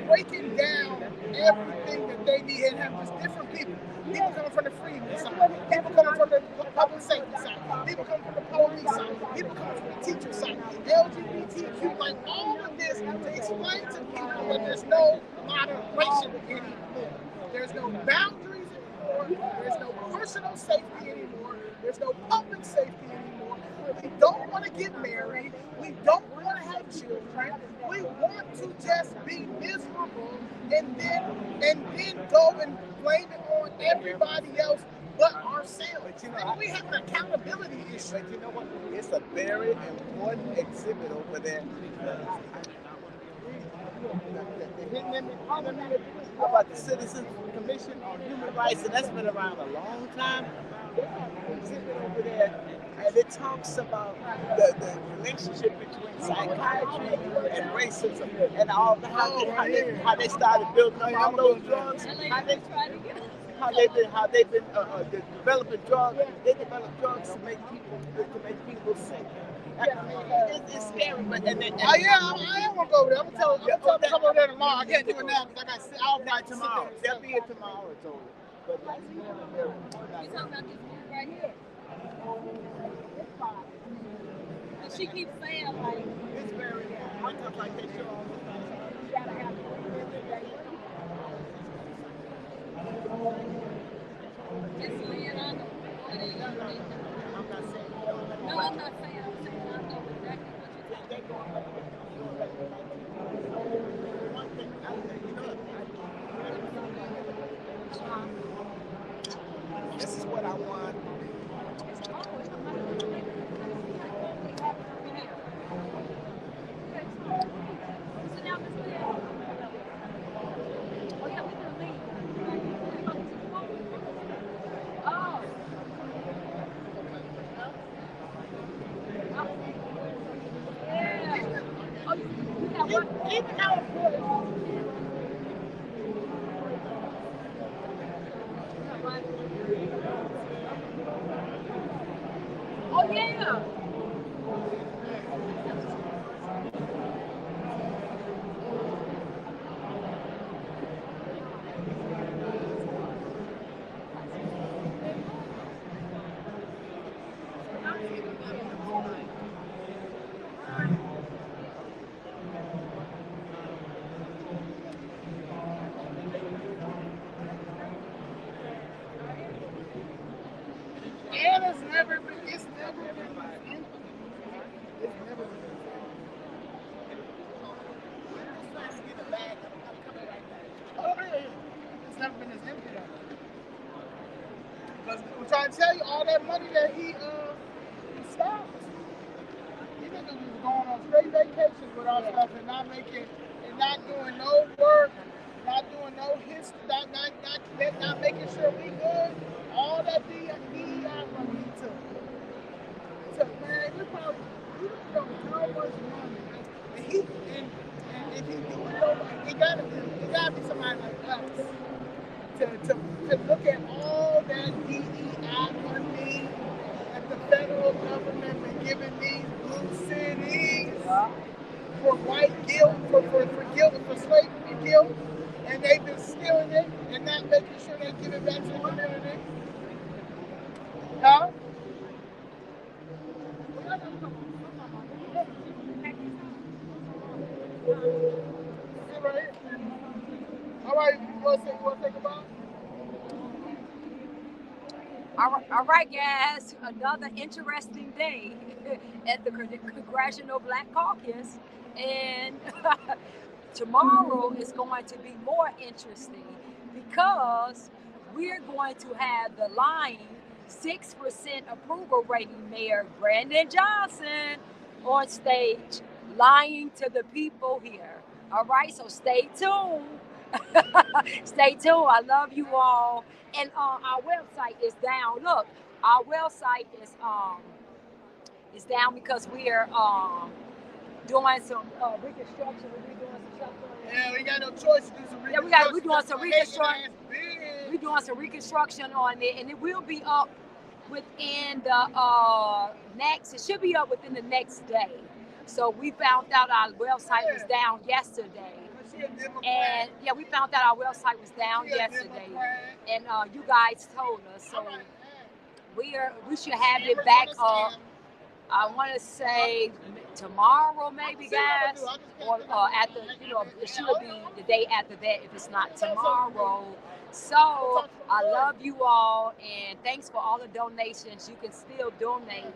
breaking down everything that they need and have just different people. People coming from the freedom side, people coming from the public safety side, people coming from the police side, people coming from the teacher side, LGBTQ, like all of this to explain to people that there's no moderation anymore. There's no boundaries anymore. There's no personal safety anymore. There's no public safety anymore. We don't want to get married. We don't want to have children. We want to just be miserable and then go and blame it on everybody else but ourselves. But you know, we have an accountability issue. But you know what? It's a very important exhibit over there. How about the Citizens Commission on Human Rights? And that's been around a long time. Exhibit over there, and it talks about the relationship between psychiatry and racism, and all how they started building up all those drugs, how they've been developing drugs. They develop drugs to make people sick. It's scary, but I am gonna go over there. I'm gonna tell them to come over there tomorrow. I can't do it now because I'll write tomorrow. They'll be here tomorrow. It's over. But that's very important. You talking about this dude right here? And she keeps saying like it's very important. Like they show all the time. You gotta have it's laying on them. I'm not saying no, I'm not saying. I'm saying I know exactly what you're talking about. One thing, this is what I want. Oh yeah. trying to tell you, all that money that he stopped, these niggas was going on straight vacations with our stuff and not doing no work, not doing no history, not making sure we good. All that DEI money he took. Man, we don't know how much money. And if he do it though, it gotta be somebody like us to look at all that DEI money that the federal government been giving these blue cities for white guilt, for guilt, for slavery guilt, and they've been stealing it and not making sure they give it back to the community. Huh? All right, you want to think about? All right, guys. Another interesting day at the Congressional Black Caucus, and tomorrow is going to be more interesting because we're going to have the lying 6% approval rating Mayor Brandon Johnson on stage, lying to the people here. All right, so stay tuned. Stay tuned. I love you all. And our website is down. Look, our website is down because we are doing some reconstruction. We're doing some stuff. Yeah, we got no choice to do some reconstruction. Yeah, we're doing some reconstruction. We're doing some reconstruction on it, and it will be up within the next. It should be up within the next day. So we found out our website was down yesterday. And yeah, we found out our website was down yesterday, and you guys told us, so we should have it back up. I want to say tomorrow, maybe, guys, or at the, it should be the day after that if it's not tomorrow. So I love you all, and thanks for all the donations. You can still donate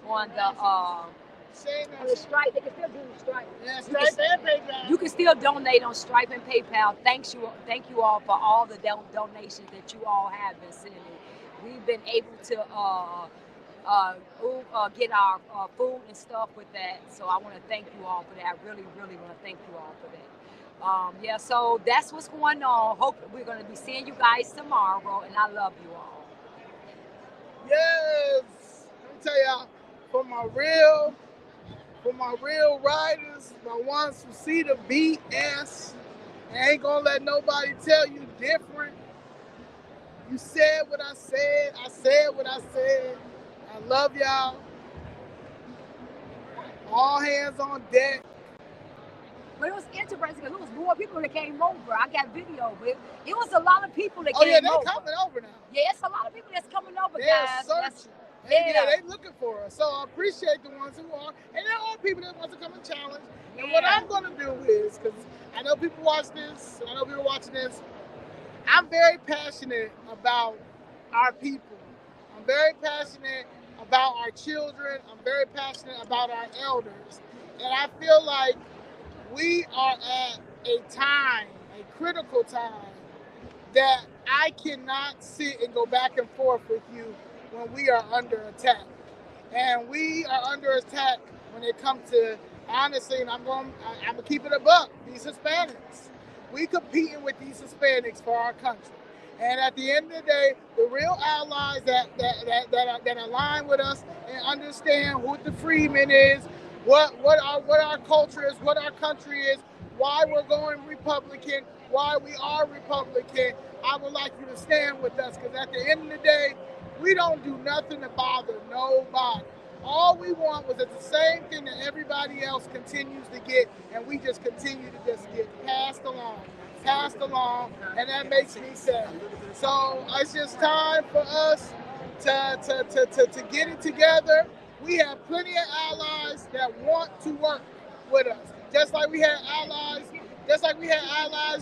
on the Stripe. They can still do the Stripe. Yeah, Stripe and PayPal. You can still donate on Stripe and PayPal. Thank you all for all the donations that you all have been sending. We've been able to get our food and stuff with that. So I want to thank you all for that. I really, really want to thank you all for that. Yeah, so that's what's going on. Hope we're going to be seeing you guys tomorrow, and I love you all. Yes. Let me tell y'all, for my real riders, my ones who see the BS and ain't gonna let nobody tell you different. You said what I said. I said what I said. I love y'all. All hands on deck. But it was interesting because it was more people that came over. I got video of it. It was a lot of people that came over. Oh yeah, they're coming over now. Yeah, it's a lot of people that's coming over, they're guys. Searching. Yeah, they looking for us. So I appreciate the ones who are. And there are people that want to come and challenge. And what I'm going to do is, because I know people watch this, I know people watching this, I'm very passionate about our people. I'm very passionate about our children. I'm very passionate about our elders. And I feel like we are at a time, a critical time, that I cannot sit and go back and forth with you when we are under attack. And we are under attack when it comes to, honestly, and I'm gonna keep it a buck, these Hispanics. We competing with these Hispanics for our country. And at the end of the day, the real allies that align with us and understand what the freedman is, what our culture is, what our country is, why we're going Republican, why we are Republican, I would like you to stand with us, because at the end of the day, we don't do nothing to bother nobody. All we want was the same thing that everybody else continues to get, and we just continue to just get passed along, and that makes me sad. So it's just time for us to get it together. We have plenty of allies that want to work with us, just like we had allies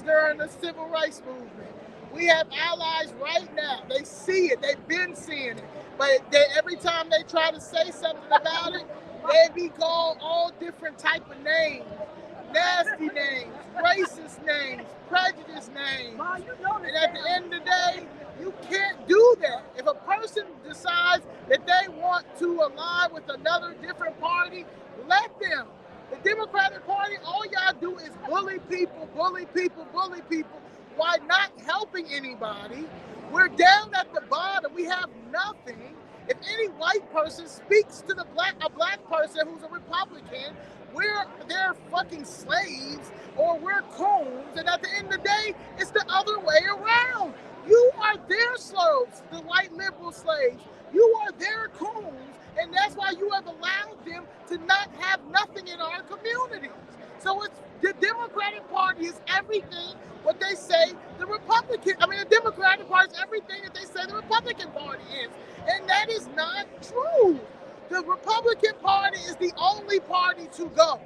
during the civil rights movement. We have allies right now. They see it. They've been seeing it. But every time they try to say something about it, they be called all different type of names. Nasty names, racist names, prejudice names. And at the end of the day, You can't do that. If a person decides that they want to align with another different party, let them. The Democratic Party, all y'all do is bully people, bully people, bully people, while not helping anybody. We're down at the bottom. We have nothing. If any white person speaks to a black person who's a Republican, we're their fucking slaves or we're coons. And at the end of the day, it's the other way around. You are their slaves, the white liberal slaves. You are their coons, and that's why you have allowed them to not have nothing in our communities. So it's the Democratic Party is everything what they say the Democratic Party is everything that they say the Republican Party is. And that is not true. The Republican Party is the only party to go.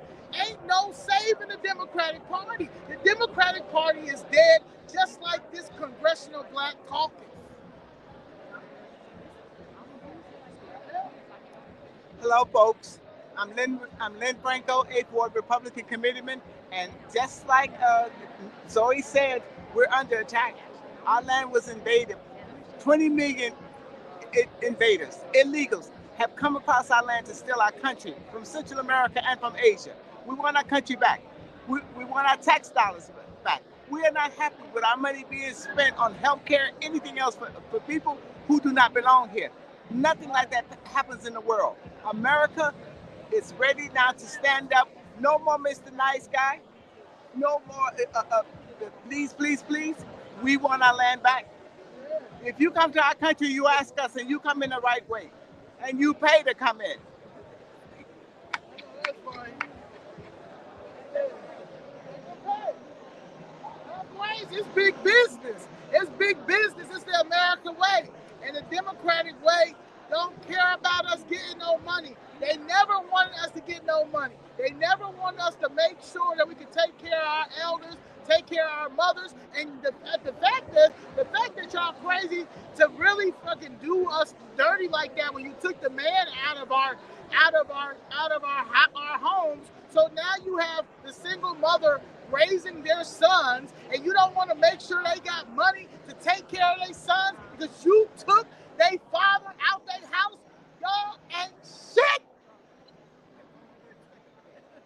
Ain't no saving the Democratic Party. The Democratic Party is dead, just like this Congressional Black Caucus. Hello, folks. I'm Lynn Franco, 8th Ward Republican Committeeman, and just like Zoe said, we're under attack. Our land was invaded. 20 million invaders, illegals, have come across our land to steal our country from Central America and from Asia. We want our country back. We want our tax dollars back. We are not happy with our money being spent on healthcare, anything else for people who do not belong here. Nothing like that happens in the world. America is ready now to stand up. No more Mr. Nice Guy. No more please, please, please. We want our land back. If you come to our country, you ask us, and you come in the right way, and you pay to come in. That's fine. It's big business. It's big business. It's the American way. And the Democratic way don't care about us getting no money. They never wanted us to get no money. They never wanted us to make sure that we can take care of our elders, take care of our mothers. And the fact that y'all crazy to really fucking do us dirty like that when you took the man out of our homes. So now you have the single mother raising their sons, and you don't want to make sure they got money to take care of their sons because you took their father out their house. Y'all ain't shit.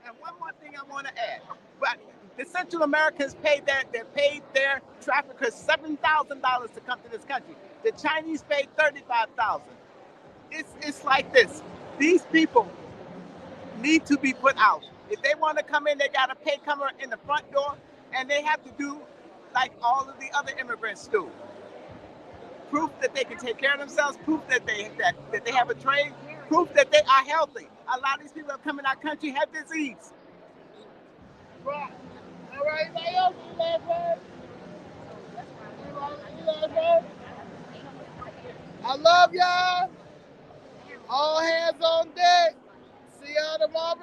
And one more thing I want to add. But the Central Americans paid their traffickers $7,000 to come to this country. The Chinese paid $35,000. It's like this. These people need to be put out. If they want to come in, they got to pay coming in the front door, and they have to do like all of the other immigrants do. Proof that they can take care of themselves, proof that they have a trade, proof that they are healthy. A lot of these people that come in our country have disease. Right. All right, anybody else? Any last words? Any last words? I love y'all. All hands on deck. See y'all tomorrow.